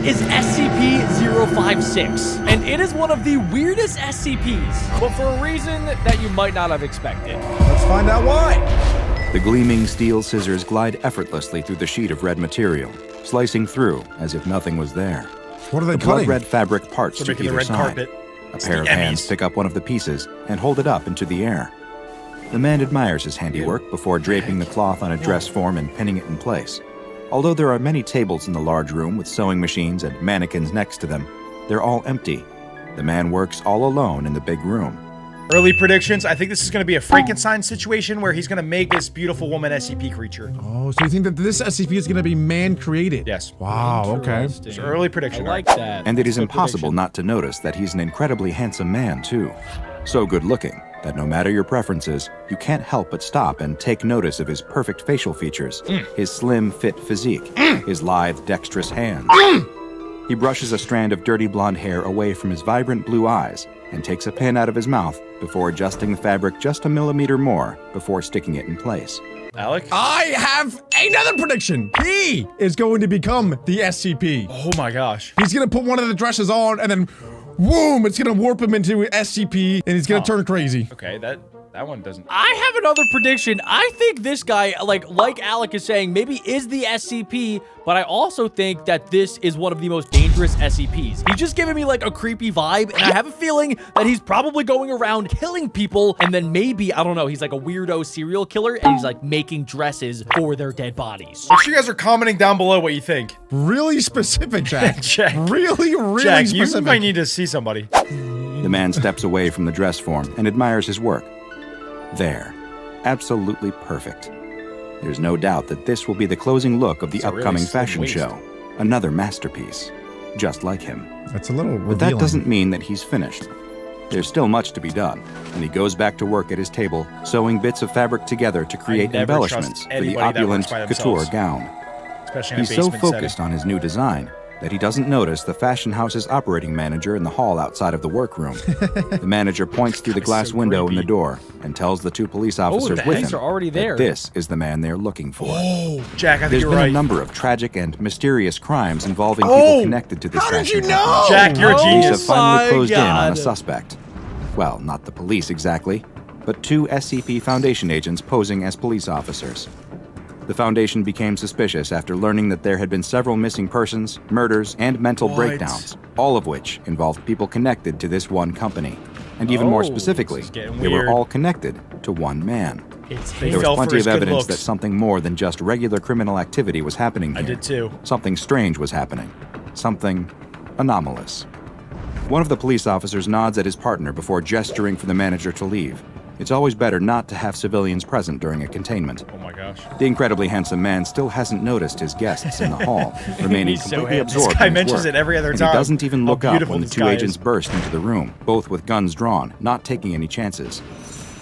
is SCP-056, and it is one of the weirdest SCPs, but for a reason that you might not have expected. Let's find out why. The gleaming steel scissors glide effortlessly through the sheet of red material, slicing through as if nothing was there. What are they The cutting? blood red fabric parts We're to making the either red side. carpet. A It's pair the of hands Emmys. pick up one of the pieces and hold it up into the air. The man admires his handiwork before draping the cloth on a dress form and pinning it in place. Although there are many tables in the large room with sewing machines and mannequins next to them, they're all empty. The man works all alone in the big room. Early predictions. I think this is going to be a Frankenstein situation where he's going to make this beautiful woman SCP creature. Oh, so you think that this SCP is going to be man-created? Yes. Wow, okay. It's an early prediction. I like that. And it is Good impossible prediction. not to notice that he's an incredibly handsome man, too. So good looking that no matter your preferences, you can't help but stop and take notice of his perfect facial features, his slim, fit physique, his lithe, dexterous hands. He brushes a strand of dirty blonde hair away from his vibrant blue eyes and takes a pin out of his mouth before adjusting the fabric just a millimeter more before sticking it in place. Alec? I have another prediction. He is going to become the SCP. Oh my gosh. He's going to put one of the dresses on and then, boom, it's going to warp him into SCP and he's going to turn crazy. Okay, that one doesn't. I have another prediction. I think this guy, like Alec is saying, maybe is the SCP, but I also think that this is one of the most dangerous SCPs. He's just giving me like a creepy vibe, and I have a feeling that he's probably going around killing people, and then maybe, I don't know, he's like a weirdo serial killer, and he's like making dresses for their dead bodies. Make sure you guys are commenting down below what you think. Really specific, Jack. Jack. Really Jack, specific. you might need to see somebody. The man steps away from the dress form and admires his work. There. Absolutely perfect. There's no doubt that this will be the closing look of the It's a really upcoming slim fashion waist. show. Another masterpiece. Just like him. That's a little revealing. But that doesn't mean that he's finished. There's still much to be done, and he goes back to work at his table, sewing bits of fabric together to create never embellishments trust for the anybody that opulent works by couture themselves. gown. Especially in a He's so basement focused setting. on his new design that he doesn't notice the fashion house's operating manager in the hall outside of the workroom. The manager points through the glass so window in the creepy. door and tells the two police officers the with police him are already there. that this is the man they're looking for. Oh, Jack, I think There's you're been right. a number of tragic and mysterious crimes involving Oh! people connected to this How did fashion you company. know? Jack, you're a Oh Police genius. have finally my closed in on God. a suspect. Well, not the police exactly, but two SCP Foundation agents posing as police officers. The Foundation became suspicious after learning that there had been several missing persons, murders, and mental What? breakdowns, all of which involved people connected to this one company. And even more Oh, specifically, this is getting they were weird. all connected to one man. It's They There was fell for plenty his of good evidence looks. that something more than just regular criminal activity was happening here. I did too. Something strange was happening. Something anomalous. One of the police officers nods at his partner before gesturing for the manager to leave. It's always better not to have civilians present during a containment. Oh my gosh. The incredibly handsome man still hasn't noticed his guests in the hall, remaining He's so completely handsome. absorbed This guy in his mentions work. it every other And time. he doesn't even How look up beautiful when the this two guy agents is. burst into the room, both with guns drawn, not taking any chances.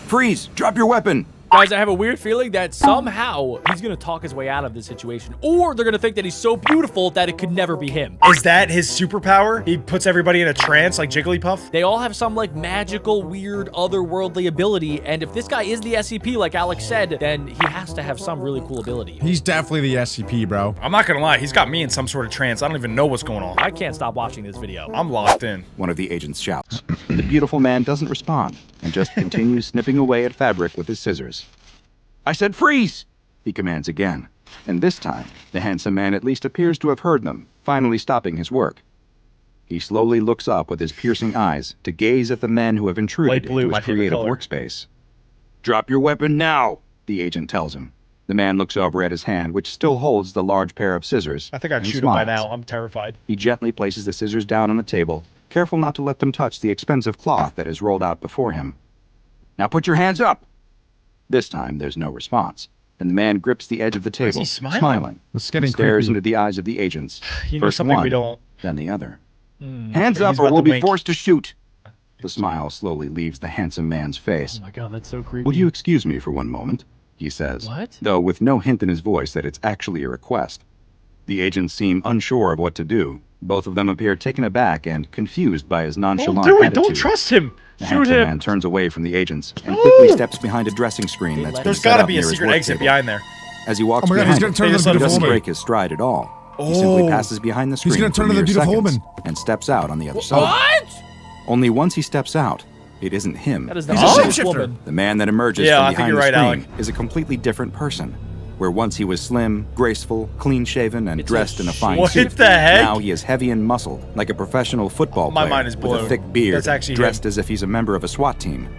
Freeze! Drop your weapon! Guys, I have a weird feeling that somehow he's gonna talk his way out of this situation, or they're gonna think that he's so beautiful that it could never be him. Is that his superpower? He puts everybody in a trance like Jigglypuff? They all have some like magical, weird, otherworldly ability, and if this guy is the SCP, like Alex said, then he has to have some really cool ability. He's definitely the SCP, bro. I'm not gonna lie, he's got me in some sort of trance. I don't even know what's going on. I can't stop watching this video. I'm locked in. One of the agents shouts. The beautiful man doesn't respond and just continues snipping away at fabric with his scissors. I said freeze! He commands again. And this time, the handsome man at least appears to have heard them, finally stopping his work. He slowly looks up with his piercing eyes to gaze at the men who have intruded Light blue, into my his favorite creative color. workspace. Drop your weapon now, the agent tells him. The man looks over at his hand, which still holds the large pair of scissors. I think I'd and shoot him by smiles. now. I'm terrified. He gently places the scissors down on the table, careful not to let them touch the expensive cloth that is rolled out before him. Now put your hands up! This time, there's no response, and the man grips the edge of the Why is table, he smiling? It's and getting stares creepy. into the eyes of the agents. You know First something one, we don't. then the other. Mm, Hands he's up or about we'll to be wink. forced to shoot! The smile slowly leaves the handsome man's face. Oh my god, that's so creepy. Will you excuse me for one moment? He says, What? though with no hint in his voice that it's actually a request. The agents seem unsure of what to do. Both of them appear taken aback and confused by his nonchalant Don't do it! attitude. Don't trust him! The Shoot handsome him! man turns away from the agents and quickly steps behind a dressing screen that's been There's set gotta up be a near his secret work exit table. behind there. As he walks Oh my god, behind he's gonna it, turn Hey, into this a he looks doesn't woman. break his stride at all. He simply passes behind the screen gonna for turn into the mere beautiful seconds woman. and steps out on the other side. What? Only once he steps out, it isn't him. That is He's not a a shapeshifter. woman. The man that emerges Yeah, I from think behind you're the right, screen Alec. is a completely different person. Where once he was slim, graceful, clean-shaven, and It's dressed a in a fine What suit, the heck? now he is heavy and muscled, like a professional football My player mind is with blown. a thick beard, That's actually dressed him. as if he's a member of a SWAT team.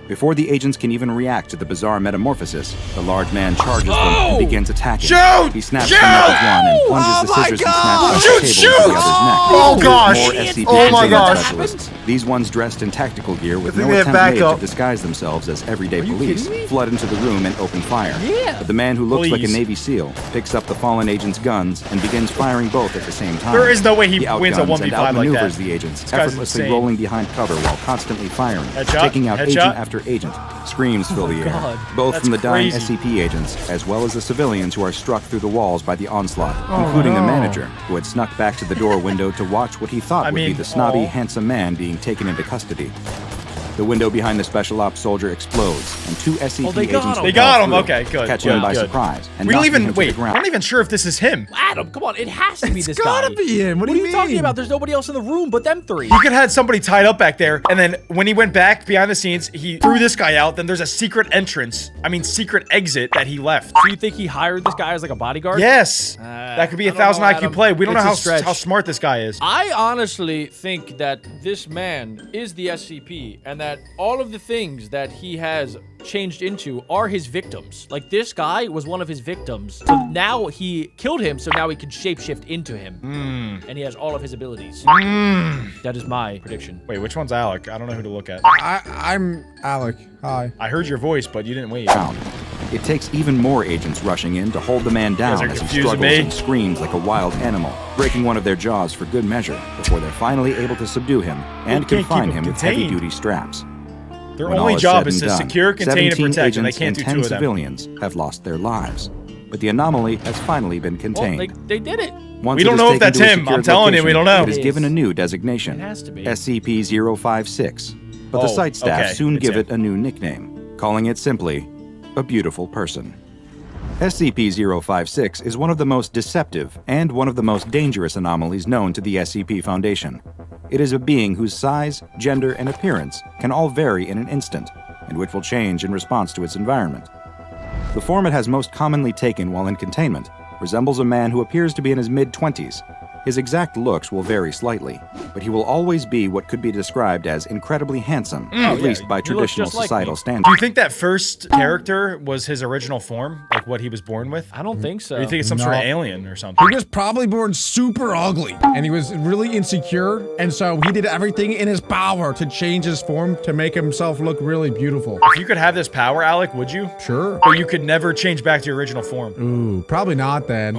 Before the agents can even react to the bizarre metamorphosis, the large man charges them and begins attacking. Shoot! He snaps Shoot! the neck of one and plunges the scissors and snaps Shoot, the table shoot! into the other's neck. Oh, gosh! More SCP Oh, my containment gosh! specialists. These ones dressed in tactical gear with Good no thing they have attempt made backup. to disguise themselves as everyday you police, kidding me? flood into the room and open fire. Yeah. But the man who looks like a Please. Navy SEAL picks up the fallen agent's guns and begins firing both at the same time. There is no way he wins a outguns 1v5 and like outmaneuvers that. the agents, This guy's effortlessly insane. rolling behind cover while constantly firing, Headshot, taking out headshot. agent after agent. Screams fill the air, God. both That's from the dying crazy. SCP agents as well as the civilians who are struck through the walls by the onslaught, including the manager, who had snuck back to the door window to watch what he thought would be the snobby, aw. handsome man being taken into custody. The window behind the special ops soldier explodes, and two SCP they got agents him. They propel got him. through, Okay, good, catch good, him by good. surprise, and We don't knocking him even to wait. the We're ground. not even sure if this is him. Adam, come on. It has to be this gotta guy. be him. What do are you you talking mean? about? There's nobody else in the room but them three. He could have had somebody tied up back there, and then when he went back behind the scenes, he threw this guy out. Then there's a secret entrance. I mean, secret exit that he left. So you think he hired this guy as like a bodyguard? Yes, that could be I a don't know, 1,000 IQ Adam. play. We don't It's know a stretch. how smart this guy is. I honestly think that this man is the SCP and that all of the things that he has changed into are his victims. Like this guy was one of his victims. So now he killed him, so now he can shapeshift into him. And he has all of his abilities. That is my prediction. Wait, which one's Alec? I don't know who to look at. I'm Alec. Hi. I heard your voice, but you didn't wait. Found. It takes even more agents rushing in to hold the man down are as he confusing struggles me. and screams like a wild animal, breaking one of their jaws for good measure before they're finally able to subdue him and can't keep confine him him with contained. heavy-duty straps. Their When only all job said is and to done, secure, contain, and 17 protect, and they agents can't do 10 two of them. civilians have lost their lives. But the anomaly has finally been Well, contained. they did it. Once We it don't is know if taken that's to a him. secured I'm telling you, we location, don't know. It is It given is. a new designation. It has to be. SCP-056. But the Oh, site staff okay, soon it's give him. it a new nickname, calling it simply a beautiful person. SCP-056 is one of the most deceptive and one of the most dangerous anomalies known to the SCP Foundation. It is a being whose size, gender, and appearance can all vary in an instant, and which will change in response to its environment. The form it has most commonly taken while in containment resembles a man who appears to be in his mid-20s. His exact looks will vary slightly, but he will always be what could be described as incredibly handsome, at least by he looks traditional just like societal me. standards. Do you think that first character was his original form? Like what he was born with? I don't think so. Or do you think it's some sort of No. alien or something? He was probably born super ugly, and he was really insecure, and so he did everything in his power to change his form to make himself look really beautiful. If you could have this power, Alec, would you? Sure. But you could never change back to your original form. Ooh, probably not then.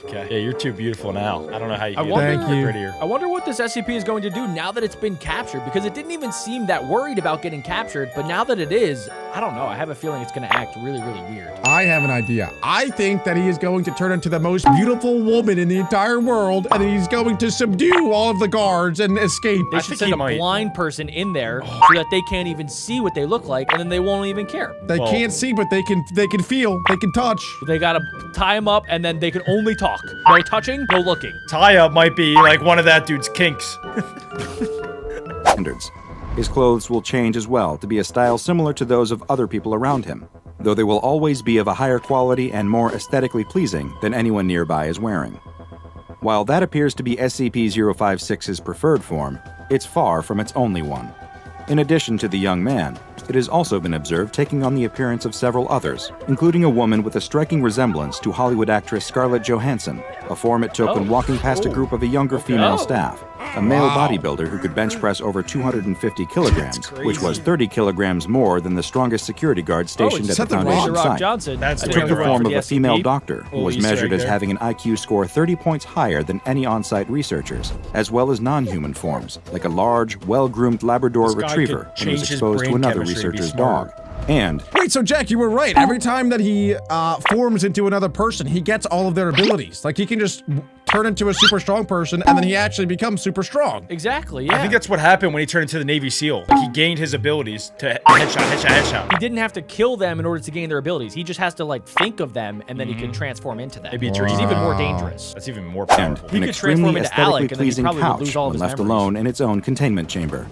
Okay. Yeah, you're too beautiful now. I don't know how you I can wonder- get Thank you. prettier. I wonder what this SCP is going to do now that it's been captured, because it didn't even seem that worried about getting captured, but now that it is, I don't know, I have a feeling it's going to act really, really weird. I have an idea. I think that he is going to turn into the most beautiful woman in the entire world, and he's going to subdue all of the guards and escape. They I should think send he a might. blind person in there so that they can't even see what they look like, and then they won't even care. They Well- can't see, but they can feel, they can touch. They gotta tie him up, and then they can only talk. No touching, no looking. Tie-up might be like one of that dude's kinks. Standards. His clothes will change as well to be a style similar to those of other people around him, though they will always be of a higher quality and more aesthetically pleasing than anyone nearby is wearing. While that appears to be SCP-056's preferred form, it's far from its only one. In addition to the young man, it has also been observed taking on the appearance of several others, including a woman with a striking resemblance to Hollywood actress Scarlett Johansson, a form it took when walking past a group of a younger female staff, a male bodybuilder who could bench press over 250 kilograms, which was 30 kilograms more than the strongest security guard stationed at the something wrong. Foundation Rock site. Johnson. That's I It the took think the you're form right of for a the female SCP. doctor who Little was Easter measured egg as there. having an IQ score 30 points higher than any on-site researchers, as well as non-human forms, like a large, well-groomed Labrador This guy retriever could when he was change his exposed to brain another chemistry to be researcher's smart. dog. And Wait, so Jack, you were right. Every time that he forms into another person, he gets all of their abilities. Like he can just turn into a super strong person, and then he actually becomes super strong. Exactly, yeah. I think that's what happened when he turned into the Navy SEAL. Like, he gained his abilities to headshot. He didn't have to kill them in order to gain their abilities. He just has to like think of them, and then he can transform into them. It'd be Which is even more dangerous. That's even more And powerful. He an could extremely transform into aesthetically Alec, and then he pleasing probably would couch lose all of when his left memories. alone in its own containment chamber.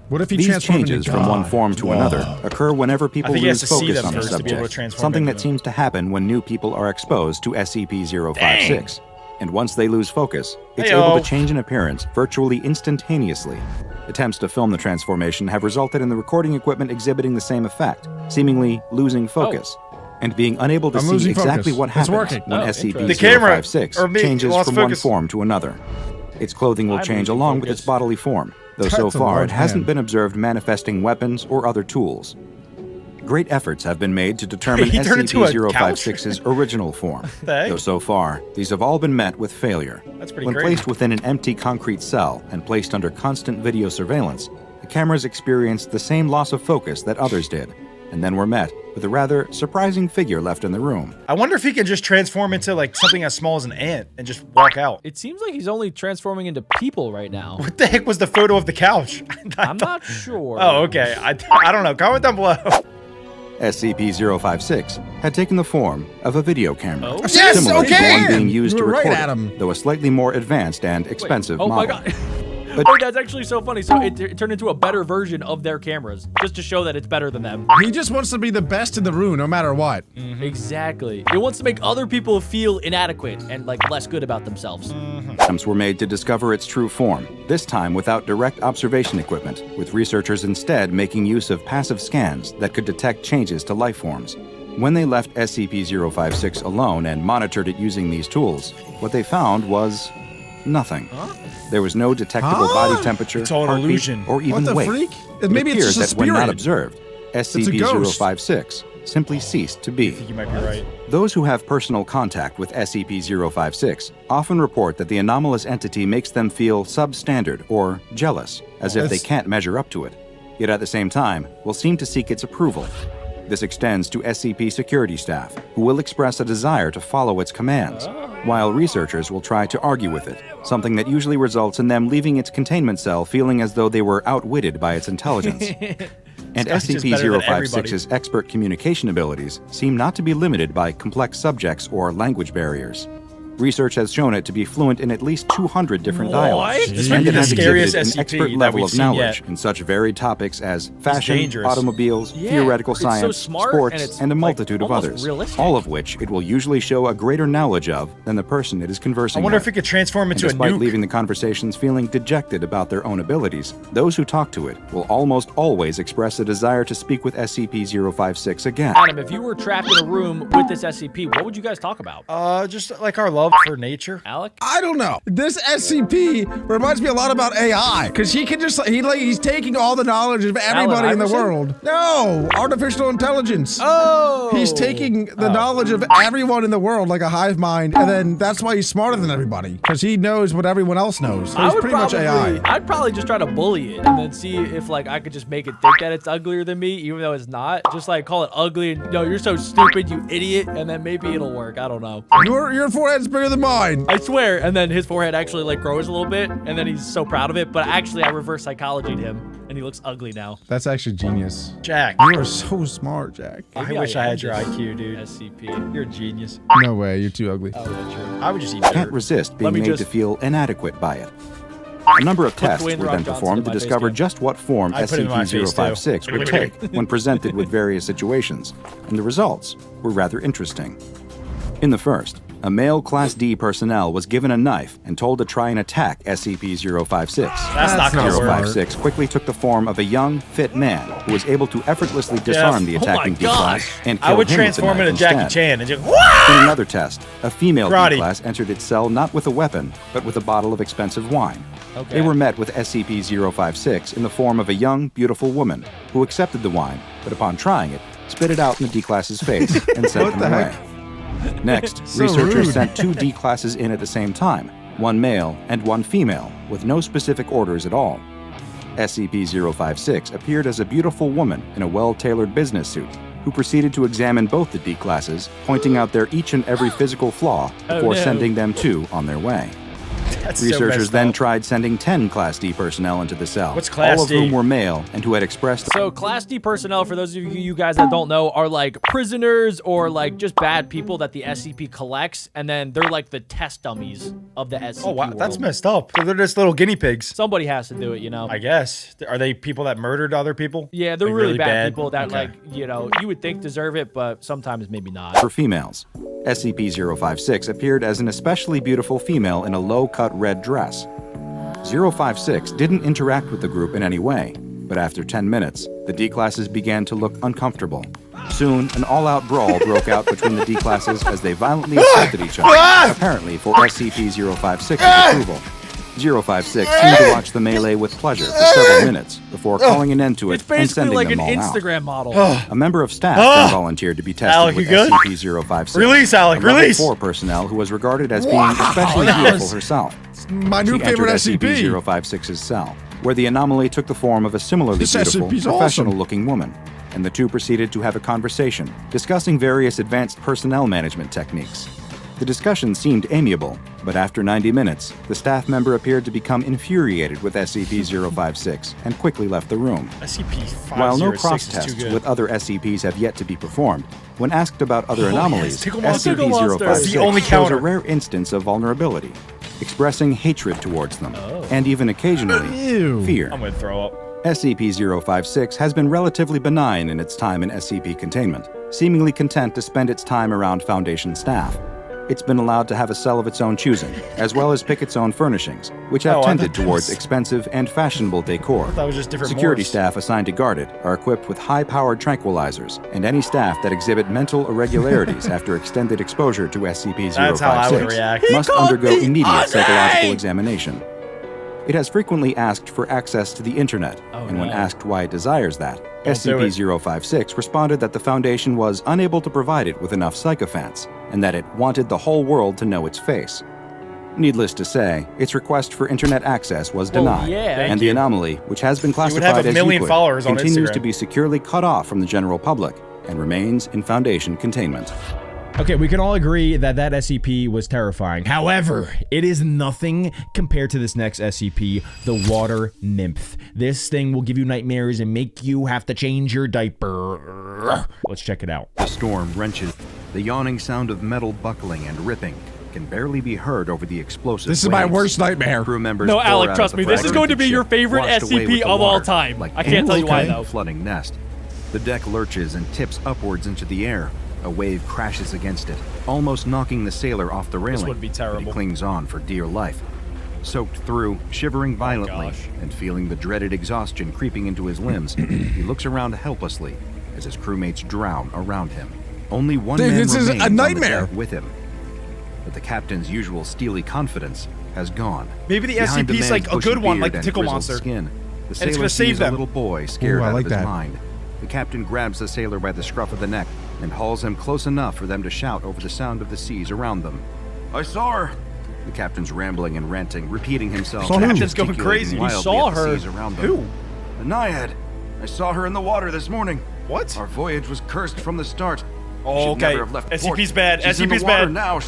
What if he These transformed changes into from one God? form to another occur whenever people think he has lose to see focus them on a first to be able to subject, transform something into that them. seems to happen when new people are exposed to SCP-056. And once they lose focus, it's Heyo. able to change in appearance virtually instantaneously. Attempts to film the transformation have resulted in the recording equipment exhibiting the same effect, seemingly losing focus. And being unable to I'm see losing exactly focus. what It's happens working. when Oh, interesting. The camera, SCP-056 or me, changes lost from one focus. form to another. Its clothing will I'm change losing along with focus. its bodily form, though so That's a far large it hasn't man. been observed manifesting weapons or other tools. Great efforts have been made to determine He turned into a SCP-056's original form, The heck? though so far, these have all been met with failure. That's pretty When great. placed within an empty concrete cell and placed under constant video surveillance, the cameras experienced the same loss of focus that others did, and then were met with a rather surprising figure left in the room. I wonder if he can just transform into like something as small as an ant and just walk out. It seems like he's only transforming into people right now. What the heck was the photo of the couch? I'm not sure. Oh, okay. I don't know. Comment down below. SCP-056 had taken the form of a video camera, Oh? Yes, similar to the okay! one being used You to were right, record Adam. it, though a slightly more advanced and expensive Oh my model. god. But- Wait, that's actually so funny. So it turned into a better version of their cameras, just to show that it's better than them. He just wants to be the best in the room, no matter what. Exactly. It wants to make other people feel inadequate and like less good about themselves. Attempts were made to discover its true form, this time without direct observation equipment, with researchers instead making use of passive scans that could detect changes to life forms. When they left SCP-056 alone and monitored it using these tools, what they found was nothing. There was no detectable Huh? body temperature, It's all an heartbeat, illusion. or even What the weight. freak? It Maybe it's appears just a that when not spirit. observed, a ghost. SCP-056 simply ceased to be. You might be right. Those who have personal contact with SCP-056 often report that the anomalous entity makes them feel substandard or jealous, as if they That's- can't measure up to it, yet at the same time will seem to seek its approval. This extends to SCP security staff, who will express a desire to follow its commands, while researchers will try to argue with it, something that usually results in them leaving its containment cell feeling as though they were outwitted by its intelligence. And guy's just better than SCP-056's expert communication abilities seem not to be limited by complex subjects or language barriers. Research has shown it to be fluent in at least 200 different dialects, This might and be it the has scariest exhibited an SCP expert that level we've of seen knowledge yet. in such varied topics as fashion, dangerous. automobiles, Yeah, theoretical it's so science, smart, sports, and it's, and a like, multitude of almost others, realistic. all of which it will usually show a greater knowledge of than the person it is I conversing wonder with. if it could transform And into a despite nuke. leaving the conversations feeling dejected about their own abilities, those who talk to it will almost always express a desire to speak with SCP-056 again. Adam, if you were trapped in a room with this SCP, what would you guys talk about? Just like our love for nature. Alec? I don't know. This SCP reminds me a lot about AI, because he can just he's taking all the knowledge of everybody in the Iverson? world. No, artificial intelligence. Oh! He's taking the knowledge of everyone in the world like a hive mind, and then that's why he's smarter than everybody, because he knows what everyone else knows. So he's pretty much AI. I'd probably just try to bully it and then see if like I could just make it think that it's uglier than me, even though it's not. Just like call it ugly and no, you're so stupid, you idiot, and then maybe it'll work. I don't know. Your forehead's bigger than mine. I swear. And then his forehead actually like grows a little bit, and then he's so proud of it. But actually, I reverse psychologied him, and he looks ugly now. That's actually genius. Jack, You are so smart, Jack. I Maybe wish I am had your just IQ, dude. SCP. You're a genius. No way, you're too ugly. Oh, yeah, true. I would just eat Can't dirt. resist being Let me made just- to feel inadequate by it. A number of tests Dwayne The were Rock then Johnson performed in to my face discover cam. just what form I put it in my face, too. SCP-056 would take when presented with various situations, and the results were rather interesting. In the first, a male Class D personnel was given a knife and told to try and attack SCP-056. That's not gonna not work. smart. 056 quickly took the form of a young, fit man who was able to effortlessly disarm the Oh my attacking D-Class gosh. and kill I would him with the transform knife into Jackie instead. Chan and just In another test, a female Karate. D-Class entered its cell not with a weapon, but with a bottle of expensive wine. Okay. They were met with SCP-056 in the form of a young, beautiful woman who accepted the wine, but upon trying it, spit it out in the D-Class's face and sent What them the away. heck? Next, So researchers rude. sent 2 D-Classes in at the same time, one male and one female, with no specific orders at all. SCP-056 appeared as a beautiful woman in a well-tailored business suit, who proceeded to examine both the D-Classes, pointing out their each and every physical flaw Oh, before no. sending them 2 on their way. That's so Researchers messed then up. tried sending 10 Class D personnel into the cell, What's Class all of D? whom were male and who had expressed So Class D personnel, for those of you guys that don't know, are like prisoners or like just bad people that the SCP collects, and then they're like the test dummies of the SCP Oh wow, world. that's messed up. So they're just little guinea pigs. Somebody has to do it, you know? I guess. Are they people that murdered other people? Yeah, they're Like, really bad, people that Okay. like, you know, you would think deserve it, but sometimes maybe not. for females. SCP-056 appeared as an especially beautiful female in a low-cut red dress. 056 didn't interact with the group in any way, but after 10 minutes, the D-classes began to look uncomfortable. Soon, an all-out brawl broke out between the D-classes as they violently assaulted each other, apparently for SCP-056's approval. 056 seemed to watch the melee with pleasure for several minutes before calling an end to it It's and basically sending like them an all out. Instagram model. A member of staff then volunteered to be tested Alec, with you good? SCP-056. Release, Alec, a level release! 4 personnel who was regarded as being especially that beautiful was herself. My new She favorite entered SCP. SCP-056's cell, where the anomaly took the form of a similarly This beautiful, SCP's awesome. professional-looking woman, and the two proceeded to have a conversation, discussing various advanced personnel management techniques. The discussion seemed amiable, but after 90 minutes, the staff member appeared to become infuriated with SCP-056 and quickly left the room. SCP-506 While no is cross-tests too good. with other SCPs have yet to be performed, when asked about other anomalies, Tickle Monster. Tickle Monster. SCP-056 It's the only shows counter. a rare instance of vulnerability, expressing hatred towards them, and even occasionally, Ew. fear. I'm gonna throw up. SCP-056 has been relatively benign in its time in SCP containment, seemingly content to spend its time around Foundation staff. It's been allowed to have a cell of its own choosing, as well as pick its own furnishings, which have Oh, I tended thought that towards was- expensive and fashionable decor. That was just different Security morphs. staff assigned to guard it are equipped with high-powered tranquilizers, and any staff that exhibit mental irregularities after extended exposure to SCP-056 That's how I would react. must called undergo me immediate ugly! psychological examination. It has frequently asked for access to the internet, and when no. asked why it desires that, Don't do it. SCP-056 responded that the Foundation was unable to provide it with enough sycophants, and that it wanted the whole world to know its face. Needless to say, its request for internet access was denied, yeah. Thank and the anomaly, which has been would have classified a as million Euclid, followers on continues Instagram. to be securely cut off from the general public and remains in Foundation containment. Okay, we can all agree that that SCP was terrifying. However, it is nothing compared to this next SCP, the water nymph. This thing will give you nightmares and make you have to change your diaper. Let's check it out. The storm wrenches. The yawning sound of metal buckling and ripping can barely be heard over the explosive This is my waves. worst nightmare. Crew members No, pour Alec, out trust of me, the this is going to be fragmented your ship, favorite washed away SCP with the of all water, time. like I can't tell you why, any though. flooding nest. The deck lurches and tips upwards into the air. A wave crashes against it, almost knocking the sailor off the railing. would be but terrible. he clings on for dear life. Soaked through, shivering violently, gosh. and feeling the dreaded exhaustion creeping into his limbs, he looks around helplessly as his crewmates drown around him. Only one Dude, man this is a remains on the nightmare. deck with him. But the captain's usual steely confidence has gone. Maybe the Behind SCP's man's like a bushy good one, beard like the and Tickle grizzled Monster. Skin, the it's sailor gonna save sees them. a little boy scared Ooh, I out like of his that. mind. The captain grabs the sailor by the scruff of the neck and hauls him close enough for them to shout over the sound of the seas around them. I saw her! The captain's rambling and ranting, repeating himself. Saw who? Captain's going gesticulating crazy. He wildly saw at the her. seas around them. Who? The Naiad. I saw her in the water this morning. What? Our voyage was cursed from the start. Oh, She'd okay. never have left SCP's port. bad. She's in the SCP's water bad. now.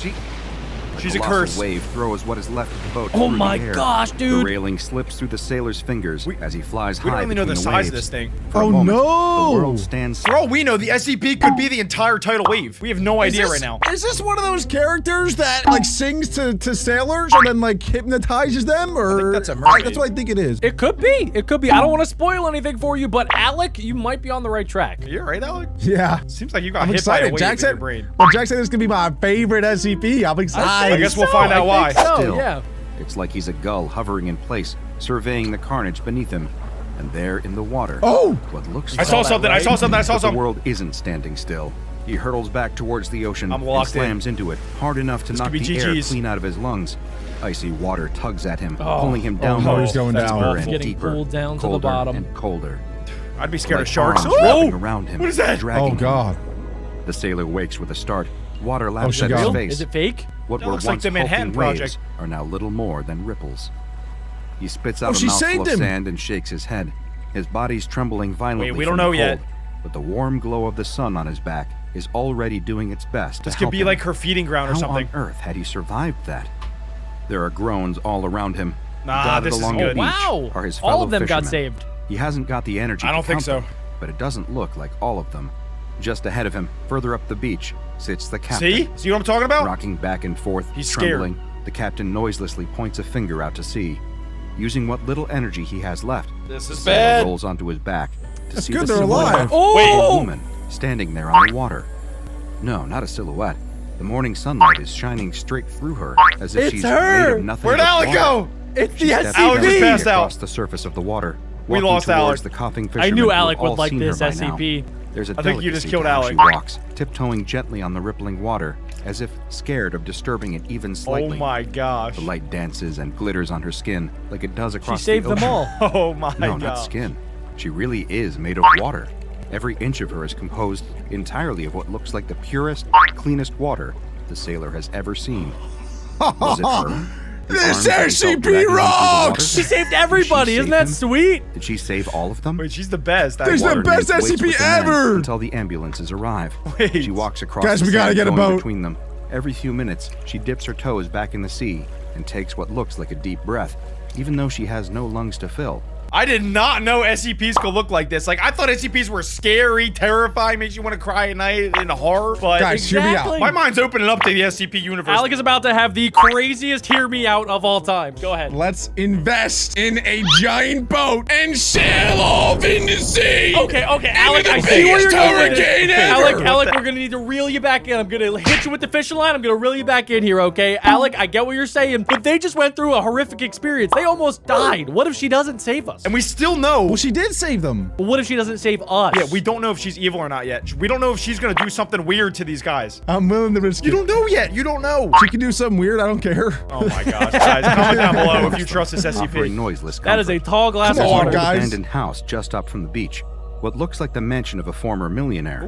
She's a colossal curse. wave throws what is left of the boat Oh through my the air. gosh, The dude. railing slips through the sailor's fingers as he flies We high don't even know the between size of waves. this thing. For a Oh, moment, no. The world stands For all we know, the SCP could be the entire tidal wave. We have no idea right now. Is this one of those characters that like sings to sailors and then like hypnotizes them, or I think that's a mermaid. That's what I think it is. It could be. It could be. I don't want to spoil anything for you, but Alec, you might be on the right track. You're right, Alec. Yeah. Seems like you got I'm hit by a excited. wave Jack in your said, brain. well, Jack said this could be my favorite SCP. I'm excited. I guess we'll find out why. So, still. yeah. It's like he's a gull hovering in place, surveying the carnage beneath him. And there in the water, Oh! what looks I saw that, something. I right? saw something. I saw But the something. world isn't standing still. He hurtles back towards the ocean I'm and locked in. slams into it hard enough to knock could the be air GG's. clean out of his lungs. Icy water tugs at him, Oh. pulling him down. no, he's going that's down. deeper awful. and Getting deeper, pulled down to the colder bottom. and colder. I'd be scared Like of sharks. arms Oh! wrapping around him, What is that? dragging Oh him. God. The sailor wakes with a start. Water laps she at got his him. face. Is it fake? What That were looks like once the Manhattan hulking waves Project. are now little more than ripples. He spits Oh, out a she mouthful saved of him. sand and shakes his head. His body's trembling violently. Wait, we don't from the know yet. cold, but the warm glow of the sun on his back is already doing its best to This help could be him. like her feeding ground or How something. on earth had he survived that? There are groans all around him. Nah, Dotted this is along good. the beach Wow. are his All fellow of them got fishermen. saved. He hasn't got the energy I don't to think count so. them, but it doesn't look like all of them. Just ahead of him, further up the beach, sits the captain. See what I'm talking about? Rocking back and forth, He's scared. trembling, the captain noiselessly points a finger out to sea. Using what little energy he has left, This is the sailor bad. rolls onto his back to see good the they're silhouette alive. of Oh! a woman standing there on the water. No, not a silhouette. The morning sunlight is shining straight through her, as if It's she's her! made of nothing Where'd but Alec water. go? It's the She steps Alex just SCP. passed gently out. across the surface of the water, We walking lost towards Alec. the coughing I fishermen knew who Alec have would all like seen this her by now. SCP. There's a I think you just delicacy killed to how Alec. she walks, tiptoeing gently on the rippling water, as if scared of disturbing it even slightly. Oh my gosh. The light dances and glitters on her skin like it does She across saved the them ocean. all. Oh my No, gosh. not skin. She really is made of water. Every inch of her is composed entirely of what looks like the purest, cleanest water the sailor has ever seen. Was it her? The This arms that he felt SCP dragging him through the rocks! She water? saved everybody. save Isn't that him? sweet? Did she save all of them? Wait, she's the best. This is the Water best nymph waits SCP with the men ever! Until the ambulances arrive. Wait. She walks across Guys, the we gotta sand, get a going boat. between them. Every few minutes, she dips her toes back in the sea and takes what looks like a deep breath, even though she has no lungs to fill. I did not know SCPs could look like this. Like, I thought SCPs were scary, terrifying, makes you want to cry at night in horror, but Guys, hear me Exactly. out. my mind's opening up to the SCP universe. Alec is about to have the craziest hear me out of all time. Go ahead. Let's invest in a giant boat and sail off in the sea. Okay, Alec, the I see where you're biggest going. with hurricane this. ever. Alec, we're gonna need to reel you back in. I'm gonna hit you with the fishing line. I'm gonna reel you back in here, okay? Alec, I get what you're saying, but they just went through a horrific experience. They almost died. What if she doesn't save us? And we still know. Well, she did save them. But what if she doesn't save us? Yeah, we don't know if she's evil or not yet. We don't know if she's gonna do something weird to these guys. I'm willing to risk You it. don't know yet. You don't know. She can do something weird. I don't care. Oh my gosh, guys. Comment down below if you trust this Offering SCP. noiseless That is a comfort. tall glass Come of on, water. guys. Abandoned house just up from the beach. What looks like the mansion of a former millionaire.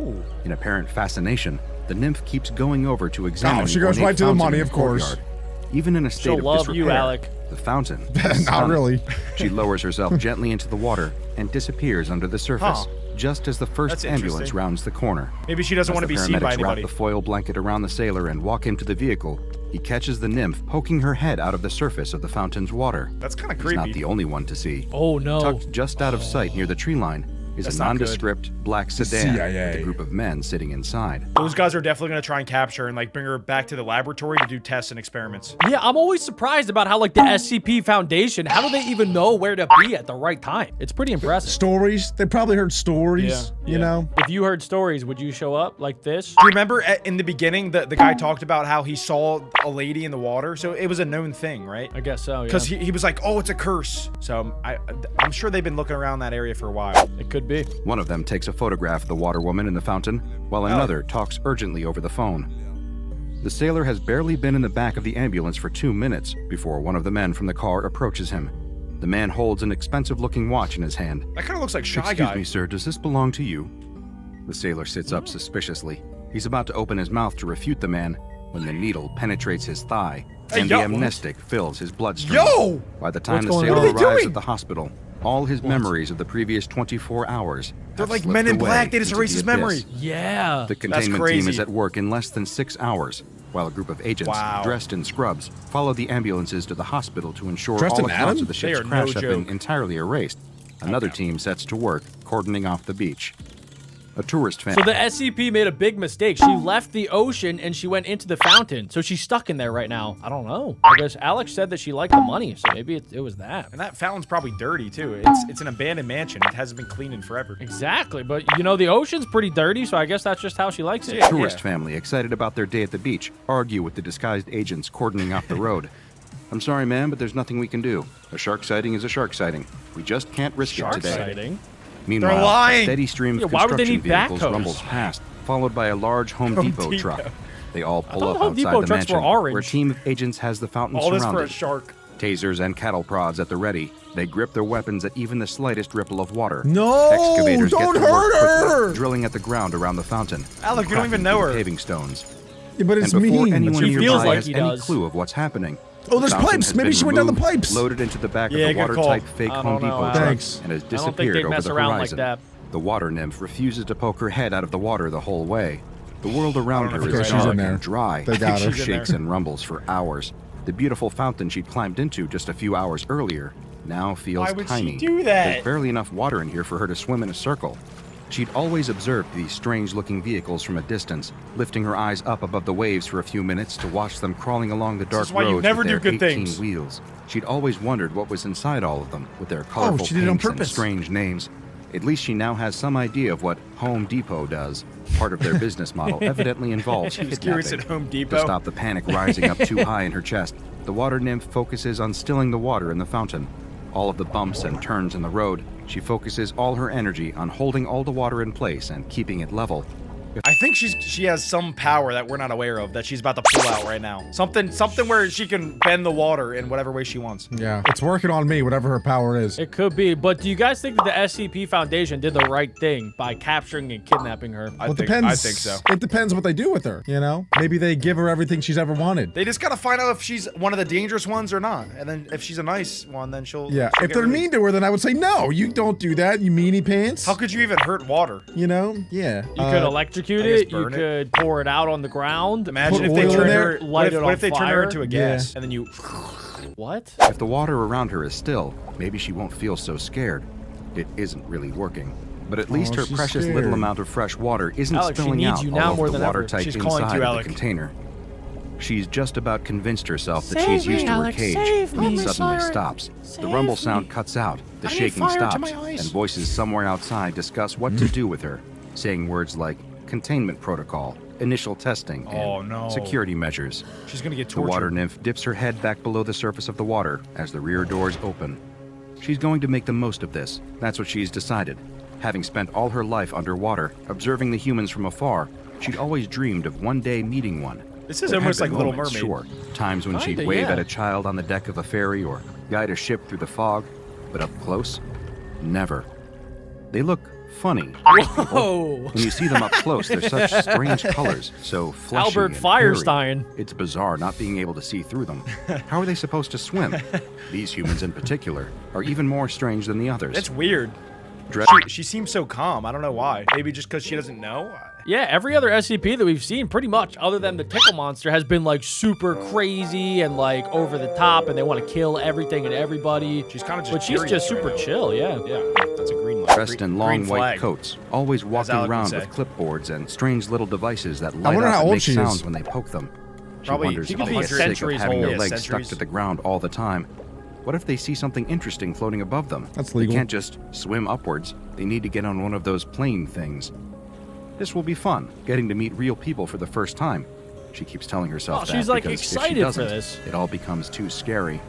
In apparent fascination, the nymph keeps going over to examine. she goes the ornate right to the fountain money, in of course. courtyard. Even in a state She'll of love disrepair, you, Alec. the fountain. Not is stunning. really. She lowers herself gently into the water and disappears under the surface, Huh. just as the first That's ambulance interesting. rounds the corner. Maybe she doesn't As want to the be seen by paramedics wrap anybody. the foil blanket around the sailor and walk him to the vehicle, he catches the nymph poking her head out of the surface of the fountain's water. That's kind of He's not creepy. the only one to see. Oh no. Tucked just out of sight near the tree line is That's a not good. nondescript black sedan CIA. with a group of men sitting inside. Those guys are definitely gonna try and capture her and like bring her back to the laboratory to do tests and experiments. Yeah, I'm always surprised about how like the SCP Foundation, how do they even know where to be at the right time? It's pretty impressive. Stories. They probably heard stories. Yeah, You yeah. know. If you heard stories, would you show up like this? Do you remember in the beginning the guy talked about how he saw a lady in the water? So it was a known thing, right? I guess so, yeah. Because he was like, oh, it's a curse. So I'm sure they've been looking around that area for a while. It could be. One of them takes a photograph of the water woman in the fountain, while another talks urgently over the phone. The sailor has barely been in the back of the ambulance for 2 minutes before one of the men from the car approaches him. The man holds an expensive-looking watch in his hand. That kind of looks like Shy Excuse Guy. me, sir, does this belong to you? The sailor sits up suspiciously. He's about to open his mouth to refute the man when the needle penetrates his thigh Hey, and yo, the amnestic fills his bloodstream. Yo! By the time What's the going sailor on? What are they arrives doing? at the hospital, all his memories of the previous 24 hours They're have like slipped Men in away Black. They just into erase the his abyss. memory. Yeah. The containment team crazy. is at work in less than 6 hours, while a group of agents Wow. dressed in scrubs follow the ambulances to the hospital to ensure Dressed all in accounts Adam? of the ship's They are no crash have been joke. entirely erased. Another team sets to work, cordoning off the beach. A tourist So family. the SCP made a big mistake. She left the ocean and she went into the fountain. So she's stuck in there right now. I don't know. I guess Alex said that she liked the money, so maybe it was that. And that fountain's probably dirty too. It's an abandoned mansion. It hasn't been cleaned in forever. Exactly, but you know, the ocean's pretty dirty, so I guess that's just how she likes it. Yeah. Tourist family, excited about their day at the beach, argue with the disguised agents cordoning off the road. I'm sorry, ma'am, but there's nothing we can do. A shark sighting is a shark sighting. We just can't risk Shark it today. sighting. Meanwhile, lying. a steady stream of Yeah, why would they construction need vehicles backhoes? rumbles past, followed by a large Home Depot truck. They all pull thought up Home outside Depot the trucks were mansion, orange. where a team of agents has the fountain All this for a surrounded. shark. Tasers and cattle prods at the ready. They grip their weapons at even the slightest ripple of water. No, Excavators don't get to work hurt quickly, her! drilling at the ground around the fountain. Alec, you don't even cracking know through the her. Paving stones. Yeah, but it's And before mean. anyone She nearby feels like has he any does. clue of what's happening. Oh, the there's fountain pipes. has Maybe been she went down the removed, pipes. Loaded into the back Yeah, of the good call. watertight fake I don't Home know, Depot Alex. truck Thanks. and has I don't think disappeared they'd over mess the around like horizon. that. The water nymph refuses to poke her head out of the water the whole way. The world around I don't her know if is she's in dark there. and dry. They got her. She shakes and rumbles for hours. The beautiful fountain she'd climbed into just a few hours earlier now feels Why would tiny. she do that? There's barely enough water in here for her to swim in a circle. She'd always observed these strange-looking vehicles from a distance, lifting her eyes up above the waves for a few minutes to watch them crawling along the dark is why you roads never with do their good 18 things. wheels. She'd always wondered what was inside all of them, with their colorful she did it on paints and purpose. strange names. At least she now has some idea of what Home Depot does. Part of their business model evidently involves She was curious at kidnapping. Home Depot. To stop the panic rising up too high in her chest, the water nymph focuses on stilling the water in the fountain. All of the bumps and turns in the road, she focuses all her energy on holding all the water in place and keeping it level. I think she has some power that we're not aware of that she's about to pull out right now. Something where she can bend the water in whatever way she wants. Yeah, it's working on me, whatever her power is. It could be, but do you guys think that the SCP Foundation did the right thing by capturing and kidnapping her? I Well, think so. It depends what they do with her, you know? Maybe they give her everything she's ever wanted. They just gotta find out if she's one of the dangerous ones or not. And then if she's a nice one, then she'll Yeah, she'll if get they're released. mean to her, then I would say, no, you don't do that, you meanie pants. How could you even hurt water? You know? Yeah. You could electrocute I guess it. You burn it. could pour it out on the ground. Imagine Put if they oil in turned there, her. light it What on if they turned her fire? into a gas and then you? What? If the water around her is still, maybe she won't feel so scared. It isn't really working. But at least her she's precious scared. little amount of fresh water isn't Alex, she spilling needs out you now all more over the than ever. watertight She's calling inside to you, of the Alec. container. She's just about convinced herself that Save she's used me, to her Alex, cage save when me. it suddenly Sorry. stops. The Save rumble me. sound cuts out, the I need shaking fire to stops, my eyes. and voices somewhere outside discuss what to do with her, saying words like containment protocol, initial testing, Oh, and no. security measures. She's gonna get The tortured. water nymph dips her head back below the surface of the water as the rear doors open. She's going to make the most of this. That's what she's decided. Having spent all her life underwater, observing the humans from afar, she'd always dreamed of one day meeting one. This is There had almost been like Little moments, Mermaid. Sure, times when she'd Kinda, wave yeah. at a child on the deck of a ferry or guide a ship through the fog, but up close, never. They look funny. Whoa. When you see them up close, they're such strange colors, so fleshy Albert and Firestein. hairy. It's bizarre not being able to see through them. How are they supposed to swim? These humans in particular are even more strange than the others. It's weird. Dress- She seems so calm. I don't know why. Maybe just because she doesn't know. Yeah, every other SCP that we've seen, pretty much, other than the tickle monster, has been like super crazy and like over the top, and they want to kill everything and everybody. She's kind of just. But she's curious just right super now. chill, yeah. Yeah, that's a green light. Dressed in long green white flag. coats, always walking Alec would around say. with clipboards and strange little devices that light wonder up how and old make she is. sounds when they poke them. She Probably- wonders she if could they be get sick of centuries having their old. legs Centuries. stuck to the ground all the time. What if they see something interesting floating above them? That's legal. They can't just swim upwards. They need to get on one of those plane things. This will be fun, getting to meet real people for the first time. She keeps telling herself Oh, that she's, like, because if she excited for doesn't, this. it all becomes too scary.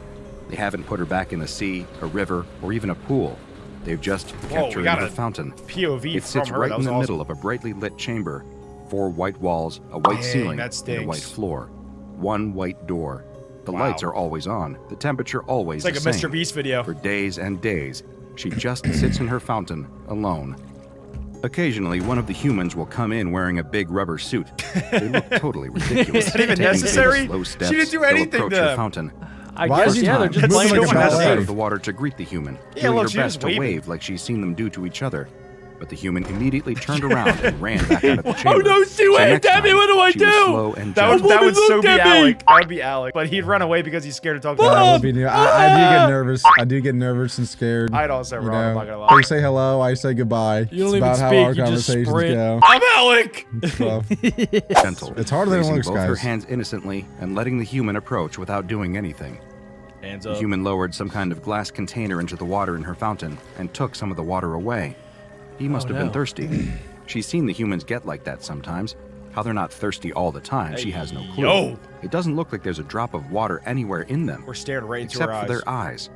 They haven't put her back in the sea, a river, or even a pool. They've just kept her we got in a the fountain. POV It from sits her. right That in was the awesome. middle of a brightly lit chamber. 4 white walls, a white Dang, ceiling, that and a white stinks. floor. 1 white door. The Wow. lights are always on. The temperature always It's like the a same. Mr. Beast video. For days and days, she just sits in her fountain, alone. Occasionally, one of the humans will come in wearing a big rubber suit. They look totally ridiculous. Is that even Taking necessary? slow She steps, didn't do they'll anything approach to her them. fountain. I Why guess, is he yeah, they're moving just That's playing like a with ballet? Out her. of the water to greet the human, Yeah, doing look, her she best was to waving. wave like she's seen them do to each other. But the human immediately turned around and ran back out of the chamber. no, she waved next at me, time, what do I she was do? slow and That would gentle. so be looked at me. Alec. That would be Alec. But he'd run away because he's scared to talk to That her. would be new. I do get nervous. I do get nervous and scared. I'd also you run. I'm know. not gonna lie. They say hello, I say goodbye. You don't it's even about how speak, our you just conversations sprint. go. I'm Alec. It's rough. Gentle. It's harder than it raising looks, both her guys. hands innocently and letting the human approach without doing anything. Hands The up. human lowered some kind of glass container into the water in her fountain and took some of the water away. He must have been no. thirsty. She's seen the humans get like that sometimes. How they're not thirsty all the time, she has no clue. Yo. It doesn't look like there's a drop of water anywhere in them, We're staring right into except her for eyes. their eyes.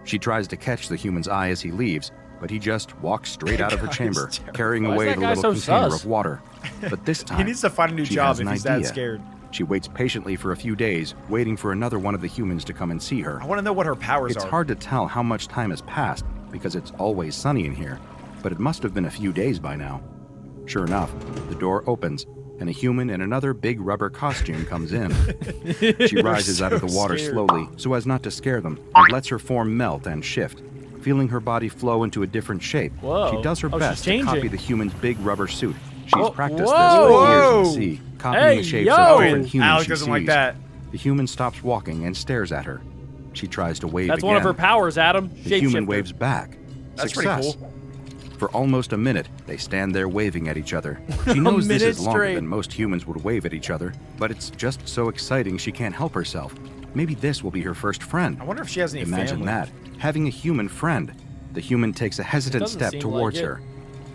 She tries to catch the human's eye as he leaves, but he just walks straight out of her That chamber, guy's terrible. carrying Why is away that the guy little so container sus? of water. But this time, He needs to find a new she job has if an he's that idea. scared. She waits patiently for a few days, waiting for another one of the humans to come and see her. I want to know what her powers It's are. hard to tell how much time has passed because it's always sunny in here, but it must have been a few days by now. Sure enough, the door opens and a human in another big rubber costume comes in. She rises out of the water scared. slowly so as not to scare them and lets her form melt and shift, feeling her body flow into a different shape. Whoa. She does her Oh, she's best to changing. copy the human's big rubber suit. She's Oh, practiced whoa. this for years in Whoa. the sea, copying Hey, the shapes yo. of different humans Alec she doesn't sees. like that. The human stops walking and stares at her. She tries to wave That's again. one of her powers, Adam. The human Shapeshifter. waves back. That's Success. pretty cool. For almost a minute, they stand there waving at each other. She knows this minute is longer straight. than most humans would wave at each other, but it's just so exciting she can't help herself. Maybe this will be her first friend. I wonder if she has any Imagine family. that, having a human friend. The human takes a hesitant Doesn't step seem towards like it. her.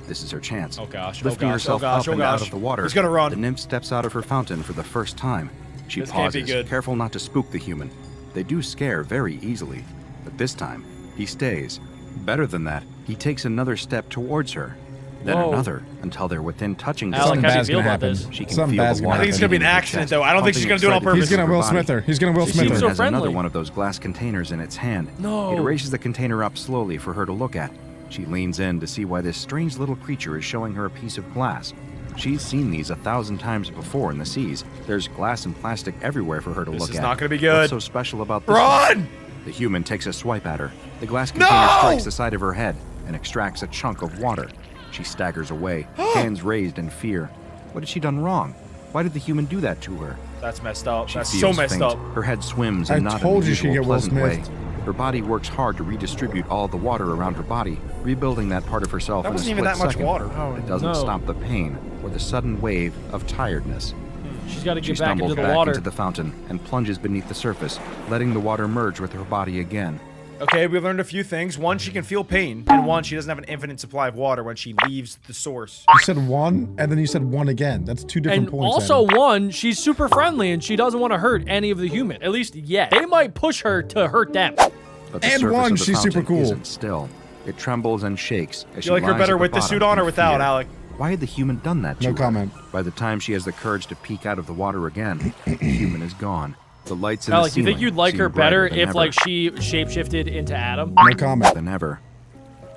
This is her chance. Oh gosh, Lifting herself up and out of the water, He's gonna run. the nymph steps out of her fountain for the first time. She This can't be pauses, good. careful not to spook the human. They do scare very easily, but this time, he stays. Better than that, he takes another step towards her, then Whoa. another, until they're within touching Alec, Something how do you bad's feel gonna about happen. this? She can Something feel bad's the gonna water I think it's gonna be an beating in her accident, chest, though. I don't think she's pumping gonna do it on excitedly purpose. He's gonna through her Will body. Smith her. He's gonna Will The Smith human so her. has another friendly. one of those glass containers in its hand. No. It raises the container up slowly for her to look at. She leans in to see why this strange little creature is showing her a piece of glass. She's seen these 1,000 times before in the seas. There's glass and plastic everywhere for her to This look is at. not gonna be good. What's so special about this one? Run! The human takes a swipe at her. The glass container strikes the side of her head and extracts a chunk of water. She staggers away, hands raised in fear. What had she done wrong? Why did the human do that to her? That's messed up. She That's feels so messed faint. up. Her head swims I and not told in the you she'd usual get Will pleasant way. Smithed. Her body works hard to redistribute all the water around her body, rebuilding that part of herself That in a wasn't even split that much second. water. It doesn't no. stop the pain or the sudden wave of tiredness. She's got to She get back into stumbles the back water. into the fountain and plunges beneath the surface, letting the water merge with her body again. Okay, we learned a few things. One, she can feel pain, and one, she doesn't have an infinite supply of water when she leaves the source. You said one, and then you said one again. That's two different And points. also, Adam. one, she's super friendly and she doesn't want to hurt any of the human. At least yet. They might push her to hurt them. But the And surface one, of the she's super fountain cool. isn't still. It trembles and shakes as she You like her lies better at with the bottom suit on or in without, fear. Alec? Why had the human done that to No her? comment. By the time she has the courage to peek out of the water again, the human is gone. The lights in the Alec, you ceiling think you'd like seem her better brighter than if, ever. like, she shapeshifted into Adam? No comment. than ever.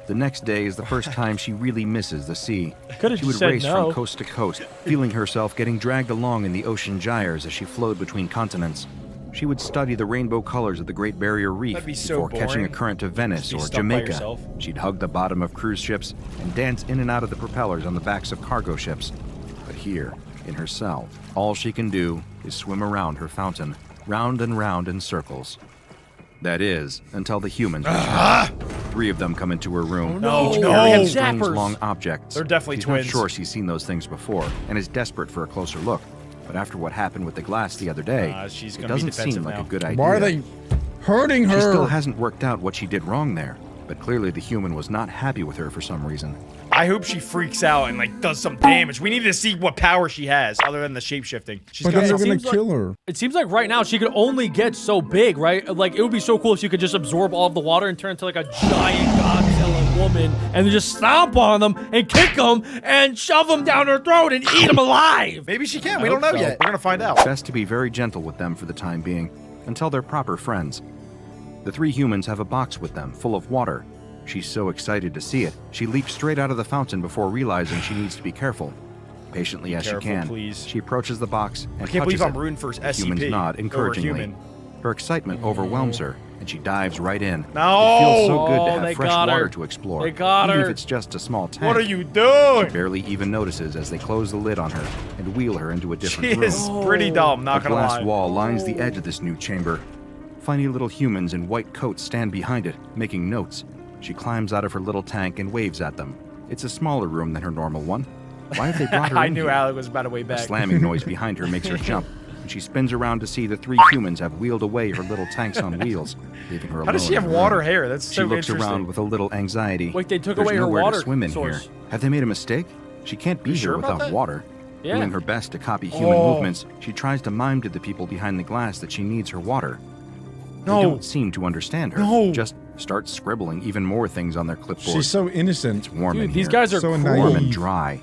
The next day is the first time she really misses the sea. Could've She would just said race no. from coast to coast, feeling herself getting dragged along in the ocean gyres as she flowed between continents. She would study the rainbow colors of the Great Barrier Reef That'd be so before catching a boring. current to Venice Just be or stuck by Jamaica. yourself. She'd hug the bottom of cruise ships and dance in and out of the propellers on the backs of cargo ships. But here, in her cell, all she can do is swim around her fountain, round and round in circles. That is, until the humans return. 3 of them come into her room, no, each no. carrying strange Zappers. long objects. They're definitely She's twins. not sure she's seen those things before, and is desperate for a closer look. But after what happened with the glass the other day, She's it gonna be doesn't defensive seem like now. a good idea. Why are they hurting She still her? hasn't worked out what she did wrong there, but clearly the human was not happy with her for some reason. I hope she freaks out and like does some damage. We need to see what power she has other than the shapeshifting. She's But got then they're some- gonna seems kill her. It seems like right now she could only get so big, right? Like, it would be so cool if she could just absorb all of the water and turn into like a giant Godzilla woman and then just stomp on them and kick them and shove them down her throat and eat them alive. Maybe she can. We don't know hope so. yet. We're gonna find out. Best to be very gentle with them for the time being, until they're proper friends. The 3 humans have a box with them, full of water. She's so excited to see it, she leaps straight out of the fountain before realizing she needs to be careful. Patiently as careful, she can, please. she approaches the box and I can't believe touches I'm it. rooting for The humans SCP nod over encouragingly. human. Her excitement overwhelms her, and she dives right in. No! It feels so good Oh, to they have fresh got her. water to explore, They got even her. if it's just a small tank. What are you doing? Barely even notices as they close the lid on her and wheel her into a different She room. is pretty dumb, A not gonna glass lie. wall lines the edge of this new chamber. Funny little humans in white coats stand behind it, making notes. She climbs out of her little tank and waves at them. It's a smaller room than her normal one. Why have they brought her I in knew here? Alec was about to way A back. slamming noise behind her makes her jump, and she spins around to see the 3 humans have wheeled away her little tanks on wheels, leaving her alone. How does she in have the water room. hair? That's She so looks interesting. around with a little anxiety. Wait, they took There's away her nowhere water to swim in source. here. Have they made a mistake? She can't be You here sure about without that? water. Yeah. Doing her best to copy human Oh. movements, she tries to mime to the people behind the glass that she needs her water. No. They don't seem to understand her. No. Just start scribbling even more things on their clipboard. She's so innocent. warm in Dude, these here. guys are So cool. warm and naive. dry.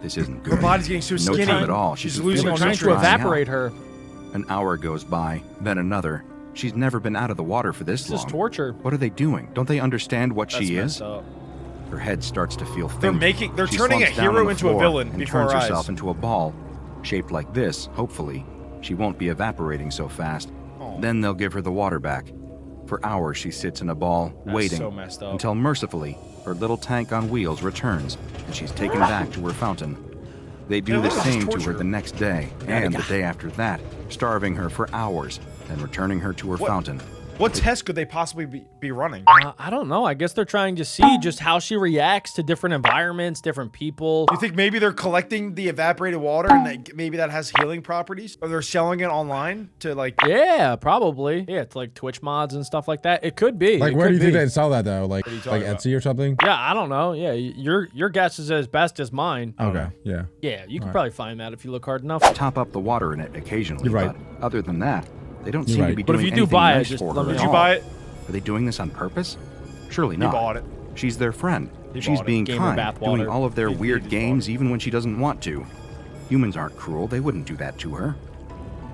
This isn't good. Her body's getting so No skinny. time at all. She's She's losing They're all feeling trying to drying out. evaporate her. An hour goes by, then another. She's never been out of the water for this This long. is torture. What are they doing? Don't they understand what That's she messed is? up. Her head starts to feel faint. They're She turning a slumps down hero on the into a floor villain and before turns our herself eyes. into a ball, shaped like this. Hopefully, she won't be evaporating so fast. Oh. Then they'll give her the water back. For hours, she sits in a ball, That's waiting, so messed up. until mercifully, her little tank on wheels returns, and she's taken back to her fountain. They do the just same to torture her her. the next day and the day after that, starving her for hours, then returning her to her fountain. What test could they possibly be running? I don't know. I guess they're trying to see just how she reacts to different environments, different people. Do you think maybe they're collecting the evaporated water and maybe that has healing properties? Or they're selling it online to like... Yeah, probably. Yeah, it's like Twitch mods and stuff like that. It could be. Like, It where do could you think be. they'd sell that though? Like you talking about? Etsy or something? Yeah, I don't know. Yeah, your guess is as best as mine. Okay, yeah. Yeah, you can probably find that if you look hard enough. Top up the water in it occasionally, You're right. but other than that, they don't You're seem to right. be But if doing you do anything buy it, nice just for let her me at know. Did you all. buy it? Are they doing this on purpose? Surely You not. bought it. She's their friend. You She's bought it. being Gamer kind, bathwater. doing all of their You weird bought games it. even when she doesn't want to. Humans aren't cruel. They wouldn't do that to her.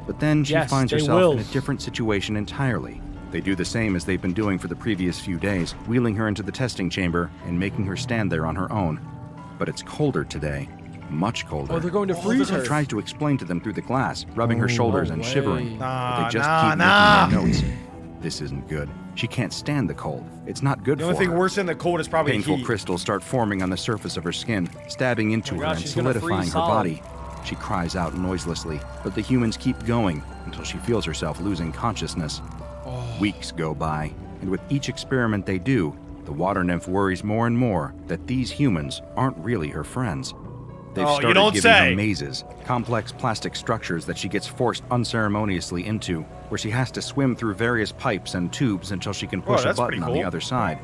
But then she Yes, finds they herself will. in a different situation entirely. They do the same as they've been doing for the previous few days, wheeling her into the testing chamber and making her stand there on her own. But it's colder today. Much colder. Or they're going to freeze She her. tries to explain to them through the glass, rubbing her shoulders no and way. shivering. Nah, But they just nah, keep nah. making their notes. This isn't good. She can't stand the cold. It's not good The for only thing her. worse than the cold is probably Painful heat. crystals start forming on the surface of her skin, stabbing into Oh my her gosh, and she's gonna solidifying freeze her solid. body. She cries out noiselessly, but the humans keep going until she feels herself losing consciousness. Oh. Weeks go by, and with each experiment they do, the water nymph worries more and more that these humans aren't really her friends. They've Oh, you started don't giving say. her mazes, complex plastic structures that she gets forced unceremoniously into, where she has to swim through various pipes and tubes until she can push a that's pretty button on the cool. other side.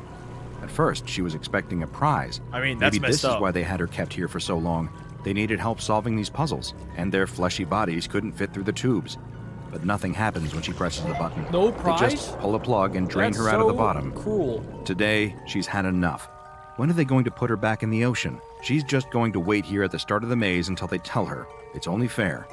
At first, she was expecting a prize. I mean, that's Maybe this messed is up. why they had her kept here for so long. They needed help solving these puzzles, and their fleshy bodies couldn't fit through the tubes. But nothing happens when she presses the button. No They prize? just pull a plug and drain That's her out of the so bottom. Cruel. Today, she's had enough. When are they going to put her back in the ocean? She's just going to wait here at the start of the maze until they tell her. It's only fair.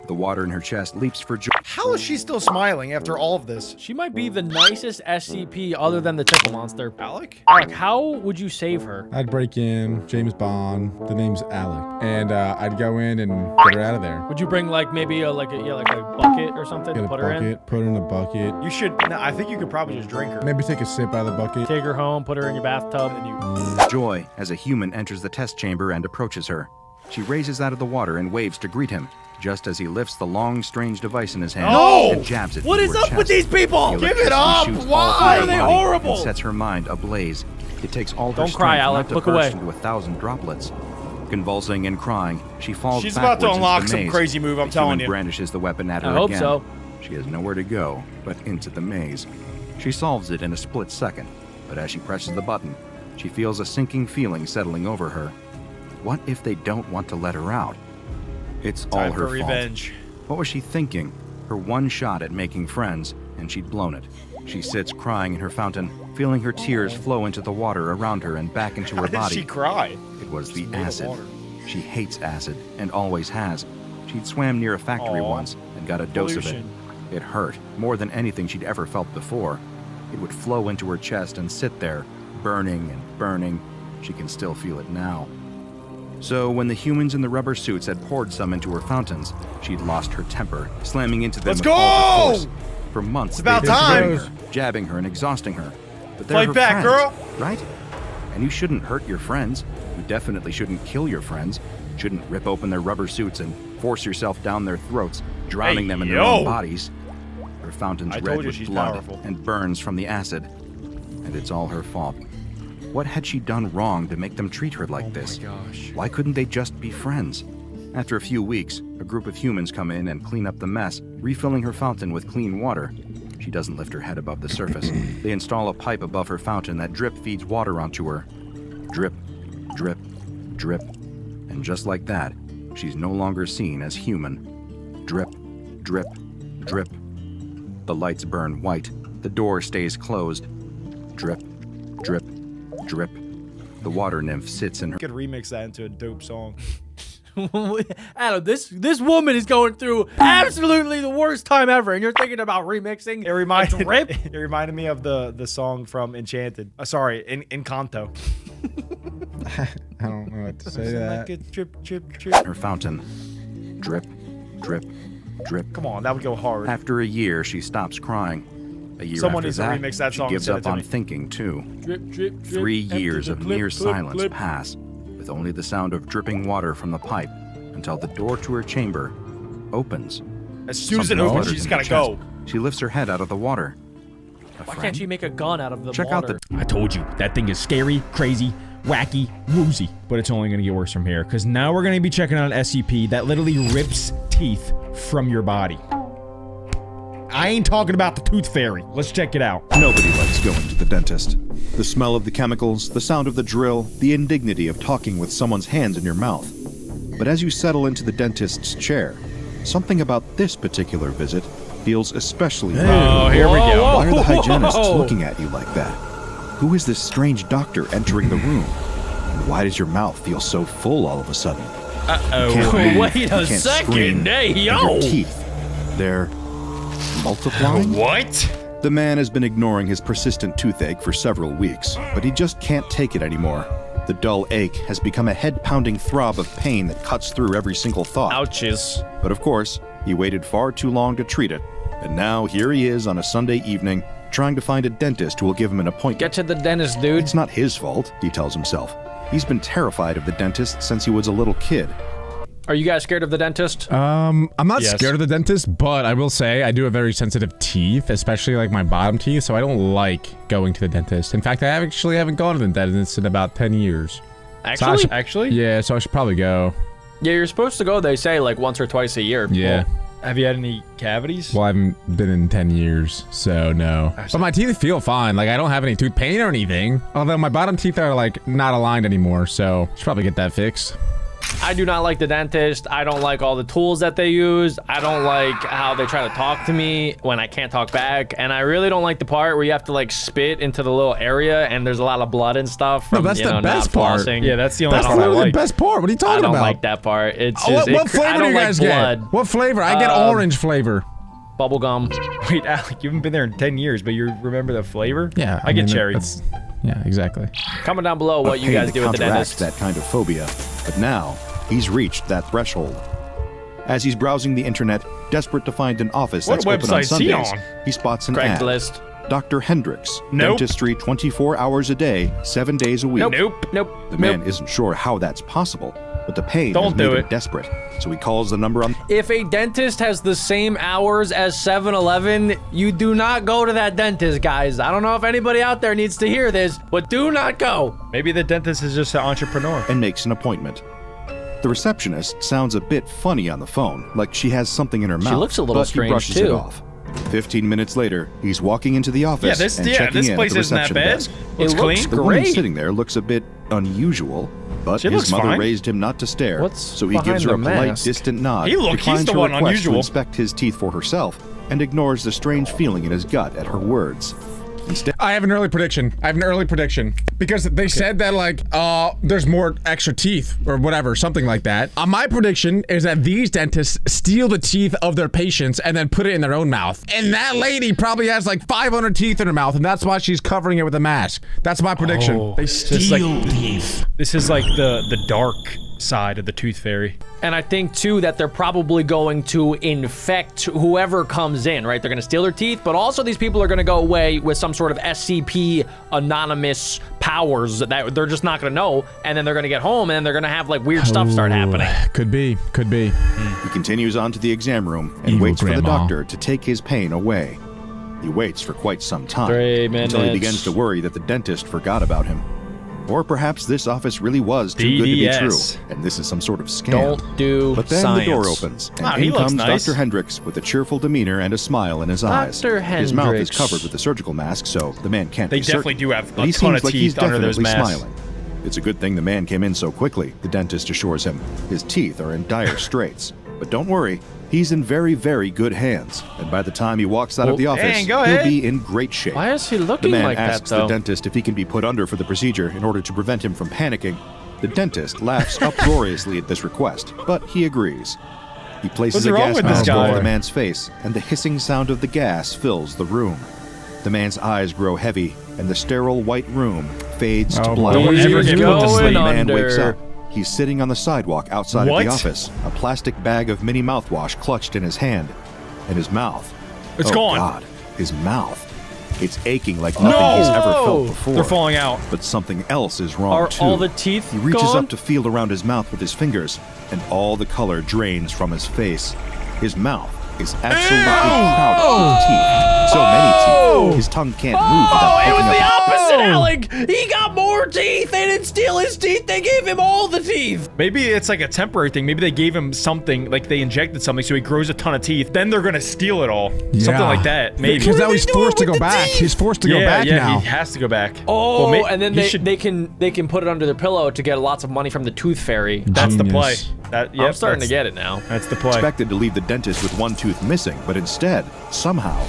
The water in her chest leaps for joy. How is she still smiling after all of this? She might be the nicest SCP other than the tickle monster. Alec? Alec, how would you save her? I'd break in, James Bond, the name's Alec, and I'd go in and get her out of there. Would you bring like maybe a bucket or something Get to a put her in? bucket, put her in a bucket, You should. No, I think you could probably just drink her. maybe take a sip out of the bucket. Take her home, put her in your bathtub, and you. Joy, as a human, enters the test chamber and approaches her. She raises out of the water and waves to greet him, just as he lifts the long, strange device in his hand No! and jabs it What into is her up with chest. these people? The Give electricity it up! shoots all Why through are her they body horrible? and sets her mind ablaze. It takes all her Don't strength cry, not Alec. to Look burst away. into 1,000 droplets. Convulsing and crying, she falls She's about to backwards into unlock the some maze. crazy move, I'm The telling human you. brandishes the weapon at her I hope again. so. She has nowhere to go but into the maze. She solves it in a split second, but as she presses the button, she feels a sinking feeling settling over her. What if they don't want to let her out? It's all Time her for fault. revenge. What was she thinking? Her one shot at making friends, and she'd blown it. She sits crying in her fountain, feeling her tears flow into the water around her and back into her Why did body. she cry? It was the Just made of acid. water. She hates acid and always has. She'd swam near a factory Aw. once and got a dose of Pollution. it. It hurt more than anything she'd ever felt before. It would flow into her chest and sit there, burning and burning. She can still feel it now. So when the humans in the rubber suits had poured some into her fountains, she'd lost her temper, slamming into them Let's with all her go! force. For months, It's about they'd been time! hitting her, jabbing her and exhausting her. But they're Fight her back, friends, girl! right? And you shouldn't hurt your friends. You definitely shouldn't kill your friends. Shouldn't rip open their rubber suits and force yourself down their throats, drowning Hey, them in their yo! own bodies. Her fountain's I red told you with she's blood powerful. and burns from the acid. And it's all her fault. What had she done wrong to make them treat her like this? gosh. Why couldn't they just be friends? After a few weeks, a group of humans come in and clean up the mess, refilling her fountain with clean water. She doesn't lift her head above the surface. They install a pipe above her fountain that drip feeds water onto her. Drip, drip, drip. And just like that, she's no longer seen as human. Drip, drip, drip. The lights burn white. The door stays closed. Drip, drip, drip. The water nymph sits in her. Could remix that into a dope song. Adam, this woman is going through absolutely the worst time ever, and you're thinking about remixing. It reminded Drip? It reminded me of the song from Enchanted. Sorry, Encanto. I don't know what to say to that. Like a drip, drip, drip. her fountain. Drip, drip, drip. Come on, that would go hard. After a year, she stops crying. A year Someone after needs to that, remix that she song and gives send it up to on me. thinking too. Drip, drip, drip. 3 Empty years the of clip, near clip, silence clip. pass, with only the sound of dripping water from the pipe and until the door to her chamber opens. As soon as it Something opens, flutters you just in her gotta go. chest. She lifts her head out of the water. Why can't she make a gun out of the Check water? out the I told you, that thing is scary, crazy, wacky, woozy. But it's only gonna get worse from here, because now we're gonna be checking out an SCP that literally rips teeth from your body. I ain't talking about the tooth fairy. Let's check it out. Nobody likes going to the dentist. The smell of the chemicals, the sound of the drill, the indignity of talking with someone's hands in your mouth. But as you settle into the dentist's chair, something about this particular visit feels especially Oh, here we go. Why are the hygienists looking at you like that? Who is this strange doctor entering the room? And why does your mouth feel so full all of a sudden? You can't breathe, Wait you a can't second, scream, hey, and yo! your teeth, they're multiplying? What? The man has been ignoring his persistent toothache for several weeks, but he just can't take it anymore. The dull ache has become a head-pounding throb of pain that cuts through every single thought. Ouches. But of course, he waited far too long to treat it, and now here he is on a Sunday evening, trying to find a dentist who will give him an appointment. Get to the dentist, dude. It's not his fault, he tells himself. He's been terrified of the dentist since he was a little kid. Are you guys scared of the dentist? I'm not Yes. scared of the dentist, but I will say I do have very sensitive teeth, especially like my bottom teeth, so I don't like going to the dentist. In fact, I actually haven't gone to the dentist in about 10 years. Actually? Actually? Yeah, so I should probably go. Yeah, you're supposed to go, they say, like once or twice a year. Yeah. Have you had any cavities? Well, I haven't been in 10 years, so no. But my teeth feel fine. Like, I don't have any tooth pain or anything. Although my bottom teeth are, like, not aligned anymore, so I should probably get that fixed. I do not like the dentist. I don't like all the tools that they use. I don't like how they try to talk to me when I can't talk back. And I really don't like the part where you have to like spit into the little area and there's a lot of blood and stuff from, that's you the know, best not part. flossing. Yeah, that's the only That's part I literally like. the best part. What are you I talking don't about? like that part. It's Oh, just, what flavor I do don't you guys like get? blood. What flavor? I get orange flavor. Bubblegum. Wait, Alec, you haven't been there in 10 years, but you remember the flavor? Yeah. I get mean, cherry. Yeah, exactly. Comment down below what you Pain guys that do with the counteracts dentist. that kind of phobia, but now he's reached that threshold. As he's browsing the internet, desperate to find an office What that's open on website's he Sundays, on? he spots an ad. Craigslist. Dr. Hendricks, Nope. dentistry 24 hours a day, 7 days a week. Nope. Nope. The man isn't sure how that's possible, but the pain Don't has made do him it. desperate. So he calls the number on. If a dentist has the same hours as 7-Eleven, you do not go to that dentist, guys. I don't know if anybody out there needs to hear this, but do not go. Maybe the dentist is just an entrepreneur. And makes an appointment. The receptionist sounds a bit funny on the phone, like she has something in her mouth. looks a little but strange, he brushes it too. off. 15 minutes later, he's walking into the office and checking this in place at the isn't that reception bad. desk. Looks It looks clean. The woman Great. sitting there looks a bit unusual, but She his looks mother fine. raised him not to stare, What's so he behind gives her a the polite, mask? distant nod, He's declines the her one request unusual. to inspect his teeth for herself, and ignores the strange feeling in his gut at her words. Instead, I have an early prediction. Because they said that, like, there's more extra teeth or whatever, something like that. My prediction is that these dentists steal the teeth of their patients and then put it in their own mouth. And that lady probably has like 500 teeth in her mouth, and that's why she's covering it with a mask. That's my prediction. They steal teeth. This is like the dark side of the tooth fairy. And I think, too, that they're probably going to infect whoever comes in, right? They're going to steal their teeth, but also these people are going to go away with some sort of SCP anonymous powers that they're just not going to know, and then they're going to get home, and then they're going to have, like, weird stuff start happening. Could be. he continues on to the exam room and Evil waits for the grandma. doctor to take his pain away. He waits for quite some time 3 until he minutes. begins to worry that the dentist forgot about him. Or perhaps this office really was too good to be true, BDS. and this is some sort of scam. Don't do But then science. the door opens, and Wow, he in looks comes nice. Dr. Hendricks with a cheerful demeanor and a smile in his eyes. Dr. His mouth is Hendricks. covered with a surgical mask, so the man can't They be certain. definitely do have But a he ton seems of like he's teeth under those definitely masks. smiling. It's a good thing the man came in so quickly, the dentist assures him. His teeth are in dire straits. But don't worry, he's in very, very good hands. And by the time he walks out of the office, dang, go he'll ahead. be in great shape. Why is he The looking man like that, asks the though? dentist if he can be put under for the procedure in order to prevent him from panicking. The dentist laughs uproariously at this request, but he agrees. He places What's a wrong gas with this mask guy? over the man's face, and the hissing sound of the gas fills the room. The man's eyes grow heavy, and the sterile white room fades to Oh, black. Don't He's ever get put to going sleep. The man under. wakes up. He's sitting on the sidewalk outside of What? the office, a plastic bag of mini mouthwash clutched in his hand, and his mouth. It's oh gone. God, his mouth. It's aching like nothing he's ever felt before. They're falling out. But something else is wrong Are too. all the teeth He reaches gone? up to feel around his mouth with his fingers, and all the color drains from his face. His mouth is absolutely crowded with teeth. So many teeth, his tongue can't move without It was picking the up. opposite, Alec. He got more teeth. They didn't steal his teeth. They gave him all the teeth. Maybe it's like a temporary thing. Maybe they gave him something, like they injected something so he grows a ton of teeth. Then they're gonna steal it all. Something like that, maybe. Because now are he's they doing forced to with go the back. teeth? He's forced to go back now. he has to go back. Oh, Well, and then he they can put it under their pillow to get lots of money from the tooth fairy. That's the play. Genius. I'm starting to get it now. That's the play. Expected to leave the dentist with one tooth missing, but instead, somehow,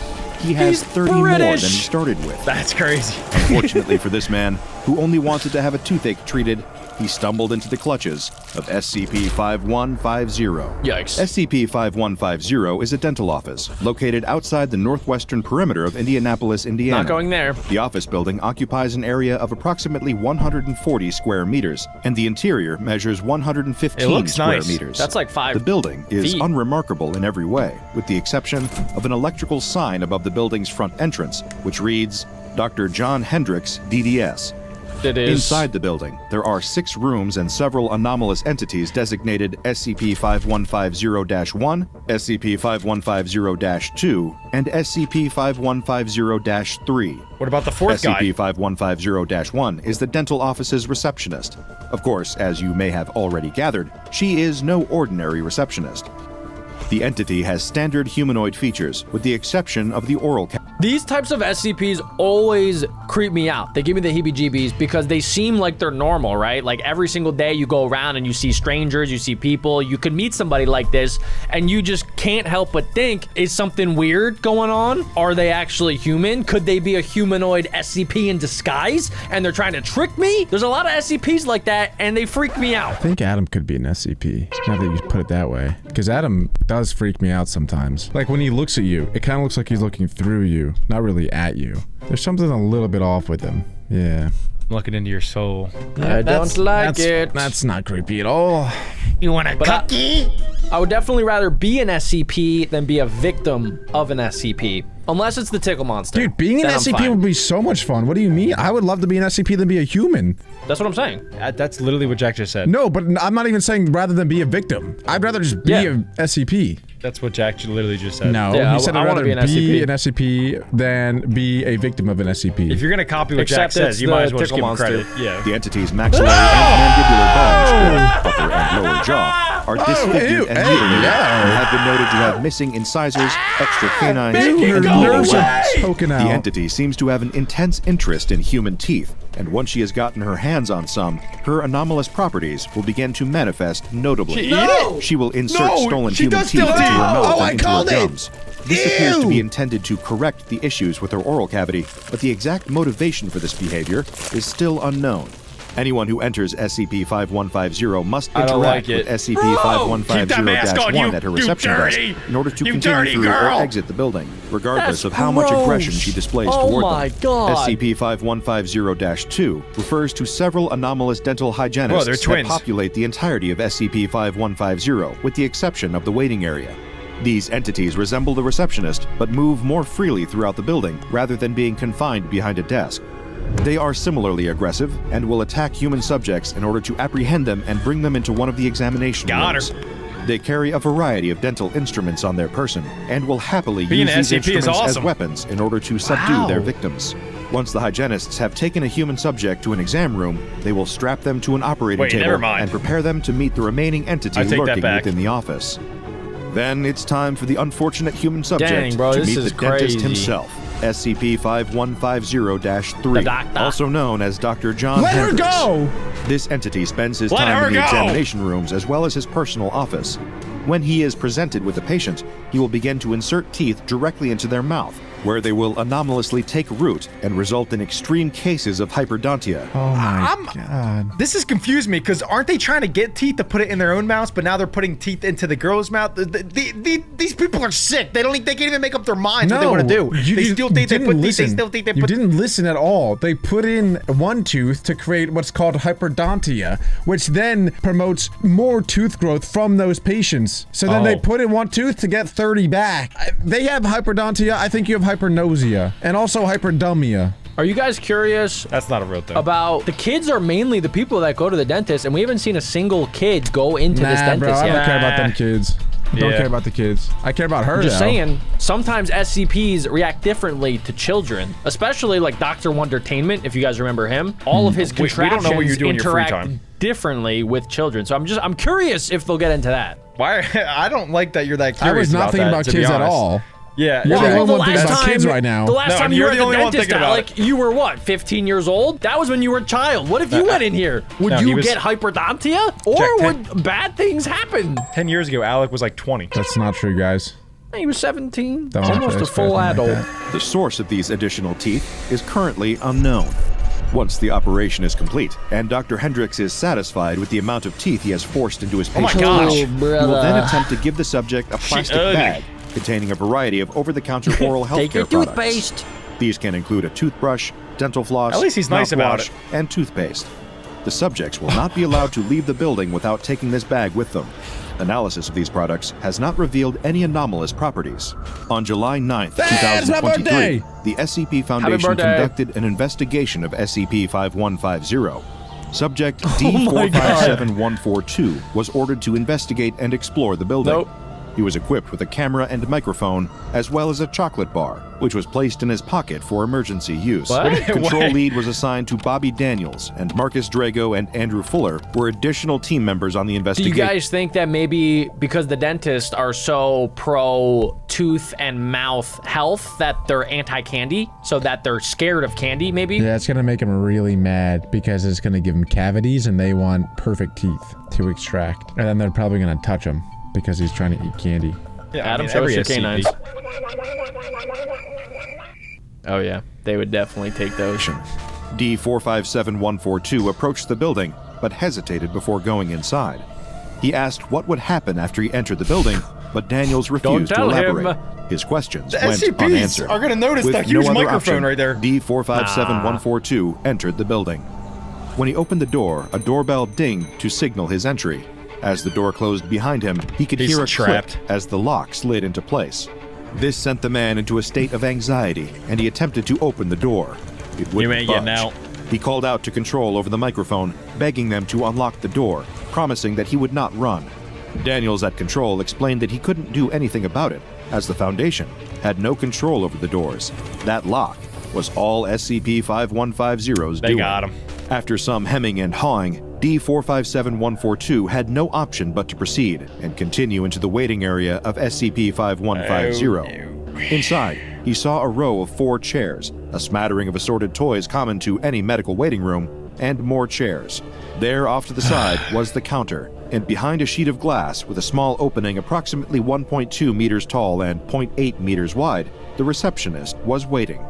he has He's 30 more than he British. started with. That's crazy. Unfortunately for this man, who only wanted to have a toothache treated, he stumbled into the clutches of SCP-5150. Yikes. SCP-5150 is a dental office located outside the northwestern perimeter of Indianapolis, Indiana. Not going there. The office building occupies an area of approximately 140 square meters, and the interior measures 115 It looks square nice. meters. That's like 5 The building is feet. unremarkable in every way, with the exception of an electrical sign above the building's front entrance, which reads, Dr. John Hendricks, DDS. It is. Inside the building, there are 6 rooms and several anomalous entities designated SCP-5150-1, SCP-5150-2, and SCP-5150-3. What about the fourth guy? SCP-5150-1 is the dental office's receptionist. Of course, as you may have already gathered, she is no ordinary receptionist. The entity has standard humanoid features, with the exception of the oral cavity. These types of SCPs always creep me out. They give me the heebie-jeebies because they seem like they're normal, right? Like every single day you go around and you see strangers, you see people, you could meet somebody like this and you just can't help but think, is something weird going on? Are they actually human? Could they be a humanoid SCP in disguise and they're trying to trick me? There's a lot of SCPs like that and they freak me out. I think Adam could be an SCP. Now that you put it that way. Because Adam does freak me out sometimes. Like when he looks at you, it kind of looks like he's looking through you, not really at you. There's something a little bit off with him. Yeah. Looking into your soul. I don't like it. That's not creepy at all. You want a cookie? I would definitely rather be an SCP than be a victim of an SCP. Unless it's the tickle monster. Dude, being an Then I'm SCP fine. would be so much fun. What do you mean? I would love to be an SCP than be a human. That's what I'm saying. That's literally what Jack just said. No, but I'm not even saying rather than be a victim. I'd rather just be Yeah. a SCP. That's what Jack literally just said. No, Yeah, he said I I'd wanna rather be an an SCP than be a victim of an SCP. If you're gonna copy what Jack Except it's says, you might as the well just give him tickle credit. monster. Yeah. The entity's maxillary and mandibular bones, or upper and lower jaw, are disfigured ew, and hey, mutilated, yo. and have been noted to have missing incisors, extra canines, Her and nerves lower are wax. poking out. The entity seems to have an intense interest in human teeth, and once she has gotten her hands on some, her anomalous properties will begin to manifest notably. She will insert stolen she human does teeth steal into her teeth. mouth Oh, I and into her called it. gums. This appears to be Ew. intended to correct the issues with her oral cavity, but the exact motivation for this behavior is still unknown. Anyone who enters SCP-5150 must I don't interact like with it. Keep that mask on, SCP-5150-1 you- at her you reception desk dirty- in order to you continue dirty through girl. or exit the building, regardless That's of how much gross. aggression she displays Oh toward my them. God. SCP-5150-2 refers to several anomalous dental hygienists Whoa, they're that twins. populate the entirety of SCP-5150, with the exception of the waiting area. These entities resemble the receptionist, but move more freely throughout the building rather than being confined behind a desk. They are similarly aggressive and will attack human subjects in order to apprehend them and bring them into one of the examination Got her. rooms. They carry a variety of dental instruments on their person and will happily Being use an these SCP is instruments as awesome. weapons in order to subdue their victims. Once the hygienists have taken a human subject to an exam room, they will strap them to an operating Wait, table never mind. and prepare them to meet the remaining entity I take that lurking back. within the office. Then it's time for the unfortunate human subject Dang, bro, to this meet is the dentist crazy. himself, SCP-5150-3, The doctor. also known as Dr. John Let her Hendricks. go! This entity spends his Let time her in the go! examination rooms as well as his personal office. When he is presented with a patient, he will begin to insert teeth directly into their mouth, where they will anomalously take root and result in extreme cases of hyperdontia. Oh my god. This has confused me because aren't they trying to get teeth to put it in their own mouths, but now they're putting teeth into the girl's mouth? These people are sick. They can't even make up their minds what they want to do. They steal teeth, they put teeth, they steal teeth, they You put. didn't listen at all. They put in one tooth to create what's called hyperdontia, which then promotes more tooth growth from those patients. So then they Oh. put in one tooth to get 30 back. They have hyperdontia. I think you have hypernausea and also hyperdumia. Are you guys curious? That's not a real thing. About the kids are mainly the people that go to the dentist, and we haven't seen a single kid go into this dentist bro, I yet. don't care about them kids. Don't care about the kids. I care about her. I'm just though. saying, sometimes SCPs react differently to children, especially like Dr. Wondertainment, if you guys remember him. All of his contractions know what you do in your free interact time. differently with children. So I'm curious if they'll get into that. Why? I don't like that you're that curious. I was not thinking about kids at all. Yeah. You're the Well, only one thinking about kids right now. The last No, time you you're were at the the only one dentist, thinking about Alec, you were what, 15 years old? That was when you were a child. What if you went in here? Would No, he you was- get hyperdontia? Or Jack, would bad things happen? 10 years ago, Alec was like 20. That's not true, guys. He was 17. Don't have to Almost a expect full something like adult. that. The source of these additional teeth is currently unknown. Once the operation is complete and Dr. Hendricks is satisfied with the amount of teeth he has forced into his patient's gosh. mouth, he will then brother. attempt to give the subject a plastic ugly. bag containing a variety of over-the-counter oral health Take care your products. toothpaste. These can include a toothbrush, dental floss, At least he's nice about mouthwash, it. and toothpaste. The subjects will not be allowed to leave the building without taking this bag with them. Analysis of these products has not revealed any anomalous properties. On July 9th, That's my 2023, birthday! the SCP Foundation birthday. conducted an investigation of SCP-5150. Subject my God. D457142 was ordered to investigate and explore the building. Nope. He was equipped with a camera and microphone, as well as a chocolate bar, which was placed in his pocket for emergency use. What? Control What? lead was assigned to Bobby Daniels, and Marcus Drago and Andrew Fuller were additional team members on the Do you investigation. guys think that maybe because the dentists are so pro tooth and mouth health that they're anti-candy, so that they're scared of candy, maybe? Yeah, it's gonna make them really mad because it's gonna give them cavities and they want perfect teeth to extract. And then they're probably gonna touch them because he's trying to eat candy. Yeah, Adam, show us your canines. Oh yeah, they would definitely take those. D457142 approached the building, but hesitated before going inside. He asked what would happen after he entered the building, but Daniels refused to tell him. elaborate. His questions The went SCPs unanswered. are gonna notice With that huge no other microphone option, right there. D457142 entered the building. When he opened the door, a doorbell dinged to signal his entry. As the door closed behind him, he could He's hear a trapped. click as the lock slid into place. This sent the man into a state of anxiety, and he attempted to open the door. It wouldn't ain't getting budge. out. He called out to Control over the microphone, begging them to unlock the door, promising that he would not run. Daniels at Control explained that he couldn't do anything about it, as the Foundation had no control over the doors. That lock was all SCP-5150's doing. They got him. After some hemming and hawing, D457142 had no option but to proceed and continue into the waiting area of SCP-5150. Inside, he saw a row of 4 chairs, a smattering of assorted toys common to any medical waiting room, and more chairs. There, off to the side, was the counter, and behind a sheet of glass with a small opening approximately 1.2 meters tall and 0.8 meters wide, the receptionist was waiting.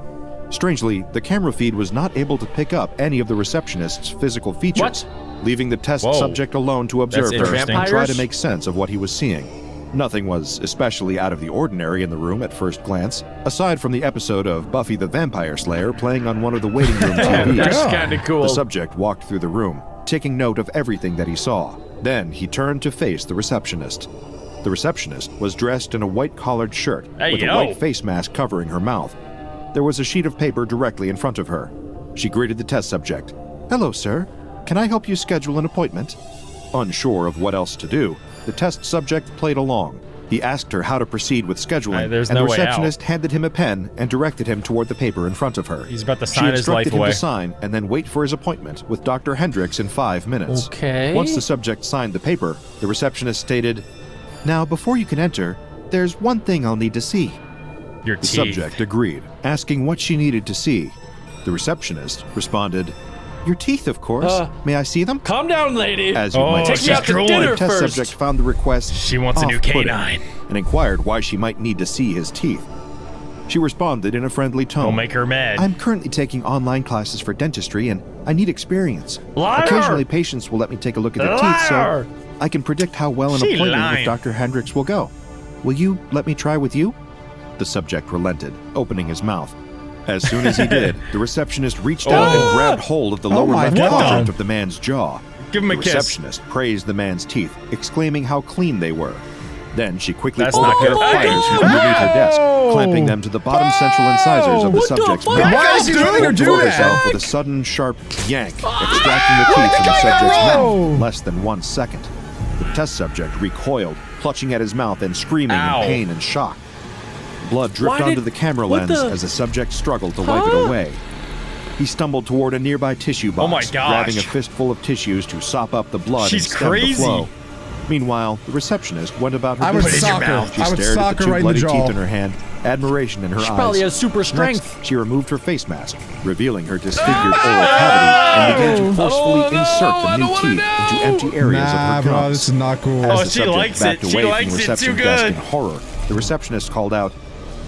Strangely, the camera feed was not able to pick up any of the receptionist's physical features, leaving the test Whoa. subject alone to observe That's her interesting. and try to Vampires? make sense of what he was seeing. Nothing was especially out of the ordinary in the room at first glance, aside from the episode of Buffy the Vampire Slayer playing on one of the waiting room TVs. That's kind of cool. The subject walked through the room, taking note of everything that he saw. Then he turned to face the receptionist. The receptionist was dressed in a white-collared shirt with a white face mask covering her mouth. There was a sheet of paper directly in front of her. She greeted the test subject. "Hello, sir. Can I help you schedule an appointment?" Unsure of what else to do, the test subject played along. He asked her how to proceed with scheduling, there's and no the way receptionist handed him a pen and directed him toward the paper in front of her. He's about to She sign his life instructed him away. to sign and then wait for his appointment with Dr. Hendricks in 5 minutes. Okay. Once the subject signed the paper, the receptionist stated, "Now, before you can enter, there's one thing I'll need to see." Your The teeth. subject agreed, asking what she needed to see. The receptionist responded, "Your teeth, of course. May I see them?" Calm down, lady. As you Oh, might take me out expect, to dinner the test first. subject found the request She wants a new off-putting canine. and inquired why she might need to see his teeth. She responded in a friendly tone. Don't make her mad. "I'm currently taking online classes for dentistry and I need experience. Liar! Occasionally patients will let me take a look at their teeth Liar! so I can predict how well an She appointment lying. with Dr. Hendricks will go. Will you let me try with you?" The subject relented, opening his mouth. As soon as he did, the receptionist reached out and grabbed hold of the lower my left God. quadrant of the man's jaw. Give him a The kiss. receptionist praised the man's teeth, exclaiming how clean they were. Then she quickly That's pulled not a pair good. of pliers from underneath her desk, clamping them to the bottom central incisors of the What the subject's fuck? mouth. Why is he letting her Pulled do toward that? herself with a sudden, sharp yank, extracting the teeth from the subject's mouth. Less than 1 second. The test subject recoiled, clutching at his mouth and screaming Ow. in pain and shock. Blood dripped Why onto did- the camera what lens the- as the subject struggled to wipe it away. He stumbled toward a nearby tissue box, Oh my gosh. grabbing a fistful of tissues to sop up the blood She's and stem crazy. the flow. Meanwhile, the receptionist went about her I would business. sock her. She I would stared sock at the her two right in the bloody jaw. teeth in her hand, admiration in her eyes. She probably has super strength. Next, she removed her face mask, revealing her disfigured oral cavity, and began to forcefully insert the new teeth into empty areas of Nah, her bro, gums. this is not cool. As Oh, the she subject likes backed it. She away from likes the it too reception desk good. in horror, the receptionist called out,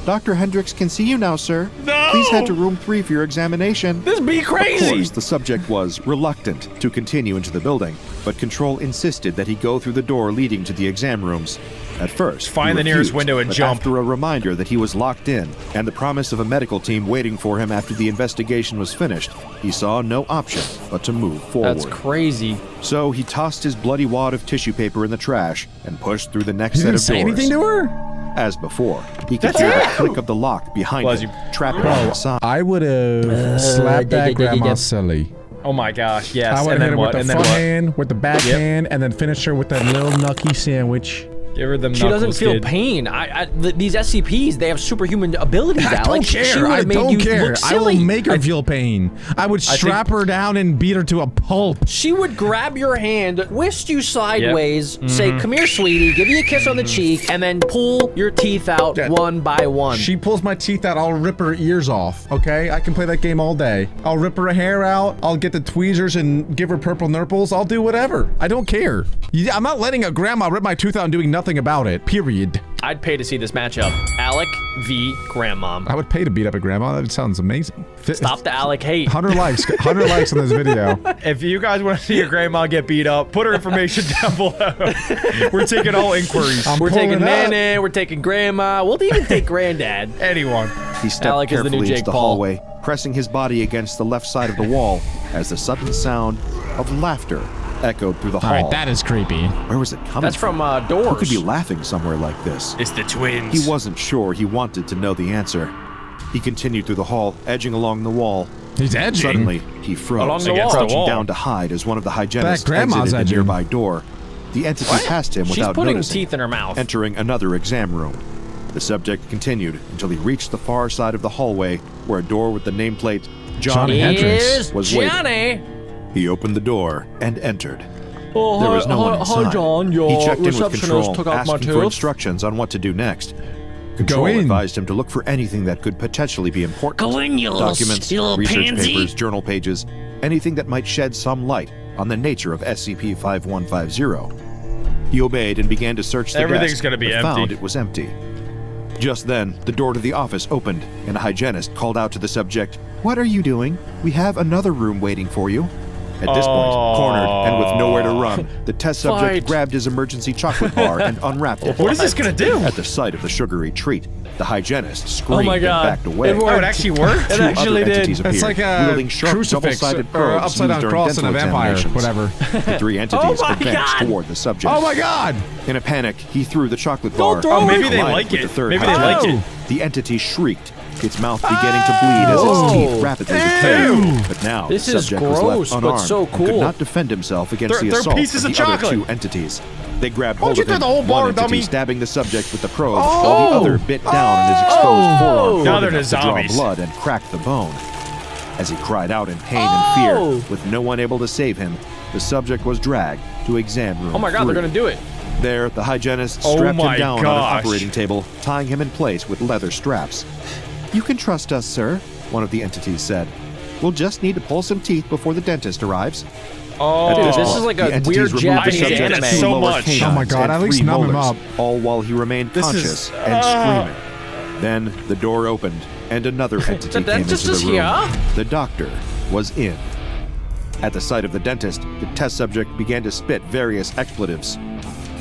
"Dr. Hendricks can see you now, sir. No! Please head to room 3 for your examination." This be Of crazy. course, the subject was reluctant to continue into the building, but Control insisted that he go through the door leading to the exam rooms. At first, Find he the nearest refused, window and but jump. after a reminder that he was locked in and the promise of a medical team waiting for him after the investigation was finished, he saw no option but to move forward. That's crazy. So he tossed his bloody wad of tissue paper in the trash and pushed through the next He set didn't of say doors. anything to her? As before, he could hear the click of the lock behind Bless him, you. trapping him inside. I would have slapped that grandma silly. Oh my gosh, yes. I would And have hit then her what? with the And then front what? hand, with the backhand, and then finish her with that little knucky sandwich. Give her them She doesn't knuckles, feel kid. pain. These SCPs, they have superhuman abilities. I don't Alex. She care. would I have made don't you care. look I will silly. make her feel pain. I would strap her down and beat her to a pulp. She would grab your hand, twist you sideways, say, "Come here, sweetie," give you a kiss on the cheek, and then pull your teeth out Yeah. one by one. She pulls my teeth out, I'll rip her ears off, okay? I can play that game all day. I'll rip her hair out, I'll get the tweezers and give her purple nurples, I'll do whatever. I don't care. I'm not letting a grandma rip my tooth out and doing nothing about it, period. I'd pay to see this matchup. Alec v. Grandmom. I would pay to beat up a grandma, that sounds amazing. Stop the Alec hate. 100 likes, 100 likes on this video. If you guys want to see your grandma get beat up, put her information down below. We're taking all inquiries. We're taking pulling up. Nana, we're taking Grandma, we'll even take Granddad. Anyone. He stepped Alec is the new carefully Jake into the Paul. hallway, pressing his body against the left side of the wall as the sudden sound of laughter echoed through the hall. Alright, that is creepy. Where was it coming That's from Doors. Who could be laughing somewhere like this? It's the twins. He wasn't sure he wanted to know the answer. He continued through the hall, edging along the wall. He's edging. Suddenly, he froze, Along the Against wall. the crouching wall. down to hide as one of the hygienists That grandma's exited the edging. nearby door. The entity passed him She's without putting noticing, teeth in her mouth. entering another exam room. The subject continued until he reached the far side of the hallway, where a door with the nameplate John Johnny Hendricks Here's was waiting. Johnny. He opened the door and entered. Oh, There was no one inside. Hi, John. Your He checked in with receptionist Control, took out my asking for tooth. instructions on what to do next. Control in. advised him to look for anything that could potentially be important. Go in, you little Documents, little research pansy. papers, journal pages, anything that might shed some light on the nature of SCP-5150. He obeyed and began to search the Everything's desk, gonna be but empty. found it was empty. Just then, the door to the office opened, and a hygienist called out to the subject, "What are you doing? We have another room waiting for you." At this point, cornered and with nowhere to run, the test subject Fight. grabbed his emergency chocolate bar and unwrapped it. What is this gonna do? At the sight of the sugary treat, the hygienist screamed Oh my and God. backed away. It Oh, it actually worked? It Two actually other did. entities appeared, It's like a wielding sharp crucifix double-sided or probes upside down used during cross in a dental vampire, examinations. whatever. The three entities Oh my advanced God. toward the subject. Oh my god! In a panic, he threw the chocolate bar. throw Oh, maybe it. they collided like with it. the third Maybe they hygienist. like it. The entity shrieked, its mouth beginning to bleed as its teeth rapidly decayed. But now This the is subject was gross, left but unarmed so and cool. could not defend himself against They're the assault pieces of of the other chocolate. two entities. They grabbed Why hold don't of you him, throw the whole bar, one entity dummy? stabbing the subject with the probe, while the other bit down on his exposed forearm, Now hard they're enough just to draw zombies. blood and crack the bone. As he cried out in pain and fear, with no one able to save him, the subject was dragged to exam room Oh my God, 3. they're gonna do it. There, the hygienist Oh strapped him my down on gosh. an operating table, tying him in place with leather straps. "You can trust us, sir," one of the entities said. "We'll just need to pull some teeth before the dentist arrives." At Dude, this this point, is like the a entities weird removed Japanese the subject's anime. two So lower much. canines Oh my God, and at least 3 numb him molars, up. all while he remained This is- conscious and screaming. Then the door opened, and another entity The came into dentist the is room. here? The doctor was in. At the sight of the dentist, the test subject began to spit various expletives.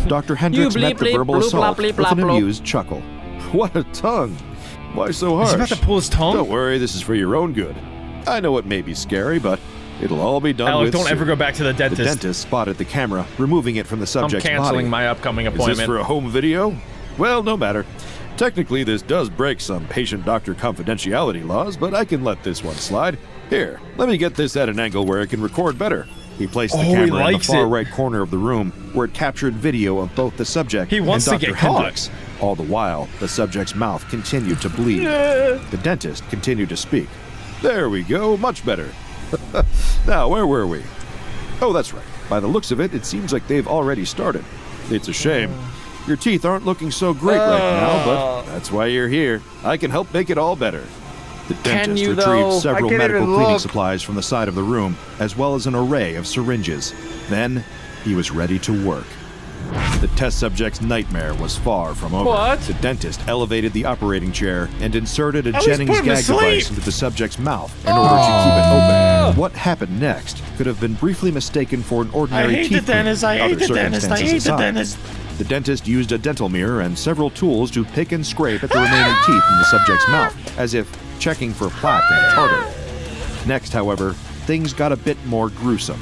Dr. Hendricks bleep, met the bleep, verbal bloop, assault blop, bleep, with an blop, bloop. amused chuckle. "What a tongue! Why so harsh?" Is he about to pull his tongue? "Don't worry, this is for your own good. I know it may be scary, but It'll all be done Alec, with don't ever soon. go back to the dentist. The dentist spotted the camera, removing it from the I'm subject's canceling body. my upcoming Is appointment. this for a home video? Well, no matter. Technically, this does break some patient-doctor confidentiality laws, but I can let this one slide. Here, let me get this at an angle where it can record better. He placed the Oh, he camera in the likes far it. right corner of the room, where it captured video of both the subject He wants and to Dr. get caught. Hendricks. All the while, the subject's mouth continued to bleed. The dentist continued to speak. There we go, much better. Now, where were we? Oh, that's right. By the looks of it, it seems like they've already started. It's a shame. Your teeth aren't looking so great right now, but that's why you're here. I can help make it all better. The dentist you, retrieved though? several I can't medical even cleaning look. supplies from the side of the room, as well as an array of syringes. Then, he was ready to work. The test subject's nightmare was far from over. What? The dentist elevated the operating chair and inserted a At least Jennings put him to gag sleep. device into the subject's mouth in order to keep it open. What happened next could have been briefly mistaken for an ordinary I hate teeth the dentist. I cleaning, hate other the dentist. I circumstances hate the aside. dentist. The dentist used a dental mirror and several tools to pick and scrape at the remaining teeth in the subject's mouth, as if checking for plaque and tartar. Next, however, things got a bit more gruesome.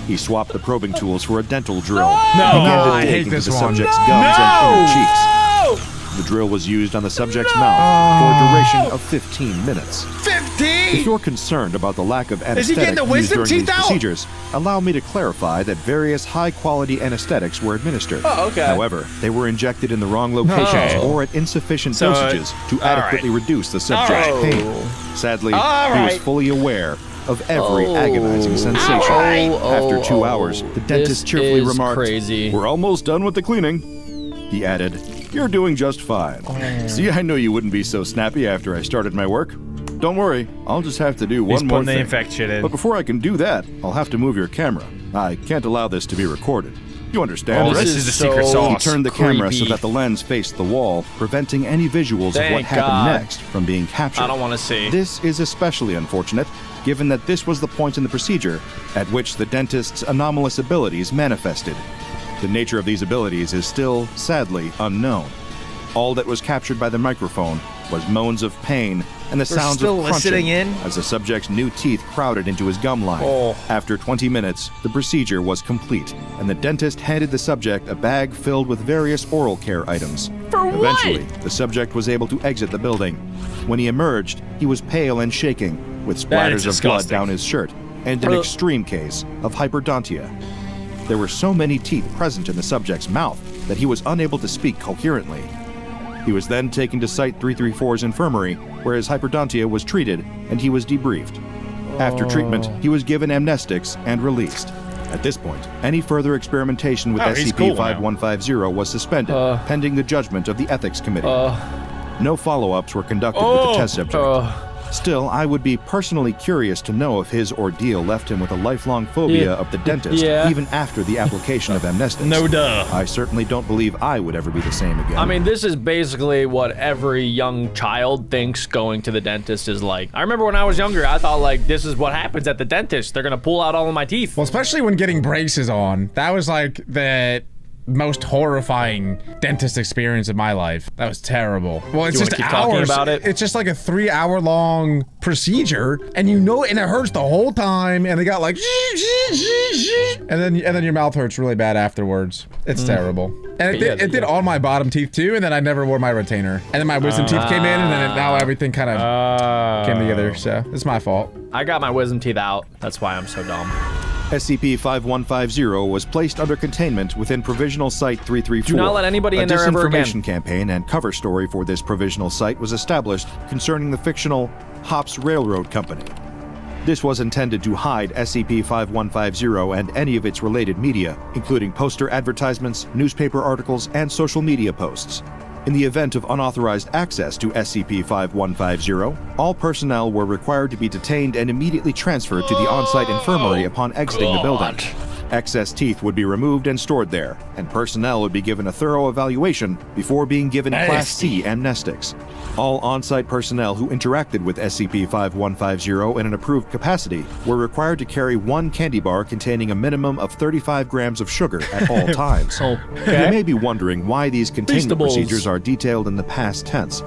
He swapped the probing tools for a dental drill. No, began to I dig hate into this the one. subject's gums and inner cheeks. The drill was used on the subject's mouth for a duration of 15 minutes. 15! If you're concerned about the lack of he anesthetic getting the used wisdom during teeth these out? procedures, allow me to clarify that various high-quality anesthetics were administered. Oh, okay. However, they were injected in the wrong locations or at insufficient So, dosages to adequately reduce the subject's right. pain. Sadly, All he was right. fully aware of every agonizing sensation. After 2 hours, the dentist cheerfully remarked, crazy. "We're almost done with the cleaning." He added, "You're doing just fine. See, I knew you wouldn't be so snappy after I started my work. Don't worry, I'll just have to do He's one more putting the thing. infection in. But before I can do that, I'll have to move your camera. I can't allow this to be recorded. You understand, Oh, right?" this is the secret so sauce. He turned the camera so creepy. that the lens faced the wall, preventing any visuals of what Thank happened God. next from being captured. I don't want to see. This is especially unfortunate, given that this was the point in the procedure at which the dentist's anomalous abilities manifested. The nature of these abilities is still, sadly, unknown. All that was captured by the microphone was moans of pain and the They're sounds still of crunching listening in? as the subject's new teeth crowded into his gum line. Oh. After 20 minutes, the procedure was complete, and the dentist handed the subject a bag filled with various oral care items. Eventually, the subject was able to exit the building. When he emerged, he was pale and shaking, with That is splatters of blood disgusting. down his shirt, and an extreme case of hyperdontia. There were so many teeth present in the subject's mouth that he was unable to speak coherently. He was then taken to Site 334's infirmary, where his hyperdontia was treated, and he was debriefed. After treatment, he was given amnestics and released. At this point, any further experimentation with Oh, he's cool now. SCP-5150 was suspended, pending the judgment of the Ethics Committee. No follow-ups were conducted with the test subject. Still, I would be personally curious to know if his ordeal left him with a lifelong phobia of the dentist, Yeah. even after the application of amnestics. No duh. I certainly don't believe I would ever be the same again. I mean, this is basically what every young child thinks going to the dentist is like. I remember when I was younger, I thought like, this is what happens at the dentist. They're gonna pull out all of my teeth. Well, especially when getting braces on. That was like the most horrifying dentist experience of my life. That was terrible. Well, it's You wanna just keep talking hours. about it? It's just like a 3-hour long procedure, and you know, and it hurts the whole time. And they got like, and then your mouth hurts really bad afterwards. It's terrible. And it did all my bottom teeth too. And then I never wore my retainer. And then my wisdom teeth came in, and then now everything kind of came together. So it's my fault. I got my wisdom teeth out. That's why I'm so dumb. SCP-5150 was placed under containment within Provisional Site 334. Do not let anybody in there ever again. A disinformation campaign and cover story for this provisional site was established concerning the fictional Hops Railroad Company. This was intended to hide SCP-5150 and any of its related media, including poster advertisements, newspaper articles, and social media posts. In the event of unauthorized access to SCP-5150, all personnel were required to be detained and immediately transferred to the on-site infirmary upon exiting the building. Excess teeth would be removed and stored there, and personnel would be given a thorough evaluation before being given Class C amnestics. All on-site personnel who interacted with SCP-5150 in an approved capacity were required to carry one candy bar containing a minimum of 35 grams of sugar at all times. You may be wondering why these containment Feastables. procedures are detailed in the past tense.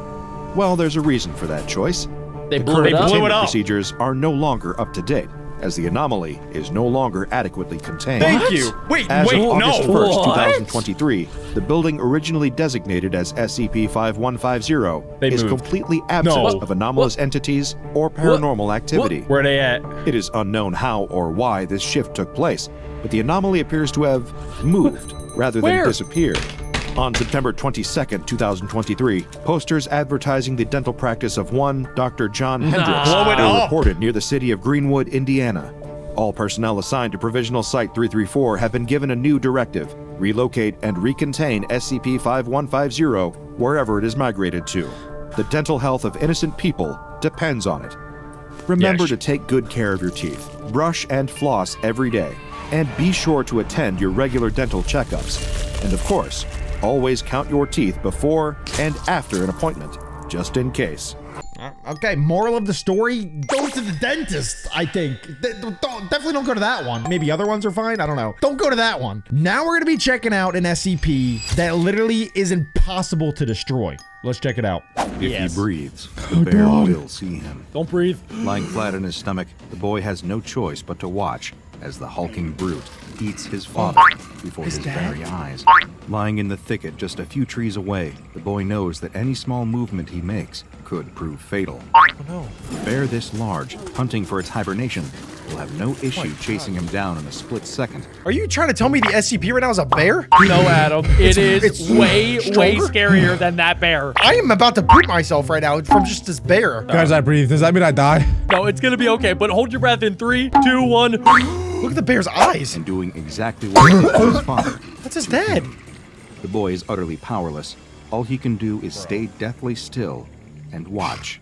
Well, there's a reason for that choice. They The blew current it up. containment procedures are no longer up to date. as the anomaly is no longer adequately contained. Thank you. Wait, As of August 1st, What? 2023, the building originally designated as SCP-5150 is moved. completely absent No. of anomalous entities or paranormal activity. Where they at? It is unknown how or why this shift took place, but the anomaly appears to have moved rather than Where? disappeared. On September 22nd, 2023, posters advertising the dental practice of one Dr. John Hendricks Blow it were up. reported near the city of Greenwood, Indiana. All personnel assigned to Provisional Site 334 have been given a new directive: relocate and recontain SCP-5150 wherever it is migrated to. The dental health of innocent people depends on it. Remember to take good care of your teeth, brush and floss every day, and be sure to attend your regular dental checkups. And of course, always count your teeth before and after an appointment, just in case. Okay, moral of the story, go to the dentist, I think. Definitely don't go to that one. Maybe other ones are fine, I don't know. Don't go to that one. Now we're gonna be checking out an SCP that literally is impossible to destroy. Let's check it out. If Yes. he breathes, the bear will see him. Don't breathe. Lying flat on his stomach, the boy has no choice but to watch as the hulking brute eats his father before his very eyes. Lying in the thicket just a few trees away, the boy knows that any small movement he makes could prove fatal. A bear this large, hunting for its hibernation, will have no issue chasing him down in a split second. Are you trying to tell me the SCP right now is a bear? No, Adam. It is it's way stronger? scarier than that bear. I am about to poop myself right now from just this bear. Guys, I breathe. Does that mean I die? No, it's gonna be okay, but hold your breath in 3, 2, 1. Look at the bear's eyes. And doing exactly what he did to his father. That's his dad. The boy is utterly powerless. All he can do is stay deathly still and watch.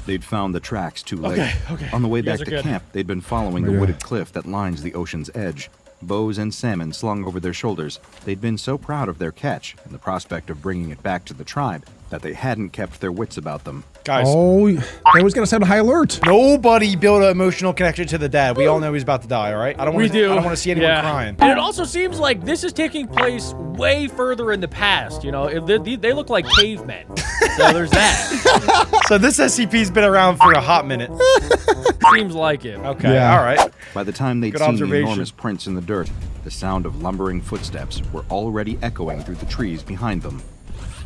They'd found the tracks too late. Okay. On the way You guys back are to good. camp, they'd been following the Yeah. wooded cliff that lines the ocean's edge. Bows and salmon slung over their shoulders, they'd been so proud of their catch and the prospect of bringing it back to the tribe that they hadn't kept their wits about them. Guys, Oh, I was gonna set a high alert. nobody built an emotional connection to the dad. We all know he's about to die, all right? I don't We want do. I don't want to see anyone crying. And it also seems like this is taking place way further in the past. You know, they look like cavemen. So there's that. So this SCP's been around for a hot minute. Seems like it. Okay, Yeah. all right. By the time they'd Good seen the observation. enormous prints in the dirt, the sound of lumbering footsteps were already echoing through the trees behind them.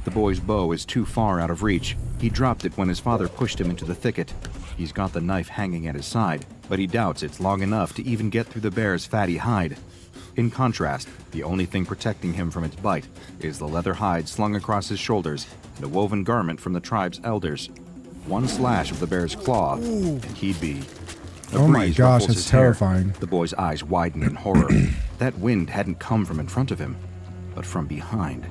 The boy's bow is too far out of reach. He dropped it when his father pushed him into the thicket. He's got the knife hanging at his side, but he doubts it's long enough to even get through the bear's fatty hide. In contrast, the only thing protecting him from its bite is the leather hide slung across his shoulders and a woven garment from the tribe's elders. One slash of the bear's claw, and he'd be... A Oh my breeze gosh, ruffles that's his hair. terrifying. The boy's eyes widen in horror. That wind hadn't come from in front of him, but from behind.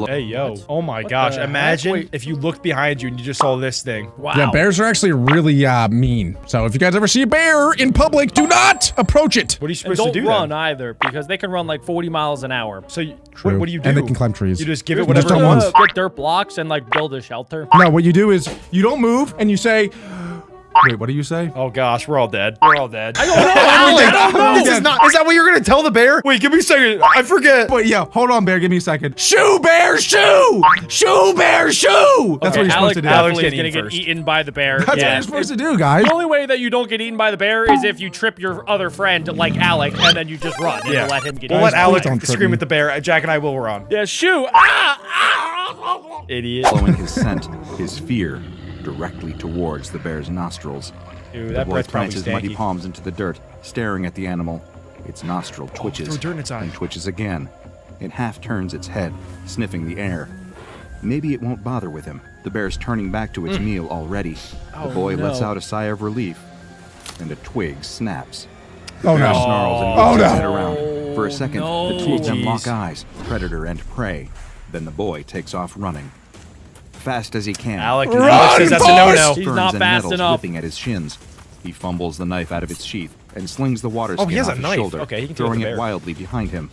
Hey, yo. Oh my gosh. the heck? Imagine Wait. if you looked behind you and you just saw this thing. Wow. Yeah, bears are actually really mean. So if you guys ever see a bear in public, do not approach it. What are you And supposed don't to do run then? either, because they can run like 40 miles an hour. So True. what do you do? And they can climb trees. You just give it You whatever just it don't wants? move. Get dirt blocks and like build a shelter. No, what you do is you don't move and you say, wait, what do you say? Oh gosh, we're all dead. We're all dead. I don't know. Alex, this is not. Is that what you're gonna tell the bear? Wait, give me a second. I forget. Wait, yeah, hold on, bear. Give me a second. Shoo, bear, shoo! Shoo, bear, shoo! That's what you're supposed to do. Alex Definitely is getting gonna in get first. eaten by the bear. That's what Yeah. you're supposed to do, guys. The only way that you don't get eaten by the bear is if you trip your other friend like Alec and then you just run and Yeah. you let him get We'll eaten. let Alec don't trip scream me. at the bear. Jack and I will run. Yeah, shoo! Ah! Idiot. Following his scent, his fear, directly towards the bear's nostrils. Dude, The that boy breath's probably plants his muddy stanky. palms into the dirt, staring at the animal. Its nostril twitches throw dirt in its eye. and twitches again. It half turns its head, sniffing the air. Maybe it won't bother with him. The bear's turning back to its meal already. The boy lets no. out a sigh of relief, and a twig snaps. Oh, Bear no. snarls and Oh, moves no. his head around. For a second, no. the two of them Jeez. lock eyes, predator and prey. Then the boy takes off running. Fast as he can. Alec, Run, Alex says that's a boss! no-no. He's Burns not and fast nettles enough. whipping at his shins. He fumbles the knife out of its sheath and slings the water Oh, skin he has off a his knife. shoulder, Okay, he can deal with throwing the it bear. wildly behind him.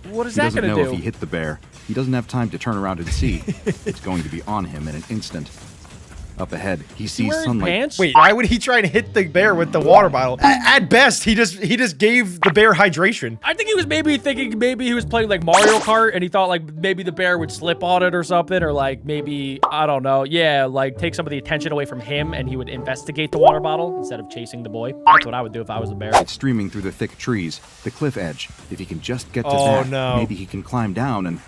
What is He that doesn't gonna know do? if he hit the bear. He doesn't have time to turn around and see. It's going to be on him in an instant. Up ahead, he Is he sees wearing sunlight. pants? Wait, why would he try and hit the bear with the water bottle? At best, he just gave the bear hydration. I think he was maybe thinking maybe he was playing like Mario Kart and he thought like maybe the bear would slip on it or something, or like maybe, I don't know. Yeah, like take some of the attention away from him and he would investigate the water bottle instead of chasing the boy. That's what I would do if I was the bear. It's streaming through the thick trees, the cliff edge. If he can just get to that, no. maybe he can climb down and...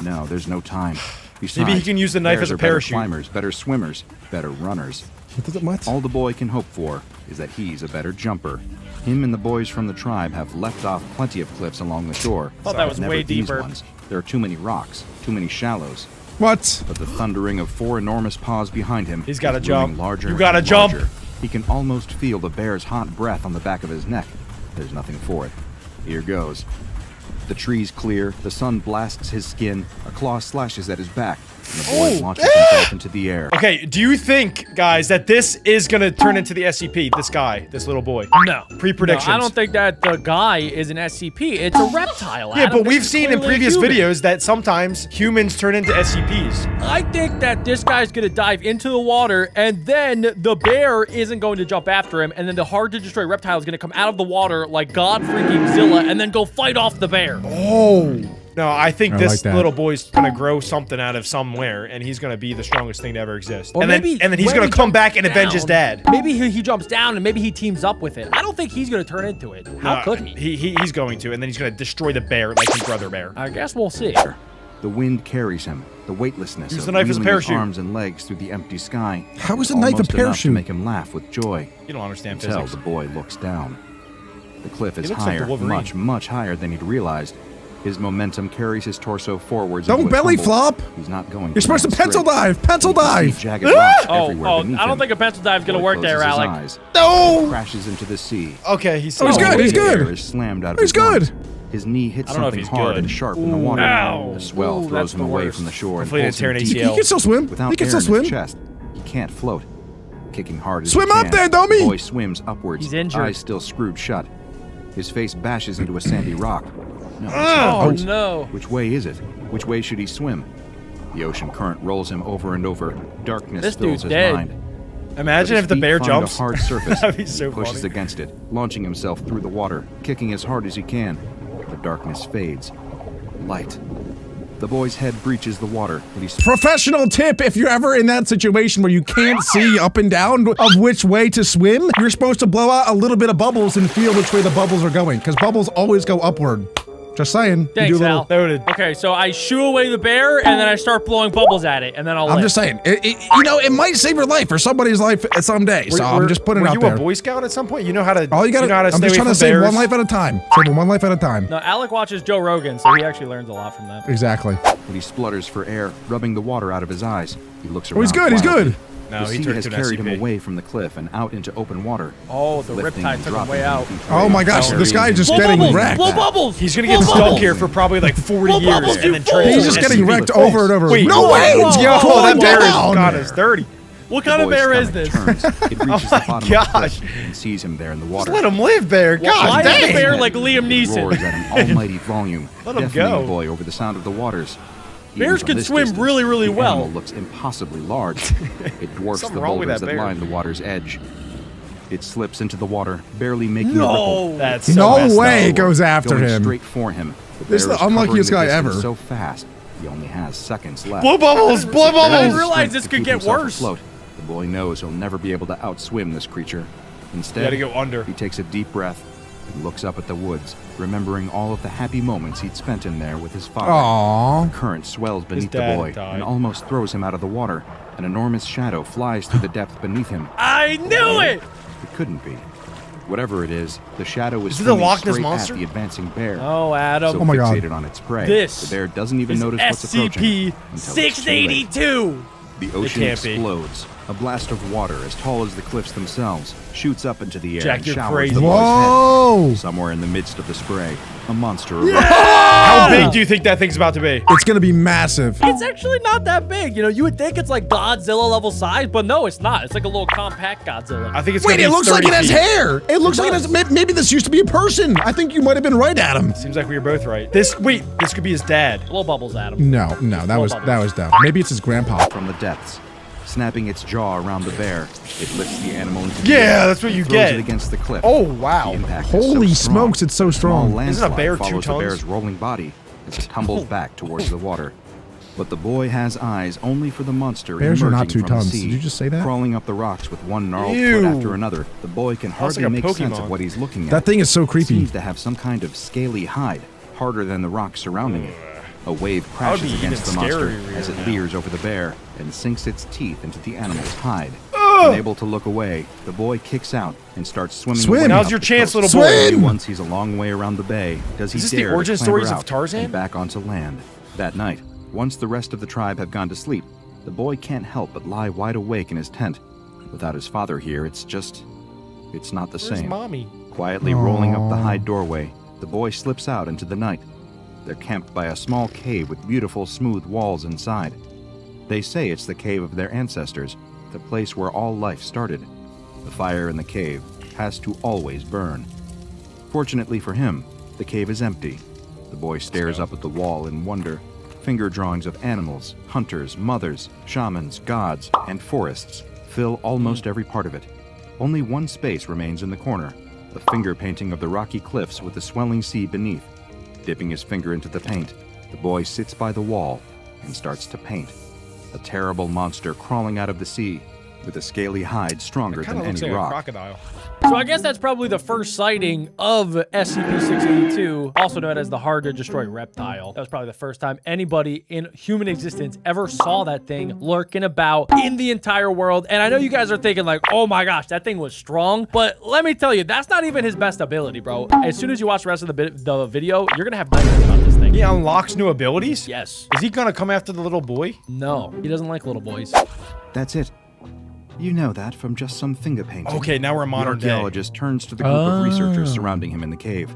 No, there's no time. Besides, Maybe he can use the knife bears as a are better parachute. climbers, better swimmers, better runners. What? All the boy can hope for is that he's a better jumper. Him and the boys from the tribe have left off plenty of cliffs along the shore. Thought that was Never way these deeper. ones. There are too many rocks, too many shallows. What? But the thundering of 4 enormous paws behind him He's gotta is looming jump. larger You gotta and jump. larger. He can almost feel the bear's hot breath on the back of his neck. There's nothing for it. Here goes. The trees clear, the sun blasts his skin, a claw slashes at his back, and the boy launches himself into the air. Okay, do you think, guys, that this is gonna turn into the SCP? This guy, this little boy. No. Pre-predictions. No, I don't think that the guy is an SCP. It's a reptile. Yeah, Adam. but This we've is seen in clearly a previous human. videos that sometimes humans turn into SCPs. I think that this guy's gonna dive into the water, and then the bear isn't going to jump after him, and then the hard-to-destroy reptile is gonna come out of the water like God freaking Zilla, and then go fight off the bear. Oh. No, I think I this like that. little boy's gonna grow something out of somewhere, and he's gonna be the strongest thing to ever exist. Or and then maybe he's when gonna he come jumps back and avenge his down, dad. Maybe he jumps down, and maybe he teams up with it. I don't think he's gonna turn into it. How could he? He's going to, and then he's gonna destroy the bear like his brother bear. I guess we'll see. The wind carries him, the weightlessness Use of the knife as a wheeling his parachute. arms and legs through the empty sky. How is a knife a Almost enough parachute? to make him laugh with joy. You don't understand Until physics. the boy looks down. The cliff is looks like the higher, Wolverine. much, much higher than he'd realized. His momentum carries his torso forwards. Don't into a belly tumble. flop. He's not going. You're supposed to land pencil straight. dive. Pencil He can see dive. jagged rocks Oh, everywhere I beneath don't him. think a pencil dive's gonna Boy work there, closes his Alec. eyes, No. crashes into the sea. Okay, he's Oh, he's good. He's The air good. is slammed out of He's his lungs. good. His knee hits I don't know if something he's hard good. and sharp in the water. Ow. The swell Ooh, throws that's him the away worst. from the shore and Hopefully he pulls didn't tear him an deep. ACL. He can still swim. Without He can air still in his swim. chest, he can't float. Kicking hard as Swim he up can, there, dummy! The boy swims upwards, He's injured. eyes still screwed shut. His face bashes into a sandy rock. No, it's Oh, not. no. Which way is it? Which way should he swim? The ocean current rolls him over and over. Darkness This fills dude's his dead. mind. Imagine But if the his bear feet find jumps. a hard surface. That'd be so he pushes funny. against it, launching himself through the water, kicking as hard as he can. The darkness fades. Light. The boy's head breaches the water, but he's Professional tip: if you're ever in that situation where you can't see up and down of which way to swim, you're supposed to blow out a little bit of bubbles and feel which way the bubbles are going, because bubbles always go upward. Just saying. Thanks, you do a little, Al. Noted. Okay, so I shoo away the bear, and then I start blowing bubbles at it, and then I'll I'm live. just saying. It might save your life or somebody's life someday. So I'm just putting it were out you there. a Boy Scout at some point? You know how to. All you gotta. know how to I'm stay just away trying to from save bears? one life at a time. Saving one life at a time. No, Alec watches Joe Rogan, so he actually learns a lot from that. Exactly. But he splutters for air, rubbing the water out of his eyes. He looks around. Oh, he's good. He's wildly. good. No, The he sea turned has into an carried him SCP. away from the cliff and out into open water. Oh, the Lifting riptide and took him dropping way him out. from Oh my gosh, carrying this guy him just Blow getting bubbles! wrecked. Blow bubbles! He's gonna Blow get stuck bubbles! here for probably like 40 Blow years bubbles, and then dude, turn blow. into He's an just getting SCP. wrecked over and over. Wait, no whoa, way! whoa, Yo, whoa, that whoa, bear is, down. God, is dirty. What The kind of boy's bear is stomach this? turns. It reaches my the bottom of the gosh. cliff and sees him there in the Just water. let him live, bear. Why God is the dang. bear like Liam Roars Neeson? at an almighty volume, Let him deafening go. the boy over the sound of the waters. Even Bears from can this swim distance, really, really the well. animal looks impossibly large. It dwarfs Something the wrong with boulders that that bear. line the water's edge. It slips into the water, barely making a No. ripple. That's so No messed way up. it goes after Going him. straight for him. The This is bear the unluckiest covering guy the distance ever. So fast, he only has seconds left. Blow bubbles! Blow I didn't bubbles! realize this could get worse. Afloat. The boy knows he'll never be able to outswim this creature. Instead, gotta go under. He takes a deep breath and looks up at the woods, remembering all of the happy moments he'd spent in there with his father. Aww. The current swells beneath the dad boy died. and almost throws him out of the water. An enormous shadow flies through the depth beneath him. I knew it! It couldn't be. Whatever it is, the shadow is Is it the swimming Loch Ness straight Monster? at the advancing bear. Oh, Adam. So Oh my God. fixated on its prey, This the bear doesn't even is notice what's approaching. until it's too late. SCP-682! The ocean can't be. explodes. A blast of water as tall as the cliffs themselves shoots up into the air Jack, and you're showers crazy. the boy's Whoa! head. Somewhere in the midst of the spray, a monster erupts. How big do you think that thing's about to be? It's gonna be massive. It's actually not that big. You know, you would think it's like Godzilla level size, but no, it's not. It's like a little compact Godzilla. I think it's Wait, gonna it be looks like 30 it has feet. hair. It looks like it has. Maybe this used to be a person. I think you might have been right, Adam. Seems like we were both right. This could be his dad. Blow bubbles, Adam. No, that was dumb. Maybe it's his grandpa. From the depths, Snapping its jaw around the bear, it lifts the animal into the Yeah, air that's what and you throws get. it against the cliff. Oh, wow. The impact is Holy so strong, smokes, it's so strong. small Isn't a bear landslide 2 follows the tons? bear's rolling body as it tumbles back towards the water. But the boy has eyes only for the monster Bears are emerging not 2 from tons. the sea. Did you just say that? Crawling up the rocks with one gnarled Ew. foot after another, the boy can Sounds hardly like a make sense Pokemon. of what he's looking at. That thing is so It creepy. seems to have some kind of scaly hide, harder than the rock surrounding it. A wave crashes be against the even monster scarier as it now. leers over the bear and sinks its teeth into the animal's hide. Unable to look away, the boy kicks out and starts swimming. Swim. away Now's up your the chance, coast. little boy. Swim. Only once he's a long way around the bay does he Is this the dare origin to clamber stories of out Tarzan? and back onto land. That night, once the rest of the tribe have gone to sleep, the boy can't help but lie wide awake in his tent. Without his father here, it's not the Where's same. mommy? Quietly rolling up the hide doorway, the boy slips out into the night. They're camped by a small cave with beautiful smooth walls inside. They say it's the cave of their ancestors, the place where all life started. The fire in the cave has to always burn. Fortunately for him, the cave is empty. The boy stares up at the wall in wonder. Finger drawings of animals, hunters, mothers, shamans, gods, and forests fill almost every part of it. Only one space remains in the corner, a finger painting of the rocky cliffs with the swelling sea beneath. Dipping his finger into the paint, the boy sits by the wall and starts to paint. A terrible monster crawling out of the sea, with a scaly hide stronger than any rock. crocodile. So I guess that's probably the first sighting of SCP-682, also known as the hard-to-destroy reptile. That was probably the first time anybody in human existence ever saw that thing lurking about in the entire world. And I know you guys are thinking like, oh my gosh, that thing was strong. But let me tell you, that's not even his best ability, bro. As soon as you watch the rest of the video, you're gonna have nightmares about this thing. He unlocks new abilities? Yes. Is he gonna come after the little boy? No, he doesn't like little boys. That's it. You know that from just some finger painting. Okay, now we're in The modern day. archaeologist turns to the group of researchers surrounding him in the cave.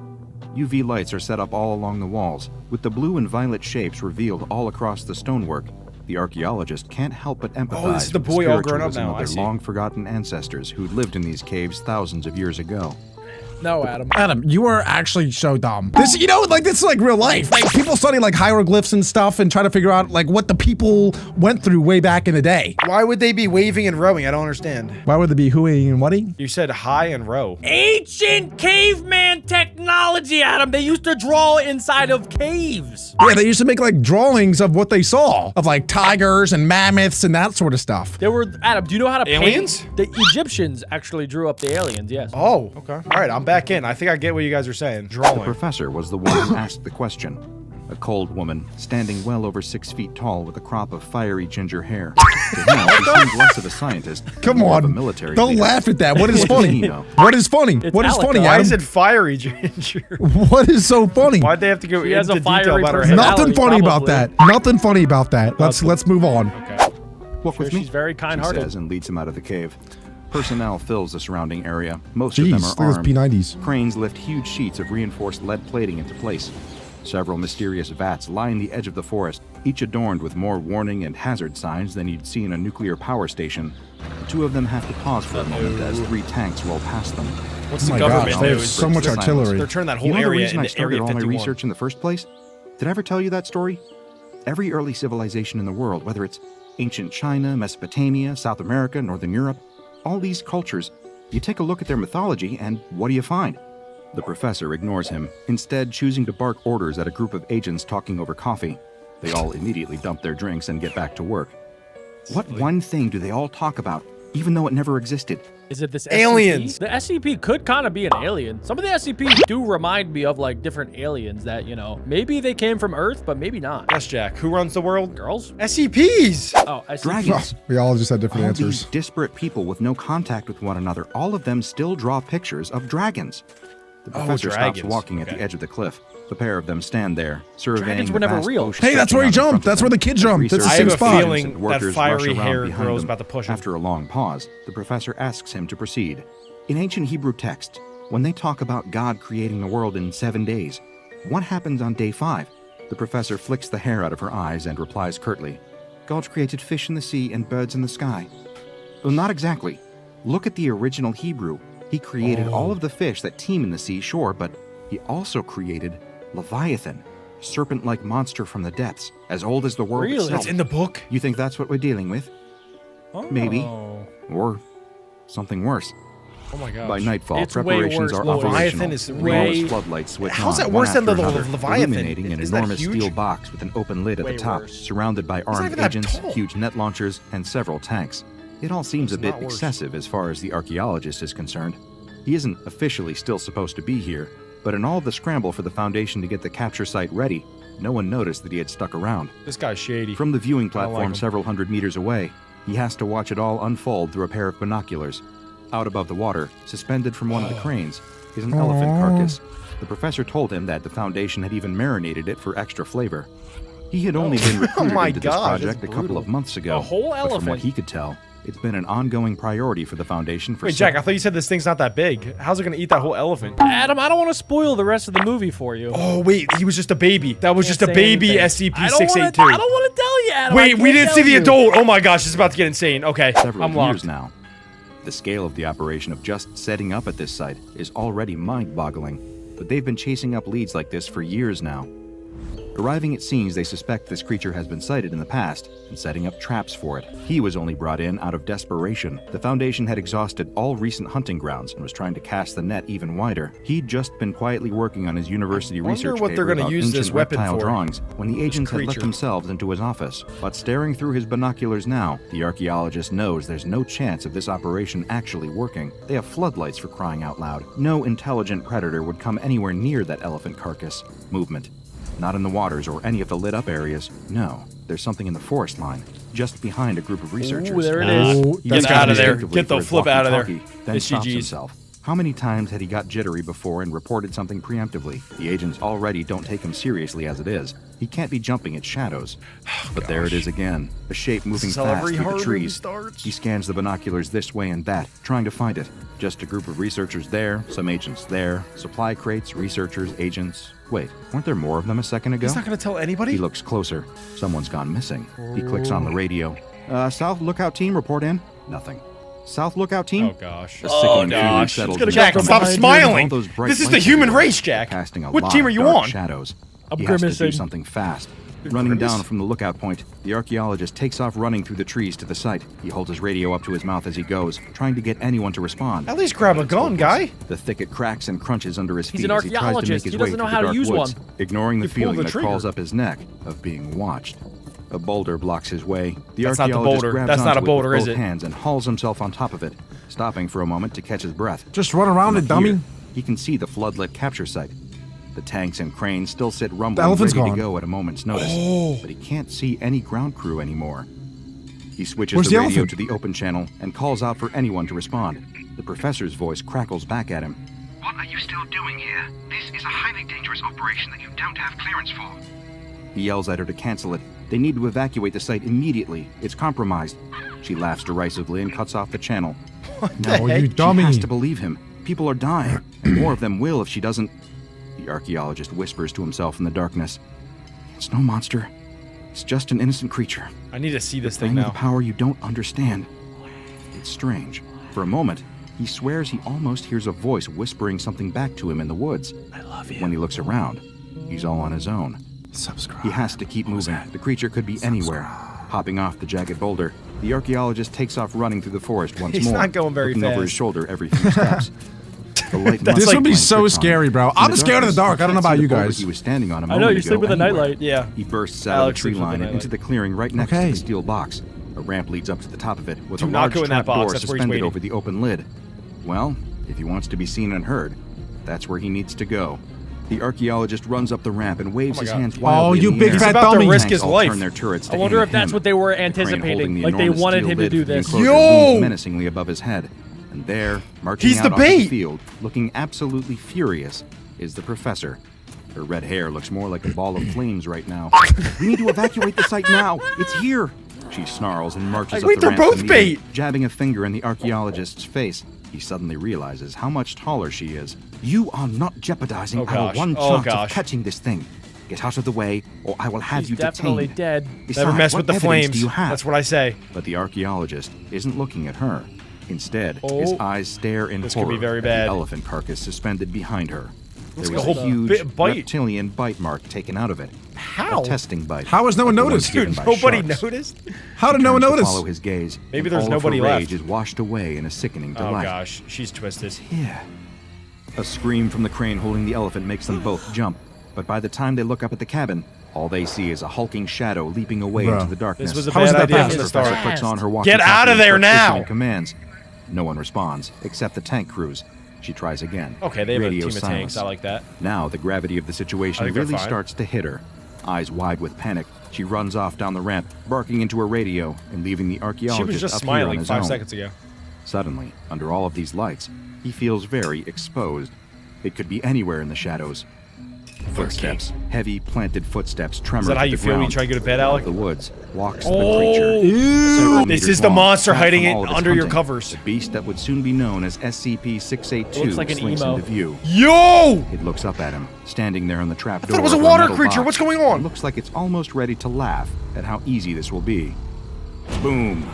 UV lights are set up all along the walls, with the blue and violet shapes revealed all across the stonework. The archaeologist can't help but empathize this is the with boy all grown up spiritualism now, of I their see. long-forgotten ancestors who'd lived in these caves thousands of years ago. No, Adam. Adam, you are actually so dumb. This, you know, like this is like real life. Like people study like hieroglyphs and stuff and try to figure out like what the people went through way back in the day. Why would they be waving and rowing? I don't understand. Why would they be hooing and whatting? You said high and row. Ancient caveman technology, Adam. They used to draw inside of caves. Yeah, they used to make like drawings of what they saw, of like tigers and mammoths and that sort of stuff. There were, Adam, do you know how to Aliens? paint? The Egyptians actually drew up the aliens, yes. Oh, okay. All right, I'm back in. I think I get what you guys are saying. The Drawing. professor was the one who asked the question. A cold woman, standing well over 6 feet tall with a crop of fiery ginger hair. To him, she seemed less of a scientist, Come more of a on, military don't leader. laugh at that. What is What does funny? he know? What is funny? It's What is Alec, funny, though. Why Adam? is it fiery ginger? What is so funny? Why'd they have to go She has into a fiery detail about her personality. head? Nothing funny about probably. that. Nothing funny about that. Let's move on. Okay. Walk with me, She's very she kind-hearted. says and leads him out of the cave. Personnel fills the surrounding area. Most of them Jeez, are look at those armed. P90s. Cranes lift huge sheets of reinforced lead plating into place. Several mysterious vats line the edge of the forest, each adorned with more warning and hazard signs than you'd see in a nuclear power station. The two of them have to pause for a moment as 3 tanks roll past them. What's Oh the my government gosh, do? there's so much Silence. artillery. They're turning that whole You know the area reason I into started Area all my 51. research in the first place? Did I ever tell you that story? Every early civilization in the world, whether it's ancient China, Mesopotamia, South America, Northern Europe, all these cultures, you take a look at their mythology and what do you find? The professor ignores him, instead choosing to bark orders at a group of agents talking over coffee. They all immediately dump their drinks and get back to work. What one thing do they all talk about, even though it never existed? Is it this Aliens. SCP? The SCP could kind of be an alien. Some of the SCPs do remind me of like different aliens that, you know, maybe they came from Earth, but maybe not. Yes, Jack. Who runs the world? Girls? SCPs. Oh, SCP. Dragons. We all just had different All answers. these disparate people with no contact with one another, all of them still draw pictures of dragons. The professor stops dragons. walking at the Okay. edge of the cliff. The pair of them stand there, surveying Dragons the were never vast real. ocean Hey, that's where he stretching out in jumped. front of That's where them. the kid jumped. That's the I same have a spot. feeling And that workers rush fiery around haired behind girl's them. about to push him. After a long pause, the professor asks him to proceed. In ancient Hebrew text, when they talk about God creating the world in 7 days, what happens on day 5? The professor flicks the hair out of her eyes and replies curtly, God created fish in the sea and birds in the sky. Well, not exactly. Look at the original Hebrew. He created all of the fish that teem in the sea, sure, but he also created Leviathan, a serpent-like monster from the depths, as old as the world Really? itself. That's in the book. You think that's what we're dealing with? Maybe. Oh. Or something worse. Oh my gosh. By nightfall, It's way preparations worse, are Lois. operational. Leviathan is Enormous way- floodlights switch How's on, that one worse than after the another, Leviathan? illuminating an Is that enormous huge? steel box with an open lid at Way the top, worse. surrounded by not armed even that agents, tall. huge net launchers, and several tanks. It all seems a bit not worse. excessive as far as the archaeologist is concerned. He isn't officially still supposed to be here, but in all the scramble for the Foundation to get the capture site ready, no one noticed that he had stuck around. This guy's shady. From the viewing I don't like platform him. several hundred meters away, he has to watch it all unfold through a pair of binoculars. Out above the water, suspended from one of the cranes, is an elephant carcass. The professor told him that the Foundation had even marinated it for extra flavor. He had only been recruited my into this God, project that's a couple of brutal. months ago, A whole but from what elephant. he could tell, it's been an ongoing priority for the Foundation for Wait, Jack, I thought you said this thing's not that big. How's it gonna eat that whole elephant? Adam, I don't want to spoil the rest of the movie for you. Oh, wait, he was just a baby. That was Can't just a say baby anything. I don't SCP-682. wanna- I don't want to tell you, Adam. I Wait, we can't didn't tell see the you. adult. Oh my gosh, this is about to get insane. Okay, several I'm years locked. now. The scale of the operation of just setting up at this site is already mind-boggling, but they've been chasing up leads like this for years now. Arriving at scenes, they suspect this creature has been sighted in the past and setting up traps for it. He was only brought in out of desperation. The Foundation had exhausted all recent hunting grounds and was trying to cast the net even wider. He'd just been quietly working on his university wonder research what they're paper gonna about use this ancient weapon reptile for. drawings when the agents had let creature. themselves into his office. But staring through his binoculars now, the archaeologist knows there's no chance of this operation actually working. They have floodlights, for crying out loud. No intelligent predator would come anywhere near that elephant carcass. Movement. Not in the waters or any of the lit up areas. No, there's something in the forest line, just behind a group of researchers. Ooh, there it is. He Get looks out of there. instinctively Get the for his flip out of there. walkie-talkie, then stops SCGs. himself. How many times had he got jittery before and reported something preemptively? The agents already don't take him seriously as it is. He can't be jumping at shadows. But there it is again, a shape moving is how fast every through the horror movie trees. starts. He scans the binoculars this way and that, trying to find it. Just a group of researchers there, some agents there, supply crates, researchers, agents. Wait, weren't there more of them a second ago? He's not gonna tell anybody? He looks closer. Someone's gone missing. He clicks on the radio. South Lookout Team, report in. Nothing. South Lookout Team? Oh gosh. A sickening feeling gosh. settles He's gonna in Jack, from his stop stomach. smiling. All those bright This is the lights human everywhere, race, Jack. Casting a What lot team of are you dark on? Shadows. I'm He has to do grimacing. something fast. Running down from the lookout point, the archaeologist takes off running through the trees to the site. He holds his radio up to his mouth as he goes, trying to get anyone to respond. At least grab a gun, guy. The thicket cracks and crunches under his He's feet an as he tries to make archaeologist. his He way doesn't know through how the to dark use woods, one. ignoring the He pulled feeling the that trigger. crawls up his neck of being watched. A boulder blocks his way. The That's not the archaeologist boulder. grabs That's not a onto it boulder, with is both it? hands and hauls himself on top of it, stopping for a moment to catch his breath. Just run around it, From dummy. here, he can see the floodlit capture site. The tanks and cranes still sit rumbling, elephant's ready gone. to go at a moment's notice. But he can't see any ground crew anymore. He switches Where's the the radio elephant? to the open channel and calls out for anyone to respond. The professor's voice crackles back at him. What are you still doing here? This is a highly dangerous operation that you don't have clearance for. He yells at her to cancel it. They need to evacuate the site immediately. It's compromised. She laughs derisively and cuts off the channel. No, you She dummy. has to believe him. People are dying, and more of them will if she doesn't. The archaeologist whispers to himself in the darkness. It's no monster. It's just an innocent creature. I need to see this thing Thing with a now. power you don't understand. It's strange. For a moment, he swears he almost hears a voice whispering something back to him in the woods. I love you. When he looks around, he's all on his own. Subscribe. He has to keep moving. The creature could be anywhere. Hopping off the jagged boulder, the archaeologist takes off running through the forest once He's more, not going very looking over his fast. shoulder every few steps. The light This mud would be playing so tricks on him. scary, bro. In I'm scared of the darkness, dark. I don't know he can't about see you the boulder guys. He was standing on a I know, moment you sleep ago with a anywhere. nightlight. Yeah. He bursts out of Alex the tree sleeps with line a and into nightlight. the clearing right next to Okay. the steel box. A ramp leads up to the top of it with Do a not large go in that trap box. door That's where he's suspended waiting. over the open lid. Well, if he wants to be seen and heard, that's where he needs to go. The archaeologist runs up the ramp and waves Oh my his God. hands wildly Oh, you in the big air. fat about to dummy. risk Tanks his all life. turn their turrets to I wonder aim if at that's him. what they were The crane holding anticipating. the Like they enormous wanted steel him to lid do for the this. enclosure Yo! looms menacingly above his head. And there, marching He's out the onto bait! the field, looking absolutely furious, is the professor. Her red hair looks more like a ball of flames right now. We need to evacuate the site now. It's here. She snarls and marches Wait, up the they're ramp to both meet bait! him, jabbing a finger in the archaeologist's face. He suddenly realizes how much taller she is. You are not jeopardizing Oh, our gosh. one Oh, chance gosh. of catching this thing. Get out of the way, or I will have He's you definitely detained. dead. Besides, Never mess what with the evidence flames. do you have? That's what I say. But the archaeologist isn't looking at her. Instead, Oh. his eyes stare in This could horror be very at bad. the elephant carcass suspended behind her. There like was a a whole huge bit bite. reptilian bite mark taken out of it. How? A testing bite. How has no one like the ones noticed? given Dude, by nobody sharks. noticed. How did She no one turns to notice? Follow his gaze. Maybe and there's all nobody of her left. rage is washed away in a sickening Oh delight. gosh, she's twisted. Yeah. A scream from the crane holding the elephant makes them both jump, but by the time they look up at the cabin, all they see is a hulking shadow leaping away Bruh. into the darkness. This was a How is bad that idea fast? from the Professor start. puts on her Get out of walkie-talkie there and starts now! issuing commands. No one responds, except the tank crews. She tries again. Okay, they have Radio a team of silence. tanks. I like that. Now the gravity of the situation I think they're really fine. starts to hit her. Eyes wide with panic, she runs off down the ramp, barking into her radio and leaving the archaeologist She was just up here on smiling his 5 own. seconds ago. Suddenly, under all of these lights, he feels very exposed. It could be anywhere in the shadows. Footsteps, heavy planted footsteps tremor Is that how to you the feel when you ground. try to go to bed, Alec? The woods walks the Oh, creature. Several this meters is the long, monster flat hiding from it all of its under your hunting. covers. The beast that would soon be known as SCP-682 Looks like an slinks emo. into view. Yo! It looks up at him, standing there on the trap door. thought it was a of water metal creature. box. What's going on? It looks like it's almost ready to laugh at how easy this will be. Boom!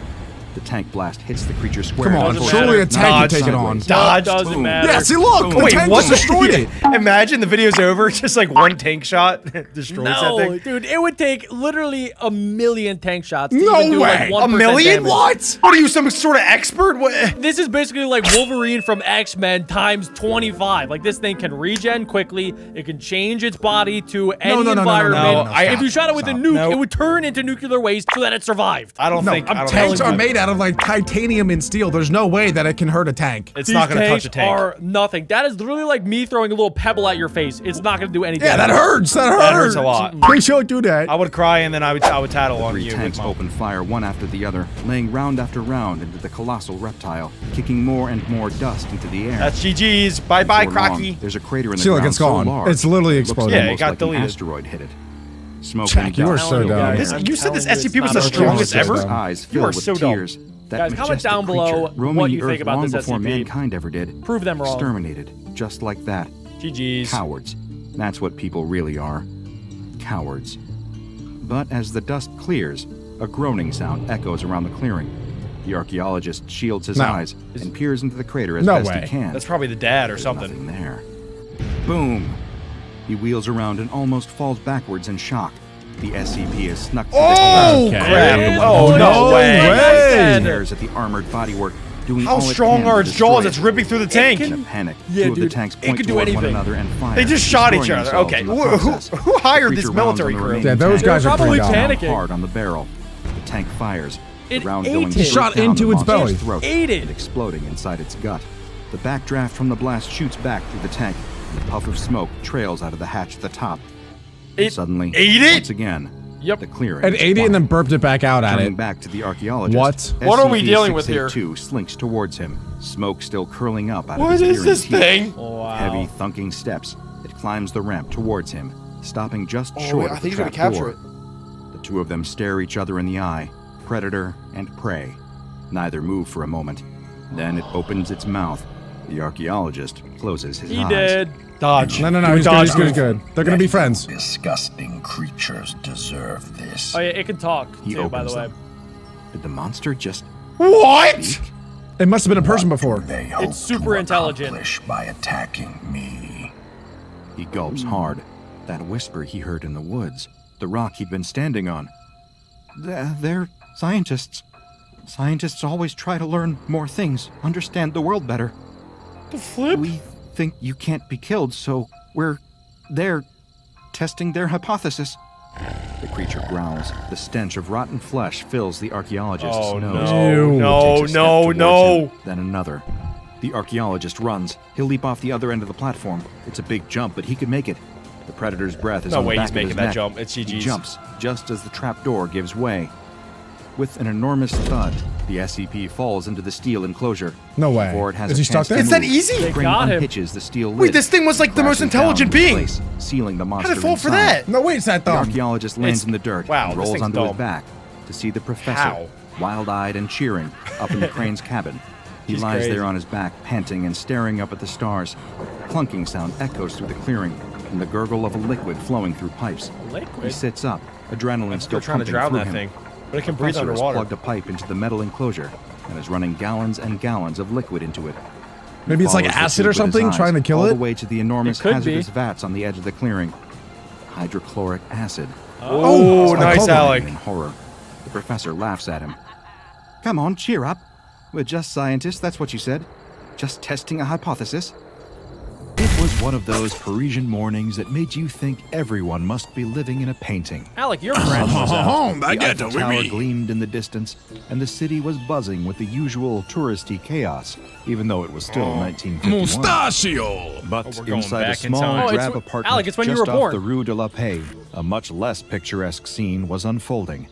The tank blast hits the creature square. Come in on, the Doesn't forehead, surely a matter. tank knocking can take it on. sideways. Dodge. Doesn't Boom. matter. Yeah, see, look, the Wait, tank what? just destroyed it. Imagine the video's over, just like one tank shot destroys that No, thing. dude, it would take literally a million tank shots to No even do way. like 1% A million? damage. What? What are you, some sort of expert? What? This is basically like Wolverine from X-Men times 25. Like, this thing can regen quickly. It can change its body to any no, environment. no, If you shot it with a nuke, No. it would turn into nuclear waste so that it survived. I don't No, think. I don't tanks think are made out of like titanium and steel. There's no way that it can hurt a tank. It's These not going to touch tanks a tank. are nothing. That is literally like me throwing a little pebble at your face. It's not going to do anything. Yeah, that hurts. That hurts. That hurts a lot. Please don't do that. I would cry and then I would tattle on Three you. tanks with my- open fire one after the other, laying round after round into the colossal reptile, kicking more and more dust into the air. That's GG's. Bye bye, Before long, Crocky. There's a crater in the See, look, ground it's gone. so large, It's literally it looks exploded. Yeah, it almost got like deleted. an asteroid hit it. Smoke Jack, and you are dust so dumb. guys, This- I'm you said this telling you, SCP was it's the not strongest okay. ever? His eyes You are filled with so dumb. tears. That Guys, comment majestic down below creature, roaming what the you think earth about long this before SCP. mankind ever did. Prove them wrong. Exterminated, just like that. GG's. Cowards. That's what people really are. Cowards. But as the dust clears, a groaning sound echoes around the clearing. The archaeologist shields his No. eyes and peers into the crater as No best way. he can. That's probably the dad or There's something. nothing there. Boom! He wheels around and almost falls backwards in shock. The SCP is snuck through Oh, Okay. crap. Oh, no No way. way. the stares at the armored bodywork, doing How all it strong can are to its jaws? destroy It's it. ripping through the tank. In a panic, Yeah, two of the dude, tanks it point could do toward one anything. another and fire. They just shot each destroying other. themselves Okay, in the process. who hired The this creature military rounds on the crew? remaining Yeah, those tank, guys are probably pretty dumb. panicking. hard on the barrel. The tank fires. It The round ate going it. straight Shot down into the its belly. monster's throat Ate it. and exploding inside its gut. The backdraft from the blast shoots back through the tank, and a puff of smoke trails out of the hatch at the top. It Suddenly, ate it? once again, Yep. the clearing. It is ate it and then quiet. burped it back out at Turning it. back to the archaeologist. What? What are we dealing with here? SCP-682 slinks towards him, smoke still curling up out of What his is peering this teeth. thing? Wow. Heavy, thunking steps. It climbs the ramp towards him, stopping just Oh, short I of think the he's gonna trap capture door. it. The two of them stare each other in the eye, predator and prey. Neither move for a moment. Then it opens its mouth. The archaeologist closes his He eyes. did. Dodge. No, Do he's a good, dodge he's good, he's move. good. They're gonna be friends. Disgusting creatures deserve this. Oh yeah, it can talk He too, by opens the way. them. Did the monster just What? speak? It must have been a person before. They hope super to intelligent. accomplish by attacking me. He gulps hard. That whisper he heard in the woods, the rock he'd been standing on. They're scientists. Scientists always try to learn more things, understand the world better. The flip? We think you can't be killed, so they're testing their hypothesis. The creature growls. The stench of rotten flesh fills the archaeologist's Oh, nose. Ew. no, Takes a step no, towards no. him, then another. The archaeologist runs. He'll leap off the other end of the platform. It's a big jump, but he could make it. The predator's breath is No on the way back he's of making his that neck. jump. It's He GG's. jumps just as the trap door gives way. With an enormous thud, the SCP falls into the steel enclosure. No way. Before it has Is a he stuck chance to there? It's that move, easy? the crane got him. unhitches the steel lid. Wait, this thing was like the most crashes intelligent down into being. place, sealing the How monster did it fall for inside. that? No, wait, it's that The dumb. archaeologist lands in the dirt Wow, and this rolls thing's onto his dumb. back to see the professor, How? wild-eyed and cheering, up in the crane's cabin. He He's lies crazy. there on his back, panting and staring up at the stars. A clunking sound echoes through the clearing, and the gurgle of a liquid flowing through pipes. He Liquid. sits up, adrenaline still They're trying to pumping drown through that him. thing. But it can breathe Professor has underwater. plugged a pipe into the metal enclosure and is running gallons and gallons of liquid into it. Maybe it's like Follows the acid tube or with his something eyes trying to kill all it? the way to the enormous It could be. hazardous vats on the edge of the clearing. hydrochloric acid. Oh, nice, Alec. In horror, the professor laughs at him. Come on, cheer up. We're just scientists, that's what you said. Just testing a hypothesis. It was one of those Parisian mornings that made you think everyone must be living in a painting. Alec, your friend was out. The Eiffel Tower gleamed in the distance, and the city was buzzing with the usual touristy chaos, even though it was still 1951. Mustachio! But we're going inside a back in small time. Oh, drab it's- apartment Alec, it's when you just were off born. the Rue de la Paix, a much less picturesque scene was unfolding.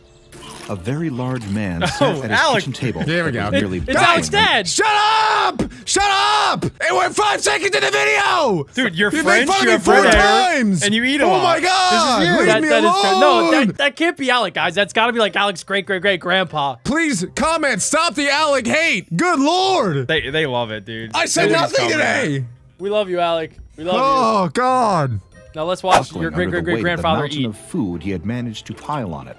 A very large man sat at his Alec. kitchen table. Here we go. nearly It's Alec's dad. Shut up! Shut up! It went 5 seconds in the video! Dude, you're You French, made fun you of me have 4 red hair, times! and you eat a Oh lot. my god! This is you. Leave me That is true. No, alone! that can't be Alec, guys. That's got to be like Alec's great-great-great-grandpa. Please comment. Stop the Alec hate. Good lord! They love it, dude. I said Nobody's nothing coming. today. We love you, Alec. We love Oh god! you. Now let's watch Buckling your under the weight of the great-great-great-grandfather mountain eat. of food he had managed to pile on it.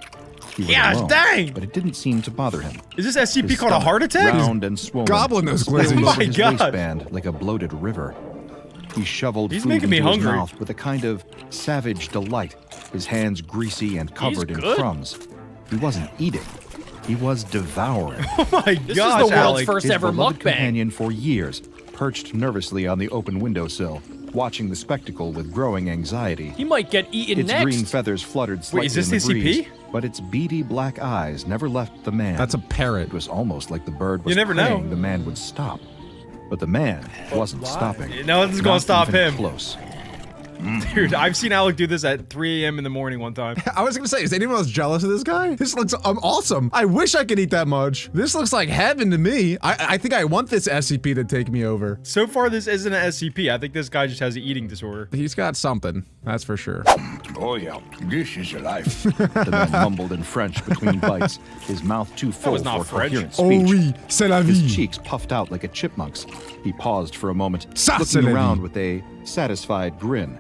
He was Gosh, alone, dang! But it didn't seem to bother him. Is this SCP His called a stomach, heart attack? Round and swollen, Gobbling those spilled glizzies. over Oh my his God. waistband like a bloated river. He shoveled He's food making me into his hungry. mouth with a kind of savage delight, his hands greasy and covered in good. crumbs. He wasn't eating. He was devouring. Oh my This gosh, is the world's Alec. first His ever beloved mukbang. companion for years, perched nervously on the open windowsill, watching the spectacle with growing anxiety. He might get eaten Its next. green feathers fluttered slightly is this in the the breeze, SCP? but its beady black eyes never left the man. That's a parrot. It was almost like the bird was You never praying know. the man would stop. But the man wasn't stopping. No, this is gonna Not stop even him. Close. Dude, I've seen Alec do this at 3 a.m. in the morning one time. I was gonna say, is anyone else jealous of this guy? This looks awesome. I wish I could eat that much. This looks like heaven to me. I think I want this SCP to take me over. So far, this isn't an SCP. I think this guy just has an eating disorder. He's got something, that's for sure. Oh yeah, this is your life. The man mumbled in French between bites, his mouth too full was not for French. coherent Oh speech. oui, c'est la His vie. cheeks puffed out like a chipmunk's. He paused for a moment, Ça, c'est looking la around vie. with a satisfied grin.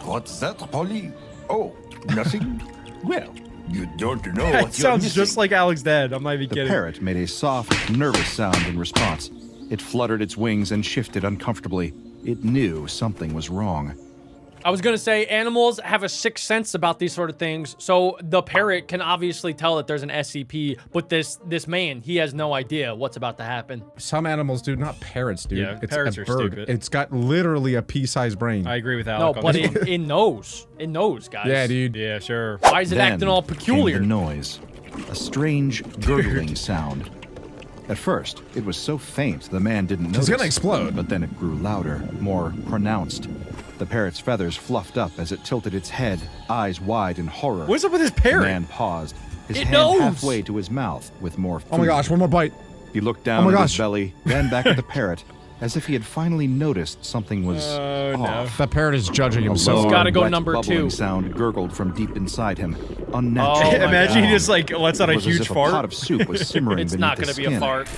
What's that, Polly? Oh, nothing? Well, you don't know That what you're sounds missing. just like Alec's dad. I'm not even The kidding. parrot made a soft, nervous sound in response. It fluttered its wings and shifted uncomfortably. It knew something was wrong. I was gonna say animals have a sixth sense about these sort of things, so the parrot can obviously tell that there's an SCP, but this man, he has no idea what's about to happen. Some animals do, not parrots, dude. Yeah, it's parrots a are bird. stupid. It's got literally a pea-sized brain. I agree with No, Alec on but this one. it knows, guys. Yeah, dude. Yeah, sure. Why is it Then acting all came peculiar? the noise, a strange gurgling sound. At first, it was so faint the man didn't notice. It's gonna explode. But then it grew louder, more pronounced. The parrot's feathers fluffed up as it tilted its head, eyes wide in horror. What's up with this The parrot? man paused, his It hand knows. halfway to his mouth with more food. Oh my gosh, one more bite. He looked down Oh my at his gosh. belly, then back at the parrot, as if he had finally noticed something was Oh, no. off. The parrot is judging A himself. low, gotta go wet, number bubbling 2. sound gurgled from deep inside him, Oh unnatural. my Imagine he God. just like lets out a It was as huge if a pot fart. of soup was simmering It's beneath not his gonna be a skin. fart.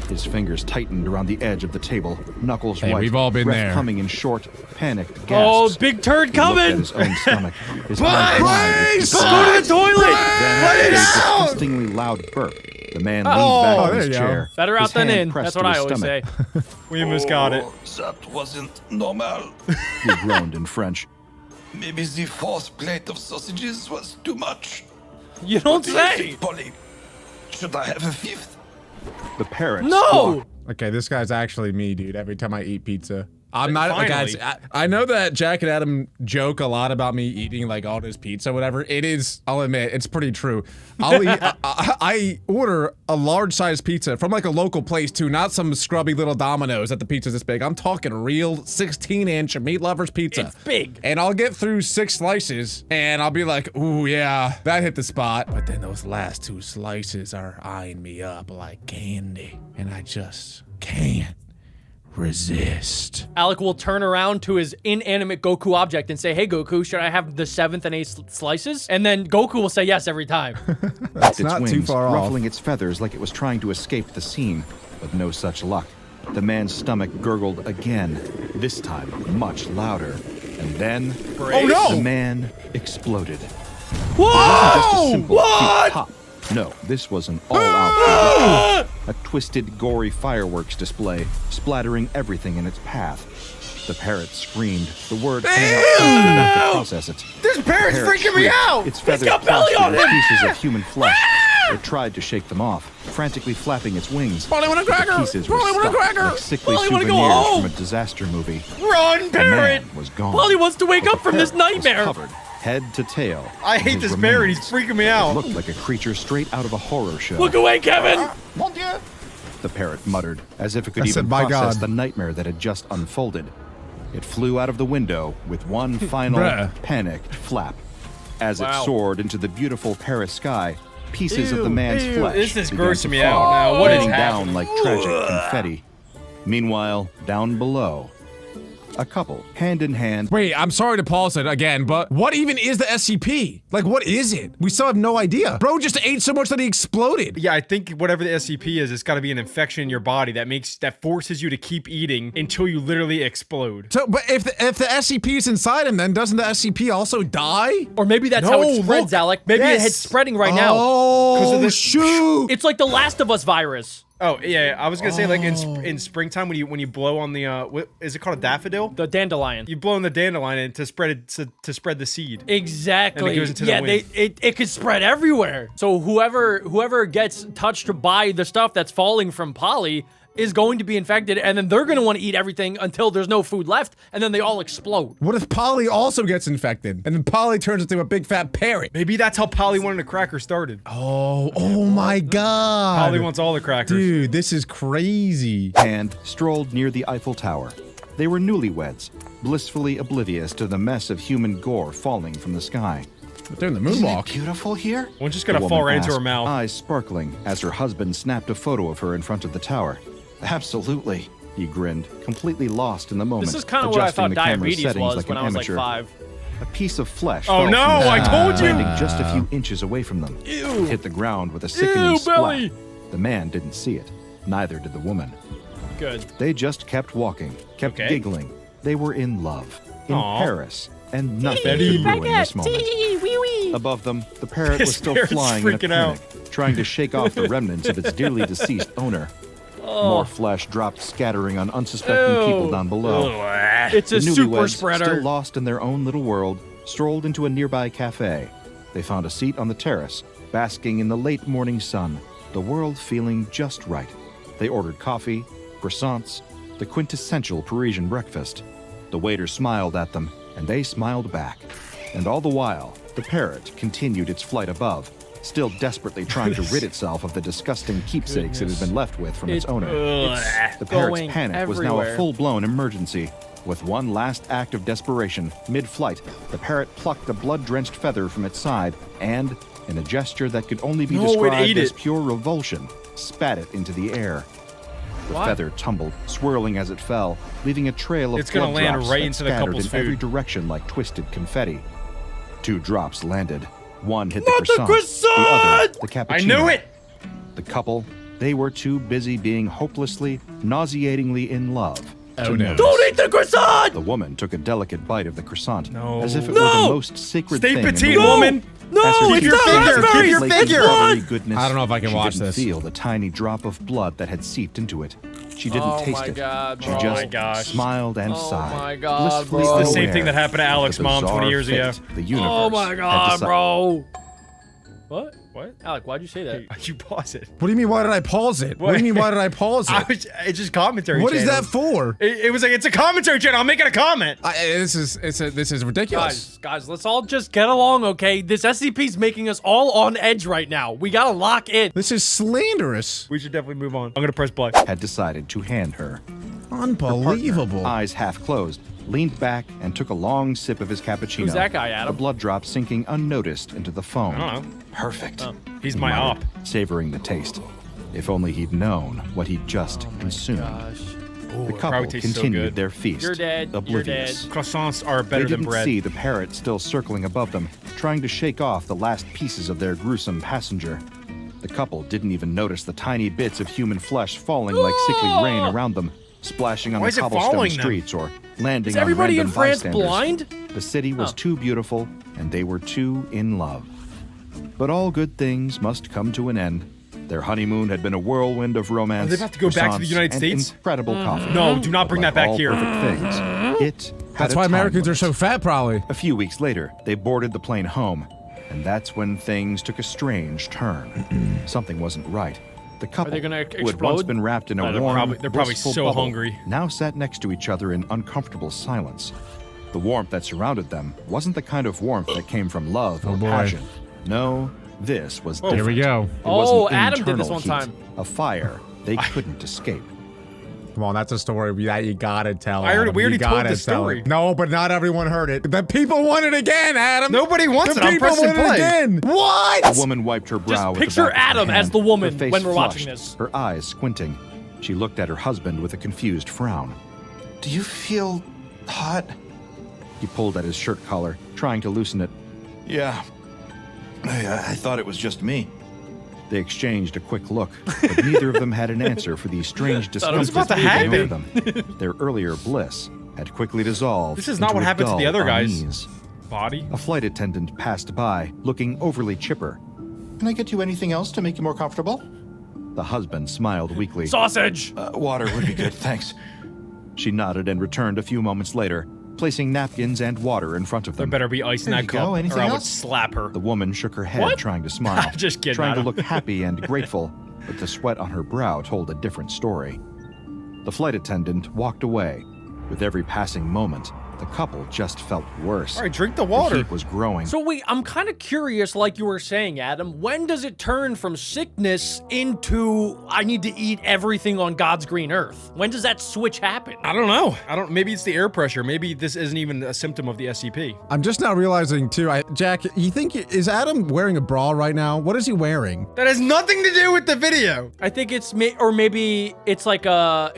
His fingers tightened around the edge of the table, knuckles Hey, white, we've all been breath there. coming in short, panicked Oh, gasps. big turd He looked at coming! his own stomach, his eyes wide with Please! disgust. Go to the toilet! Then, with a disgustingly loud burp, the man leaned back Oh, in there his you go. chair. Better his out than hand in. pressed That's what to I his always stomach. say. We almost got it. Oh, that wasn't normal. He groaned in French. Maybe the fourth plate of sausages was too much. You don't What do you say! think, Polly? Should I have a fifth? The parrot No! squawked. Okay, this guy's actually me, dude. Every time I eat pizza. I'm not, Finally. guys, I know that Jack and Adam joke a lot about me eating like all this pizza, whatever. It is, I'll admit, it's pretty true. I'll eat, I order a large size pizza from like a local place too, not some scrubby little Domino's that the pizza's this big. I'm talking real 16-inch meat lovers pizza. It's big. And I'll get through 6 slices and I'll be like, ooh, yeah, that hit the spot. But then those last 2 slices are eyeing me up like candy. And I just can't resist. Alec will turn around to his inanimate Goku object and say, hey Goku, should I have the 7th and 8th slices? And then Goku will say yes every time. That's its not wings, too far off. ruffling its feathers like it was trying to escape the scene, but no such luck. The man's stomach gurgled again, this time much louder. And then, Oh no! the man exploded. Whoa! Just a simple cute pop. No, this was an all-out a twisted, gory fireworks display, splattering everything in its path. The parrot screamed, the word coming out faster than it could process it. This parrot's freaking me out! Its feathers plastered with pieces of human flesh. It tried to shake them off, frantically flapping its wings. Polly want a cracker! The pieces were stuck like sickly Polly wanna go souvenirs home! from a disaster movie. Run, The parrot! man was gone. Polly wants to wake But up the from this parrot was nightmare. covered, head to tail. I in hate his this parrot. He's remains. freaking me It out. looked like a creature straight out of a horror show. Look away, Kevin! Mon Dieu! The parrot muttered, as if it could I even said, "My process God." the nightmare that had just unfolded. It flew out of the window with one final Bruh. panicked flap. As Wow. it soared into the beautiful Paris sky, pieces of the man's Ew, flesh this is began grossing to me fall, out now. What is raining happening? down like tragic confetti. Meanwhile, down below, a couple, hand in hand, Wait, I'm sorry to pause it again, but what even is the SCP? Like, what is it? We still have no idea. Bro just ate so much that he exploded. Yeah, I think whatever the SCP is, it's got to be an infection in your body that forces you to keep eating until you literally explode. So, but if the SCP is inside him, then doesn't the SCP also die? Or maybe that's how it No, spreads, look. Alec. Maybe Yes. it's spreading right now. Oh, shoot! It's like the Last of Us virus. Oh yeah, I was gonna say like in springtime when you blow on the what is it called, a daffodil? The dandelion. You blow on the dandelion and to spread it to spread the seed. Exactly. And it goes into the yeah, wind. it could spread everywhere. So whoever gets touched by the stuff that's falling from Polly is going to be infected, and then they're going to want to eat everything until there's no food left, and then they all explode. What if Polly also gets infected? And then Polly turns into a big fat parrot? Maybe that's how Polly wanted a cracker started. Oh my god. Polly wants all the crackers. Dude, this is crazy. and strolled near the Eiffel Tower. They were newlyweds, blissfully oblivious to the mess of human gore falling from the sky. They're in the moonwalk. Beautiful here? One's just The gonna fall woman right into her asked, mouth. eyes sparkling as her husband snapped a photo of her in front of the tower. Absolutely. He grinned, completely lost in the moment. This is kind of what I adjusting thought the camera's diabetes settings was like when an I was like amateur. 5. A piece of flesh. Oh fell no, from the I sky, told you! landing just a few inches away from them. Ew. It hit the ground with a sickening Ew, splat. belly. The man didn't see it. Neither did the woman. Good. They just kept walking, kept Okay. giggling. They were in love, in Aw. Paris, and nothing Betty. could ruin this moment. Above them, the parrot This was still parrot's flying in a freaking out. panic, trying to shake off the remnants of its dearly deceased owner. More flesh dropped scattering on unsuspecting people down below. It's a The super newlyweds, spreader. still lost in their own little world, strolled into a nearby cafe. They found a seat on the terrace, basking in the late morning sun, the world feeling just right. They ordered coffee, croissants, the quintessential Parisian breakfast. The waiter smiled at them, and they smiled back. And all the while, the parrot continued its flight above, still desperately trying to rid itself of the disgusting keepsakes it had been left with from its owner. The parrot's going panic was now a everywhere. full-blown emergency. With one last act of desperation, mid-flight, the parrot plucked a blood-drenched feather from its side and, in a gesture that could only be No, it described ate as it. pure revulsion, spat it into the air. The What? feather tumbled, swirling as it fell, leaving a trail of It's gonna blood land drops right that into the scattered couple's in every food. direction like twisted confetti. 2 drops landed. One hit Not the the croissant, the other the cappuccino. I knew it! The couple, they were too busy being hopelessly, nauseatingly in love. Oh, to no. notice. Don't eat the croissant! The woman took a delicate bite of the croissant, No. as if it were No! the most sacred Stay thing in petite, the world. woman! No, As her it's teeth your not finger, raspberries! keep your flaked It's with finger. blood! buttery goodness, I don't know if I can she watch didn't this. feel the tiny drop of blood that had seeped into it. She didn't Oh taste my it. God, she bro. just Oh my gosh. smiled and Oh sighed. my God, blissfully bro. It's the same aware thing that happened to of the Alex' mom 20 bizarre years ago. fate The universe Oh my had God, decided. bro. What? What? Alec, why'd you say that? You pause it. What do you mean, why did I pause it? What do you mean, why did I pause it? It's just commentary. What is channel. that for? It was like, it's a commentary channel. I'm making a comment. This is ridiculous. Guys, let's all just get along, okay? This SCP's making us all on edge right now. We gotta lock in. This is slanderous. We should definitely move on. I'm gonna press play. Had decided to hand her. Unbelievable. Eyes half closed, leaned back and took a long sip of his cappuccino. Who's that guy, The Adam? blood drop sinking unnoticed into the foam. I don't know. Perfect. He's he my muttered, op. savoring the taste. If only he'd known what he'd just consumed. The couple probably tastes so continued good. their feast, You're dead, you're oblivious. Croissants are They better than didn't bread. see the parrot still circling above them, trying to shake off the last pieces of their gruesome passenger. The couple didn't even notice the tiny bits of human flesh falling like sickly rain around them, splashing on Why the is it cobblestone following them? streets or landing Is on everybody in random France bystanders. blind? The city was Oh. too beautiful, and they were too in love. But all good things must come to an end. Their honeymoon had been a whirlwind of romance. Are they about to go back to the croissants, United and States? Incredible coffee. No, do not bring Like that back all here. Perfect things. It. had That's a why time Americans are limit. so fat, probably. A few weeks later, they boarded the plane home, and that's when things took a strange turn. Something wasn't right. The couple, they gonna who had once explode? been wrapped in a They're warm, probably blissful so bubble, hungry. now sat next to each other in uncomfortable silence. The warmth that surrounded them wasn't the kind of warmth that came from love or boy. passion. No, this was different. Here we go. It was Oh, an Adam did this internal one heat, time. A fire they couldn't escape. Come on, that's a story that you gotta tell. I heard- Adam. we already You told gotta the tell story. it. No, but not everyone heard it. The people want it again, Adam. Nobody wants the it. I'm people pressing want it play. again. What? The woman wiped her brow Just with the picture back of her Adam as hand, the woman her face when we're watching flushed, this. Her eyes squinting. She looked at her husband with a confused frown. Do you feel hot? He pulled at his shirt collar, trying to loosen it. Yeah. I thought it was just me. They exchanged a quick look, but neither of them had an answer for the strange Thought it was discomfort about to that came over happen. them. Their earlier bliss had quickly dissolved. This is not into what a happened to the dull other guys. unease. Body. A flight attendant passed by, looking overly chipper. Can I get you anything else to make you more comfortable? The husband smiled weakly. Sausage. Water would be good, thanks. She nodded and returned a few moments later, placing napkins and water in front of There them. better be ice in There that you go. cup, Anything or I would else? slap her. The woman shook her head, What? trying to smile. Just kidding, Trying to Adam. look happy and grateful, but the sweat on her brow told a different story. The flight attendant walked away. With every passing moment, the couple just felt worse. All right, drink the The water. heat was growing. So wait, I'm kind of curious, like you were saying, Adam, when does it turn from sickness into I need to eat everything on God's green earth? When does that switch happen? I don't know. Maybe it's the air pressure. Maybe this isn't even a symptom of the SCP. I'm just now realizing too. Jack, you think is Adam wearing a bra right now? What is he wearing? That has nothing to do with the video. I think it's maybe it's like a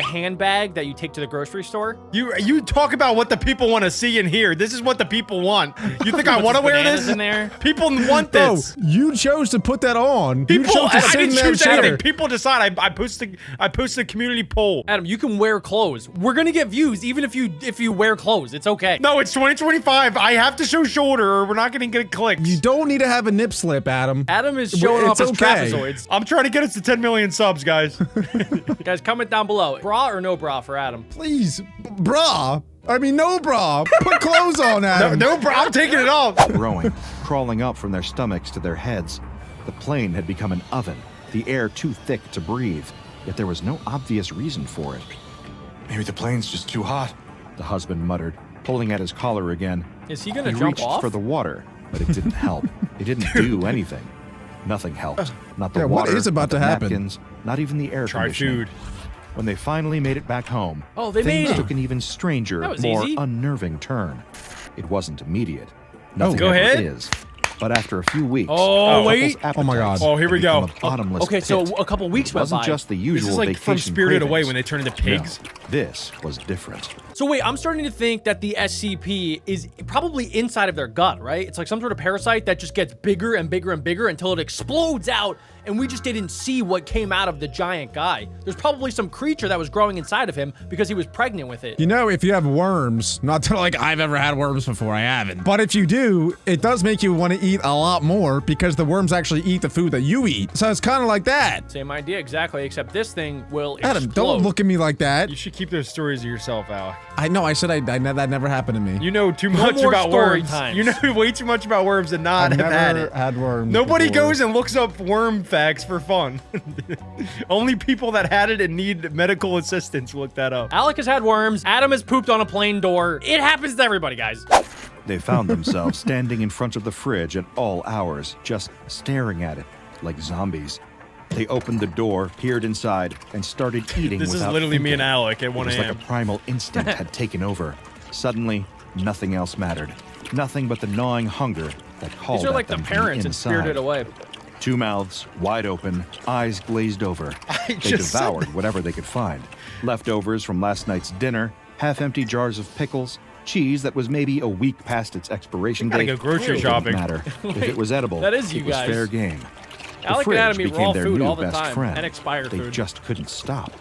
handbag that you take to the grocery store. You talk about what the people want to see and hear. This is what the people want. You think I want to wear Bananas this? in there. People want Bro, this. you chose to put that on. People, you chose to I sit didn't in that choose chair. anything. People decide. I posted a community poll. Adam, you can wear clothes. We're gonna get views even if you wear clothes. It's okay. No, it's 2025. I have to show shoulder, or we're not going to get clicks. You don't need to have a nip slip, Adam. Adam is showing off It's his okay. trapezoids. I'm trying to get us to 10 million subs, guys. Guys, comment down below. Bra or no bra for Adam? Please, bra. I mean, no bra. Put clothes on, Adam. No, bro, I'm taking it off. growing, crawling up from their stomachs to their heads. The plane had become an oven, the air too thick to breathe, yet there was no obvious reason for it. Maybe the plane's just too hot. The husband muttered, pulling at his collar again. Is he gonna He jump reached off? for the water, but it didn't help. It didn't do anything. Nothing helped. Not the Yeah, what water, is about not to the happen? napkins, not even the air Try conditioning. food. When they finally made it back home, Oh, they things made it. took an even stranger, That was more easy. unnerving turn. It wasn't immediate. Nothing Go ever ahead. is. But after a few weeks, Oh, the wait. couple's Oh my God. appetites Oh, here we had go. become a bottomless Okay, so pit. a couple weeks It went wasn't by. just the usual This is like from vacation Spirited Away cravings. when they turn into No, pigs. this was different. So wait, I'm starting to think that the SCP is probably inside of their gut, right? It's like some sort of parasite that just gets bigger and bigger and bigger until it explodes out, and we just didn't see what came out of the giant guy. There's probably some creature that was growing inside of him because he was pregnant with it. You know, if you have worms, not that like I've ever had worms before, I haven't. But if you do, it does make you want to eat a lot more because the worms actually eat the food that you eat. So it's kind of like that. Same idea, exactly, except this thing will Adam, explode. don't look at me like that. You should keep those stories to yourself, Alec. I know, I said that never happened to me. You know too much more about story worms. times. You know way too much about worms and not I've have had never it. had worms Nobody before. goes and looks up worm facts for fun. Only people that had it and need medical assistance look that up. Alec has had worms. Adam has pooped on a plane door. It happens to everybody, guys. They found themselves standing in front of the fridge at all hours, just staring at it like zombies. They opened the door, peered inside, and started eating This is without literally me thinking. and Alec at It 1 was like a.m. a primal instinct had taken over. Suddenly, nothing else mattered. Nothing but the gnawing hunger that called These are at like the them from parents in inside. Spirited Away. Two mouths, wide open, eyes glazed over. They just said devoured whatever they could find. Leftovers from last night's dinner, half-empty jars of pickles, cheese that was maybe a week past its expiration Gotta date. go grocery It shopping. didn't matter. If it was edible, that is you it was guys. fair game. The Alec and fridge Adam eat became raw their food new all the best time, friend. and expired They food. just couldn't stop.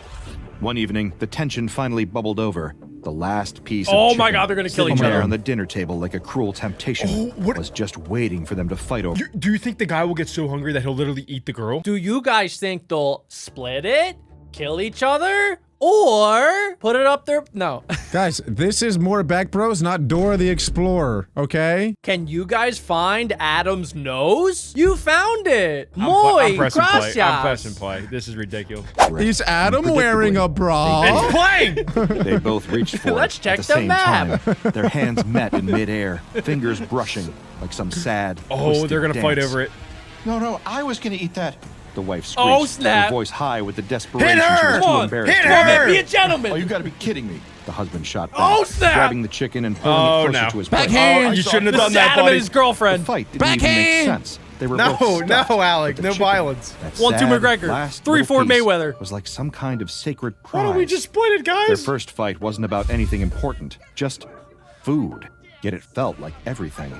One evening, the tension finally bubbled over. The last piece Oh of my chicken God, they're gonna kill sitting each there other. on the dinner table like a cruel temptation what- was just waiting for them to fight over. Do you think the guy will get so hungry that he'll literally eat the girl? Do you guys think they'll split it, kill each other, or put it up there? No. Guys, this is more Back Bros, not Dora the Explorer, okay? Can you guys find Adam's nose? You found it. I'm Muy pressing play. I'm gracias. pressing play. This is ridiculous. Is Adam wearing a bra? Playing! They both reached for Let's it check at the the same map. time. Their hands met in midair, fingers brushing like some sad. Oh, they're gonna twisted fight dance. over it. No, I was gonna eat that. The wife screeched, Oh, snap. her voice high with the desperation Hit her! she was Come too on, embarrassed hit to her! admit. Be a gentleman. Oh, you gotta be kidding me. The husband shot back, Oh, snap! grabbing the chicken and pulling Oh, it closer no. to his plate. Backhand! Oh, you shouldn't have This done is that, Adam and buddy. his The girlfriend. fight didn't even make sense. They were both No, stuck Alec, with no the chicken. violence. That 1-2 sad McGregor. last 3-4 little piece Mayweather. was like some kind of sacred prize. Why don't we just split it, Their guys? first fight wasn't about anything important, just food. Yet it felt like everything.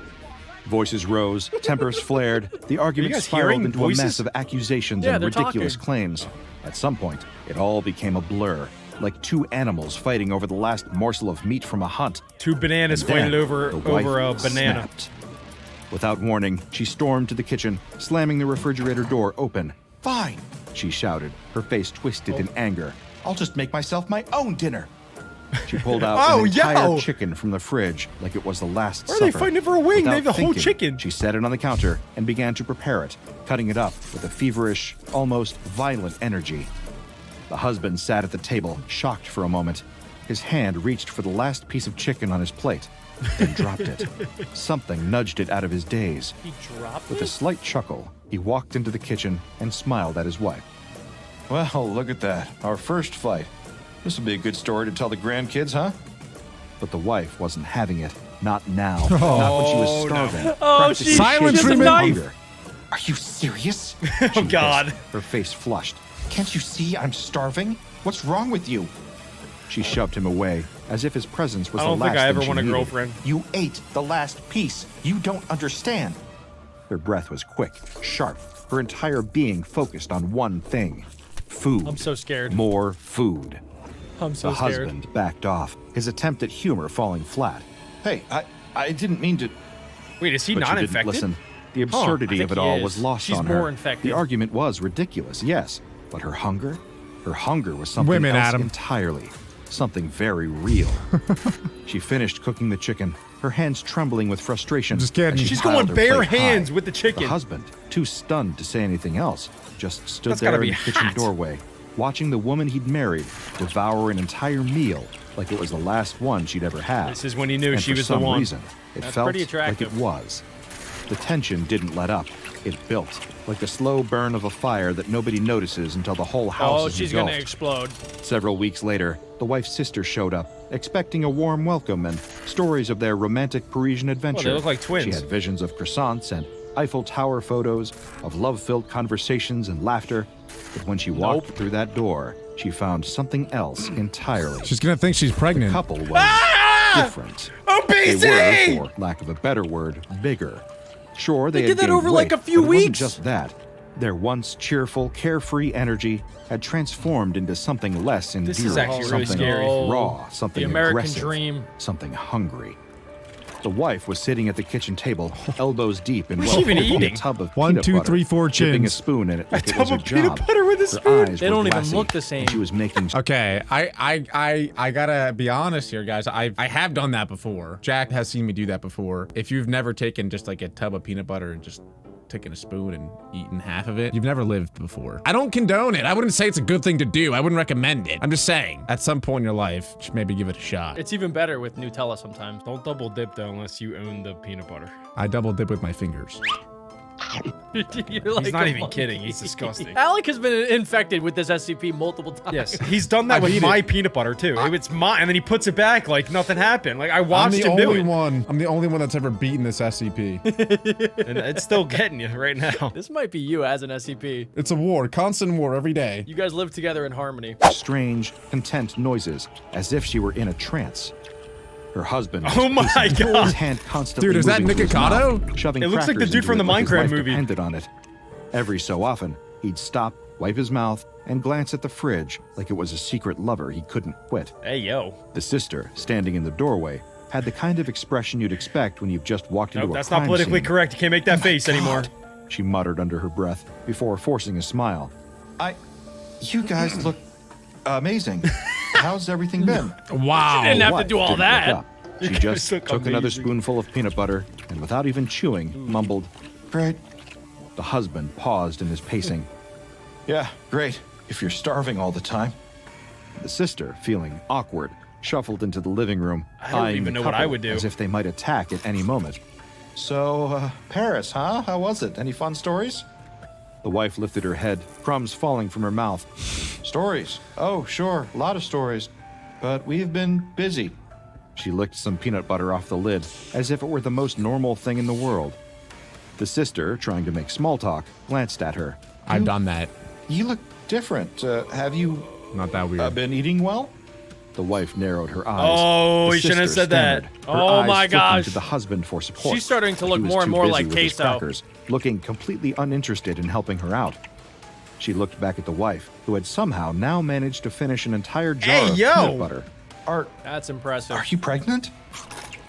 Voices rose, tempers flared, the argument guys spiraled hearing into voices? a mess of accusations Yeah, and they're ridiculous talking. claims. At some point, it all became a blur, like two animals fighting over the last morsel of meat from a hunt. Two bananas And then fighting over the wife a banana. snapped. Without warning, she stormed to the kitchen, slamming the refrigerator door open. Fine. She shouted, her face twisted in anger. I'll just make myself my own dinner. She pulled out Oh, an entire yo! chicken from the fridge like it was the last Why are they supper. fighting for a wing? They Without have the whole thinking, chicken. She set it on the counter and began to prepare it, cutting it up with a feverish, almost violent energy. The husband sat at the table, shocked for a moment. His hand reached for the last piece of chicken on his plate, then dropped it. Something nudged it out of his daze. He dropped With a it? slight chuckle, he walked into the kitchen and smiled at his wife. Well, look at that. Our first fight. This will be a good story to tell the grandkids, huh? But the wife wasn't having it. Not now. Not when she was starving. Oh, practically she Silent has a treatment. knife. hunger. Are you serious? Oh, God. Her face flushed. Can't you see I'm starving? What's wrong with you? She shoved him away, as if his presence was I the don't last think I ever thing she want a needed. girlfriend. You ate the last piece. You don't understand. Her breath was quick, sharp, her entire being focused on one thing. Food. I'm so scared. More food. I'm so The scared. husband backed off, his attempt at humor falling flat. Hey, I didn't mean to. Wait, is he But not she didn't infected? listen. The I absurdity think of it he all is. was lost She's on her. more infected. The argument was ridiculous, yes, but her hunger was something Women, else Adam. entirely. Something very real. She finished cooking the chicken, her hands trembling with frustration. Just kidding. as she She's piled going her bare plate high. hands with the chicken. The husband, too stunned to say anything else, just stood That's gotta there be in the kitchen hot. doorway, watching the woman he'd married devour an entire meal like it was the last one she'd ever had. This is when he knew And she for was the some one. reason, it That's felt pretty like attractive. it was. The tension didn't let up. It built, like the slow burn of a fire that nobody notices until the whole house Oh, is she's gonna engulfed. explode. Several weeks later, the wife's sister showed up, expecting a warm welcome and stories of their romantic Parisian adventure. look like twins. She had visions of croissants and Eiffel Tower photos, of love-filled conversations and laughter. But when she walked through that door, she found something else entirely. She's gonna think she's The pregnant. couple was different. They Obesity! were, for lack of a better word, bigger. Sure, they They had did that gained over, like, weight, a few but it wasn't weeks. just that. Their once cheerful, carefree energy had transformed into something less endearing. This is actually really something scary. raw, something The American aggressive, dream. something hungry. The wife was sitting at the kitchen table, elbows deep in What's she even in eating? a tub of 1, peanut 2, butter, 3, 4 dipping a chins. spoon in it like A it was tub her of peanut job. butter with a Her spoon? eyes They were don't even glassy, look the same. and she was making Okay, I gotta be honest here, guys. I have done that before. Jack has seen me do that before. If you've never taken just like a tub of peanut butter and just taken a spoon and eaten half of it, you've never lived before. I don't condone it. I wouldn't say it's a good thing to do. I wouldn't recommend it. I'm just saying, at some point in your life, just maybe give it a shot. It's even better with Nutella sometimes. Don't double dip though unless you own the peanut butter. I double dip with my fingers. You're like He's not a even monkey. kidding. He's disgusting. Alec has been infected with this SCP multiple times. Yes, he's done that I've with eaten my it. peanut butter too. It's mine, and then he puts it back like nothing happened. Like I I'm watched the him do only it, one. I'm the only one that's ever beaten this SCP. and it's still getting you right now. This might be you as an SCP. It's a war, constant war every day. You guys live together in harmony. strange, content noises, as if she were in a trance. Her husband. was Oh my pacing, God. His hand constantly Dude, is that moving to his Nikocado? mouth, shoving It looks like the crackers dude into from it the like his Minecraft life movie. depended on it. Every so often, he'd stop, wipe his mouth, and glance at the fridge like it was a secret lover he couldn't quit. Hey, yo. The sister, standing in the doorway, had the kind of expression you'd expect when you've just walked into a That's crime not politically scene. correct. You can't make that face anymore. She muttered under her breath before forcing a smile. You guys look amazing. How's everything been? Wow. Didn't have to Wife do all didn't that. look up. She just look took another amazing. spoonful of peanut butter and without even chewing, mumbled. Great. The husband paused in his pacing. Yeah, great. If you're starving all the time. The sister, feeling awkward, shuffled into the living room, I don't eyeing even the know what I couple would do. as if they might attack at any moment. So, Paris, huh? How was it? Any fun stories? The wife lifted her head, crumbs falling from her mouth. Stories? Oh, sure. A lot of stories. But we've been busy. She licked some peanut butter off the lid, as if it were the most normal thing in the world. The sister, trying to make small talk, glanced at her. I've done that. You look different. Have you Not that weird. been eating well? The wife narrowed her eyes. Oh, The he shouldn't have sister said that. stammered, her Oh eyes my flicking gosh. to the husband for support. She's starting to He look was more and too more busy like with his queso. crackers, looking completely uninterested in helping her out. She looked back at the wife, who had somehow now managed to finish an entire jar Hey, of yo! peanut butter. That's impressive. Are you pregnant?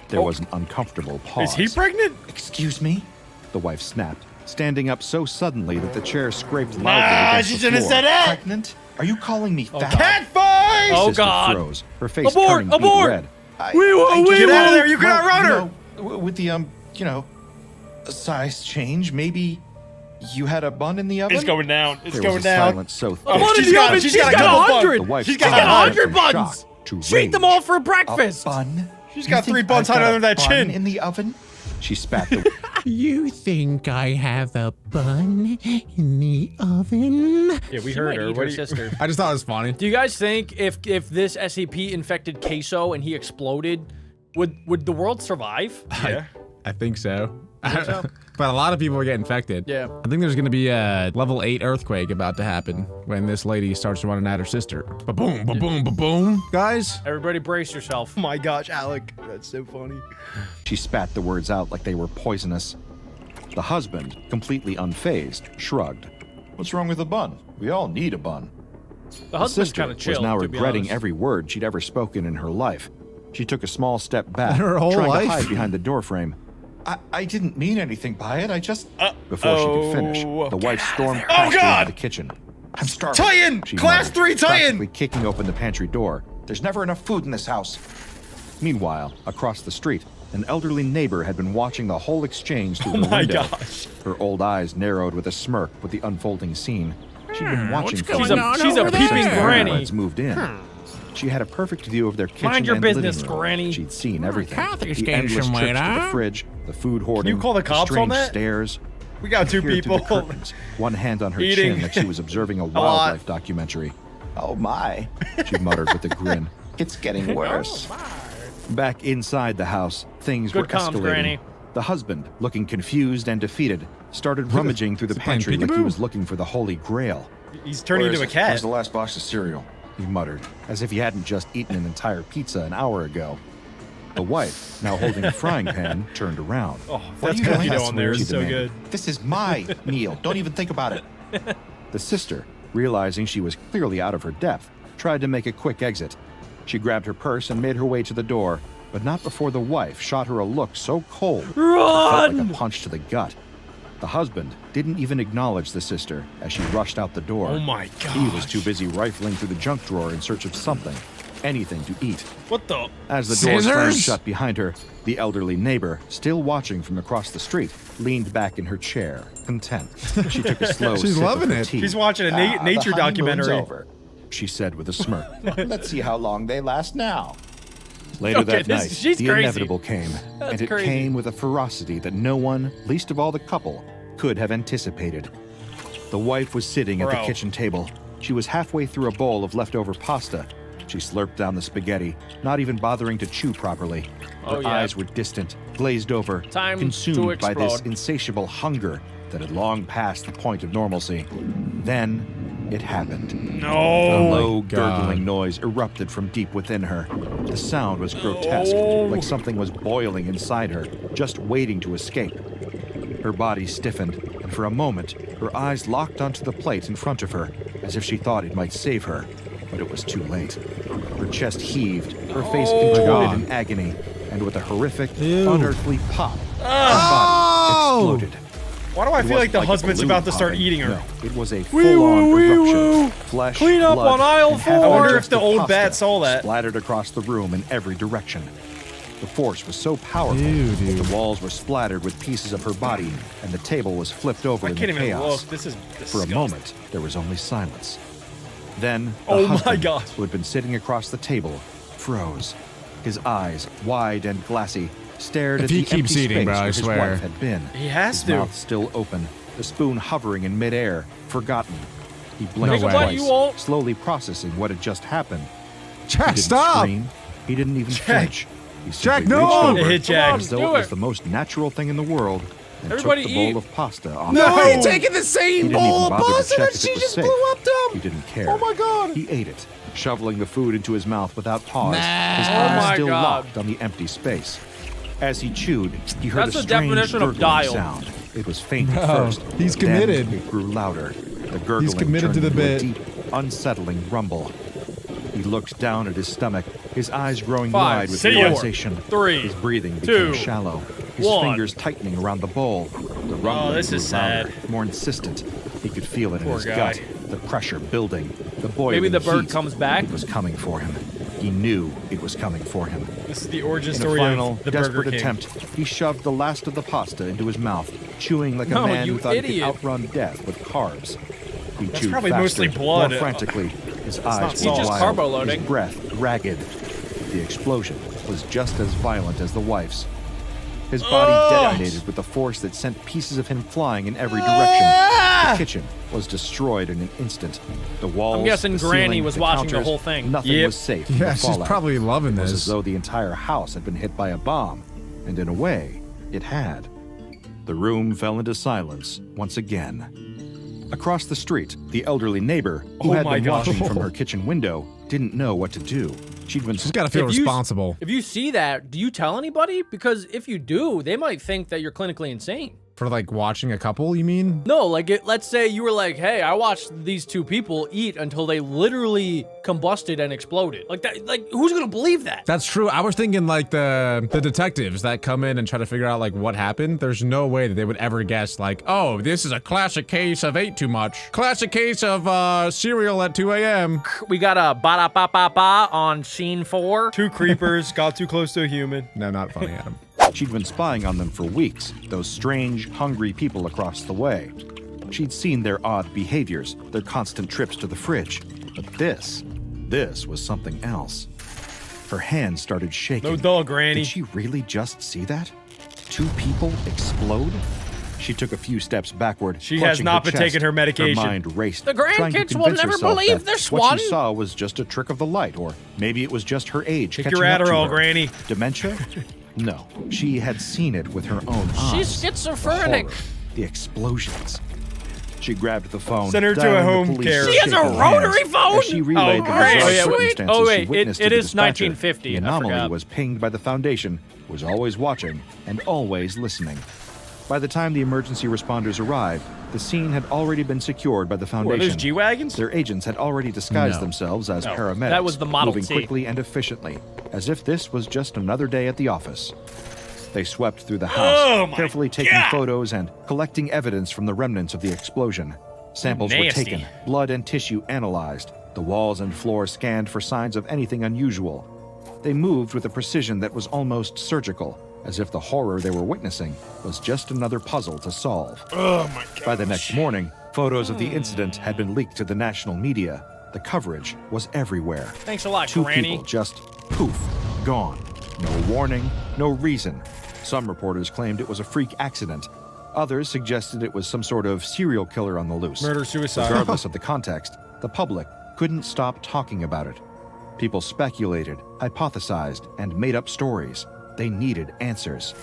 There was an uncomfortable pause. Is he pregnant? Excuse me? The wife snapped, standing up so suddenly that the chair scraped loudly against she the shouldn't have floor. said it. Pregnant? Are you calling me fat? Cat fight! Oh, Sister God. froze, her face Abort! turning beet Abort! red. Get out of there! You cannot run her! With the size change, maybe you had a bun in the oven? It's going down. It's There going was a down. silence so thick. One in She's the got- oven. she's She's got a got couple buns. 100. The wife She's got fell 100 from buns. shock to She ate them rage. all for A breakfast. bun? She's You got think 3 buns I've got hiding a under that bun chin. in the oven? She spat the You think I have a bun in the oven? Yeah, we She heard might her. eat What her do you- sister. I just thought it was funny. Do you guys think if this SCP infected Queso and he exploded, would the world survive? Yeah. I think so. But a lot of people are getting infected. Yeah. I think there's gonna be a level 8 earthquake about to happen when this lady starts running at her sister. Ba-boom, ba-boom, ba-boom. Guys, Everybody brace yourself. Oh my gosh, Alec. That's so funny. She spat the words out like they were poisonous. The husband, completely unfazed, shrugged. What's wrong with a bun? We all need a bun. The The husband's sister kind of chill. was now to be regretting honest. every word she'd ever spoken in her life. She took a small step back, Her whole trying life? to hide behind the doorframe. I didn't mean anything by it. I just... Before she could finish, the wife stormed past her God! into the kitchen. I'm starving. Titan! She Class muttered, 3 practically Titan! kicking open the pantry door. There's never enough food in this house. Meanwhile, across the street, an elderly neighbor had been watching the whole exchange through Oh the my window. gosh. Her old eyes narrowed with a smirk with the unfolding scene. She'd been watching for She's a weeks she's a over peeping there? granny. parents moved in. She had a perfect view of their kitchen Mind your and business, living room. Granny. She'd seen everything. Kathy's The getting endless some trips weight, to the huh? fridge, the food hoarding, call the cops the strange on that? stares. We got 2 Peered through people. the curtains, one hand on her Eating. chin like she was observing a lot. wildlife documentary. Oh my. She muttered with a grin. It's getting worse. Back inside the house, things Good were comms, escalating. Granny. The husband, looking confused and defeated, started rummaging through the Is he playing pantry like he peekaboo? was looking for the Holy Grail. He's turning into a Where's cat. the last box of cereal? He muttered, as if he hadn't just eaten an entire pizza an hour ago. The wife, now holding a frying pan, turned around. Oh, What that's are you doing? burrito on there She is so demanded. good. This is my meal. Don't even think about it. The sister, realizing she was clearly out of her depth, tried to make a quick exit. She grabbed her purse and made her way to the door, but not before the wife shot her a look so cold it felt like a punch to the gut. The husband didn't even acknowledge the sister as she rushed out the door. Oh my god. He was too busy rifling through the junk drawer in search of something, anything to eat. What the? As the door slammed Scissors? shut behind her, the elderly neighbor, still watching from across the street, leaned back in her chair, content. She took a slow She's sip loving of her it. tea. She's watching a The nature honeymoon's documentary. over. She said with a smirk. Let's see how long they last now. Later Okay, that night, she's the crazy. inevitable came, and it crazy. came with a ferocity that no one, least of all the couple, could have anticipated. The wife was sitting at the Bro. kitchen table. She was halfway through a bowl of leftover pasta. She slurped down the spaghetti, not even bothering to chew properly. Her Oh, yeah. eyes were distant, glazed over, Time to consumed by this explode. insatiable hunger that had long passed the point of normalcy. Then it happened. A No. low, God. gurgling noise erupted from deep within her. The sound was grotesque, like something was boiling inside her, just waiting to escape. Her body stiffened, and and for a moment, her eyes locked onto the plate in front of her, as if she thought it might save her. But it was too late. Her chest heaved, her face contorted in agony, and with a horrific, unearthly pop, her body exploded. Why do I feel like the husband's about to start eating her? No, it was a full-on eruption. Flesh, Clean up blood, on aisle and 4. half I wonder if digested the old pasta bat saw that. splattered across the room in every direction. The force was so powerful Dude. that the walls were splattered with pieces of her body, and the table was flipped over I in can't the even chaos. look. This is For a disgusting. moment, there was only silence. Then, the Oh my husband, God. who had been sitting across the table, froze. His eyes, wide and glassy, stared If at he the keeps empty eating, space bro, I where his swear. wife had been. He has His to. mouth still open, the spoon hovering in midair, forgotten. He blinked No way. twice, You won't. slowly processing what had just happened. He Jack, didn't stop! scream. He didn't even flinch. He Jack, simply no! reached over Hit Jack. as though Do it was it. the most natural thing in the world and Everybody took the bowl eat. of pasta off No, the you're taking the He same didn't bowl even of bother to pasta check that if she it was just safe. blew up to He him. didn't care. Oh my God. He ate it, shoveling the food into his mouth without pause. Nah. His Oh eyes my still God. locked on the empty space. As he chewed, he heard That's a the strange definition of gurgling dial. sound. It was faint at Bro, first. he's then committed. It grew louder. The gurgling committed to turned the into a bit. deep, unsettling rumble. He looked down at his stomach, his eyes growing 5, wide with 4, realization. 3, His breathing 2, became shallow. His 1. fingers tightening around the bowl. The rumbling this grew is louder, sad. more insistent. He could feel it in Poor his guy. gut. The pressure building. The boiling Maybe the bird heat. comes back. It was coming for him. He knew it was coming for him. This is the origin In a story final, of the Burger desperate King. attempt, he shoved the last of the pasta into his mouth, chewing like a No, man you who thought he idiot. could outrun death with carbs. He chewed probably faster, mostly blood. more frantically. His not eyes salt. were He's just wild, carbo-loading. his breath ragged. The explosion was just as violent as the wife's. His body detonated with a force that sent pieces of him flying in every direction. The kitchen was destroyed in an instant. The walls, I'm guessing the Granny ceiling, was the watching the counters, whole thing. Nothing Yep. was safe from Yeah, the she's fallout. probably loving It was this. as though the entire house had been hit by a bomb, and in a way, it had. The room fell into silence once again. Across the street, the elderly neighbor, who Oh had my been gosh. watching from her kitchen window, didn't know what to do. She'd been She's got to feel If you- responsible. If you see that, do you tell anybody? Because if you do, they might think that you're clinically insane. For like watching a couple, you mean? No, like let's say you were like, hey, I watched these two people eat until they literally combusted and exploded. Like that, like who's gonna believe that? That's true. I was thinking like the detectives that come in and try to figure out like what happened. There's no way that they would ever guess like, oh, this is a classic case of ate too much. Classic case of cereal at 2 a.m. We got a ba-da-ba-ba-ba on scene 4. 2 creepers got too close to a human. No, not funny, Adam. She'd been spying on them for weeks, those strange, hungry people across the way. She'd seen their odd behaviors, their constant trips to the fridge. But this was something else. Her hands started shaking. No duh, Granny. Did she really just see that? 2 people explode? She took a few steps backward. She has clutching not her been taking chest. her medication. Her mind raced. The trying to grandkids will convince never herself believe that this what one. she saw was just a trick of the light, or maybe it was just her age. Take catching your up to Adderall, her. Granny. Dementia? No, she had seen it with her own eyes. She's schizophrenic. The horror, the explosions. She grabbed the phone. Send her to a dialing the home police care. with She has a shaking rotary hands. phone? As she relayed the great. bizarre Oh, yeah, wait. circumstances Oh, she wait. witnessed It to the is dispatcher. 1950. The I anomaly forgot. was pinged by the Foundation, was always watching and always listening. By the time the emergency responders arrived, the scene had already been secured by the What, Foundation. there's G-Wagons? Their agents had already disguised No. themselves as No, paramedics, that was the Model moving T. quickly and efficiently, as if this was just another day at the office. They swept through the house, Oh my carefully taking God. photos and collecting evidence from the remnants of the explosion. Samples were Nasty. taken, blood and tissue analyzed, the walls and floor scanned for signs of anything unusual. They moved with a precision that was almost surgical, as if the horror they were witnessing was just another puzzle to solve. Oh my god. By the next morning, photos of the incident had been leaked to the national media. The coverage was everywhere. Thanks a lot, 2 Granny. people just poof, gone. No warning, no reason. Some reporters claimed it was a freak accident. Others suggested it was some sort of serial killer on the loose. Murder-suicide. Regardless of the context, the public couldn't stop talking about it. People speculated, hypothesized, and made up stories. They needed answers.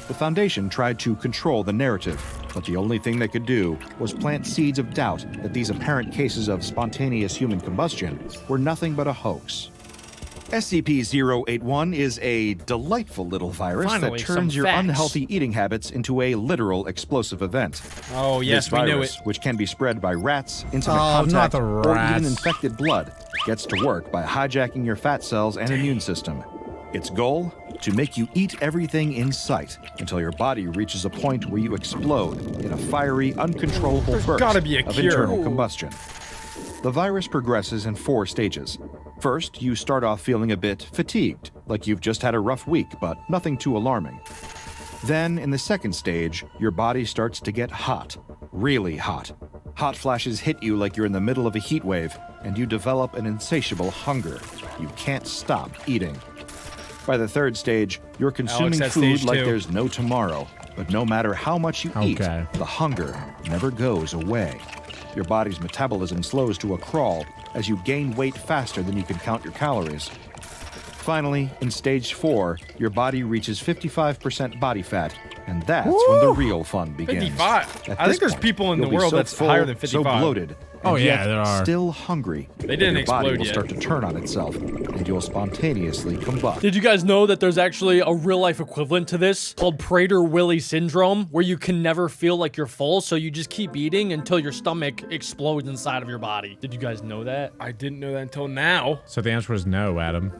The Foundation tried to control the narrative, but the only thing they could do was plant seeds of doubt that these apparent cases of spontaneous human combustion were nothing but a hoax. SCP-081 is a delightful little virus Finally, that turns some your facts. unhealthy eating habits into a literal explosive event. Oh, yes, This we knew virus, it. which can be spread by rats, intimate Oh, not contact, the or even rats. infected blood, gets to work by hijacking your fat cells and immune system. Its goal? To make you eat everything in sight until your body reaches a point where you explode in a fiery, uncontrollable burst gotta be a of cure. internal combustion. The virus progresses in 4 stages. First, you start off feeling a bit fatigued, like you've just had a rough week, but nothing too alarming. Then, in the second stage, your body starts to get hot, really hot. Hot flashes hit you like you're in the middle of a heat wave, and you develop an insatiable hunger. You can't stop eating. By the third stage, you're consuming at food stage like 2. there's no tomorrow, but no matter how much you eat, Okay. the hunger never goes away. Your body's metabolism slows to a crawl as you gain weight faster than you can count your calories. Finally, in stage 4, your body reaches 55% body fat, and that's when the real fun begins. 55. At I this think there's point, people in the you'll be world so that's full, higher than so 55. bloated, Oh, and yeah, yet there are. still hungry. They didn't your body explode will yet. start to turn on itself, and you'll spontaneously combust. Did you guys know that there's actually a real life equivalent to this called Prader-Willi syndrome, where you can never feel like you're full, so you just keep eating until your stomach explodes inside of your body? Did you guys know that? I didn't know that until now. So the answer was no, Adam.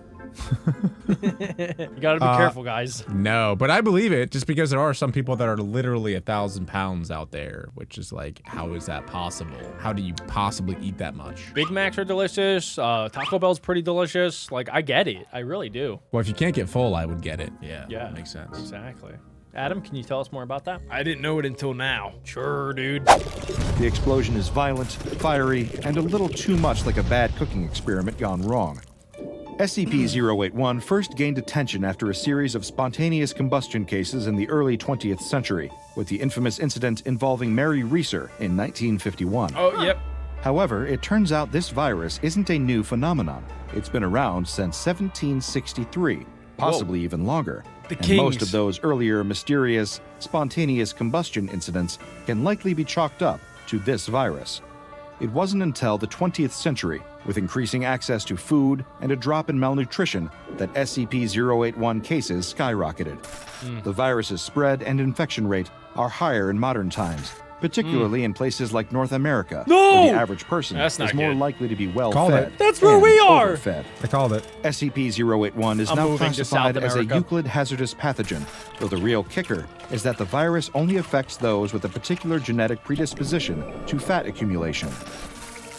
You gotta be careful, guys. No, but I believe it just because there are some people that are literally 1,000 pounds out there, which is like, how is that possible? How do you possibly eat that much? Big Macs are delicious. Taco Bell's pretty delicious. Like, I get it. I really do. Well, if you can't get full, I would get it. Yeah, Yeah. makes sense. Exactly. Adam, can you tell us more about that? I didn't know it until now. Sure, dude. The explosion is violent, fiery, and a little too much like a bad cooking experiment gone wrong. SCP-081 first gained attention after a series of spontaneous combustion cases in the early 20th century, with the infamous incident involving Mary Reeser in 1951. Oh, yep. However, it turns out this virus isn't a new phenomenon. It's been around since 1763, possibly even longer. The And most Kings. of those earlier mysterious, spontaneous combustion incidents can likely be chalked up to this virus. It wasn't until the 20th century, with increasing access to food and a drop in malnutrition, that SCP-081 cases skyrocketed. The virus's spread and infection rate are higher in modern times, particularly in places like North America, where the average person That's not is more good. likely to be Called well-fed. it. That's where and we are. overfed. I called it. SCP-081 is I'm now moving to classified South as a America. Euclid hazardous pathogen, though the real kicker is that the virus only affects those with a particular genetic predisposition to fat accumulation.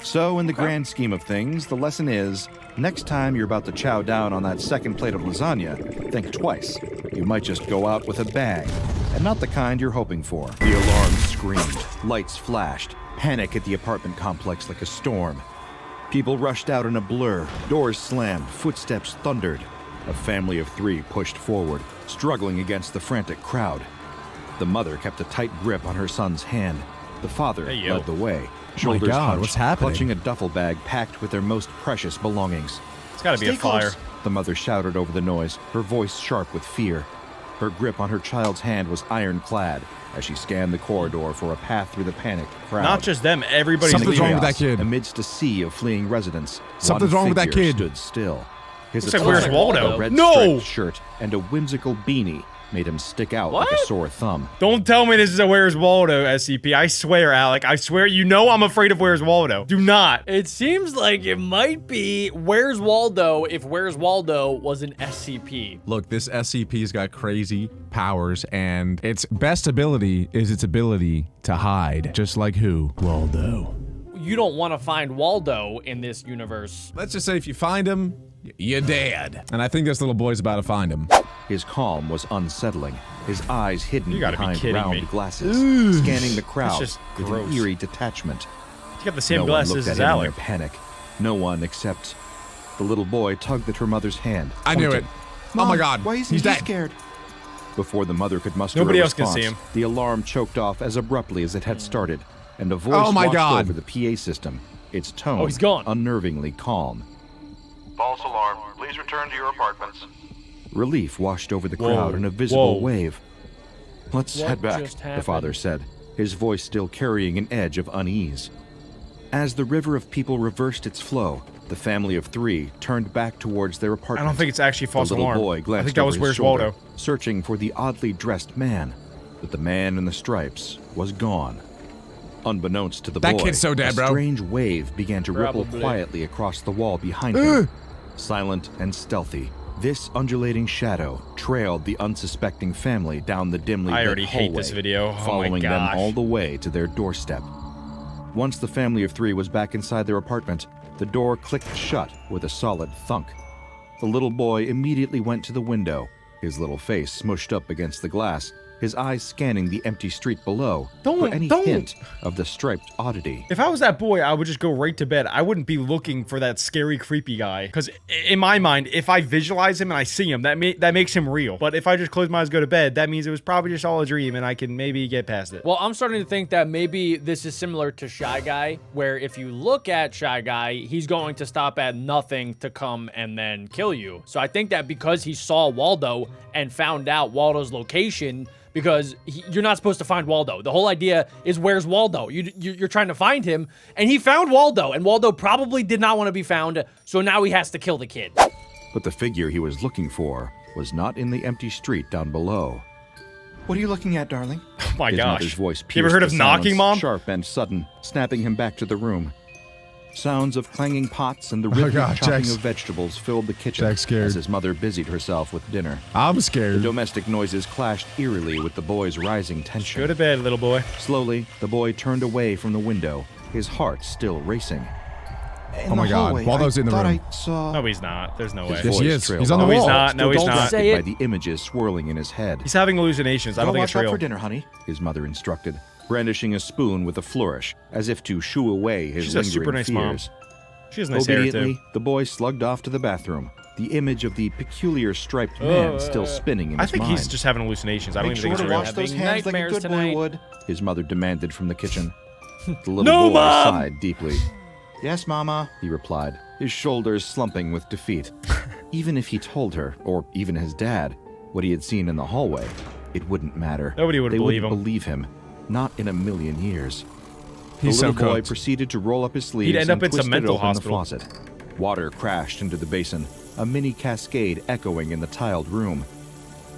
So, in the grand scheme of things, the lesson is, next time you're about to chow down on that second plate of lasagna, think twice. You might just go out with a bang, and not the kind you're hoping for. The alarm screamed, lights flashed, panic hit the apartment complex like a storm. People rushed out in a blur, doors slammed, footsteps thundered. A family of 3 pushed forward, struggling against the frantic crowd. The mother kept a tight grip on her son's hand. The father led the way, shoulders God, hunched, what's happening? clutching a duffel bag packed with their most precious belongings. It's gotta be Stay a fire. close, the mother shouted over the noise, her voice sharp with fear. Her grip on her child's hand was ironclad as she scanned the corridor for a path through the panicked crowd. Not just them, everybody's Something's leaving. wrong with that kid. Amidst a sea of fleeing residents, Something's one wrong with that figure kid. stood still. His Looks like attire, Where's Waldo? a red No! striped shirt and a whimsical beanie made him stick out like a sore thumb. Don't tell me this is a Where's Waldo SCP. I swear, Alec. I swear, you know I'm afraid of Where's Waldo. Do not. It seems like it might be Where's Waldo if Where's Waldo was an SCP. Look, this SCP's got crazy powers, and its best ability is its ability to hide. Just like who? Waldo. You don't want to find Waldo in this universe. Let's just say if you find him, you're dead. And I think this little boy's about to find him. His calm was unsettling, his eyes hidden You gotta be behind kidding round me. glasses, scanning the crowd just with gross. an eerie detachment. You got the same No one glasses looked as at him in their Alec. panic. No one except the little boy tugged at her mother's hand. I knew pointing. it. Oh my God, Why isn't he's he dead. scared? Before the mother could muster Nobody a else can response, see him. the alarm choked off as abruptly as it had started, and a voice Oh my washed God. over the PA system, its tone Oh, he's gone. unnervingly calm. False alarm. Please return to your apartments. Relief washed over the Whoa. crowd in a visible Whoa. wave. Let's What head back, just the happened? father said, his voice still carrying an edge of unease. As the river of people reversed its flow, The family of 3 turned back towards their apartment. I don't think it's actually false The little alarm. boy glanced I think that was over his Where's shoulder, Waldo. searching for the oddly dressed man, but the man in the stripes was gone. Unbeknownst to the That boy, kid's so dead, a bro. strange wave began to ripple Probably. quietly across the wall behind him. Silent and stealthy, this undulating shadow trailed the unsuspecting family down the dimly I lit already hate this hallway, video. Oh my following them gosh. all the way to their doorstep. Once the family of 3 was back inside their apartment, the door clicked shut with a solid thunk. The little boy immediately went to the window, his little face smushed up against the glass, his eyes scanning the empty street below for any hint of the striped oddity. If I was that boy, I would just go right to bed. I wouldn't be looking for that scary, creepy guy. Because in my mind, if I visualize him and I see him, that makes him real. But if I just close my eyes, go to bed, that means it was probably just all a dream, and I can maybe get past it. Well, I'm starting to think that maybe this is similar to Shy Guy, where if you look at Shy Guy, he's going to stop at nothing to come and then kill you. So I think that because he saw Waldo and found out Waldo's location, because you're not supposed to find Waldo. The whole idea is where's Waldo? You're trying to find him, and he found Waldo, and Waldo probably did not want to be found, so now he has to kill the kid. But the figure he was looking for was not in the empty street down below. What are you looking at, darling? Oh my His gosh. mother's voice You ever pierced heard of the knocking, silence, Mom? sharp and sudden, snapping him back to the room. Sounds of clanging pots and the rhythmic God, chopping Jack's- of vegetables filled the kitchen Jack's scared. as his mother busied herself with dinner. I'm The scared. domestic noises clashed eerily with the boy's rising tension. Go to bed, little boy. Slowly, the boy turned away from the window, his heart still racing. Oh my God, Waldo's in the room. I saw... No, he's not. There's no way. His Yes, he voice is. trailed He's on the off, No, he's wall. not. No, he's Don't not. say it. by the images swirling in his head. He's having hallucinations. I don't think watch it's out real. for dinner, honey. His mother instructed, brandishing a spoon with a flourish, as if to shoo away his She's a lingering super nice mom. fears. She has nice hair, Obediently, too. the boy slugged off to the bathroom, the image of the peculiar striped man still spinning in I his think mind. he's just having hallucinations. I don't Make even sure think to it's real. wash those Having hands like a nightmares good tonight. boy would. His mother demanded from the kitchen. The little No, boy Mom! sighed deeply. Yes, Mama. He replied, his shoulders slumping with defeat. Even if he told her, or even his dad, what he had seen in the hallway, it wouldn't matter. Nobody would They believe wouldn't him. believe him. Not in a million years. He's the so little boy cooked. proceeded to roll up his sleeves He'd end up and in some twist it mental open hospital. the faucet. Water crashed into the basin, a mini cascade echoing in the tiled room.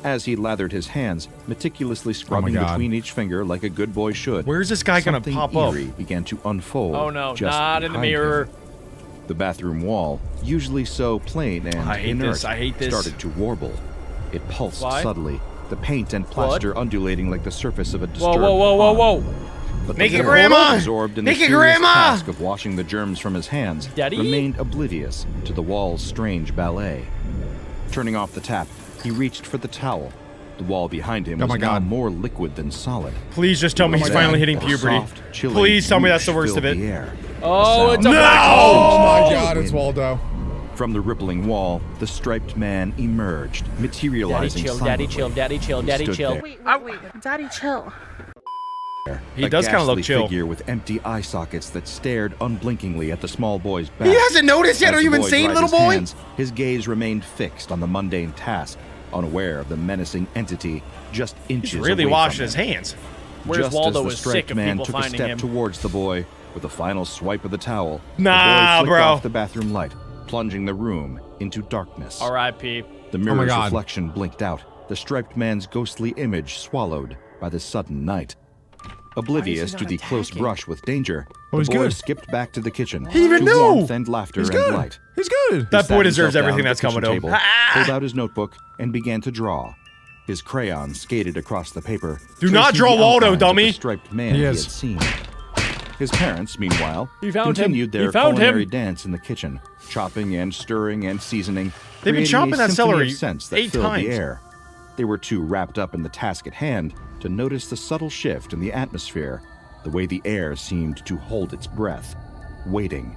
As he lathered his hands, meticulously scrubbing God. between each finger like a good boy should, Where's this guy gonna something pop up? eerie began to unfold. Oh no, just not in the behind him. mirror. The bathroom wall, usually so plain and I hate inert, this, I hate this. started to warble. It pulsed Why? subtly, the paint and plaster undulating like the surface of a disturbed Whoa, whoa, whoa, whoa, pond. whoa. But Make the it, boy, Grandma! absorbed in Make the it, serious Grandma! task of washing the germs from his hands, Daddy? remained oblivious to the wall's strange ballet. Turning off the tap, he reached for the towel. The wall behind him Oh was my now God. more liquid than solid. Please just tell me he's Then, finally hitting a puberty. soft, chilling Please tell me that's the whoosh worst of filled it. the air. Oh, it's a sound- black Oh hole. my God, it's Waldo. From the rippling wall, the striped man emerged, Daddy materializing chill, daddy chill, silently. daddy chill, He daddy stood chill. there. Wait. Daddy, chill. He A does kind of look ghastly chill. figure with empty eye sockets that stared unblinkingly at the small boy's back. He hasn't noticed yet. As Are you the boy insane, dried little his boy? hands, his gaze remained fixed on the mundane task, unaware of the menacing entity just inches He's really away washing from his him. hands. Where's Just Waldo as the was sick striped of man people took a finding step him. towards the boy with a final swipe of the towel, Nah, the boy flicked bro. off the bathroom light, plunging the room into darkness. R.I.P. The mirror's God. reflection blinked out, the striped man's ghostly image swallowed by the sudden night. Oblivious to the close brush with danger, Oh, he's the boy good. skipped back to the kitchen. He even to knew. warmth and laughter He's and good. light. He's good. That He boy sat deserves himself down everything at that's the kitchen coming to him. table, pulled out his notebook, and began to draw. His crayon skated across the paper. Do not tracing draw the Waldo, outlines of dummy. The striped man He he had is. seen. His parents, meanwhile, He found him. continued He their found culinary him. dance in the kitchen, chopping and stirring and seasoning. They've been creating chopping a that symphony celery of scents that 8 filled times. the air. They were too wrapped up in the task at hand to notice the subtle shift in the atmosphere, the way the air seemed to hold its breath, waiting.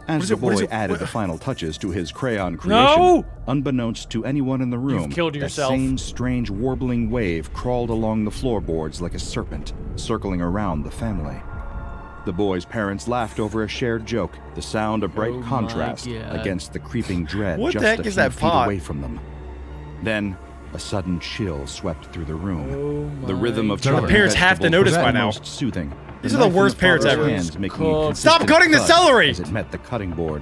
As the boy added the final touches to his crayon creation, No! unbeknownst to anyone in the room, killed yourself. that same strange warbling wave crawled along the floorboards like a serpent, circling around the family. The boy's parents laughed over a shared joke, the sound a bright Oh my contrast God. against the creeping dread What the just heck a is few that feet pot? away from them. Then, a sudden chill swept through the room. Oh The my rhythm of God. chopping Parents have to vegetables notice was by now. almost soothing. These are the worst parents ever. Hands making a Cooked. consistent Stop cutting the thud celery! As it met the cutting board.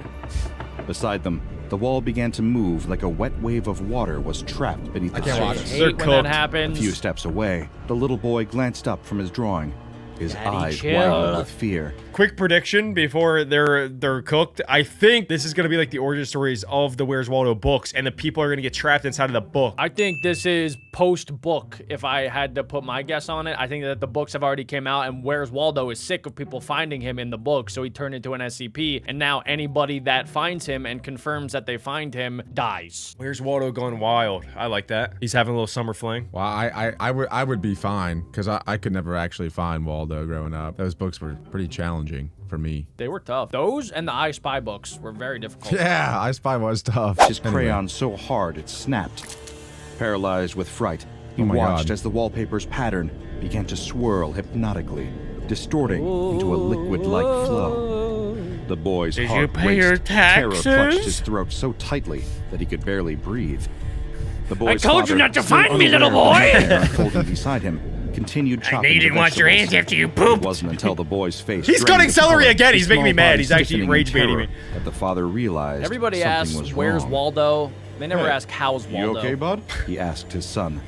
Beside them, the wall began to move like a wet wave of water was trapped beneath the can't watch surface. Hate They're when that cooked. A happens. few steps away, the little boy glanced up from his drawing, his Daddy, eyes chill. widening with fear. Quick prediction before they're cooked. I think this is gonna be like the origin stories of the Where's Waldo books, and the people are gonna get trapped inside of the book. I think this is post-book, if I had to put my guess on it. I think that the books have already came out, and Where's Waldo is sick of people finding him in the book, so he turned into an SCP, and now anybody that finds him and confirms that they find him dies. Where's Waldo gone wild? I like that. He's having a little summer fling. Well, I would be fine because I could never actually find Waldo growing up. Those books were pretty challenging for me. They were tough. Those and the I Spy books were very difficult. Yeah, I Spy was tough. His crayon so hard it snapped. Paralyzed with fright, he Oh my watched God. as the wallpaper's pattern began to swirl hypnotically, distorting into a liquid-like flow. The boy's Did heart you pay your raced. Terror taxes? clutched his throat so tightly that he could barely breathe. The boy's told you father, not to still find me, little unaware of the boy. nightmare unfolding beside him, continued chopping know you didn't the wash your vegetables. hands after you It pooped. wasn't until the boy's face He's drained cutting its celery color, again. his He's making me small mad. body He's actually stiffening in rage baiting terror, me. That the father realized Everybody something asks, was where's wrong. Waldo? They never Hey, ask, how's You Waldo? okay, bud? He asked his son.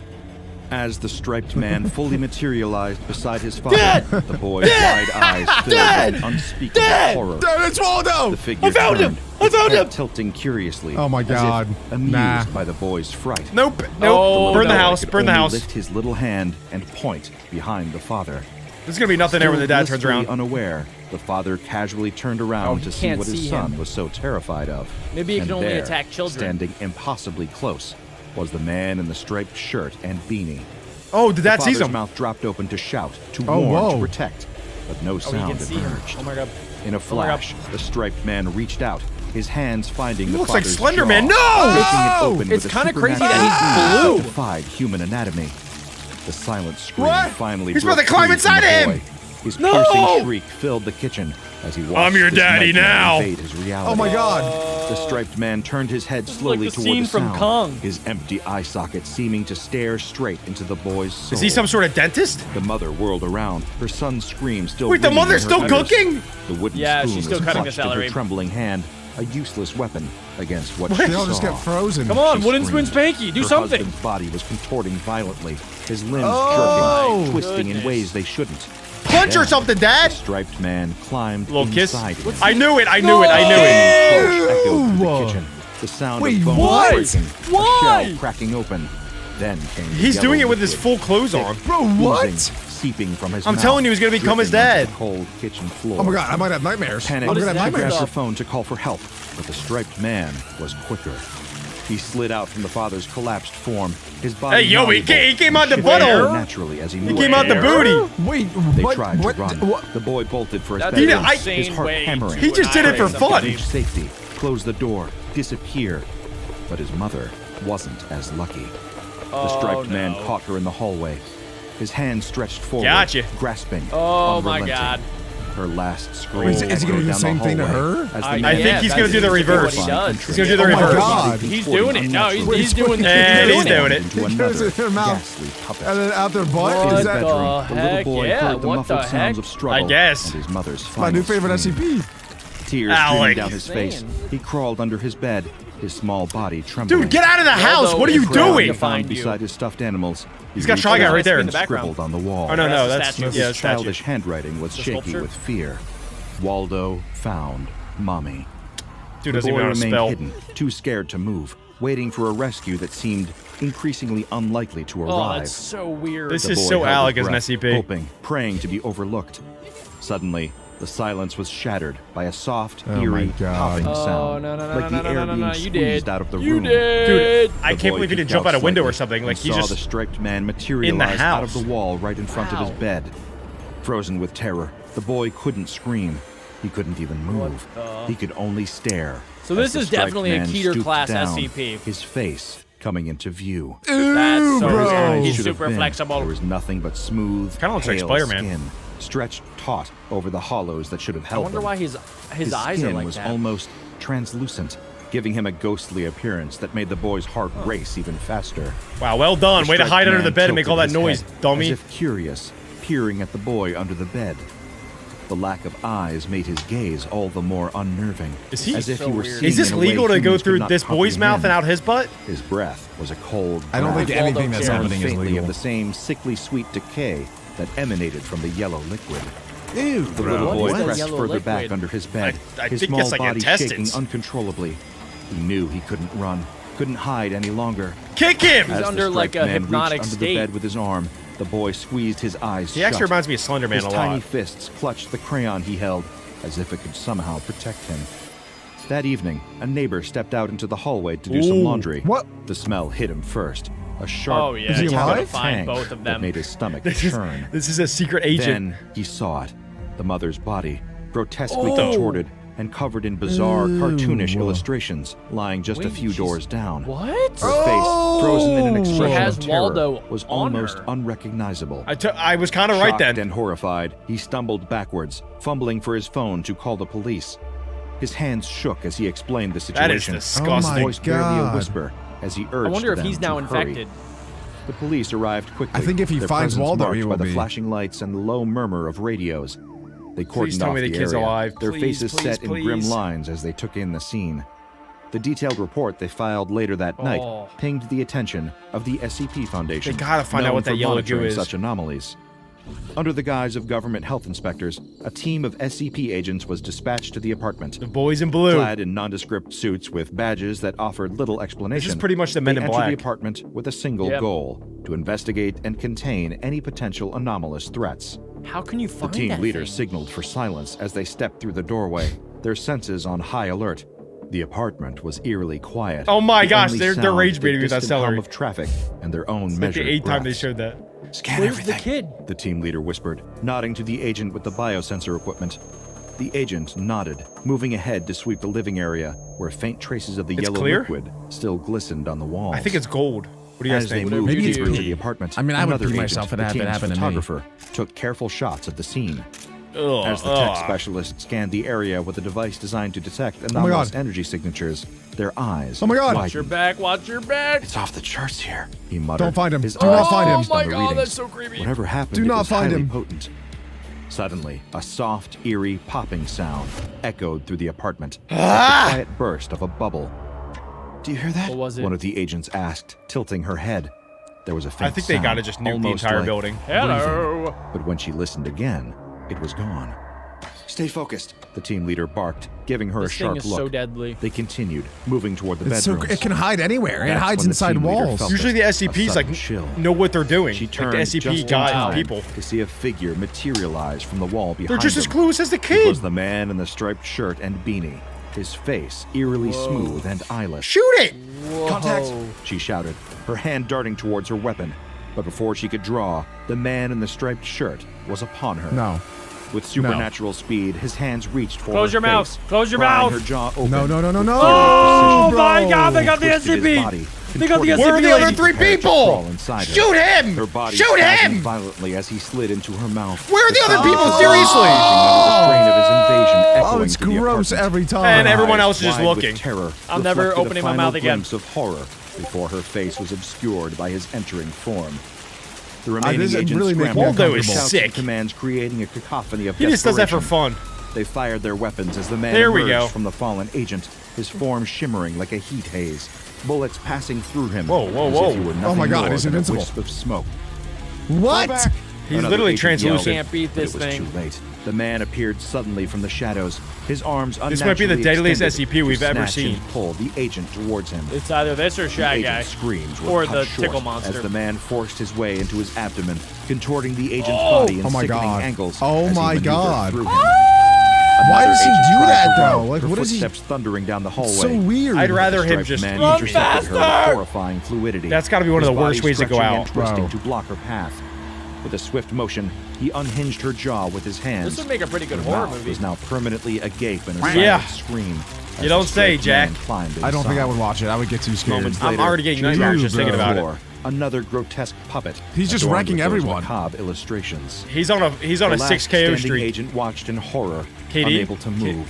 As the striped man fully materialized beside his father, the boy's wide eyes filled with unspeakable horror. Dad, it's Waldo! The figure turned, its head tilting curiously. Oh my as God. if amused Nah. by the boy's fright. Nope. Oh, Burn the no. house. Could Burn the only house. Lift his little hand and point behind the father. There's gonna be nothing there when the dad turns Still around. blissfully unaware, the father casually turned around he to see can't what his see son him. was so terrified of. Maybe he And can only there, attack children. Standing impossibly close was the man in the striped shirt and beanie. Oh, the dad The sees father's him. mouth dropped open to shout, to Oh, warn, whoa. to protect, but no Oh, he sound can see him. emerged. Oh my god. In a my God. flash, the striped man reached out, his hands finding the looks like father's Slender jaw, Man. No! breaking it open It's with a kinda crazy supernatural that he's speed blue. that defied human anatomy. The silent scream What? finally He's broke about to climb free inside from the him! boy. His piercing shriek filled the kitchen as he watched I'm your his daddy nightmare now. invade his reality. Oh my God. The striped man turned his head slowly like the toward scene the from sound, Kong. his empty eye socket seeming to stare straight into the boy's soul. Is he some sort of dentist? The mother whirled around, her son's scream still Wait, the ringing in mother's her still ears. cooking? The wooden Yeah, spoon she's still was cutting the clutched in her celery. trembling hand, a useless weapon against what They she all saw. just get frozen. Come on, She wooden spoon screamed. spanky. Do Her something. husband's body was contorting violently, his limbs Oh, jerking, twisting in goodness. ways they shouldn't. Punch or Then, something, The Dad. striped man climbed Little kiss. inside him. I knew it. I knew it. I knew it. Screaming crash echoed through the Ew. kitchen. The sound Wait, of bones what? breaking, Why? a shell cracking open. Then came the He's doing yellow it with his liquid, full clothes on. Bro, what? oozing, seeping from his I'm mouth, telling you, he's gonna become his dripping onto dad. the cold kitchen floor. Oh my God, I might have nightmares. Panic, I'm gonna have she nightmares. grabbed her phone to call for help, but the striped man was quicker. He slid out from the father's collapsed form. His body Hey, yo, he malleable came out the and butthole. shifted naturally as he moved. Came out the booty. Wait, They what? tried what? to run. What? The boy bolted for his That's bedroom, an his insane heart way hammering. He just did it for fun. Reach safety, close the door, disappear. But his mother wasn't as lucky. The striped man caught her in the hallway. His hand stretched forward, Gotcha. grasping. Oh my unrelenting. God. Her last scream. Is he gonna do echoed the down same thing to hallway her? as the I man think he's gonna do the That's reverse. what he does. He's gonna do the Oh my reverse. God. He's doing it. No, he's Wait, doing wait, And he's it. doing it. Into He goes another in her mouth. ghastly puppet. And then out their butt? What In Is his that bedroom, the the little heck? boy Yeah, heard the what muffled the sounds heck? of struggle I guess. and his mother's my final new favorite scream. SCP? Tears Alec. streaming down his face. Insane. He crawled under his bed, his small body trembling. Dude, get out of the house. Waldo What are you is proud doing? to Found find you. beside his stuffed animals. He's got Try Guy right there. In the background. Scribbled on the wall. Oh, no, no. That's That's, the statue. yeah, His statue. childish handwriting was shaky sculpture? with fear. Waldo found Mommy. Dude The doesn't boy even know how to remained spell. hidden, too scared to move, waiting for a rescue that seemed increasingly unlikely to Oh, arrive. that's so weird. This The is boy so held Alec his as an breath, SCP. hoping, praying to be overlooked. Suddenly, the silence was shattered by a soft, Oh my eerie, God. popping Oh, sound, no, no, no, like no, the no, air no, no, being no, you squeezed did. out of the You room. did. Dude, I The can't boy believe he didn't peeked jump out a window or slightly something. Like, and he's saw just the striped man materialize out of house. the wall right in front of his Wow. bed. Frozen with terror, the boy couldn't scream. He couldn't even move. He could only stare. So as this the is striped definitely a man Keter stooped class down, SCP. His face coming into view. That's so bro. weird. Eyes He's should have super been. flexible. There was nothing but smooth, Kinda looks like pale Spider-Man. skin, stretched taut over the hollows that should have I held wonder them. why his eyes skin are like was that. almost translucent, giving him a ghostly appearance that made the boy's heart race even faster. Wow, well done. The Way to striped hide under man the bed and make all that tilted his noise, head, dummy. As if curious, peering at the boy under the bed. The lack of eyes made his gaze all the more unnerving. Is he- as if so he were weird. seeing Is this in a way legal to go humans could through not this boy's mouth and comprehend. out his butt? His breath was a cold I don't think breath, anything that's Waldo happening is faintly legal. of the same sickly sweet decay that emanated from the yellow liquid. Ew, The little What boy is that pressed yellow further liquid? back under his bed, I his think small it's like body shaking intestines. uncontrollably. He knew he couldn't run, couldn't hide any longer. Kick him! As the under, like, striped a man hypnotic reached under state. the bed with his arm, the boy squeezed his eyes He shut. actually reminds me of Slender Man His a tiny lot. fists clutched the crayon he held, as if it could somehow protect him. That evening, a neighbor stepped out into the hallway to do some Ooh. laundry. What? The smell hit him first. A sharp, Oh, yeah, Is he you alive? gotta find tang both of that them. made his stomach This churn. is a secret agent. Then he saw it. The mother's body, grotesquely Oh. contorted and covered in bizarre, cartoonish illustrations, lying just a Wait, few she's- doors down. What? Her face, frozen in an expression has of terror, Waldo was on almost her. unrecognizable. I was kind of right Shocked then. and horrified, he stumbled backwards, fumbling for his phone to call the police. His hands shook as he explained the That is situation. disgusting. my Voice barely a God. whisper as he urged I wonder if them he's now to hurry. infected. The police arrived quickly. I think if he their finds presence Waldo, marked he by will the be. flashing lights and the low murmur of radios. They cordoned tell off me the kid's area, alive. their Please, faces please, set in grim please. lines as they took in the scene. The detailed report they filed later that night Oh. pinged the attention of the SCP Foundation. They gotta find out known what that for yellow goo monitoring is. such anomalies. Under the guise of government health inspectors, a team of SCP agents was dispatched to the apartment. The boys in blue. Clad in nondescript suits with badges that offered little explanation. This is pretty much the Men they in entered Black. the apartment with a single Yep. goal: to investigate and contain any potential anomalous threats. How can you The find team that leader thing? signaled for silence as they stepped through the doorway, their senses on high alert. The apartment was eerily quiet. Oh my The gosh, only they're sound, rage the baiting with that distant hum celery. of traffic and their own Like measured the 8th time they breaths. showed that. Scan Where's the everything, kid? the team leader whispered, nodding to the agent with the biosensor equipment. The agent nodded, moving ahead to sweep the living area, where faint traces of the It's yellow clear? liquid still glistened on the walls. I think it's gold. What do you guys As they think? moved Maybe it's deeper into pee. the apartment, I mean, I would another pee agent, myself if the it team's happened to me. photographer, took careful shots of the scene. Ugh, As the tech ugh. specialist scanned the area with a device designed to detect my anomalous God. energy signatures, their eyes Oh my God. Watch your widened. back, watch your back. It's off the charts here, he muttered. Don't find him. His Do not eyes find him. focused Oh on my the god, readings. that's so creepy. Whatever happened, Do it not was find highly him. potent. Suddenly, a soft, eerie popping sound echoed through the apartment. Like the quiet burst of a bubble. Do you hear that? What was it? One of the agents asked, tilting her head. There was a faint I think they sound, gotta just nuke the almost entire like building. Hello. breathing. But when she listened again, it was gone. Stay focused, the team leader barked, giving her This a sharp thing is look. so deadly. They continued, moving toward the It's so, bedrooms. it can hide anywhere. It That's hides when the inside team leader walls. felt Usually the a SCPs sudden like chill. know what they're doing. She Like turned the just SCP in guide time people. to see a figure materialize from the wall behind They're just as them. clueless as the It kid. was the man in the striped shirt and beanie, his face eerily smooth and eyeless. Shoot it! Contact! She shouted, her hand darting towards her weapon. But before she could draw, the man in the striped shirt was upon her. No. With supernatural speed, his hands reached for Close her your mouth. face, Close your prying mouth. her jaw open. No, no, no, no, no. Oh Bro. my god, they got the Twisted his SCP. body, They got the contorting SCP Where are the lady. other three prepared to crawl people? inside her. Shoot him! Her body Shoot spasmed him! violently as he slid into her mouth. Where are the other people? sound Seriously! under the strain of his invasion Oh, echoing it's through the gross apartment. every time. And everyone Eyes else is just wide with looking. Terror I'm never reflected a opening my final mouth again. glimpse of horror before her face was obscured by his entering form. The remaining this agents really makes me scrambled, Waldo is shouts sick. and commands creating a cacophony of He just does that for desperation. fun. They fired their weapons as the man There we emerged go. from the fallen agent, his form shimmering like a heat haze, bullets passing through him. Whoa, whoa, as whoa. if he were Oh nothing my God, more he's than a invincible. wisp of smoke. What? He's Another literally agent translucent. yelled, Can't beat but this it was thing. too late. The man appeared suddenly from the shadows, his arms This might be the unnaturally deadliest extended SCP we've to ever snatch seen. and pull the agent towards him. It's either this or The Shy agent Guy. screams were Or cut the short tickle monster. as the man forced his way into his abdomen, contorting the agent's Oh! body in Oh my sickening God. angles. Oh as he my maneuvered God. through him. Why Another does he agent do tried that, to though? run, Like, her what is he- footsteps thundering down the hallway. So weird. I'd rather The him striped just man run intercepted her with faster! horrifying fluidity. That's gotta be one of his the worst body ways to go stretching out. and twisting Bro. to block her path. With a swift motion, he unhinged her jaw with his hands. This would make a pretty good Her horror mouth movie. was now permanently agape in a silent Yeah. scream. as You don't the say, striped Jack. man climbed I don't think I inside. would watch it. I would get too scared. Moments I'm later, already getting she nightmares moved just to thinking the about it. floor. Another grotesque puppet. He's just adorned wrecking with those everyone. macabre illustrations. He's on a The last 6 KO standing streak. agent watched in horror, KD? unable to move.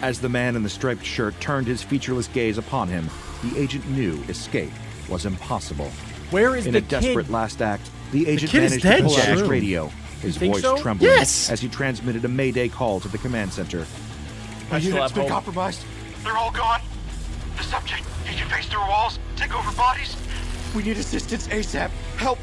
As the man in the striped shirt turned his featureless gaze upon him, the agent knew escape was impossible. Where is In the a desperate kid? last act, the agent kid is managed dead, to pull out his Jack. radio, his Think voice so? trembling Yes! as he transmitted a mayday call to the command center. I still have hope. compromised. They're all gone. The subject, he can pace through walls, take over bodies. We need assistance ASAP. Help!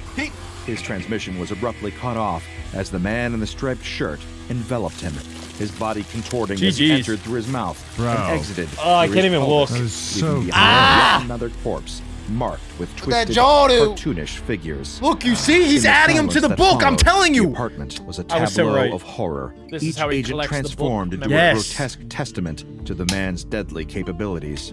His transmission was abruptly cut off as the man in the striped shirt enveloped him, his body contorting as he GGs. entered through his mouth Bro. and exited. Oh, I through can't his even pelvis, look. That is so leaving good. behind yet another corpse marked with twisted, cartoonish figures. Look, you see, he's In the adding him to the silence that book. I'm followed, telling The you. apartment was a I was so tableau right. of horror. This is Each how he agent collects the book transformed into memories. a Yes. grotesque testament to the man's deadly capabilities.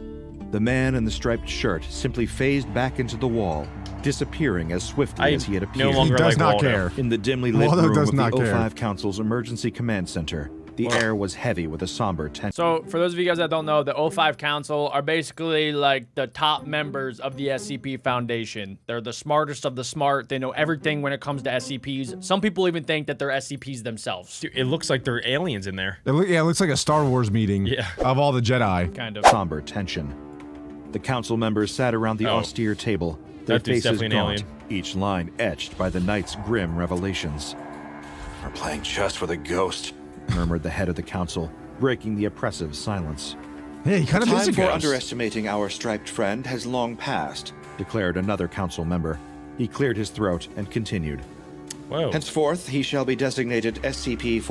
The man in the striped shirt simply phased back into the wall, disappearing as swiftly as he had appeared. no longer He does like not Waldo. care. In the dimly lit Waldo room does of not the care. O5 Council's emergency command center, the air was heavy with a somber tension. So, for those of you guys that don't know, the O5 Council are basically like the top members of the SCP Foundation. They're the smartest of the smart. They know everything when it comes to SCPs. Some people even think that they're SCPs themselves. Dude, it looks like there are aliens in there. It looks like a Star Wars meeting Yeah. of all the Jedi. Kind of. Somber tension. The council members sat around the austere table, their That dude's faces definitely an gaunt, alien. each line etched by the night's grim revelations. We're playing chess with a ghost. Murmured the head of the council, breaking the oppressive silence. Yeah, he kind of is a Time for ghost. underestimating our striped friend has long passed. Declared another council member. He cleared his throat and continued. Whoa. Henceforth, he shall be designated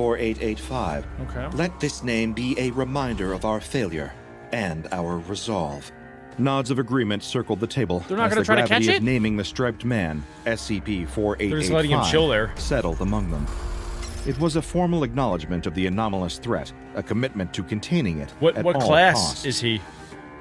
SCP-4885. Okay. Let this name be a reminder of our failure and our resolve. Nods of agreement circled the table. They're not as gonna the try to gravity catch of it? naming the striped man, SCP-4885, They're just letting him chill there. settled among them. It was a formal acknowledgement of the anomalous threat, a commitment to containing it What at what all class costs. is he?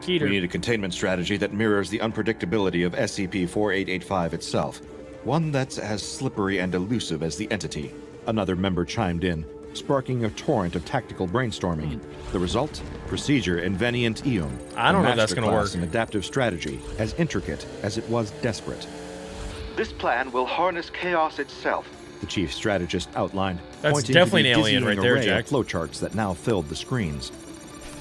Keter. We need a containment strategy that mirrors the unpredictability of SCP-4885 itself. One that's as slippery and elusive as the entity. Another member chimed in, sparking a torrent of tactical brainstorming. The result? Procedure Inveniant Eum. I don't know if that's going gonna to work. An adaptive strategy, as intricate as it was desperate. This plan will harness chaos itself. The chief strategist outlined, That's pointing definitely to an the alien dizzying right there, array Jack. of flowcharts that now filled the screens.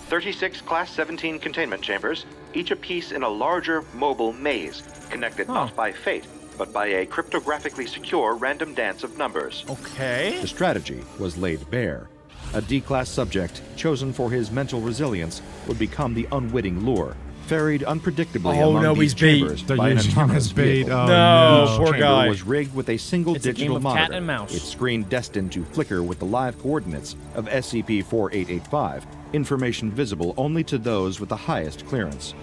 36 Class 17 containment chambers, each a piece in a larger, mobile maze, connected not by fate, but by a cryptographically secure random dance of numbers. Okay. The strategy was laid bare. A D-class subject, chosen for his mental resilience, would become the unwitting lure, ferried unpredictably Oh, among no, these he's bait. chambers They're by an using him autonomous as bait. vehicle. Oh, No, Each poor chamber guy. was rigged with a single It's a digital game of monitor, cat and mouse. its screen destined to flicker with the live coordinates of SCP-4885, information visible only to those with the highest clearance.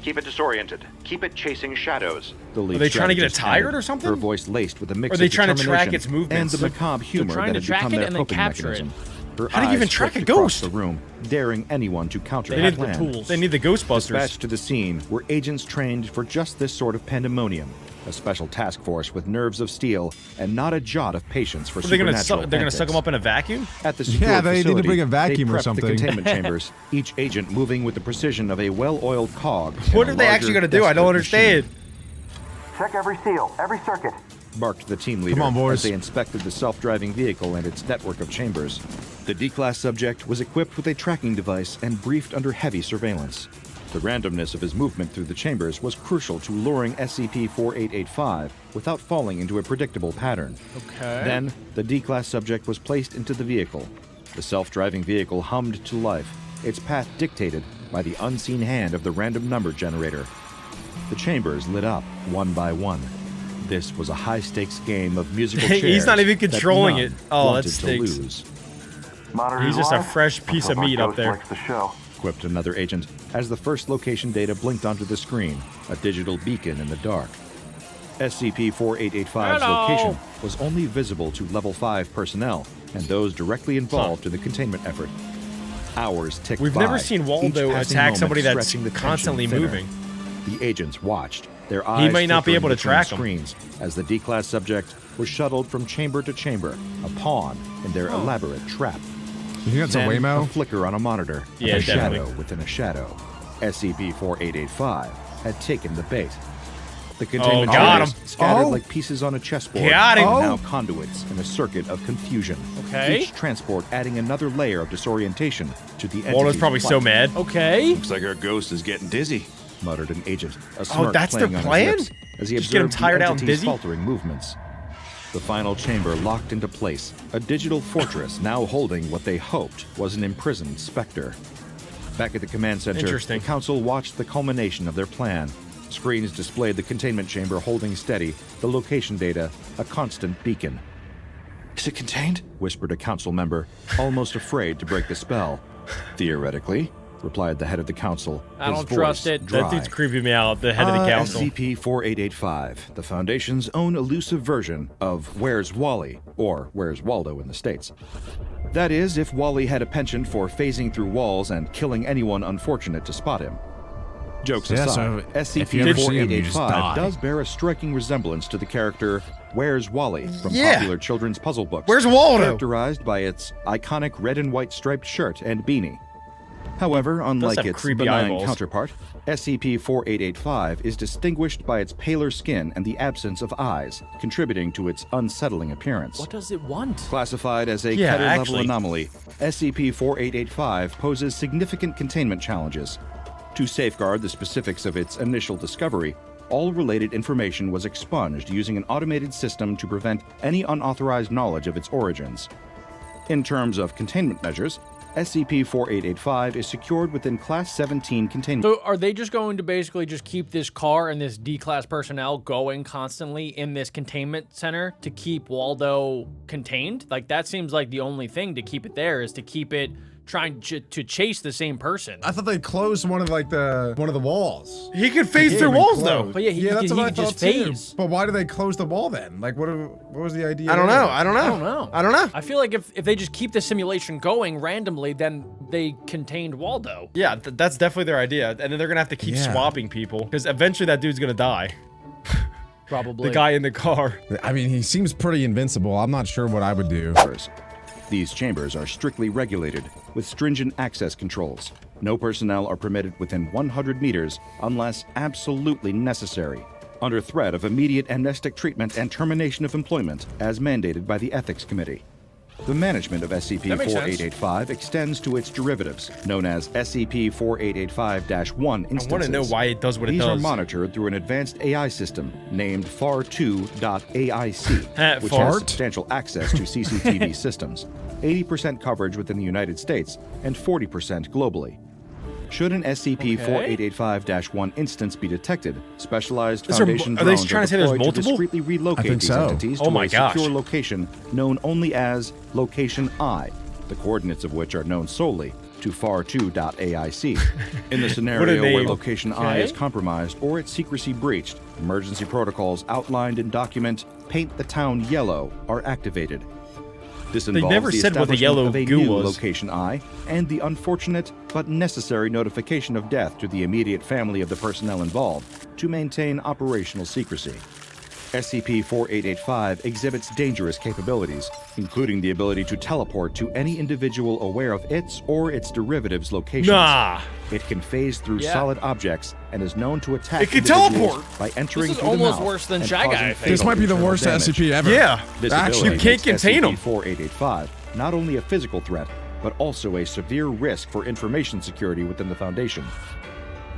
Keep it disoriented. Keep it chasing shadows. The lead Are they trying to get it strategist tired added, or something? Her voice laced with a mix Or are they of trying to track determination its movements? and the macabre humor trying that to had track become it their and then coping capture it. mechanism. Her How do you even eyes track a stretched across ghost? the room, daring anyone to counter They her need the plan. tools. They need the Ghostbusters. Dispatched to the scene were agents trained for just this sort of pandemonium. A special task force with nerves of steel and not a jot of patience for Are they gonna supernatural they're gonna suck antics. him up in a vacuum? At the secured Yeah, they need to facility, bring a vacuum they or prepped something. The containment chambers, each agent moving with the precision of a well-oiled cog. in What a are they actually larger, gonna do? I don't desperate understand. machine. Check every seal, every circuit. Barked the team leader on, boys. as they inspected the self-driving vehicle and its network of chambers. The D-class subject was equipped with a tracking device and briefed under heavy surveillance. The randomness of his movement through the chambers was crucial to luring SCP-4885 without falling into a predictable pattern. Okay. Then, the D-class subject was placed into the vehicle. The self-driving vehicle hummed to life, its path dictated by the unseen hand of the random number generator. The chambers lit up one by one. This was a high-stakes game of musical chairs. He's not even that controlling none it. Oh, that wanted to stinks. lose. He's just a fresh piece of meat up there. The show. Quipped another agent as the first location data blinked onto the screen, a digital beacon in the dark. SCP-4885's Hello. location was only visible to Level 5 personnel and those directly involved in the containment effort. Hours ticked We've by, never seen Waldo each passing attack moment somebody that's stretching the tension constantly thinner. moving. The agents watched, their eyes might not be flickering able to between track 'em. screens as the D-class subject was shuttled from chamber to chamber, a pawn in their elaborate trap. You think that's a Then, Waymo? a flicker on a monitor. Yeah, a definitely. shadow within a shadow. SCP-4885 had taken the bait. The containment Oh, got chambers him. scattered Oh. like pieces on a chessboard. Got him. and Oh. now conduits in a circuit of confusion. Okay. Each transport adding another layer of disorientation to the entity's Waldo's probably so plight. mad. Okay. Looks like our ghost is getting dizzy. Muttered an agent, a smirk that's their playing on his plan? lips as he Just get him observed tired the out and entity's dizzy? faltering movements. The final chamber locked into place, a digital fortress now holding what they hoped was an imprisoned specter. Back at the command center, the council watched the culmination of their plan. Screens displayed the containment chamber holding steady, the location data a constant beacon. Is it contained? Whispered a council member, almost afraid to break the spell. Theoretically, replied the head of the council. I don't his trust voice it. dry. That dude's creeping me out, the head of the council. SCP-4885, the Foundation's own elusive version of Where's Wally, or Where's Waldo in the States. That is, if Wally had a penchant for phasing through walls and killing anyone unfortunate to spot him. Jokes Yeah, aside, so if you ever see him, you just die. SCP-4885 does bear a striking resemblance to the character Where's Wally from popular children's puzzle books. Where's Waldo? Characterized by its iconic red and white striped shirt and beanie. However, unlike have its creepy benign eyeballs. counterpart, SCP-4885 is distinguished by its paler skin and the absence of eyes, contributing to its unsettling appearance. What does it want? Classified as a Yeah, Keter-level actually. anomaly, SCP-4885 poses significant containment challenges. To safeguard the specifics of its initial discovery, all related information was expunged using an automated system to prevent any unauthorized knowledge of its origins. In terms of containment measures, SCP-4885 is secured within Class 17 containment. So are they just going to basically just keep this car and this D-class personnel going constantly in this containment center to keep Waldo contained? Like, that seems like the only thing to keep it there is to keep it trying to chase the same person. I thought they closed one of the walls. He could phase through walls, though. But yeah, he that's could what I just thought too. phase. But why do they close the wall then? Like, what was the idea? I don't know. there? I don't know. I feel like if they just keep the simulation going randomly, then they contained Waldo. Yeah, that's definitely their idea. And then they're going to have to keep Yeah. swapping people because eventually that dude's going to die. Probably. The guy in the car. I mean, he seems pretty invincible. I'm not sure what I would do. These chambers are strictly regulated, with stringent access controls. No personnel are permitted within 100 meters unless absolutely necessary, under threat of immediate amnestic treatment and termination of employment, as mandated by the Ethics Committee. The management of SCP-4885 extends to its derivatives, known as SCP-4885-1 instances. I want to know why it does what it These are does. monitored through an advanced AI system named FAR2.AIC, which Fart? has substantial access to CCTV systems, 80% coverage within the United States, and 40% globally. Should an SCP-4885-1 instance be detected, specialized Is there Foundation are they drones trying are to say there's deployed to multiple? discreetly relocate think these so. entities Oh to my a gosh. secure location known only as Location I, the coordinates of which are known solely to FAR2.AIC. In the scenario where name. Location I is compromised or its secrecy breached, emergency protocols outlined in document Paint the Town Yellow are activated. This involves never the said what the establishment yellow of a goo new was. Location I and the unfortunate but necessary notification of death to the immediate family of the personnel involved to maintain operational secrecy. SCP-4885 exhibits dangerous capabilities, including the ability to teleport to any individual aware of its or its derivatives' locations. Nah. It can phase through Yeah. solid objects and is known to attack It can individuals teleport. by entering This is through the almost mouth worse than and Shy Guy, causing I think. This fatal might be the internal worst damage. SCP ever. Yeah. This Actually, ability you can't makes contain 'em. SCP-4885 not only a physical threat, but also a severe risk for information security within the Foundation.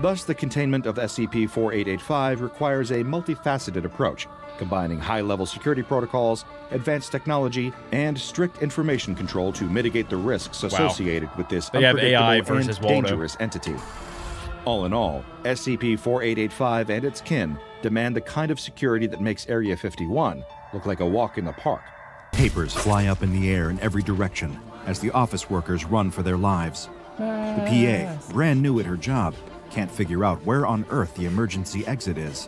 Thus, the containment of SCP-4885 requires a multifaceted approach, combining high-level security protocols, advanced technology, and strict information control to mitigate the risks associated with this They have AI unpredictable versus and Waldo. dangerous entity. All in all, SCP-4885 and its kin demand the kind of security that makes Area 51 look like a walk in the park. Papers fly up in the air in every direction as the office workers run for their lives. The PA, brand new at her job, can't figure out where on earth the emergency exit is.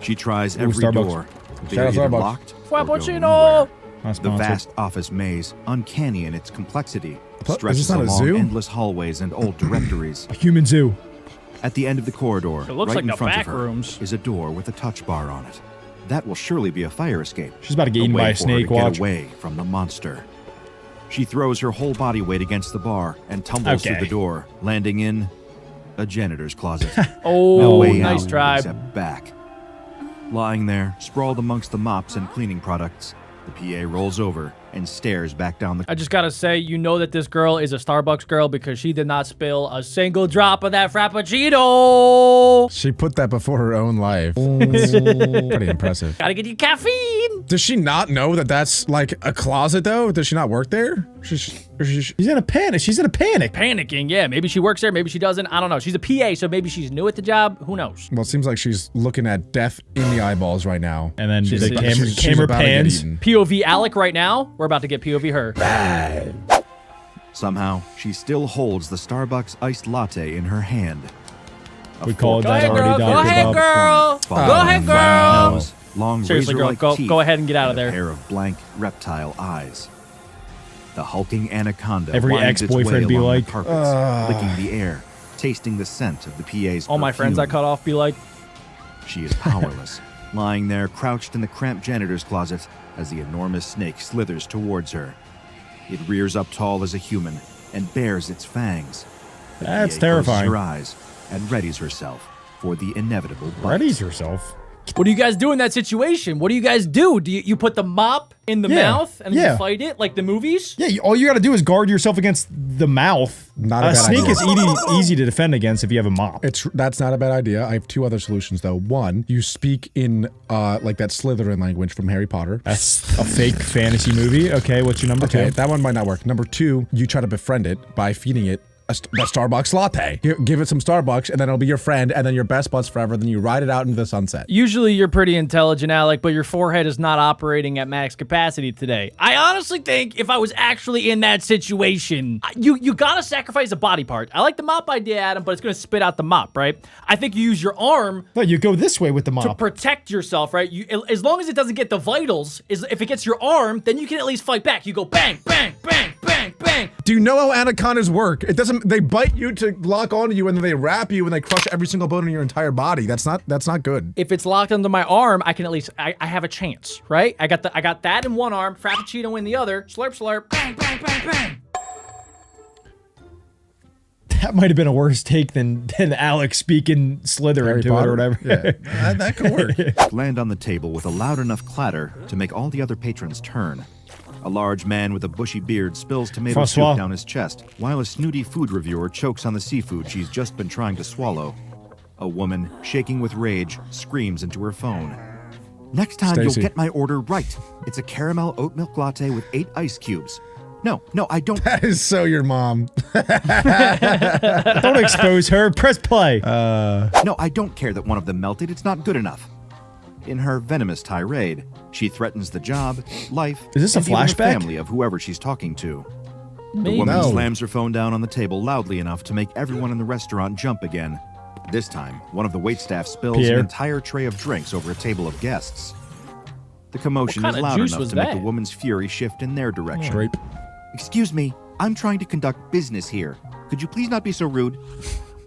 She tries every Starbucks. door. They Shout are out either Starbucks. locked or go Frappuccino! nowhere. Not The sponsored. vast office maze, uncanny in its complexity, Is stretches this not a along zoo? endless hallways and old directories. A human zoo. At the end of the corridor, It looks right like in the front back of her, rooms. is a door with a touch bar on it. That will surely be a fire escape. She's about to get eaten way by a for her snake, to get watch. away from the monster. She throws her whole body weight against the bar and tumbles Okay. through the door, landing in a janitor's closet. Oh, No way nice out try. except back. Lying there, sprawled amongst the mops and cleaning products, the PA rolls over and stares back down the. I just gotta say, you know that this girl is a Starbucks girl because she did not spill a single drop of that Frappuccino. She put that before her own life. That's pretty impressive. Gotta get you caffeine. Does she not know that that's like a closet though? Does she not work there? She's in a panic. She's in a panic. Panicking, yeah. Maybe she works there, maybe she doesn't. I don't know. She's a PA, so maybe she's new at the job. Who knows? Well, it seems like she's looking at death in the eyeballs right now. And then She's the about- camera, she's camera about to get pans. eaten. POV Alec right now. We're about to get POV her. Somehow, she still holds the Starbucks iced latte in her hand. We call it Go that ahead, already, girl. Go Dr. ahead, Bob. girl. Followed Go ahead, by a girl. nose, long Seriously, girl, razor-like teeth, go ahead and get out of and a there. pair of blank reptile eyes. The hulking anaconda Every winds its ex-boyfriend way be along like, the carpets, licking the air, tasting the scent of the PA's All my friends I perfume. cut off be like, She is powerless, lying there crouched in the cramped janitor's closet as the enormous snake slithers towards her. It rears up tall as a human and bares its fangs. The That's PA terrifying. closes her eyes and readies herself for the inevitable bite. Readies herself. what do you guys do in that situation? What do you guys do? Do you put the mop in the Yeah, mouth and yeah. you fight it like the movies? Yeah, all you got to do is guard yourself against the mouth. Not a a bad snake idea. is easy to defend against if you have a mop. That's not a bad idea. I have two other solutions though. One, you speak in like that Slytherin language from Harry Potter. That's a fake fantasy movie. Okay, what's your number Okay, two? that one might not work. Number two, you try to befriend it by feeding it a Starbucks latte. Give it some Starbucks, and then it'll be your friend, and then your best buds forever. Then you ride it out into the sunset. Usually you're pretty intelligent, Alec, but your forehead is not operating at max capacity today. I honestly think if I was actually in that situation, you gotta sacrifice a body part. I like the mop idea, Adam, but it's gonna spit out the mop, right? I think you use your arm No, you go this way with the to mop. protect yourself, right? As long as it doesn't get the vitals, if it gets your arm, then you can at least fight back. You go bang, bang, bang, bang, bang. Do you know how anacondas work? It doesn't. They bite you to lock onto you, and then they wrap you, and they crush every single bone in your entire body. That's not good. If it's locked under my arm, I can at least I have a chance, right? I got that in one arm, Frappuccino in the other, slurp slurp, bang, bang, bang, bang. That might have been a worse take than Alex speaking Slytherin Harry to Potter? it or whatever. Yeah, that could work. Land on the table with a loud enough clatter to make all the other patrons turn. A large man with a bushy beard spills tomato Francois. soup down his chest, while a snooty food reviewer chokes on the seafood she's just been trying to swallow. A woman, shaking with rage, screams into her phone. Next time Stacey. you'll get my order right. It's a caramel oat milk latte with 8 ice cubes. No, I don't. That is so your mom. Don't expose her. Press play. No, I don't care that one of them melted. It's not good enough. In her venomous tirade, she threatens the job, life, Is this a and even the flashback? family of whoever she's talking to. The Maybe. woman No. slams her phone down on the table loudly enough to make everyone in the restaurant jump again. This time, one of the waitstaff spills Pierre. an entire tray of drinks over a table of guests. The commotion What is kind of loud juice enough was to make that? the woman's fury shift in their direction. Grape. Excuse me, I'm trying to conduct business here. Could you please not be so rude?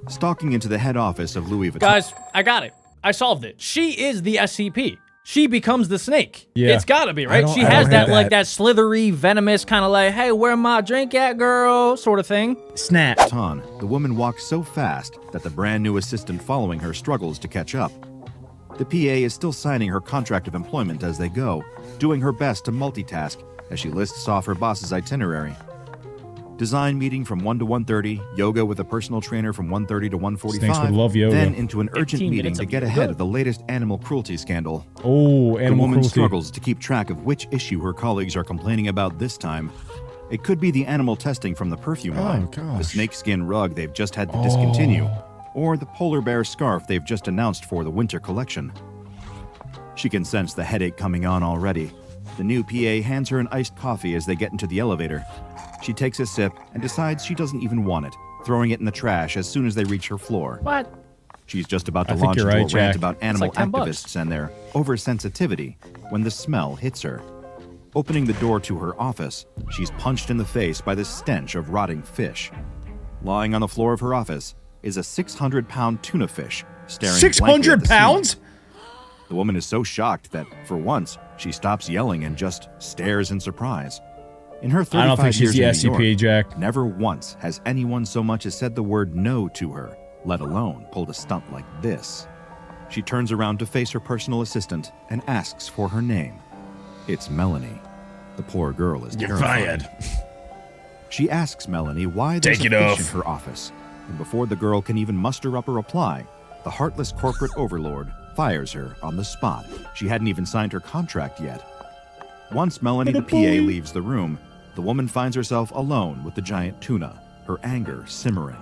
Stalking into the head office of Louis Vuitton. Guys, I got it. I solved it. She is the SCP. She becomes the snake. Yeah. It's gotta be, right? don't- She I don't has hate that that. like that slithery, venomous kind of like, hey, where my drink at, girl? Sort of thing. Snap. The woman walks so fast that the brand new assistant following her struggles to catch up. The PA is still signing her contract of employment as they go, doing her best to multitask as she lists off her boss's itinerary. Design meeting from 1 to 1:30, yoga with a personal trainer from 1:30 to 1:45, Snakes would love yoga. then into an urgent 15 meeting minutes to of get yoga. ahead of the latest animal cruelty scandal. Oh, The animal woman cruelty. struggles to keep track of which issue her colleagues are complaining about this time. It could be the animal testing from the perfume line, the gosh. snakeskin rug they've just had to discontinue, or the polar bear scarf they've just announced for the winter collection. She can sense the headache coming on already. The new PA hands her an iced coffee as they get into the elevator. She takes a sip and decides she doesn't even want it, throwing it in the trash as soon as they reach her floor. What? She's just about to I think launch you're into right, a rant Jack. about animal like $10. activists and their oversensitivity when the smell hits her. Opening the door to her office, she's punched in the face by the stench of rotting fish. Lying on the floor of her office is a 600-pound tuna fish staring blankly at 600 the ceiling. pounds? The woman is so shocked that, for once, she stops yelling and just stares in surprise. In her 35 I don't think she's the years in New SCP, York, Jack. never once has anyone so much as said the word no to her, let alone pulled a stunt like this. She turns around to face her personal assistant and asks for her name. It's Melanie. The poor girl is terrified. She asks Melanie why there's Take a it fish off. in her office, and before the girl can even muster up a reply, the heartless corporate overlord fires her on the spot. She hadn't even signed her contract yet, Once Melanie the PA leaves the room, the woman finds herself alone with the giant tuna, her anger simmering.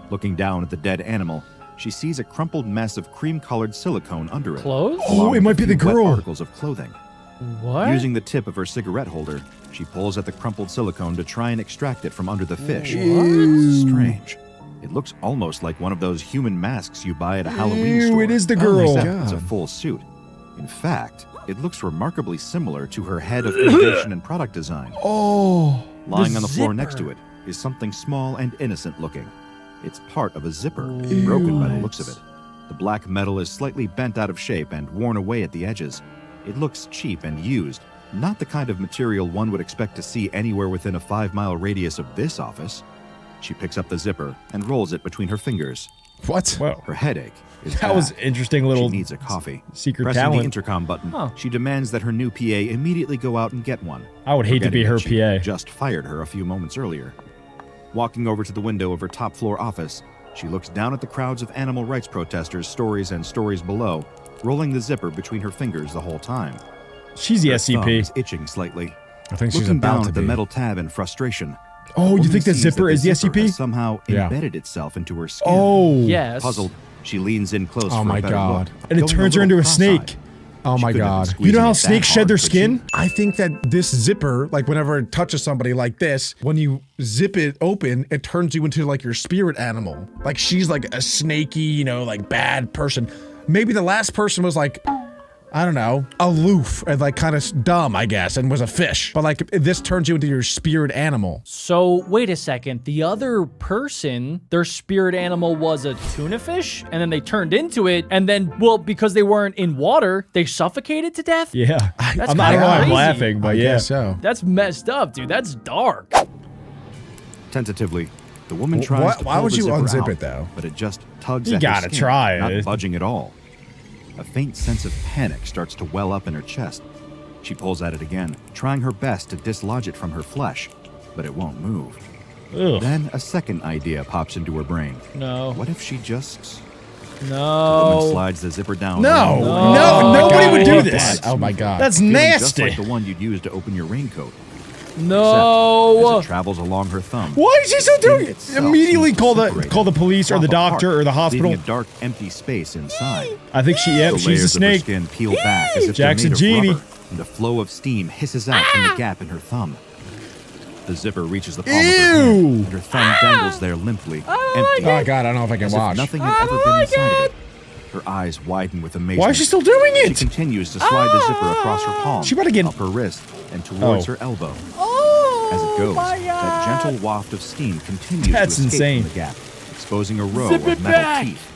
Looking down at the dead animal, she sees a crumpled mess of cream-colored silicone under it. Clothes? along it with might a be the few wet girl. articles of clothing. What? Using the tip of her cigarette holder, she pulls at the crumpled silicone to try and extract it from under the fish. Strange. It looks almost like one of those human masks you buy at a Halloween store. It is the girl. Except it's a full suit. In fact, it looks remarkably similar to her head of innovation and product design. Oh. Lying on the floor zipper. next to it is something small and innocent looking. It's part of a zipper, broken by the looks of it. The black metal is slightly bent out of shape and worn away at the edges. It looks cheap and used, not the kind of material one would expect to see anywhere within a 5-mile radius of this office. She picks up the zipper and rolls it between her fingers. What? Well, Her headache is that was back. interesting little She needs a coffee. secret Pressing talent. the intercom button, she demands that her new PA immediately go out and get one. I would hate to be forgetting her that she PA. just fired her a few moments earlier. Walking over to the window of her top floor office, she looks down at the crowds of animal rights protesters, stories and stories below, rolling the zipper between her fingers the whole time. She's the Her thumb SCP. is itching slightly. I think she's Looking about down to at the be. metal tab in frustration. Oh, you woman think the sees zipper that is the zipper SCP? has somehow Yeah. embedded itself into her skin. Oh. Yes. Puzzled, she leans in close Oh for my a better God. look, And it going turns her little into a cross-eyed. snake. Oh She my couldn't have been God. squeezing You know how it that snakes shed hard, their could she? skin? I think that this zipper, like whenever it touches somebody like this, when you zip it open, it turns you into like your spirit animal. Like she's like a snaky, you know, like bad person. Maybe the last person was like, I don't know, aloof and like kind of dumb, I guess, and was a fish. But like this turns you into your spirit animal. So, wait a second. The other person, their spirit animal was a tuna fish, and then they turned into it, and then, well, because they weren't in water, they suffocated to death? Yeah. That's I don't know why I'm crazy. laughing, but I yeah. guess so. That's messed up, dude. That's dark. Tentatively, the woman Wh- tries why- to why pull would the you zipper unzip out, it, though? But it just tugs You at her gotta skin, try not it. budging at all. A faint sense of panic starts to well up in her chest. She pulls at it again, trying her best to dislodge it from her flesh, but it won't move. Ugh. Then a second idea pops into her brain. No. What if she just... The woman No. slides the zipper down. No. along the No. line. Nobody God, would I do hate this. that. Oh my God. That's Feeling nasty. Just like the one you'd use to open your raincoat. No. As it travels along her thumb. Why is she still doing Skin it? itself Immediately seems to call the separate, police or the drop doctor apart, or the hospital. leaving a dark, empty space inside. I think The she's a layers of her snake. skin peel back as if Jack's a they're made genie. of rubber, and a flow of steam hisses out from the gap in her thumb. The zipper reaches the palm of her hand, Ew. and her thumb dangles there limply, empty, Oh my God, I don't know if I can as if watch. nothing had ever been inside of it. Her eyes widen with amazement. Why is she still doing She it? continues to slide the zipper across her palm, She about to get- up her wrist, and towards Oh. her elbow. Oh, As it goes, my that God. gentle waft of steam continues That's to escape insane. from the gap, exposing a row Zip of it metal back. teeth.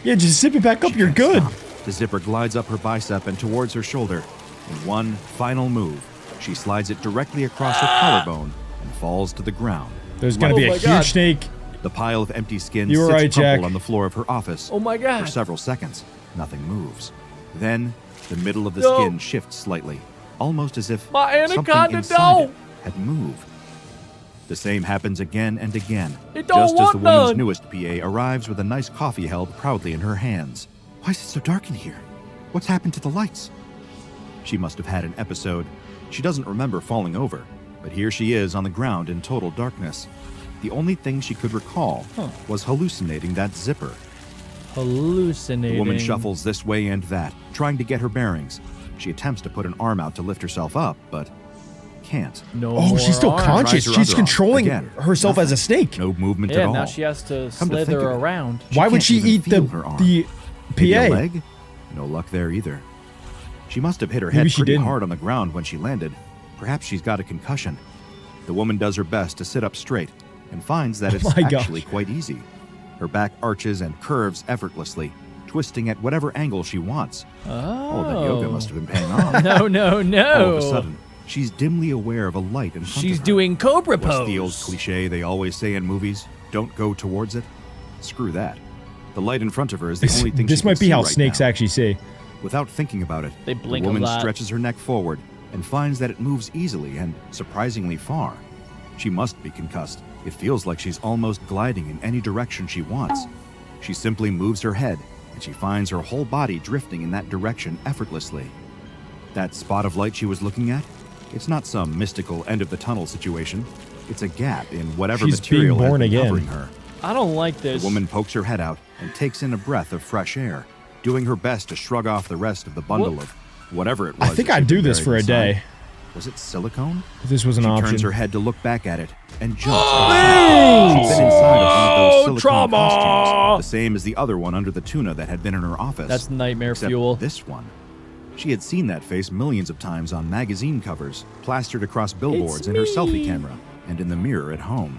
Yeah, just zip it back up. She You're can't good. stop. The zipper glides up her bicep and towards her shoulder. In one final move, she slides it directly across her collarbone and falls to the ground. There's gonna be a my huge God. snake. The pile of empty skin You were sits right, crumpled Jack. on the floor of her office. Oh my God. For several seconds, nothing moves. Then, the middle of the No. skin shifts slightly, almost as if My something anaconda, inside no. it had moved. The same happens again and again, It don't just as want the woman's none. newest PA arrives with a nice coffee held proudly in her hands. Why is it so dark in here? What's happened to the lights? She must have had an episode. She doesn't remember falling over, but here she is on the ground in total darkness. The only thing she could recall was hallucinating that zipper. Hallucinating. The woman shuffles this way and that, trying to get her bearings. She attempts to put an arm out to lift herself up, but can't. No Oh, more she's still arms. conscious. Tries her She's other arm. controlling Again, herself as a snake. No movement Yeah, at all. now she has to Come to think slither of it, around. Why would can't she even eat feel her arm. the Maybe a PA? leg? No luck there either. She must have hit her Maybe head she pretty didn't. hard on the ground when she landed. Perhaps she's got a concussion. The woman does her best to sit up straight and finds that Oh it's my gosh. actually quite easy. Her back arches and curves effortlessly, twisting at whatever angle she wants. Oh, that yoga must have been paying off. No, no, no. All of a sudden, she's dimly aware of a light in front She's of her. doing Cobra What's pose. the old cliche they always say in movies? Don't go towards it? Screw that. The light in front of her is the only thing This she can might be see how right snakes now. actually see. Without thinking about it, They blink the a woman lot. stretches her neck forward and finds that it moves easily and surprisingly far. She must be concussed. It feels like she's almost gliding in any direction she wants. She simply moves her head, and she finds her whole body drifting in that direction effortlessly. That spot of light she was looking at It's not some mystical end-of-the-tunnel situation. It's a gap in whatever She's material being has born been again. covering her. I don't like this. The woman pokes her head out and takes in a breath of fresh air, doing her best to shrug off the rest of the bundle of whatever it was. I think that I'd she'd do been this buried for a inside. day. Was it silicone? If this was an She option. turns her head to look back at it and jumps. She's been inside of one of those silicone trauma! costumes, the same as the other one under the tuna that had been in her office. That's nightmare Except fuel. This one. She had seen that face millions of times on magazine covers, plastered across billboards in her selfie camera, and in the mirror at home.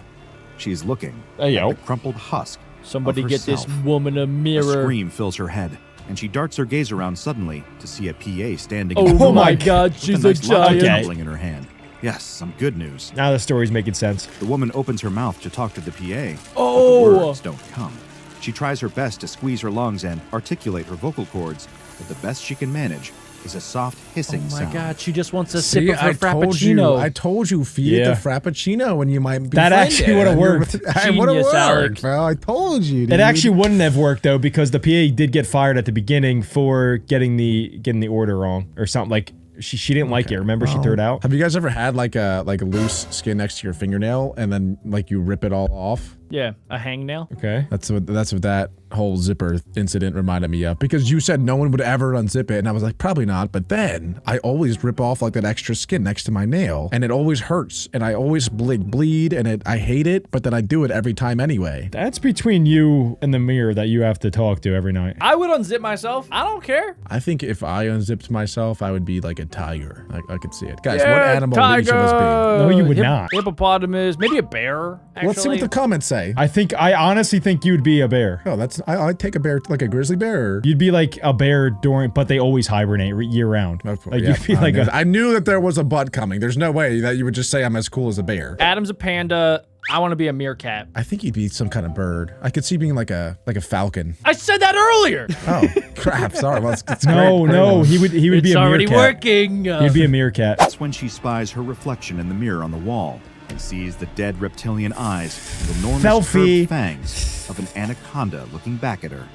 She's looking Hey, yo. at the crumpled husk. Somebody of get this herself. woman a A mirror. scream fills her head, and she darts her gaze around suddenly to see a PA standing Oh, in the Oh my my God, with she's a a nice lump of giant. tumbling in her hand. Yes, some good news. Now the story's making sense. The woman opens her mouth to talk to the PA, Oh. but the words don't come. She tries her best to squeeze her lungs and articulate her vocal cords, but the best she can manage is a soft hissing Oh my sound. God, she just wants a See, sip of her I frappuccino. told you, feed it Yeah. the frappuccino and you might be That actually would've worked. It would have Genius, Alec. worked, bro. I told you, dude. It actually wouldn't have worked though because the PA did get fired at the beginning for getting the order wrong or something. Like she didn't like it. Remember, she threw it out. Have you guys ever had like a loose skin next to your fingernail and then like you rip it all off? Yeah, a hangnail. Okay. That's what that whole zipper incident reminded me of, because you said no one would ever unzip it, and I was like, probably not. But then I always rip off like that extra skin next to my nail, and it always hurts, and I always bleed, and I hate it. But then I do it every time anyway. That's between you and the mirror that you have to talk to every night. I would unzip myself. I don't care. I think if I unzipped myself, I would be like a tiger. I could see it, guys. Yeah, what animal would each of us be? No, you would not. Hippopotamus, maybe a bear. Actually. Let's see what the comments say. I honestly think you'd be a bear. Oh, I'd take a bear, like a grizzly bear. You'd be like a bear but they always hibernate year round. Like Yeah, you'd be like I knew that there was a butt coming. There's no way that you would just say I'm as cool as a bear. Adam's a panda. I want to be a meerkat. I think he'd be some kind of bird. I could see being like a falcon. I said that earlier. Oh crap! Sorry. Well, it's no, great. no, he would be It's a already meerkat. working. He'd be a meerkat. That's when she spies her reflection in the mirror on the wall and sees the dead reptilian eyes and enormous Selfie. curved fangs of an anaconda looking back at her.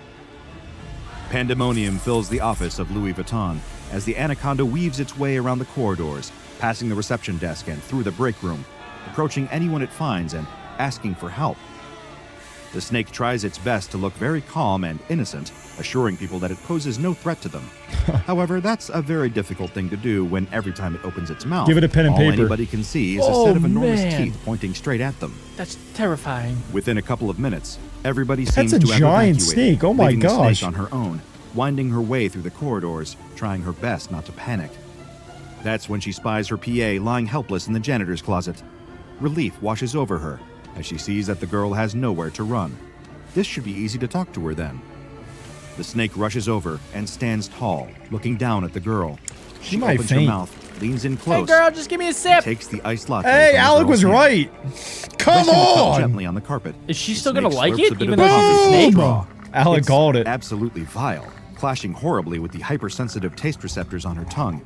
Pandemonium fills the office of Louis Vuitton as the anaconda weaves its way around the corridors, passing the reception desk and through the break room, approaching anyone it finds and asking for help. The snake tries its best to look very calm and innocent, assuring people that it poses no threat to them. However, that's a very difficult thing to do when every time it opens its mouth, Give it a pen and all paper. anybody can see is a Oh, set of enormous man. teeth pointing straight at them. That's terrifying. Within a couple of minutes, everybody That's seems a to have giant evacuated, snake. Oh my leaving the gosh. snake on her own, winding her way through the corridors, trying her best not to panic. That's when she spies her PA lying helpless in the janitor's closet. Relief washes over her as she sees that the girl has nowhere to run. This should be easy to talk to her then. The snake rushes over and stands tall, looking down at the girl. She might opens faint. her mouth, leans in Hey, close, girl, just give me a and sip. takes the iced latte. Hey, from the Alec girl's was hand. right. Come Resting the cup on. gently on the carpet. Is she The still gonna snake like slurps it, a bit even of though she's a coffee snake? from the straw. Alec It's called it. absolutely vile, clashing horribly with the hypersensitive taste receptors on her tongue.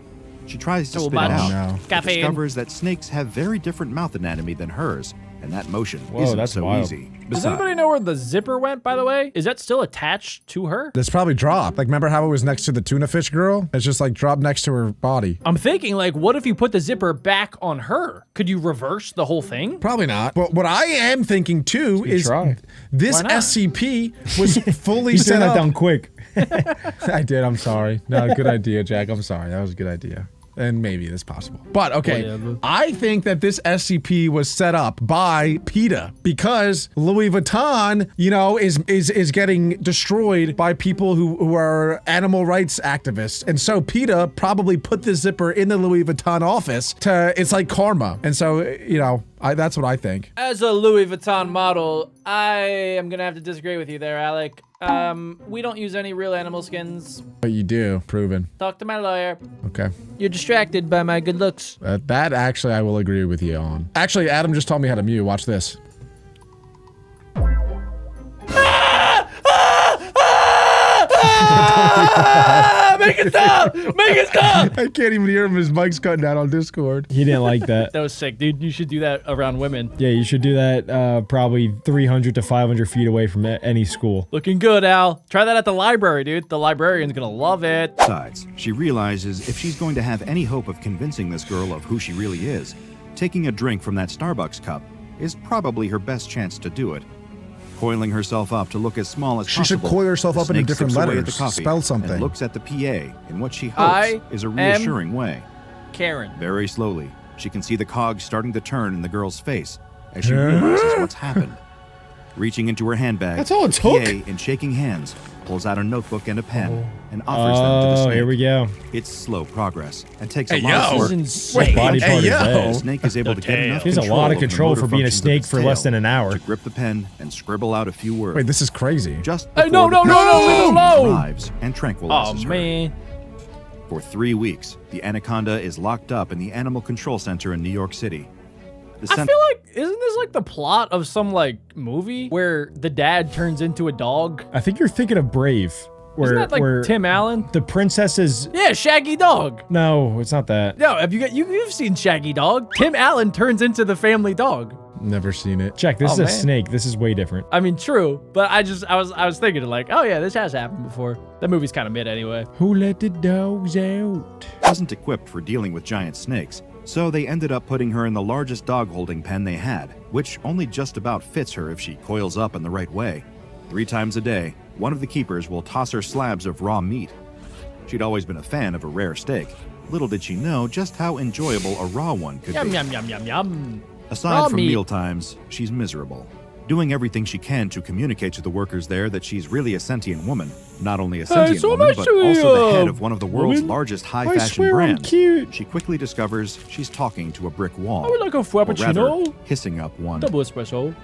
She tries to So spit much it out, no. but caffeine. discovers that snakes have very different mouth anatomy than hers, and that motion Whoa, isn't that's so wild. easy. Does Besides, anybody know where the zipper went, by the way? Is that still attached to her? That's probably dropped. Like, remember how it was next to the tuna fish girl? It's just like dropped next to her body. I'm thinking, like, what if you put the zipper back on her? Could you reverse the whole thing? Probably not. But what I am thinking too is try. this Why not? SCP was fully You set said that up. down quick. I did. I'm sorry. No, good idea, Jack. I'm sorry. That was a good idea. And maybe it's possible. But okay, Whatever. I think that this SCP was set up by PETA because Louis Vuitton, you know, is getting destroyed by people who are animal rights activists. And so PETA probably put the zipper in the Louis Vuitton office it's like karma. And so, you know, that's what I think. As a Louis Vuitton model, I am gonna have to disagree with you there, Alec. We don't use any real animal skins. But you do, proven. Talk to my lawyer. Okay. You're distracted by my good looks. That actually I will agree with you on. Actually, Adam just taught me how to mute. Watch this. Make it stop! Make it stop! I can't even hear him. His mic's cutting out on Discord. He didn't like that. That was sick, dude. You should do that around women. Yeah, you should do that probably 300 to 500 feet away from any school. Looking good, Al. Try that at the library, dude. The librarian's gonna love it. Besides, she realizes if she's going to have any hope of convincing this girl of who she really is, taking a drink from that Starbucks cup is probably her best chance to do it. Coiling herself up to look as small as She should possible, coil herself the up into snake different sips away at letters. the coffee Spell something. And looks at the PA in what she I hopes is a am reassuring way. Karen. Very slowly, she can see the cogs starting to turn in the girl's face as she realizes what's happened. Reaching into her handbag, That's all it the took? PA, in shaking hands, pulls out a notebook and a pen and offers them to the snake. Here we go. It's slow progress and takes Hey, a lot of yo. work. This is insane. Body part is yo. The dead. snake is able to get enough He has a control lot of of the control motor for being a functions of snake its for less tail than an hour. to grip the pen and scribble out a few words. Wait, this is crazy. Just Hey, no, before no, the no, PA no, no. arrives and tranquilizes Oh, her. man. For 3 weeks, the anaconda is locked up in the Animal Control Center in New York City. The I cen- feel like, isn't this like the plot of some like movie where the dad turns into a dog? I think you're thinking of Brave. Where, Isn't that like where Tim Allen? the princess is... Yeah, Shaggy Dog. No, it's not that. No, have you've seen Shaggy Dog? Tim Allen turns into the family dog. Never seen it. Check, this Oh, is a man. snake. This is way different. I mean, true, but I was thinking like, oh yeah, this has happened before. That movie's kind of mid anyway. Who let the dogs out? wasn't equipped for dealing with giant snakes, so they ended up putting her in the largest dog holding pen they had, which only just about fits her if she coils up in the right way. 3 times a day, one of the keepers will toss her slabs of raw meat. She'd always been a fan of a rare steak. Little did she know just how enjoyable a raw one could Yum be. yum yum yum yum. Aside Raw from meat. meal times, she's miserable. Doing everything she can to communicate to the workers there that she's really a sentient woman. Not only a sentient so woman, much but to also the you, head of one of the world's woman. largest I high-fashion swear I'm brands. cute. She quickly discovers she's talking to a brick wall. I would like a Or rather, frappuccino. hissing up one. Double espresso.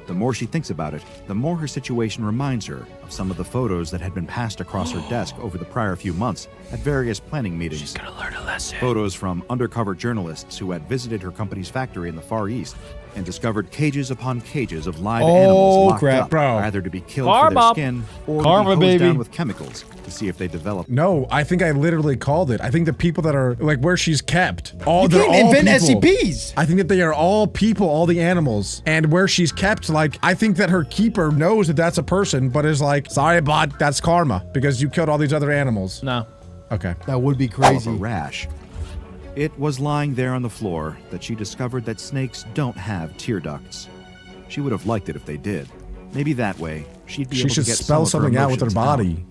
The more she thinks about it, the more her situation reminds her of some of the photos that had been passed across her desk over the prior few months at various planning meetings. She's gonna learn a lesson. Photos from undercover journalists who had visited her company's factory in the Far East and discovered cages upon cages of live animals locked crap, up, bro. either to be killed Karma. for their skin or Karma, to be hosed baby. down with chemicals to see if they develop. No, I think I literally called it. I think the people that are like where she's kept, all You they're can't all invent people. SCPs. I think that they are all people, all the animals, and where she's kept. Like I think that her keeper knows that that's a person, but is like, sorry, bot, that's karma because you killed all these other animals. No. Okay. That would be Of a crazy. rash. It was lying there on the floor that she discovered that snakes don't have tear ducts. She would have liked it if they did. Maybe that way she'd be She able should to get spell some of something out with her emotions body.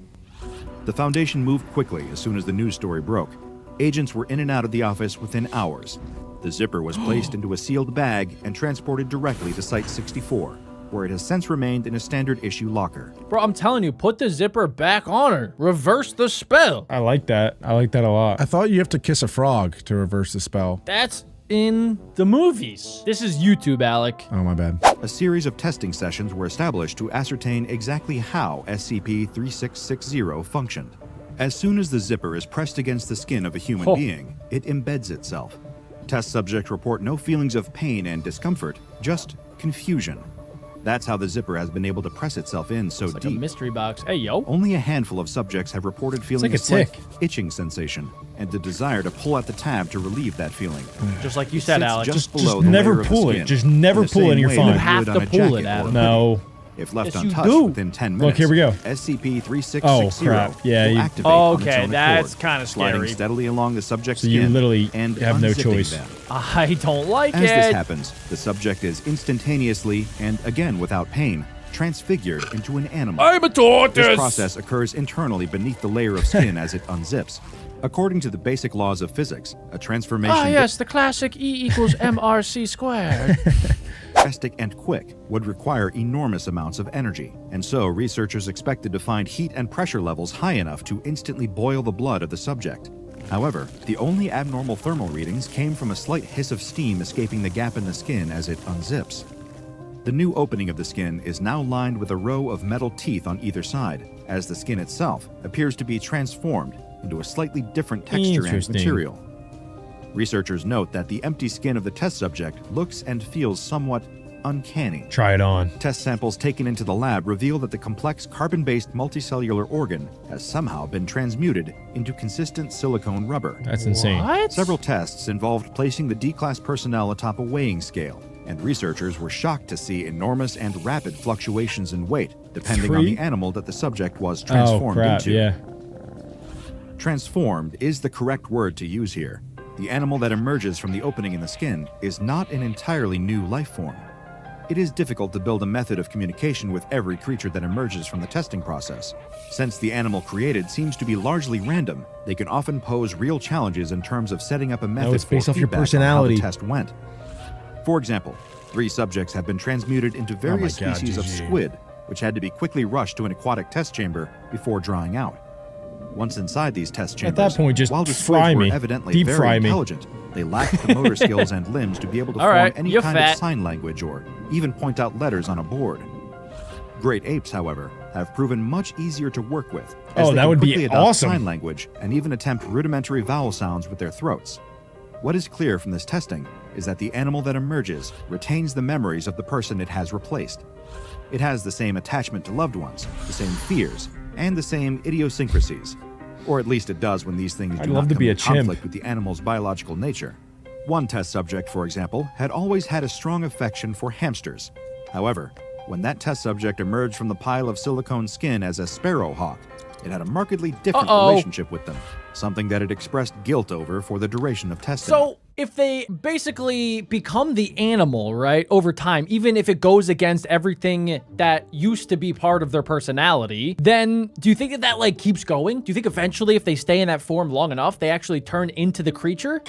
The Foundation moved quickly as soon as the news story broke. Agents were in and out of the office within hours. The zipper was placed into a sealed bag and transported directly to Site 64, where it has since remained in a standard issue locker. Bro, I'm telling you, put the zipper back on her. Reverse the spell. I like that. I like that a lot. I thought you have to kiss a frog to reverse the spell. That's in the movies. This is YouTube, Alec. Oh, my bad. A series of testing sessions were established to ascertain exactly how SCP-3660 functioned. As soon as the zipper is pressed against the skin of a human Oh. being, it embeds itself. Test subjects report no feelings of pain and discomfort, just confusion. That's how the zipper has been able to press itself in so It's like a deep. mystery box. Hey, yo. Only a handful of subjects have reported feeling like a slight tick. itching sensation and the desire to pull at the tab to relieve that feeling. Just like you said, Sits Alec. just Just below the never layer of the pull it. skin, Just never in the pull it same and you're way fine. that You have would to on a pull it, jacket or Adam. a No. hoodie. If left Yes, you untouched do. within 10 Look, minutes, here we go. SCP-3660 Oh, crap. Yeah, will you- activate on its Okay, own that's accord, kinda sliding scary. steadily along the subject's So you skin literally and have no unzipping choice. them. I don't like As it. this happens, the subject is instantaneously, and again without pain, transfigured into an animal. I'm a tortoise. This process occurs internally beneath the layer of skin as it unzips. According to the basic laws of physics, a transformation Ah, yes, the classic E equals MRC squared. drastic and quick would require enormous amounts of energy, and so researchers expected to find heat and pressure levels high enough to instantly boil the blood of the subject. However, the only abnormal thermal readings came from a slight hiss of steam escaping the gap in the skin as it unzips. The new opening of the skin is now lined with a row of metal teeth on either side, as the skin itself appears to be transformed into a slightly different texture and Interesting. material. Researchers note that the empty skin of the test subject looks and feels somewhat uncanny. Try it on. Test samples taken into the lab reveal that the complex carbon-based multicellular organ has somehow been transmuted into consistent silicone rubber. That's insane. What? Several tests involved placing the D-class personnel atop a weighing scale, and researchers were shocked to see enormous and rapid fluctuations in weight, depending on the animal that the subject was transformed into. Yeah. Transformed is the correct word to use here. The animal that emerges from the opening in the skin is not an entirely new life form. It is difficult to build a method of communication with every creature that emerges from the testing process. Since the animal created seems to be largely random, they can often pose real challenges in terms of setting up a method it's based for off your feedback on personality. how the test went. For example, 3 subjects have been transmuted into various God, species of GG. squid, which had to be quickly rushed to an aquatic test chamber before drying out. Once inside these test chambers, At that point, just while the fry squids me. were evidently Deep very fry me. intelligent, they lacked the motor skills and limbs to be able to All form right, any you're kind fat. of sign language or even point out letters on a board. Great apes, however, have proven much easier to work with. As Oh, they that can would be quickly adopt awesome. Sign language and even attempt rudimentary vowel sounds with their throats. What is clear from this testing is that the animal that emerges retains the memories of the person it has replaced. It has the same attachment to loved ones, the same fears, and the same idiosyncrasies. Or at least it does when these things I'd do love not to come be in a chimp. conflict with the animal's biological nature. One test subject, for example, had always had a strong affection for hamsters. However, when that test subject emerged from the pile of silicone skin as a sparrowhawk, it had a markedly different relationship with them, something that it expressed guilt over for the duration of testing. So if they basically become the animal, right, over time, even if it goes against everything that used to be part of their personality, then do you think that that like keeps going? Do you think eventually if they stay in that form long enough, they actually turn into the creature?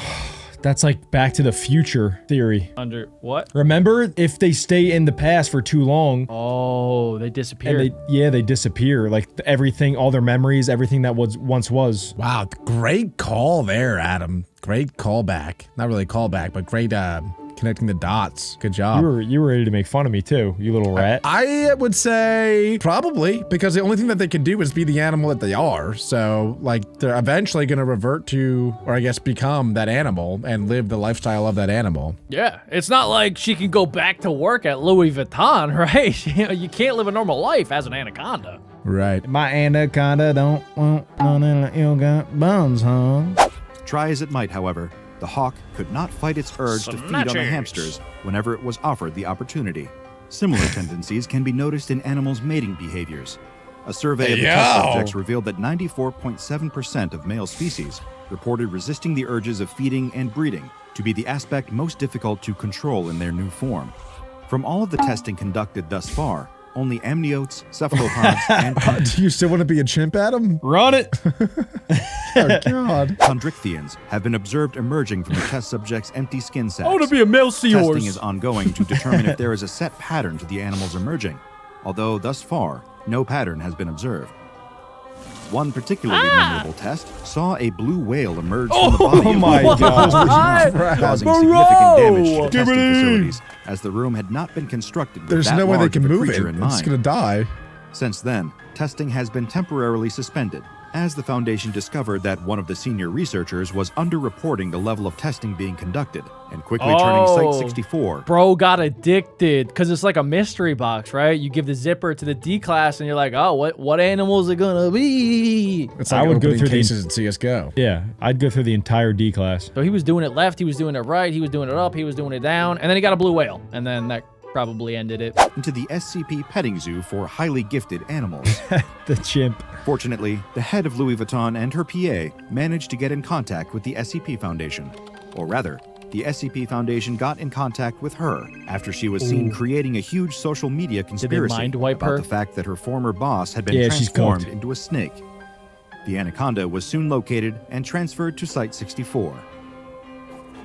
That's like Back to the Future theory. Under what? Remember, if they stay in the past for too long, Oh, they disappear. and they disappear. Like everything, all their memories, everything that was once was. Wow, great call there, Adam. Great callback. Not really callback, but great connecting the dots. Good job. You were ready to make fun of me too, you little rat. I would say probably, because the only thing that they can do is be the animal that they are. So, like, they're eventually going to revert to, or I guess become that animal and live the lifestyle of that animal. Yeah, it's not like she can go back to work at Louis Vuitton, right? You can't live a normal life as an anaconda. Right. My anaconda don't want none of you got bones, huh? Try as it might, however, the hawk could not fight its urge to feed on the Snatchers. hamsters whenever it was offered the opportunity. Similar tendencies can be noticed in animals' mating behaviors. A survey of the test subjects revealed that 94.7% of male species reported resisting the urges of feeding and breeding to be the aspect most difficult to control in their new form. From all of the testing conducted thus far, only amniotes, cephalopods, and Do you still want to be a chimp, Adam? Run it! Oh, God. chondrichthyans have been observed emerging from the test subjects' empty skin sacs. I want to be a male Testing seahorse. is ongoing to determine if there is a set pattern to the animals emerging, although thus far, no pattern has been observed. One particularly memorable test saw a blue whale emerge from the body of my one God. causing Bro! significant damage to the testing Gibbity! facilities, as the room had not been constructed with There's that no way they large can of a move it. creature in It's mind. going to die. Since then, testing has been temporarily suspended, as the Foundation discovered that one of the senior researchers was underreporting the level of testing being conducted, and quickly turning Oh. Site 64 Bro got addicted because it's like a mystery box, right? You give the zipper to the D class and you're like, oh, what animal is it gonna be? It's I like would go opening through the- cases in CSGO. Yeah, I'd go through the entire D class. So he was doing it left, he was doing it right, he was doing it up, he was doing it down, and then he got a blue whale, and then that probably ended it. into the SCP petting zoo for highly gifted animals. The chimp. Fortunately, the head of Louis Vuitton and her PA managed to get in contact with the SCP Foundation. Or rather, the SCP Foundation got in contact with her after she was seen creating a huge social media conspiracy mind wipe about her? the fact that her former boss had been Yeah, she's transformed cooked. into a snake. The anaconda was soon located and transferred to Site 64.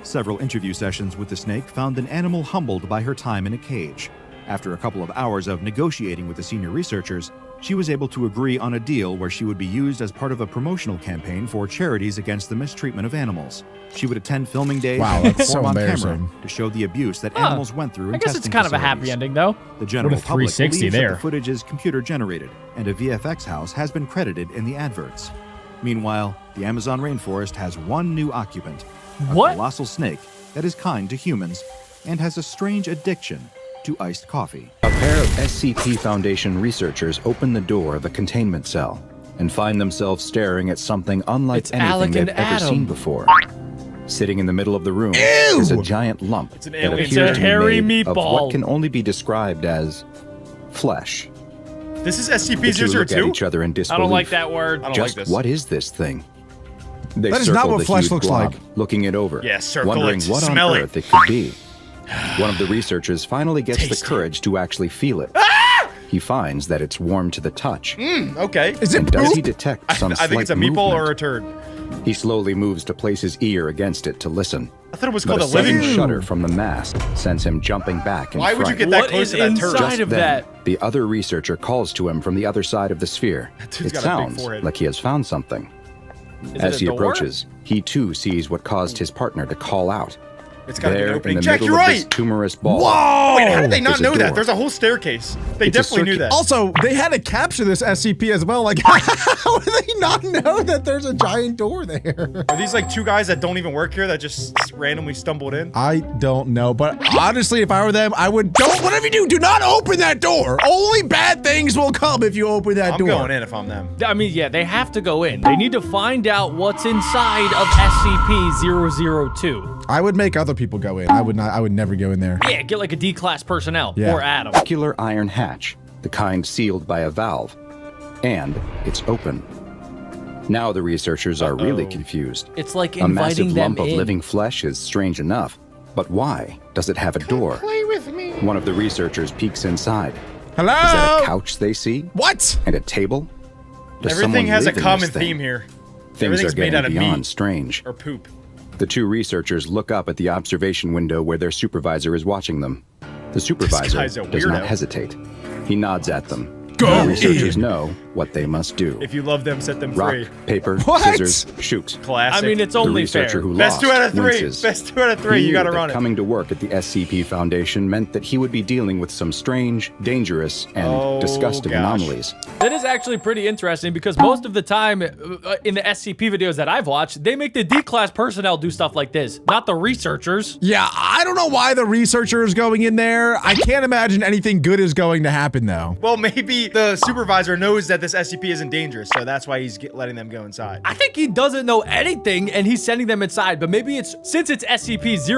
Several interview sessions with the snake found an animal humbled by her time in a cage. After a couple of hours of negotiating with the senior researchers, she was able to agree on a deal where she would be used as part of a promotional campaign for charities against the mistreatment of animals. She would attend filming days Wow, and that's so perform on camera embarrassing. to show the abuse that animals went through in I guess testing it's kind of a happy facilities. ending, though. The general What a public 360 believes that there. the footage is computer generated, and a VFX house has been credited in the adverts. Meanwhile, the Amazon rainforest has one new occupant, a What? colossal snake that is kind to humans and has a strange addiction to iced coffee. A pair of SCP Foundation researchers open the door of a containment cell and find themselves staring at something unlike It's Alec anything and they've ever Adam. seen before. Sitting in the middle of the room is a giant lump that alien. appears It's a to hairy be made of meatball. what can only be described as flesh. This is The two look at SCP-002? each other in I disbelief. don't like that word. I don't Just like this. what is this thing? They That is not circle what the flesh huge looks blob, like. looking it over, Yeah, circle wondering it, what on smell it. earth it could be. One of the researchers finally gets Taste the it. courage to actually feel it. He finds that it's warm to the touch. Okay. Is it And does he poop? detect some I think it's a slight meatball movement? or a turd. He slowly moves to place his ear against it to listen. I thought it was But called a a living sudden room. shudder from the mask sends him jumping back in Why would you fright. get that What close is to that turd? inside Just of then, that? the other researcher calls to him from the other side of the sphere. dude's It got a big sounds forehead. like he has found something. Is As it a he door? approaches, he too sees what caused his partner to call out. It's got to be There, an in opening. the Jack, middle you're of this right. tumorous ball. Whoa! Wait, how did they not There's a know that? door. There's a whole staircase. They It's a definitely knew circuit. that. Also, they had to capture this SCP as well. Like, how do they not know that there's a giant door there? Are these like two guys that don't even work here that just randomly stumbled in? I don't know, but honestly, if I were them, I would, don't, whatever you do not open that door. Only bad things will come if you open that I'm door. going in if I'm them. I mean, yeah, they have to go in. They need to find out what's inside of SCP-002. I would make other people go in. I would never go in there. Yeah, get like a D-class personnel Yeah. or Adam. Circular iron hatch, the kind sealed by a valve. And it's open. Now the researchers are really confused. It's like A massive inviting them lump of in. living flesh is strange enough. But why does it have a door? Play with me. One of the researchers peeks inside. Hello? Is that a couch they see? What? And a table? Does Everything someone has a live in common this thing? theme here. Things Everything's are made getting out of beyond meat strange. or poop. The two researchers look up at the observation window where their supervisor is watching them. The supervisor guy's a does not weirdo. hesitate. He nods at them. Go The researchers in. know what they must do. If you love them, set them Rock, free. paper, What? scissors, shoot. Classic. I mean, it's The only researcher fair. who Best lost 2 out of 3. winces. Best 2 out of 3. He You knew gotta that run it. coming to work at the SCP Foundation meant that he would be dealing with some strange, dangerous, and Oh, disgusting gosh. anomalies. That is actually pretty interesting because most of the time in the SCP videos that I've watched, they make the D-class personnel do stuff like this, not the researchers. Yeah, I don't know why the researcher is going in there. I can't imagine anything good is going to happen, though. Well, maybe the supervisor knows that this SCP isn't dangerous, so that's why he's letting them go inside. I think he doesn't know anything and he's sending them inside, but maybe it's, since it's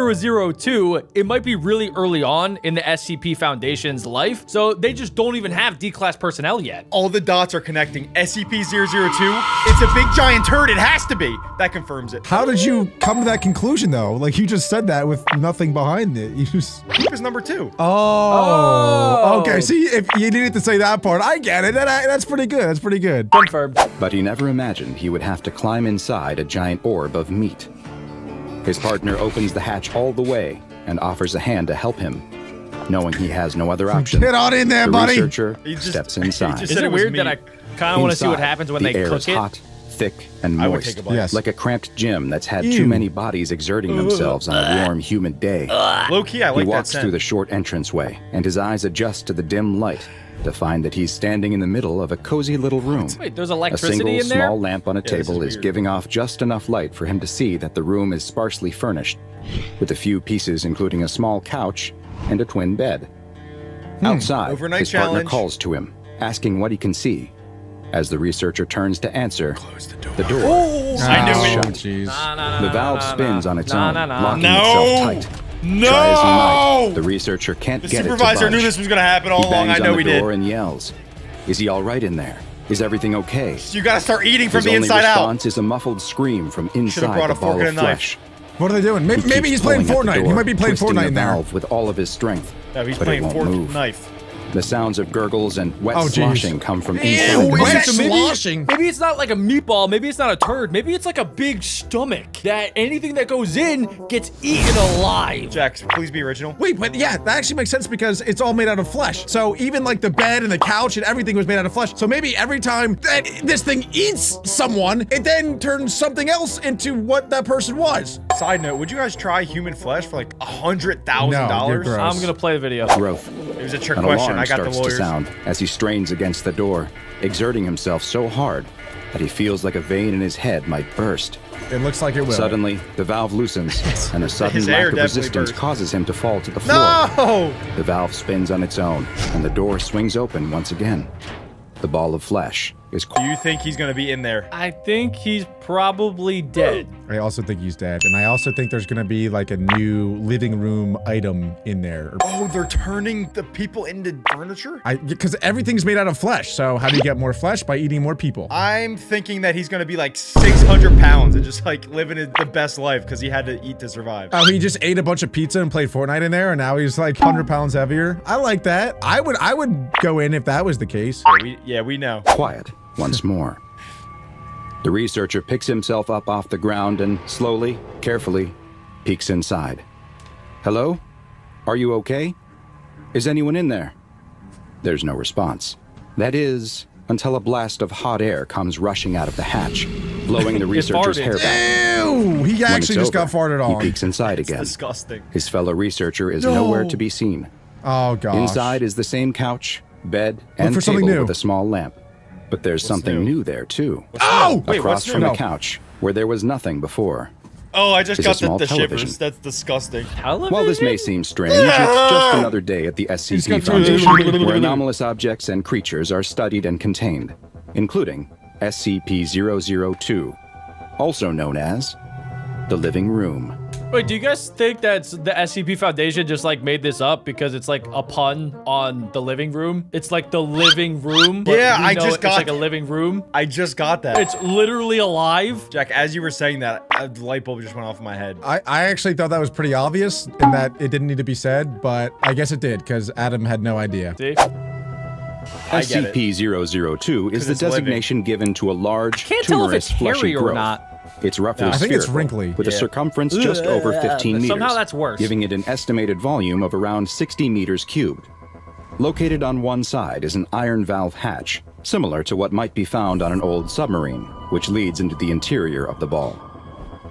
SCP-002, it might be really early on in the SCP Foundation's life, so they just don't even have D-class personnel yet. All the dots are connecting. SCP-002, it's a big giant turd. It has to be. That confirms it. How did you come to that conclusion, though? Like, you just said that with nothing behind it. You just... Poop is number 2. Oh. Okay, see, if you needed to say that part, I get it. That's pretty good. That's pretty good. Confirmed. But he never imagined he would have to climb inside a giant orb of meat. His partner opens the hatch all the way and offers a hand to help him, knowing he has no other option. Get on in there, The buddy. researcher He just- steps he inside. just Is said it it was weird that I meat. kind of want to see what Inside, happens when the they air cook is it? hot, thick, and I would moist. take a bite. Yes. Like a cramped gym that's had Ew. too many bodies exerting themselves on a warm, humid day. Low key, I like He that walks scent. through the short entranceway, and his eyes adjust to the dim light to find that he's standing in the middle of a cozy little room. Wait, there's A electricity single in there? small lamp on a this is table is weird. giving off just enough light for him to see that the room is sparsely furnished, with a few pieces including a small couch and a twin bed. Outside, Overnight his partner challenge. calls to him, asking what he can see. As the researcher turns to answer, the door I knew is it. shut. Jeez. The valve spins on its own, locking No. itself tight. No! Try as he might, the researcher can't The get it to supervisor knew budge. this was going to happen all He along. I bangs know on he the door did. and yells, "Is he all right in there? Is everything okay?" You got to start eating from His the only inside out. response is a muffled scream from inside brought the a fork ball and of a knife. flesh. What are they doing? Maybe, He maybe keeps he's playing pulling at the Fortnite. door, He might be playing twisting Fortnite the in there. valve with all of his strength. No, he's but it playing won't fork move. knife. The sounds of gurgles and wet Oh, geez. sloshing come from inside Ew, the is box. it So maybe, sloshing? maybe it's not like a meatball, maybe it's not a turd, maybe it's like a big stomach that anything that goes in gets eaten alive. Jax, please be original. Wait, but yeah, that actually makes sense because it's all made out of flesh. So even like the bed and the couch and everything was made out of flesh. So maybe every time that this thing eats someone, it then turns something else into what that person was. Side note, would you guys try human flesh for like $100,000? No, you're gross. I'm gonna play the video. Growth. It was a trick An question. alarm I got the starts to lawyers. sound as he strains against the door, exerting himself so hard that he feels like a vein in his head might burst. It looks like it will. Suddenly, the valve loosens, and a sudden His lack air of definitely resistance burst. causes him to fall to the floor. No! The valve spins on its own, and the door swings open once again. The ball of flesh is Do you think he's gonna be in there? I think he's probably dead. I also think he's dead, and I also think there's gonna be like a new living room item in there. Oh, they're turning the people into furniture? Because everything's made out of flesh. So how do you get more flesh? By eating more people. I'm thinking that he's gonna be like 600 pounds and just like living the best life because he had to eat to survive. Oh, he just ate a bunch of pizza and played Fortnite in there, and now he's like 100 pounds heavier. I like that. I would go in if that was the case. Yeah, we know. quiet once more. The researcher picks himself up off the ground and slowly, carefully, peeks inside. Hello? Are you okay? Is anyone in there? There's no response. That is, until a blast of hot air comes rushing out of the hatch, blowing the researcher's farted. hair back. Ew! He When actually it's just got over, farted on. He peeks inside again. Disgusting. His fellow researcher is nowhere to be seen. Oh gosh. Inside is the same couch, bed, and for something table new. with a small lamp. But there's something new there, too. Oh! Wait, Across what's from new? the couch, where there was nothing before. Oh, I just Is a got small the television. shivers. That's disgusting. While this may seem strange, it's just another day at the SCP Foundation, where anomalous objects and creatures are studied and contained, including SCP-002, also known as the Living Room. Wait, do you guys think that the SCP Foundation just like made this up because it's like a pun on the living room? It's like the living room. But Yeah, we I know just it's got- like a living room. I just got that. It's literally alive. Jack, as you were saying that, the light bulb just went off in my head. I actually thought that was pretty obvious and that it didn't need to be said, but I guess it did because Adam had no idea. See? I get it. SCP-002 is the it's living. designation given to a large, Can't tell if it's tumorous, fleshy hairy or growth. not. It's roughly I think it's spherical, wrinkly. with a circumference just over 15 meters. Somehow that's worse. Giving it an estimated volume of around 60 meters cubed. Located on one side is an iron valve hatch, similar to what might be found on an old submarine, which leads into the interior of the ball.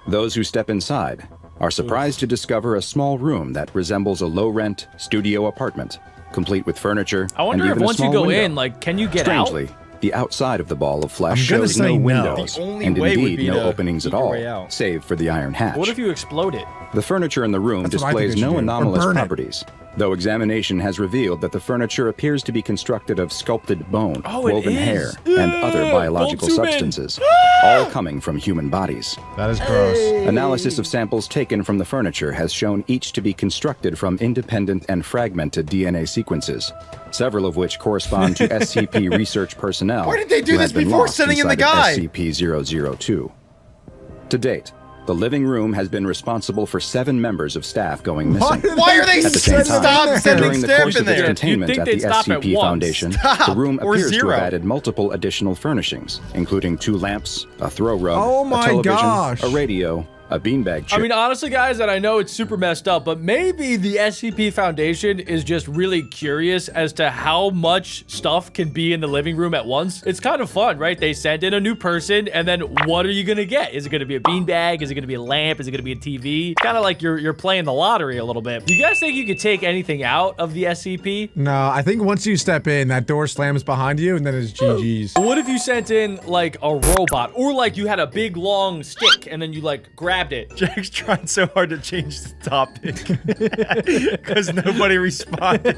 Those who step inside are surprised to discover a small room that resembles a low-rent studio apartment, complete with furniture I wonder and if even a once you small go window. in, like, can you get out? Strangely, the outside of the ball of flesh I'm gonna shows say no no. windows, The only and way would indeed be no to openings eat at your all, way out. save for the iron hatch. What if you explode it? The furniture in the room That's what I think displays they should no do. Or anomalous burn it. properties, though examination has revealed that the furniture appears to be constructed of sculpted bone, Oh, it woven is. hair, and other biological don't zoom in. substances, all coming from human bodies. That is gross. Analysis of samples taken from the furniture has shown each to be constructed from independent and fragmented DNA sequences, several of which correspond to SCP research personnel. Why didn't they do who this had been before lost sending in the inside of guy? SCP-002. To date, the living room has been responsible for 7 members of staff going missing. Why are they At the same time, stop sending during the staff course in of its there? containment You'd at think the they'd stop at SCP once. Foundation, Stop! the room Or appears to zero. have added multiple additional furnishings, including 2 lamps, a throw rug, Oh my a television, gosh. a radio, a beanbag chip. I mean, honestly, guys, and I know it's super messed up, but maybe the SCP Foundation is just really curious as to how much stuff can be in the living room at once. It's kind of fun, right? They send in a new person, and then what are you gonna get? Is it gonna be a beanbag? Is it gonna be a lamp? Is it gonna be a TV? Kind of like you're playing the lottery a little bit. Do you guys think you could take anything out of the SCP? No, I think once you step in, that door slams behind you and then it's GG's. What if you sent in like a robot, or like you had a big long stick and then you like grabbed it? Jack's trying so hard to change the topic because nobody responded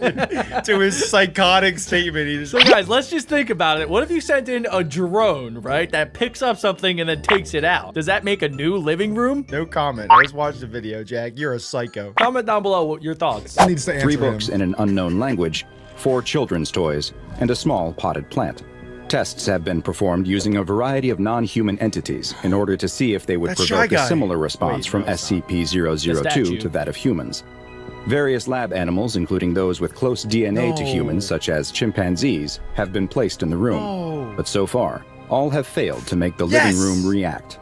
to his psychotic statement. He just So guys, let's just think about it. What if you sent in a drone, right, that picks up something and then takes it out? Does that make a new living room? no comment. I just watched the video, Jack. You're a psycho. Comment down below what your thoughts. He needs to answer 3 books him. in an unknown language, 4 children's toys, and a small potted plant. Tests have been performed using a variety of non-human entities in order to see if they would That's Shy provoke a Guy. similar response Wait, from no, it's not. The statue. SCP-002 to that of humans. Various lab animals, including those with close DNA to humans, such as chimpanzees, have been placed in the room. But so far, all have failed to make the living room react.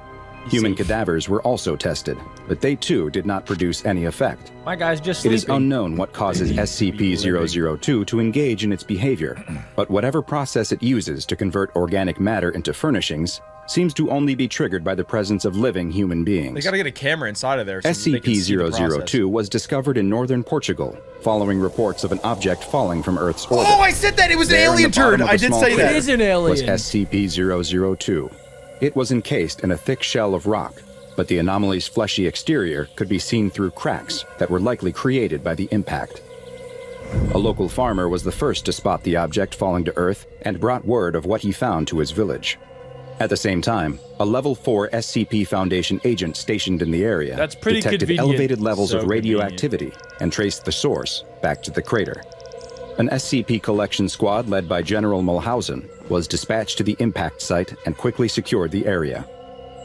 Human cadavers were also tested, but they too did not produce any effect. My guy's just It is sleeping. unknown what causes SCP-002 to engage in its behavior, but whatever process it uses to convert organic matter into furnishings seems to only be triggered by the presence of living human beings. They gotta get a camera inside of there so they can see the process. SCP-002 was discovered in northern Portugal, following reports of an object falling from Earth's orbit. Oh, I said that! It was an There in alien the bottom turd! of I a did small say It that! is an was alien. SCP-002. It was encased in a thick shell of rock, but the anomaly's fleshy exterior could be seen through cracks that were likely created by the impact. A local farmer was the first to spot the object falling to Earth and brought word of what he found to his village. At the same time, a Level 4 SCP Foundation agent stationed in the area That's pretty detected convenient. elevated levels So of radioactivity and traced the source back to the crater. An SCP collection squad led by General Mulhausen was dispatched to the impact site and quickly secured the area.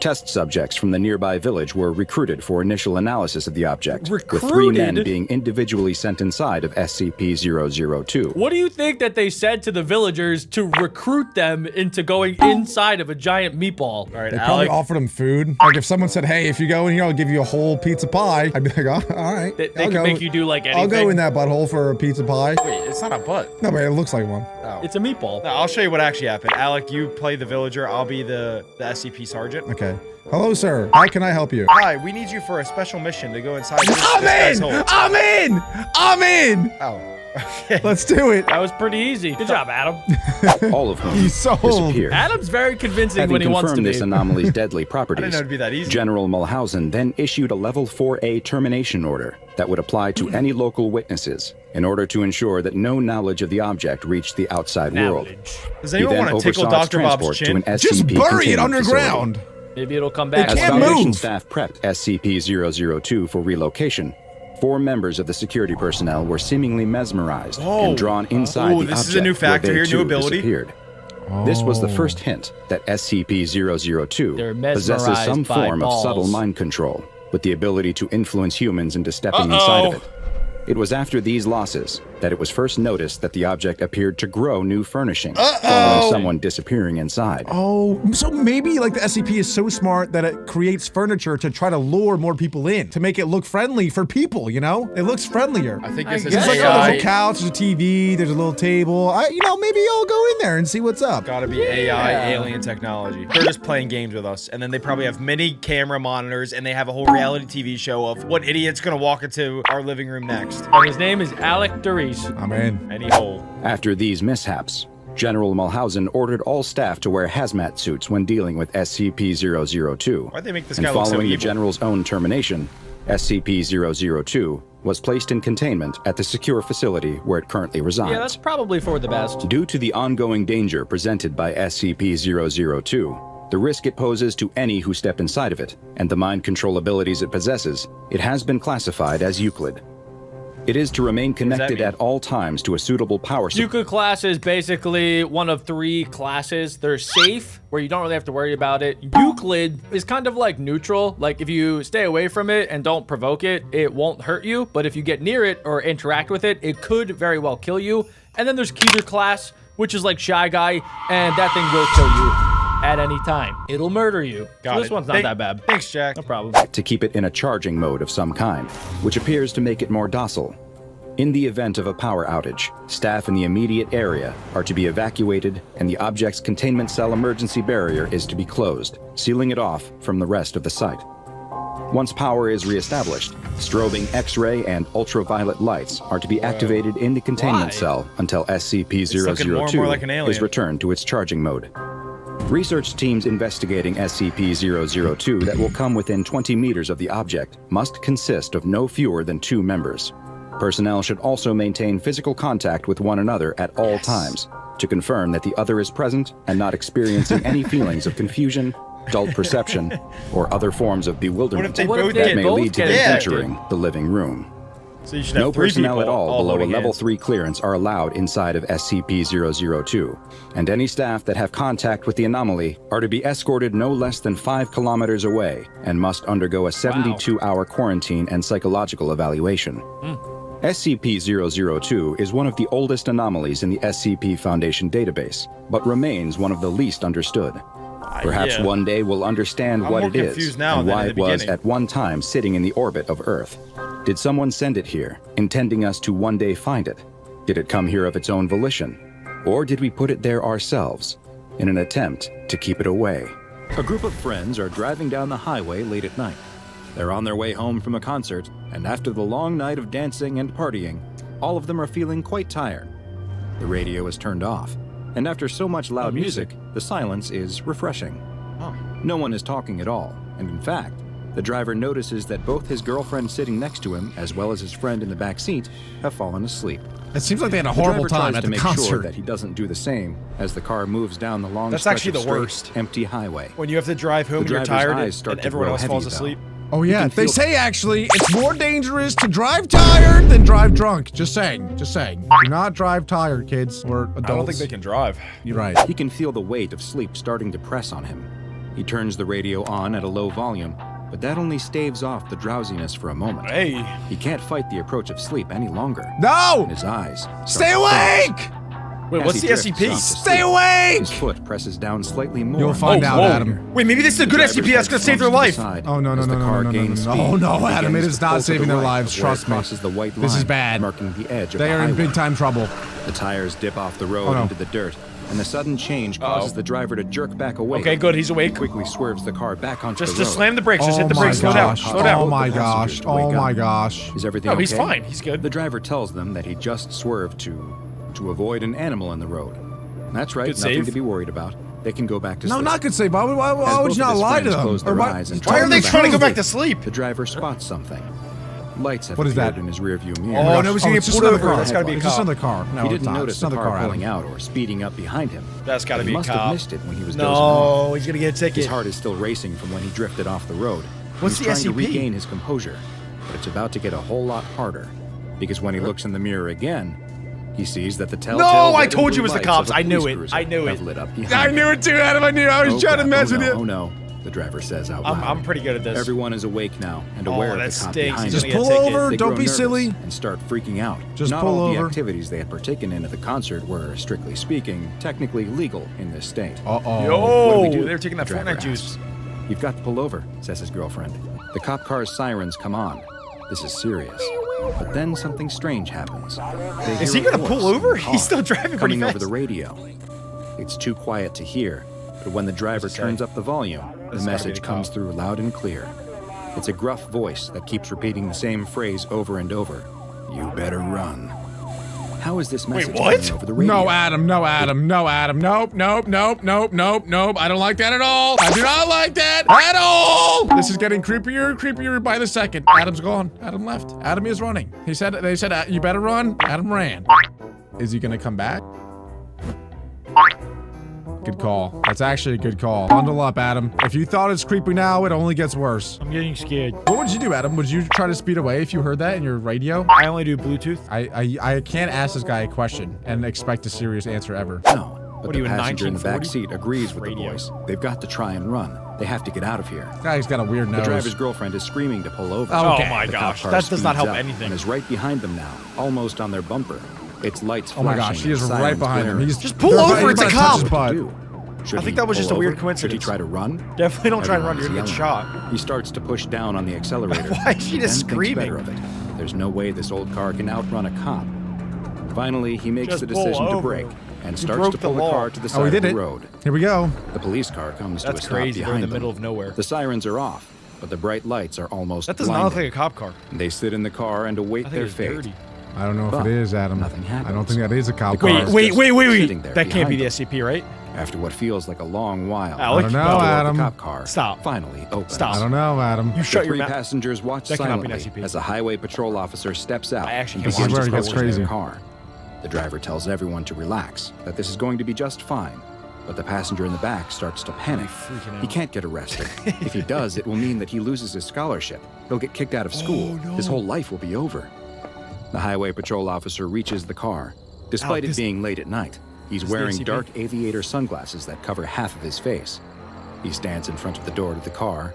Test subjects from the nearby village were recruited for initial analysis of the object, with 3 men Recruited? being individually sent inside of SCP-002. What do you think that they said to the villagers to recruit them into going inside of a giant meatball? Alright, They probably Alec. offered him food. Like if someone said, "Hey, if you go in here, I'll give you a whole pizza pie," I'd be like, "Oh, all right." They I'll can go- make you do like anything. I'll go in that butthole for a pizza pie. Wait, it's not a butt. No, but it looks like one. It's a meatball. No, I'll show you what actually happened. Alec, you play the villager. I'll be the SCP sergeant. Okay. Hello, sir. How can I help you? Hi, we need you for a special mission to go inside this guy's hole. I'm in! I'm in! Oh. Okay. Let's do it. That was pretty easy. Good job, Adam. All of whom He's sold. disappeared. Adam's very convincing Having when he wants to confirmed be. this anomaly's deadly I didn't properties, know it'd be that easy. General Mulhausen then issued a Level 4A termination order that would apply to any local witnesses in order to ensure that no knowledge of the object reached the outside world. Does He anyone then want to tickle oversaw its Dr. Bob's transport to chin? an SCP Just bury it containment facility. underground. Maybe it'll come back. As can't Foundation move. staff prepped SCP-002 for relocation, 4 members of the security personnel were seemingly mesmerized and drawn inside Oh, the this object is a new factor where they here, new too ability. disappeared. This was the first hint that SCP-002 They're possesses mesmerized some by form balls. of subtle mind control, with the ability to influence humans into stepping inside of it. It was after these losses that it was first noticed that the object appeared to grow new furnishings, following someone disappearing inside. Oh, so maybe like the SCP is so smart that it creates furniture to try to lure more people in, to make it look friendly for people, you know? It looks friendlier. I think this I is guess. It's like, oh, there's AI. a couch, there's a TV, there's a little table. Maybe I'll go in there and see what's up. Gotta be AI, alien technology. They're just playing games with us, and then they probably have many camera monitors, and they have a whole reality TV show of what idiot's gonna walk into our living room next. And his name is Alec Derice. I'm in. Any hole. After these mishaps, General Mulhausen ordered all staff to wear hazmat suits when dealing with SCP-002. Why'd they make this And guy look so following the evil? General's own termination, SCP-002 was placed in containment at the secure facility where it currently resides. Yeah, that's probably for the best. Due to the ongoing danger presented by SCP-002, the risk it poses to any who step inside of it, and the mind control abilities it possesses, it has been classified as Euclid. It is to remain connected mean? at all times to a suitable power supply. Euclid class is basically one of 3 classes. They're safe, where you don't really have to worry about it. Euclid is kind of like neutral. Like if you stay away from it and don't provoke it, it won't hurt you. But if you get near it or interact with it, it could very well kill you. And then there's Keter class, which is like Shy Guy, and that thing will kill you at any time. It'll murder you. Got So this it. one's not that bad. Thanks, Jack. No problem. to keep it in a charging mode of some kind, which appears to make it more docile. In the event of a power outage, staff in the immediate area are to be evacuated and the object's containment cell emergency barrier is to be closed, sealing it off from the rest of the site. Once power is reestablished, strobing X-ray and ultraviolet lights are to be activated in the containment Why? cell until looking more and more SCP-002 like an alien. is returned to its charging mode. Research teams investigating SCP-002 that will come within 20 meters of the object must consist of no fewer than 2 members. Personnel should also maintain physical contact with one another at all times to confirm that the other is present and not experiencing any feelings of confusion, dull perception, or other forms of bewilderment they What if both they that may both lead to get them infected? entering the living room. So you should have No 3 personnel people at all below a holding level hands. 3 clearance are allowed inside of SCP-002, and any staff that have contact with the anomaly are to be escorted no less than 5 kilometers away and must undergo a 72-hour quarantine and psychological evaluation. SCP-002 is one of the oldest anomalies in the SCP Foundation database, but remains one of the least understood. Perhaps yeah. one day we'll understand I'm what more it is confused now and than why in it the was beginning. at one time sitting in the orbit of Earth. Did someone send it here, intending us to one day find it? Did it come here of its own volition? Or did we put it there ourselves, in an attempt to keep it away? A group of friends are driving down the highway late at night. They're on their way home from a concert, and after the long night of dancing and partying, all of them are feeling quite tired. The radio is turned off, and after so much loud music, the silence is refreshing. No one is talking at all, and in fact, the driver notices that both his girlfriend sitting next to him, as well as his friend in the back seat, have fallen asleep. It seems like they had a horrible time at the The driver tries to make sure concert. that he doesn't do the same as the car moves down the long That's stretch actually of the straight, worst. empty highway. When you have to drive home, The you're driver's tired, eyes start and to everyone grow else falls heavy, though. asleep. Oh yeah, can they feel- say actually it's more dangerous to drive tired than drive drunk. Just saying, just saying. Do not drive tired, kids or adults. I don't think they can drive. You're right. He can feel the weight of sleep starting to press on him. He turns the radio on at a low volume, but that only staves off the drowsiness for a moment. Hey. He can't fight the approach of sleep any longer. No! And his eyes start Stay to awake! close. Wait, As what's he the drifts SCP? off to Stay sleep, awake! His foot presses down slightly more. You'll find out, whoa. Adam. Wait, maybe this is a good The driver's SCP that's head gonna save their slumps to life. the side Oh no no as no the no car no no no gains no! speed Oh no, and Adam! It begins is to not pull to saving the their right lives. of where it Trust me. crosses the white This is line, bad. marking the edge of They the are in highway. big time trouble. The tires dip off the road Oh, no. into the dirt, and the sudden change causes the driver to jerk back away. Okay, good. He's awake. He quickly swerves the car back onto Just the road. slam the brakes. Just Oh hit the my brakes. Slow down. gosh! Slow down. Oh my The passengers gosh! to wake Oh my up. gosh! Is everything No, okay? he's fine. He's good. The driver tells them that he just swerved to avoid an animal in the road. That's right, Good nothing save. to be worried about. They can go back to No, sleep. not good save. Why As would both you of not his lie to friends them? close their Or eyes and Why are turn they back trying to go to back to sleep, sleep? The driver spots something. Lights have What is appeared that? in his rearview mirror. Oh, no, he's gonna it's get just pulled another over. car. That's gotta be a It's just cop. another car. No, He it's didn't not. notice It's the another car car. pulling Adam. out or speeding up behind him. That's gotta He be a must have cop. missed it when he was dozing off. No, he's gonna get a His ticket. heart is still racing from when he drifted off the road. What's He's the trying to SCP? regain his composure, but it's about to get a whole lot harder. Because when he looks in the mirror again, he sees that the telltale No, I red and told blue you it was the lights cops. of a I knew police it. cruiser I knew have it. lit up behind I him. knew it too, Adam. I knew. I was Oh, trying to crap. mess Oh, with no. you. Oh no, the driver says out loud. I'm pretty good at this. Everyone is awake now and Oh, aware of that the cop stinks. behind He's Just them. gonna pull get a ticket. over. They Don't grow be nervous silly. and start freaking out. Just Not pull all over. the activities they had partaken in at the concert were, strictly speaking, technically legal in this state. Uh oh. What do Yo, we do? they were taking that The driver Fortnite juice. asks. You've got to pull over, says his girlfriend. The cop car's sirens come on. This is serious. But then something strange happens. They Is hear he a gonna voice pull in over? the car He's still driving pretty coming over fast. the radio. It's too quiet to hear, but when the driver What's it turns say? up the volume, the This has gotta be message the comes cop. through loud and clear. It's a gruff voice that keeps repeating the same phrase over and over. You better run. How is this message what? coming over the radio? No, Adam. No, Adam. No, Adam. Nope. Nope. Nope. Nope. Nope. Nope. I don't like that at all. I do not like that at all. This is getting creepier and creepier by the second. Adam's gone. Adam left. Adam is running. They said you better run. Adam ran. Is he gonna come back? Good call. That's actually a good call. Bundle up, Adam. If you thought it's creepy now, it only gets worse. I'm getting scared. What would you do, Adam? Would you try to speed away if you heard that in your radio? I only do Bluetooth. I can't ask this guy a question and expect a serious answer ever. No. But What are the you, in passenger in the back 1940? seat agrees with Radio. the voice. They've got to try and run. They have to get out of here. Guy's got a weird nose. The driver's girlfriend is screaming to pull over. Oh, Oh my The gosh, cop car that does not speeds help up anything. And is right behind them now, almost on their bumper. Its lights Oh my flashing gosh, he is and right sirens behind him. blaring. He's Just pull they're over, about it's a to touch cop. his butt. Do? Should I think he that was just pull a weird over? coincidence. Should he try to run? Definitely don't try and run. Everyone's You're gonna get yelling. shot. He starts to push down on the accelerator. Why is she just and thinks better screaming? of it. There's no way this old car can outrun a cop. Finally, he makes Just the pull decision to over. brake and You starts broke to the pull the law. car to the Oh, side he of did the it. road. Here we go. The police car comes to a That's stop crazy. They're in behind the them. middle of nowhere. The sirens are off, but the bright lights are almost That does not look blinding. like a cop car. They sit in the car and await I their think it's fate. dirty. I don't know if But it is, Adam. nothing happens. I don't think that is a cop The car. car Wait, is wait, just wait, wait, sitting wait. there That can't be behind the SCP, right? After what feels like a long while, Alec, I don't know, the door of Adam. the cop car Stop. finally opens. Stop. I don't know, Adam. You shut The your three mouth. passengers watch That cannot be silently an SCP. as a highway patrol officer steps out I actually and can't begins watch to this. approach This is their where it car. The driver tells everyone to relax, that this is going to be just fine. But the passenger in the back starts to panic. freaking out. He can't get arrested. If he does, it will mean that he loses his scholarship. He'll get kicked out of school. His whole life will be over. The highway patrol officer reaches the car. Despite it this- being late at night, he's This is the wearing SCP? dark aviator sunglasses that cover half of his face. He stands in front of the door to the car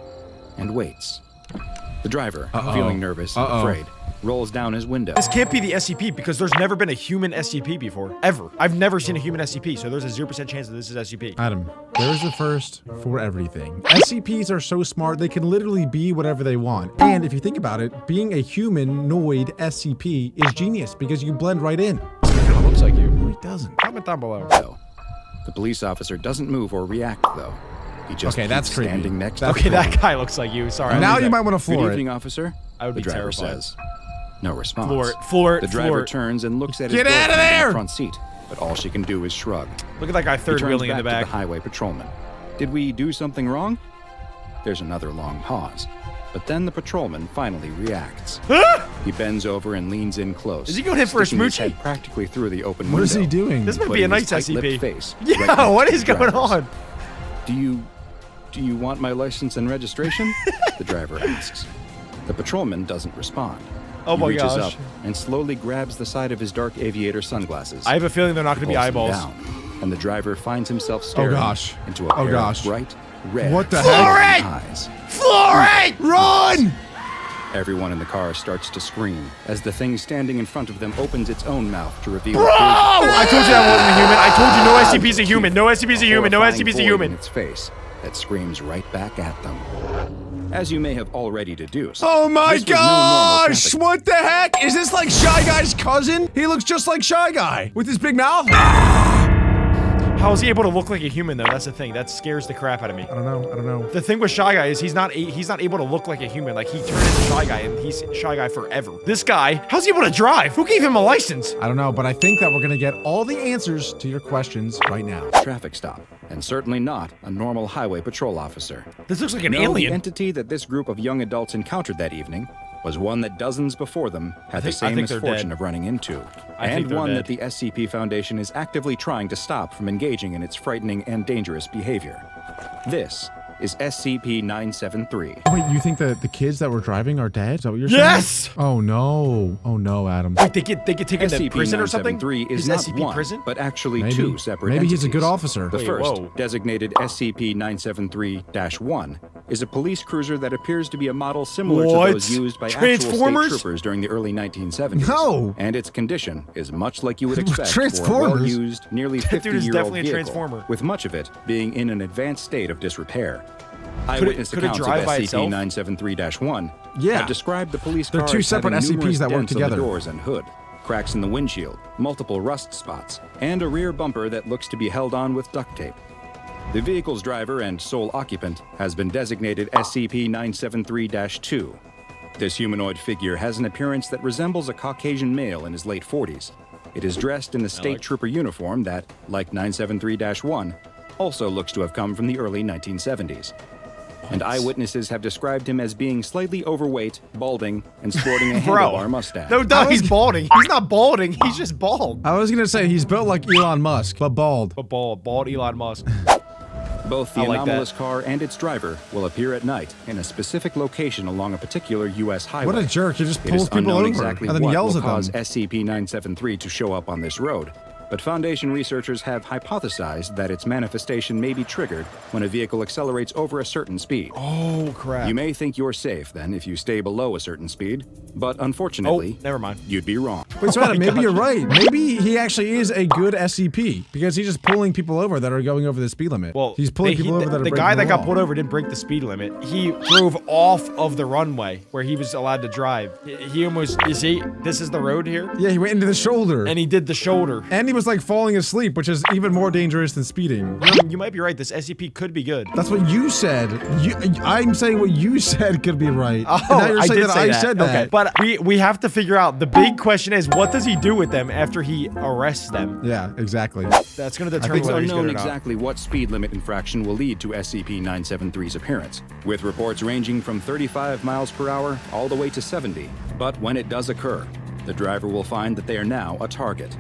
and waits. The driver, feeling nervous and afraid, rolls down his window. This can't be the SCP because there's never been a human SCP before. Ever. I've never seen a human SCP, so there's a 0% chance that this is SCP. Adam, there's a first for everything. SCPs are so smart, they can literally be whatever they want. And if you think about it, being a humanoid SCP is genius because you blend right in. It kind of looks like you. No, it doesn't. Comment down below. The police officer doesn't move or react, though. He just Okay, that's keeps creepy. standing next That's to Okay, the that car. guy looks like you. Sorry. Now you might want to Good floor evening, it. officer. I would the be driver terrified. says. No response. Floor The it, driver floor it. turns and looks at Get his out of girlfriend in there! the front seat, but all she can do is shrug. Look at that guy He third turns wheeling in the back back. to the highway patrolman. Did we do something wrong? There's another long pause. But then the patrolman finally reacts. He bends over and leans in close. Is he going in for a sticking his smoochie? head practically through the open What window. is he doing? This might be putting a nice his tight-lipped SCP. face Yeah, right next what to is the going driver's. on? Do you want my license and registration? The driver asks. The patrolman doesn't respond. Oh He my reaches gosh. up and slowly grabs the side of his dark aviator sunglasses. I have a feeling they're not going to be pulls them eyeballs. down, and the driver finds himself staring gosh. into a Oh, pair gosh. of bright red What the glowing heck? eyes. Floor it! Run! Everyone in the car starts to scream as the thing standing in front of them opens its own mouth to reveal Bro! I told you that wasn't a human. I told you no SCP's a human. No SCP's a human. No SCP's a in human. its face that screams right back at them. As you may have already deduced. Oh my this was no normal gosh! traffic. What the heck? Is this like Shy Guy's cousin? He looks just like Shy Guy with his big mouth. How is he able to look like a human though? That's the thing. That scares the crap out of me. I don't know. The thing with Shy Guy is he's not able to look like a human. Like he turned into Shy Guy and he's Shy Guy forever. This guy, how's he able to drive? Who gave him a license? I don't know, but I think that we're gonna get all the answers to your questions right now. Traffic stop, and certainly not a normal highway patrol officer. This looks like an No, alien. The entity that this group of young adults encountered that evening was one that dozens before them had the I same think they're misfortune dead. of running into, I think and they're one dead. that the SCP Foundation is actively trying to stop from engaging in its frightening and dangerous behavior. This is SCP-973. Wait, you think that the kids that were driving are dead? Is that what you're saying? Yes! Oh no. Oh no, Adam. Wait, they get taken to prison or something? SCP-973 is His not SCP one, prison? but actually Maybe. two separate Maybe he's a good entities. officer. The Wait, first, whoa. designated SCP-973-1, is a police cruiser that appears to be a model similar What? to those used by actual state Transformers? troopers during the early 1970s. No! And its condition is much like you would expect for a Transformers? well-used, nearly That dude is 50-year-old definitely a vehicle, Transformer. with much of it being in an advanced state of disrepair. Could it Eyewitness drive accounts by of itself? SCP-973-1 Yeah. have described the police They're car two as separate having SCPs numerous that work dents on together. the doors and hood, cracks in the windshield, multiple rust spots, and a rear bumper that looks to be held on with duct tape. The vehicle's driver and sole occupant has been designated SCP-973-2. This humanoid figure has an appearance that resembles a Caucasian male in his late 40s. It is dressed in the state trooper uniform that, like 973-1, also looks to have come from the early 1970s. And eyewitnesses have described him as being slightly overweight, balding, and sporting a handlebar mustache. No, he's balding. He's not balding. He's just bald. I was gonna say he's built like Elon Musk, but bald. But bald Elon Musk. Both the I like anomalous that. car and its driver will appear at night in a specific location along a particular U.S. highway. What a jerk! He just It pulls is people unknown over exactly and then what yells will at them. cause SCP-973 to show up on this road, but Foundation researchers have hypothesized that its manifestation may be triggered when a vehicle accelerates over a certain speed. Oh, crap. You may think you're safe then if you stay below a certain speed, but unfortunately, never mind. you'd be wrong. Wait, so Adam, maybe you're right. Maybe he actually is a good SCP because he's just pulling people over that are going over the speed limit. Well, he's pulling people over that are the breaking guy that got law. pulled over didn't break the speed limit. He drove off of the runway where he was allowed to drive. He almost, you see, this is the road here, Yeah, he went into the shoulder. and he did the shoulder. And he was like falling asleep, which is even more dangerous than speeding. You might be right. This SCP could be good. That's what you said. I'm saying what you said could be right. Oh, and now you're I saying did that say I that. said that. Okay, but we have to figure out. The big question is, what does he do with them after he arrests them? Yeah, exactly. That's going to determine It's whether he's good unknown or not. exactly what speed limit infraction will lead to SCP-973's appearance, with reports ranging from 35 miles per hour all the way to 70. But when it does occur, the driver will find that they are now a target.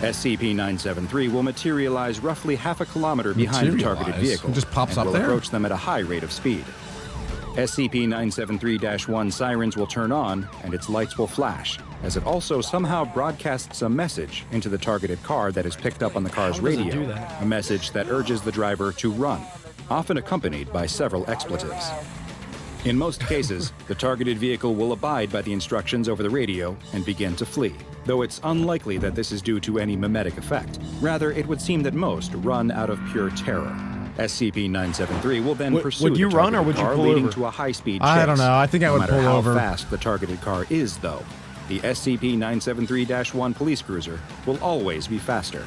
SCP-973 will materialize roughly half a kilometer behind the targeted Materialize? vehicle It just pops and up will there? approach them at a high rate of speed. SCP-973-1 sirens will turn on and its lights will flash, as it also somehow broadcasts a message into the targeted car that is picked up on the car's How does it radio, do that? a message that urges the driver to run, often accompanied by several expletives. In most cases, the targeted vehicle will abide by the instructions over the radio and begin to flee, though it's unlikely that this is due to any mimetic effect. Rather, it would seem that most run out of pure terror. SCP-973 will then pursue would you the run or targeted would you car, pull leading over? to a high-speed chase. I don't know. I think I No would matter pull how over. fast the targeted car is, though, the SCP-973-1 police cruiser will always be faster.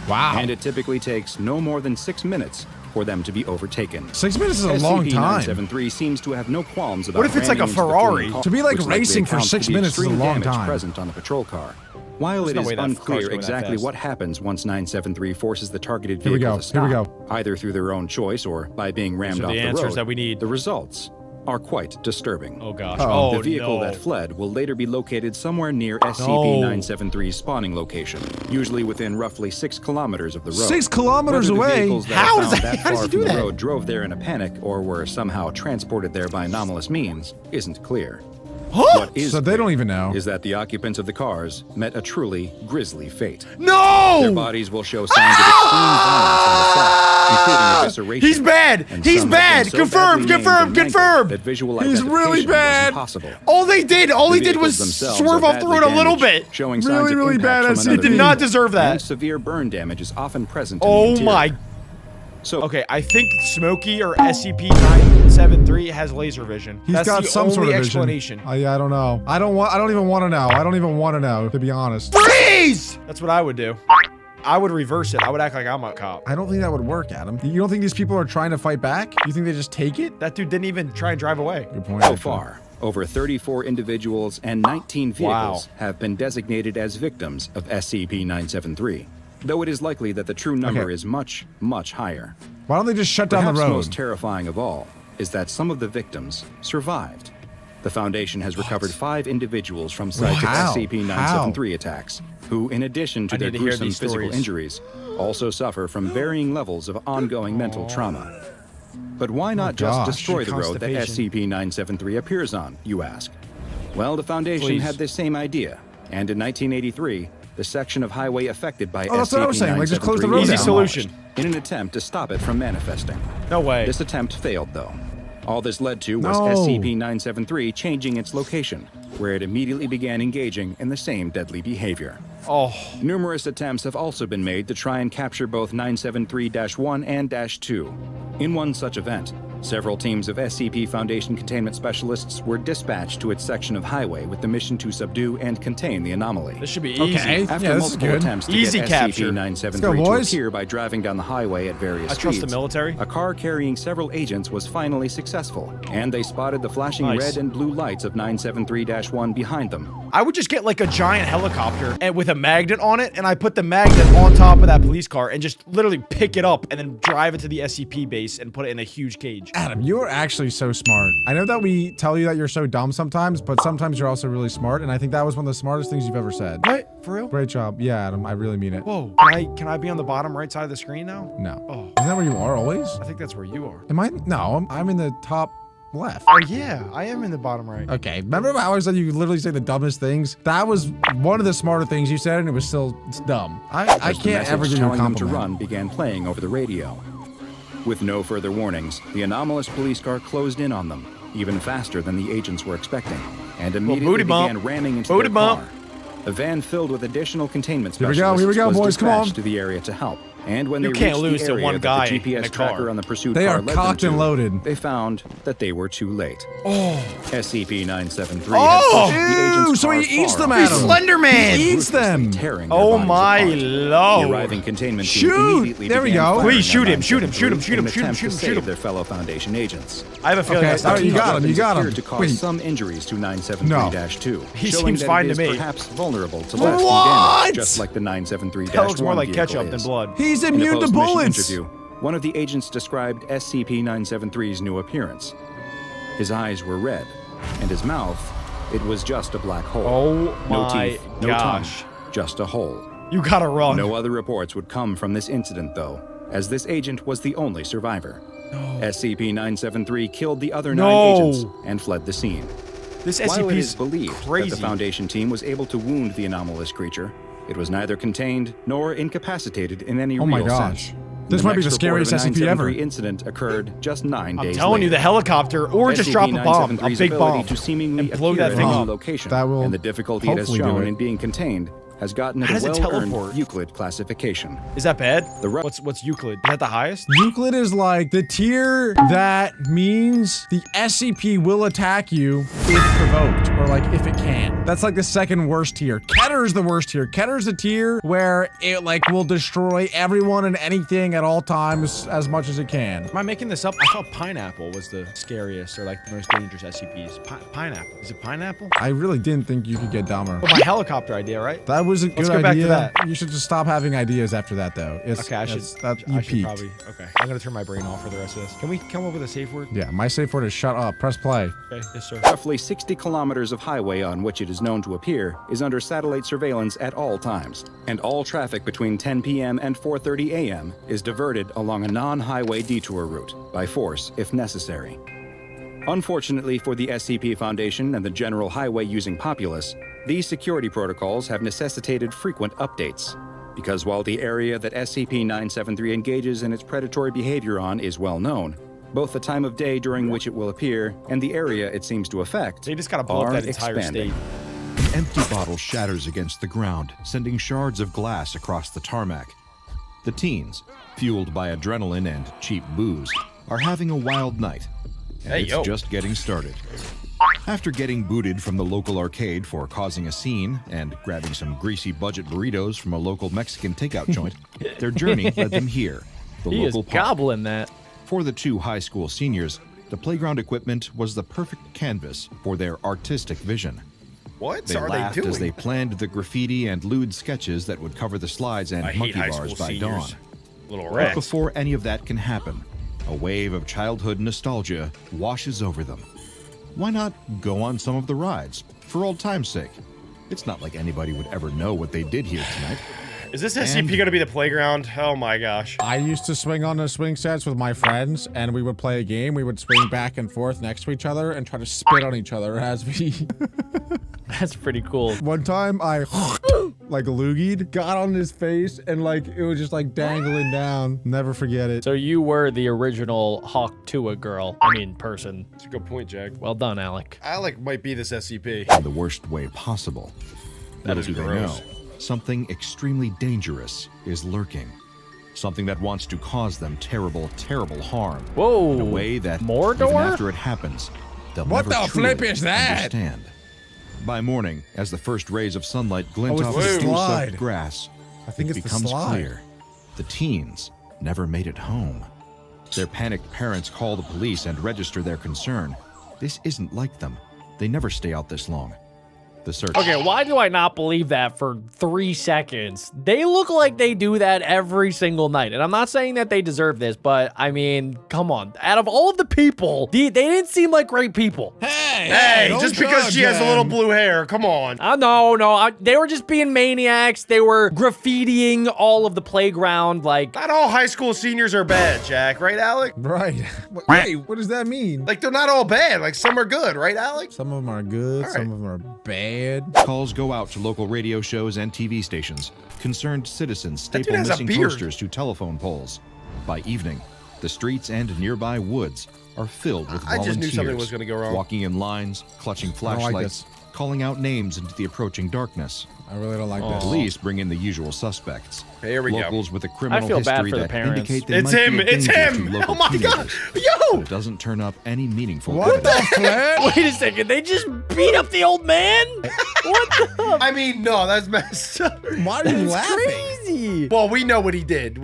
Wow. And it typically takes no more than 6 minutes for them to be overtaken. 6 minutes is a long time. SCP-973 seems to have no qualms about What if it's like a ramming into the Ferrari? fleeing car, To be, like, which likely racing for accounts 6 for the minutes is a extreme long damage time. present on the patrol car. While There's it no is way that car's unclear going that exactly fast. what happens once 973 forces the targeted Here we vehicle go, to here we stop, go. either through their own choice or by being rammed are off the the answers road, that we need. the results are quite disturbing. Oh gosh. Uh-oh. Oh The vehicle no. that fled will later be located somewhere near SCP-973's spawning location, usually within roughly 6 kilometers of the road. 6 kilometers Whether the away? vehicles that How are is found that- how does far he do from the that? road drove there in a panic or were somehow transported there by anomalous means isn't clear. What is So they clear don't even know. is that the occupants of the cars met a truly grisly fate. No! Their bodies will show signs of extreme violence on the side, including evisceration. He's bad! and He's some have bad! been so Confirmed! badly maimed Confirmed! and mangled Confirmed! That visual He's really identification bad. was impossible. All they did The was vehicles themselves swerve are off the badly road a little damaged, bit. showing signs Really, of really impact bad from SCP. another Did not vehicle, deserve that. and severe burn damage is often present in the Oh interior. my. So Okay, I think Smokey or SCP-973 has laser vision. He's That's got the some only sort of vision. explanation. Yeah, I don't know. I don't even want to know. I don't even want to know, to be honest. Freeze! That's what I would do. I would reverse it. I would act like I'm a cop. I don't think that would work, Adam. You don't think these people are trying to fight back? You think they just take it? That dude didn't even try and drive away. Good point. So far, over 34 individuals and 19 vehicles Wow. have been designated as victims of SCP-973, though it is likely that the true number Okay. is much, much higher. Why don't they just shut down Perhaps the road? most terrifying of all is that some of the victims survived. The Foundation has recovered 5 individuals from sites How? of SCP-973 attacks, who, in addition to I their need to hear gruesome these physical stories. injuries, also suffer from varying levels of ongoing mental trauma. But why not just gosh. destroy the road that Constipation. SCP-973 appears on, you ask? Well, the Foundation Please. had this same idea, and in 1983, the section of highway affected by Oh, that's what I was saying, like, just close the road was down. Easy demolished solution. in an attempt to stop it from manifesting. No way. This attempt failed, though. All this led to was No. SCP-973 changing its location, where it immediately began engaging in the same deadly behavior. Oh, Numerous attempts have also been made to try and capture both 973-1 and -2. In one such event, several teams of SCP Foundation containment specialists were dispatched to its section of highway with the mission to subdue and contain the anomaly. this should be Okay. easy. After Yeah, this is multiple good. attempts to Easy get capture. SCP-973 Let's go, to boys. appear by driving down the highway at various I trust the speeds, military. a car carrying several agents was finally successful, and they spotted the flashing Nice. red and blue lights of 973-1 behind them. I would just get like a giant helicopter and with a magnet on it, and I put the magnet on top of that police car and just literally pick it up and then drive it to the SCP base and put it in a huge cage. Adam, you're actually so smart. I know that we tell you that you're so dumb sometimes, but sometimes you're also really smart, and I think that was one of the smartest things you've ever said. What? For real? Great job. Yeah, Adam, I really mean it. Whoa. Can I be on the bottom right side of the screen now? No. Oh. Isn't that where you are always? I think that's where you are. Am I? No, I'm in the top left. Oh yeah, I am in the bottom right. Okay, remember how I said you literally say the dumbest things? That was one of the smarter things you said, and it was still dumb. I As the can't message ever give you a telling them to compliment. run began playing over the radio. With no further warnings, the anomalous police car closed in on them, even faster than the agents were expecting, and immediately booty bump. began ramming into Booty their bump. car. A van filled with additional containment Here we specialists go, was boys, come on. dispatched to the area to help. And when You they can't reached lose the to area one that guy the in GPS a car. tracker on the pursuit They car are led them cocked and to, loaded. They found that they were too late. Oh. SCP-973 Oh! had pushed the agents Ew, so far, he eats far them, off, Adam. Slender Man! He eats them. tearing their Oh bodies my apart. lord. The arriving containment team Shoot! immediately There we began go. firing Please shoot on him, shoot him, shoot him, 973 shoot him, in an shoot him, attempt shoot to him, shoot save him. their fellow Foundation agents. I have a feeling Okay, that's all not right, you too got much. him, you got him. Appeared to cause Wait. some injuries to 973-2, He showing seems that fine it to is me. perhaps vulnerable to What? lasting damage, just like the 973-1 That looks more like vehicle ketchup than is. blood. He's In a immune to post-mission bullets. interview, one of the agents described SCP-973's new appearance. His eyes were red, and his mouth, it was just a black hole. Oh no my teeth, no gosh. tongue, just a hole. You gotta run. No other reports would come from this incident, though, as this agent was the only survivor. SCP-973 killed the other 9 No. agents and fled the scene. This While SCP it is is believed crazy. that the Foundation team was able to wound the anomalous creature, it was neither contained nor incapacitated in any Oh my real gosh. sense. This might be the next report of scariest a SCP ever. 973 incident occurred just 9 I'm days telling you, later. the helicopter, or just drop a bomb, a SCP-973's big ability bomb, to seemingly and blow appear that in thing any up. location, That will and the difficulty it has hopefully do shown it. in being contained has gotten How it does a it well-earned teleport? Euclid classification. Is that bad? The re- What's Euclid? Is that the highest? Euclid is like the tier that means the SCP will attack you if provoked, or like if it can. That's like the second worst tier. Keter is the worst tier. Keter is the tier where it like will destroy everyone and anything at all times as much as it can. Am I making this up? I thought pineapple was the scariest or like the most dangerous SCPs. Pineapple. Is it pineapple? I really didn't think you could get dumber. Oh, my helicopter idea, right? That was a good Let's go idea. back to that. You should just stop having ideas after that, though. Okay, I should peaked. probably. Okay, I'm gonna turn my brain off for the rest of this. Can we come up with a safe word? Yeah, my safe word is shut up. Press play. Okay, yes, sir. Roughly 60 kilometers of highway on which it is known to appear is under satellite surveillance at all times, and all traffic between 10 p.m. and 4:30 a.m. is diverted along a non-highway detour route, by force if necessary. Unfortunately for the SCP Foundation and the general highway-using populace, these security protocols have necessitated frequent updates, because while the area that SCP-973 engages in its predatory behavior on is well known, both the time of day during which it will appear and the area it seems to affect They just gotta blow up are that entire expanding. state. An empty bottle shatters against the ground, sending shards of glass across the tarmac. The teens, fueled by adrenaline and cheap booze, are having a wild night. And it's just getting started. After getting booted from the local arcade for causing a scene and grabbing some greasy budget burritos from a local Mexican takeout joint, their journey led them here, the He is local park. gobbling that. For the two high school seniors, the playground equipment was the perfect canvas for their artistic vision. What They are laughed they doing? as they planned the graffiti and lewd sketches that would cover the slides and I hate monkey high bars school by seniors. dawn. Little But rats. before any of that can happen, a wave of childhood nostalgia washes over them. Why not go on some of the rides, for old time's sake? It's not like anybody would ever know what they did here tonight. Is this SCP gonna be the playground? Oh my gosh. I used to swing on the swing sets with my friends, and we would play a game. We would swing back and forth next to each other and try to spit on each other as we... That's pretty cool. One time I like loogied, got on his face, and like it was just like dangling down. Never forget it. So you were the original Hawk Tua girl. I mean, person. That's a good point, Jack. Well done, Alec. Alec might be this SCP. In the worst way possible. That Little is do they gross. know, something extremely dangerous is lurking. Something that wants to cause them terrible, terrible harm. Whoa. In a way that Mordor? even after it happens, they'll What never the flip truly is that? understand. By morning, as the first rays of sunlight glint Oh, it's off the the slide. soft grass, I think it it's the becomes slide. clear. The teens never made it home. Their panicked parents call the police and register their concern. This isn't like them. They never stay out this long. The search. Okay, why do I not believe that for 3 seconds? They look like they do that every single night. And I'm not saying that they deserve this, but I mean, come on. Out of all of the people, they didn't seem like great people. Hey, don't just because judge she has a them. little blue hair, come on. No, they were just being maniacs. They were graffitiing all of the playground, like... Not all high school seniors are bad, Jack, right, Alec? Right. Wait, what does that mean? Like, they're not all bad. Like, some are good, right, Alec? Some of them are good, some of them are bad. Calls go out to local radio shows and TV stations. Concerned citizens That dude staple has a missing beard. posters to telephone poles. By evening, the streets and nearby woods are filled with I volunteers. just knew something was gonna go wrong. Walking in lines, clutching don't like flashlights, calling out names into the approaching darkness. I really don't like this. Police bring in the usual suspects. Here we go. Locals with a criminal feel bad history for the that parents. indicate they It's might him, be a it's danger him. to local Oh my god. teenagers. Yo! It doesn't turn up any meaningful What the evidence. flip? Wait a second, they just beat up the old man? What the... I mean, no, that's messed up. Why are you laughing? Crazy. Well, we know what he did.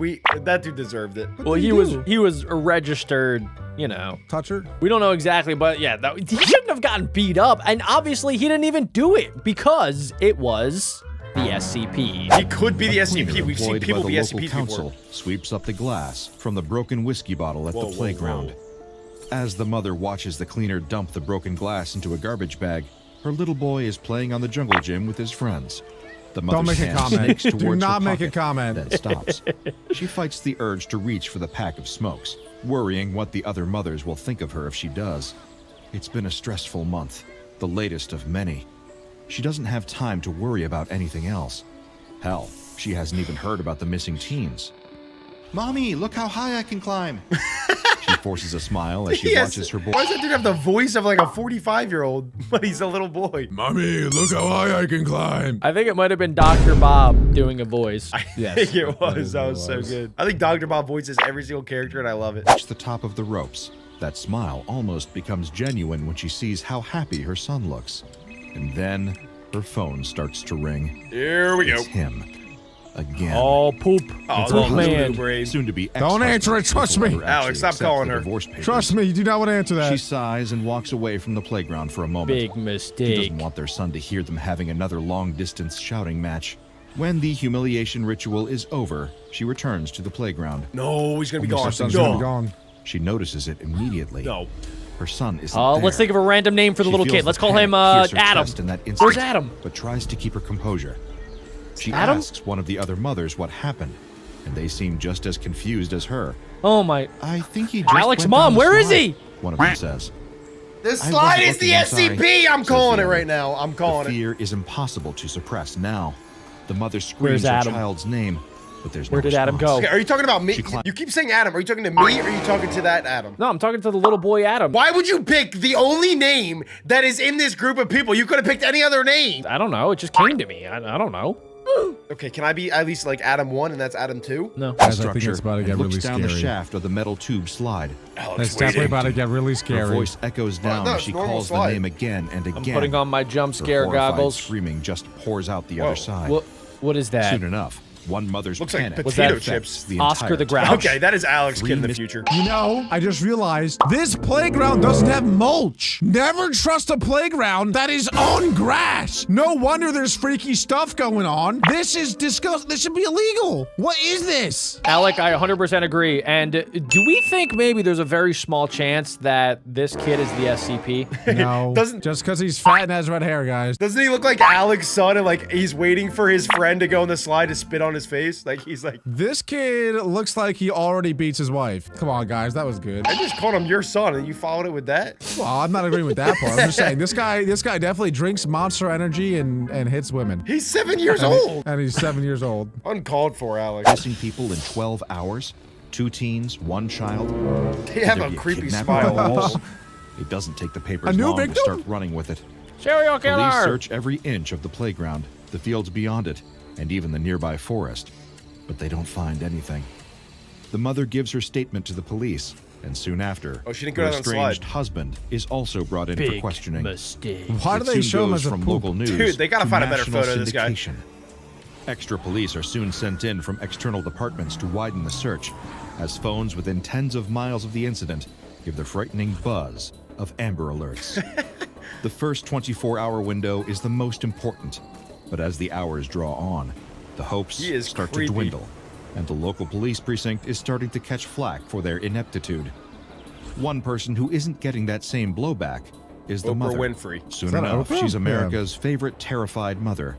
That dude deserved it. Well, he was registered, you know. Toucher? We don't know exactly, but yeah, he shouldn't have gotten beat up. And obviously, he didn't even do it because it was the SCP. He could be the SCP. We've seen Employed by people the be local SCPs council before. sweeps up the glass from the broken whiskey bottle at Whoa, the whoa, playground. whoa. As the mother watches the cleaner dump the broken glass into a garbage bag, her little boy is playing on the jungle gym with his friends. The Don't mother's make a hand comment. snakes Do towards not her make a pocket, comment. then stops. She fights the urge to reach for the pack of smokes, worrying what the other mothers will think of her if she does. It's been a stressful month, the latest of many. She doesn't have time to worry about anything else. Hell, she hasn't even heard about the missing teens. Mommy, look how high I can climb. She forces a smile as she Yes. watches her boy. Why does that dude have the voice of like a 45-year-old, but he's a little boy? Mommy, look how high I can climb. I think it might have been Dr. Bob doing a voice. I think it was. That was so good. I think Dr. Bob voices every single character, and I love it. Reach the top of the ropes. That smile almost becomes genuine when she sees how happy her son looks. And then her phone starts to ring. Here we go. It's him. Again. Oh, poop. Oh, Poop little man. brain. Soon to be Don't answer it, trust me. Alex, stop calling her. Trust me, you do not want to answer that. She sighs and walks away from the playground for a moment. Big She mistake. doesn't want their son to hear them having another long-distance shouting match. When the humiliation ritual is over, she returns to the playground. No, he's gonna be Her gone. son's No. gonna be gone. She notices it immediately. No. Her son isn't there. Let's think of a random name for the She little feels kid. Let's the call him panic pierce her Adam. chest in that instant, Where's Adam? But tries to keep her composure. She Adam? asks one of the other mothers what happened, and they seem just as confused as her. Oh my. I think he just Alex, went Mom, down the where is slide, he? One of them says. The I slide wasn't is the looking, I'm sorry, SCP. I'm says calling the it other. right now. I'm calling The it. fear is impossible to suppress now. The mother Where's screams her Adam? child's name, but there's no Where did Adam response. go? Okay, are you talking about me? She cli- You keep saying Adam. Are you talking to me or are you talking to that Adam? No, I'm talking to the little boy Adam. Why would you pick the only name that is in this group of people? You could have picked any other name. I don't know. It just came to me. I don't know. Okay, can I be at least like Adam 1 and that's Adam 2? No. Guys, I think Structure it's about to and get looks really down the scary. shaft of the metal tube slide. It's definitely about to get really Her scary. voice echoes down no, as it's she normal calls slide. the name again and again. I'm putting on my jump Her scare horrified goggles. screaming just pours out the Whoa. other side. What is that? Soon enough, one mother's Looks like panic potato affects chips. the Oscar the entire Grouch. Okay, that is Alex Kid in the mis- future. You know, I just realized this playground doesn't have mulch. Never trust a playground that is on grass. No wonder there's freaky stuff going on. This is disgusting. This should be illegal. What is this? Alec, I 100% agree. And do we think maybe there's a very small chance that this kid is the SCP? No, Doesn't- just because he's fat and has red hair, guys. Doesn't he look like Alex's son and like he's waiting for his friend to go on the slide to spit on his face? Like he's like, This kid looks like he already beats his wife. Come on, guys, that was good. I just called him your son and you followed it with that? Well, I'm not agreeing with that part. I'm just saying this guy definitely drinks Monster Energy and hits women. He's 7 years old. And he's 7 years old. Uncalled for, Alex. missing people in 12 hours. 2 teens, 1 child. They have Could there a be creepy kidnapping smile. involved? It doesn't take the papers A new long to victim? start running with it. Serial Police killer! search every inch of the playground, the fields beyond it, and even the nearby forest. But they don't find anything. The mother gives her statement to the police, and soon after, Oh, she didn't go her down the slide. estranged husband is also brought in for Big questioning. mistake. Why do It they soon show him goes as a from poop? local news Dude, they gotta to find a better national photo of this guy. syndication. Extra police are soon sent in from external departments to widen the search, as phones within tens of miles of the incident give the frightening buzz of Amber Alerts. The first 24-hour window is the most important, but as the hours draw on, the hopes He is start creepy. to dwindle, and the local police precinct is starting to catch flack for their ineptitude. One person who isn't getting that same blowback is the Oprah mother. Winfrey. Soon Is that enough, Oprah? she's Yeah. America's favorite terrified mother.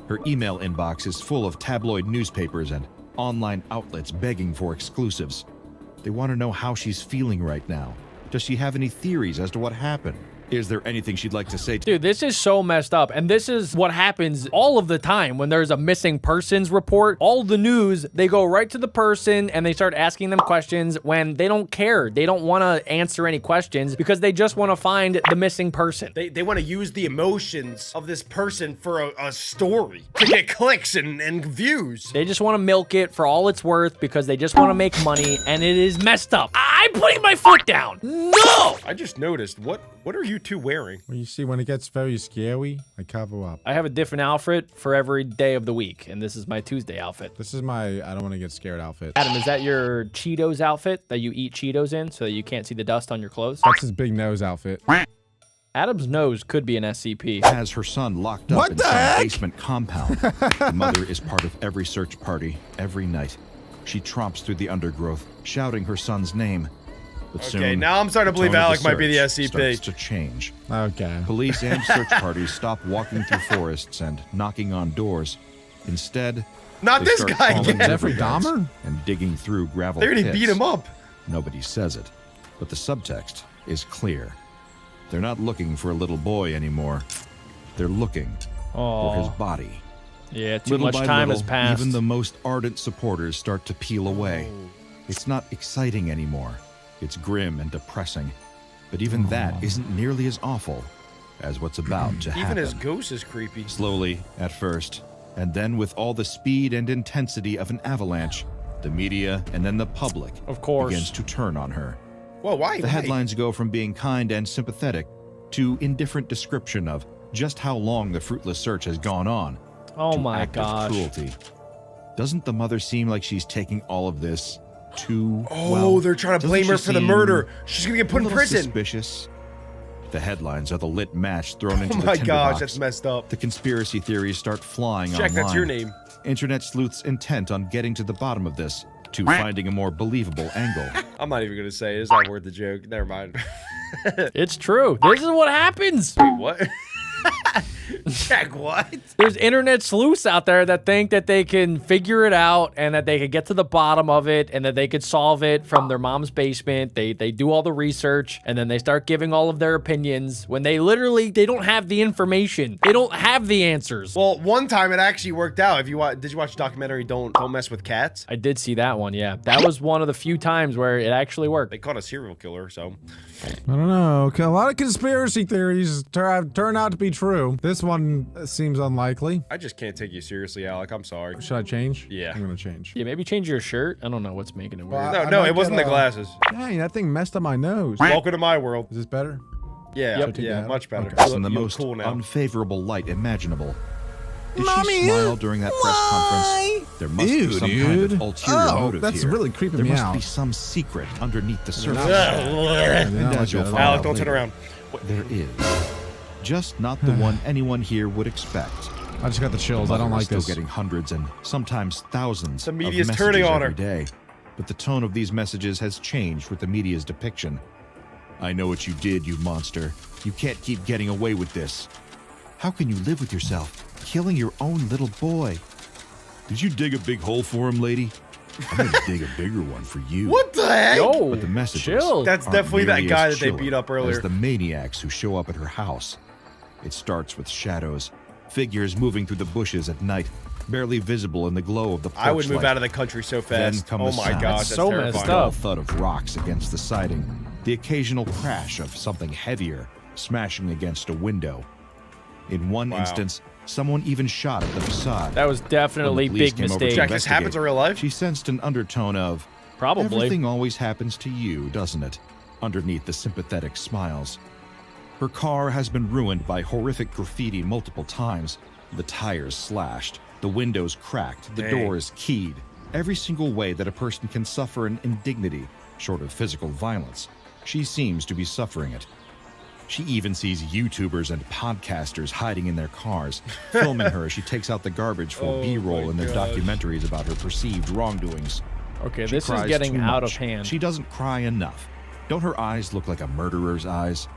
Her email inbox is full of tabloid newspapers and online outlets begging for exclusives. They want to know how she's feeling right now. Does she have any theories as to what happened? Is there anything she'd like to say to Dude, this is so messed up. And this is what happens all of the time when there's a missing persons report. All the news, they go right to the person and they start asking them questions when they don't care. They don't want to answer any questions because they just want to find the missing person. They want to use the emotions of this person for a story to get clicks and views. They just want to milk it for all it's worth because they just want to make money, and it is messed up. I'm putting my foot down. No! I just noticed, what are you two wearing? Well, you see, when it gets very scary, I cover up. I have a different outfit for every day of the week, and this is my Tuesday outfit. This is my I don't want to get scared outfit. Adam, is that your Cheetos outfit that you eat Cheetos in so that you can't see the dust on your clothes? That's his big nose outfit. Adam's nose could be an SCP. has her son locked up What in the some heck? basement compound. The mother is part of every search party, every night. She tromps through the undergrowth, shouting her son's name. But Okay, soon, now I'm starting to believe the tone of Alec might be the search SCP. starts to change. Okay. Police and search parties stop walking through forests and knocking on doors. Instead, Not they this start guy calling again. Jeffrey riverbeds Dahmer? and digging through gravel They already pits. beat him up. Nobody says it, but the subtext is clear. They're not looking for a little boy anymore. They're looking for his Oh, body. yeah, too Little much by time little, has passed. even the most ardent supporters start to peel away. It's not exciting anymore. It's grim and depressing, but even that isn't nearly as awful as what's about to happen. Even his ghost is creepy. Slowly, at first, and then with all the speed and intensity of an avalanche, the media and then the public Of course. begins to turn on her. Whoa, why? The headlines go from being kind and sympathetic to indifferent description of just how long the fruitless search has gone on. Oh to my active gosh. cruelty. Doesn't the mother seem like she's taking all of this too Oh, well? they're trying to Doesn't blame she her for the seem murder. She's gonna get put a in little prison. Suspicious. The headlines are the lit match thrown into Oh the my tinderbox. gosh, that's messed up. The conspiracy theories start flying Jack, online. that's your name. Internet sleuths intent on getting to the bottom of this, to finding a more believable angle. I'm not even gonna say it. It's not worth the joke. Never mind. It's true. This is what happens. Wait, what? Jack, what? There's internet sleuths out there that think that they can figure it out and that they can get to the bottom of it and that they could solve it from their mom's basement. They do all the research and then they start giving all of their opinions when they don't have the information. They don't have the answers. Well, one time it actually worked out. Did you watch the documentary Don't Mess with Cats? I did see that one, yeah. That was one of the few times where it actually worked. They caught a serial killer, so. I don't know. A lot of conspiracy theories turn out to be true. This one seems unlikely. I just can't take you seriously, Alec. I'm sorry. Should I change? Yeah. I'm gonna change. Yeah, maybe change your shirt. I don't know what's making it weird. Well, I No, might it wasn't get, the glasses. Dang, that thing messed up my nose. Welcome to my world. Is this better? Yeah, Yep. yeah, much better. Okay. In the You look most cool now. unfavorable light imaginable. Did Mommy, she smile during that press conference? There must be some kind of ulterior motive that's here. really creeping there me must out. be some secret underneath the surface. And as you'll find Alec, out don't turn later, around. There is. Just not the one anyone here would expect. I just got the chills. I Mother don't is like still this. getting hundreds and sometimes thousands The of media's messages turning on every her. day. But the tone of these messages has changed with the media's depiction. I know what you did, you monster. You can't keep getting away with this. How can you live with yourself, killing your own little boy? Did you dig a big hole for him, lady? I'm gonna dig a bigger one for you. What the heck? Yo, But the messages chill. That's aren't definitely that nearly guy as that they chilling beat up earlier. as the maniacs who show up at her house. It starts with shadows, figures moving through the bushes at night, barely visible in the glow of the porch I would move light. out of the country so Then fast. come Oh the my sound. gosh, That's that's so terrifying. messed Dull up. thud of rocks against the siding, the occasional crash of something heavier smashing against a window. In one Wow. instance, someone even shot at the facade. That was definitely When the police big came over to mistake. Jack, this happens in real life? She sensed an undertone of, Probably. everything always happens to you, doesn't it? Underneath the sympathetic smiles. Her car has been ruined by horrific graffiti multiple times. The tires slashed, the windows cracked, the Dang. doors keyed. Every single way that a person can suffer an indignity, short of physical violence, she seems to be suffering it. She even sees YouTubers and podcasters hiding in their cars, filming her as she takes out the garbage for Oh B-roll my in their gosh. documentaries about her perceived wrongdoings. Okay, She this is cries getting too out much. of hand. She doesn't cry enough. Don't her eyes look like a murderer's eyes?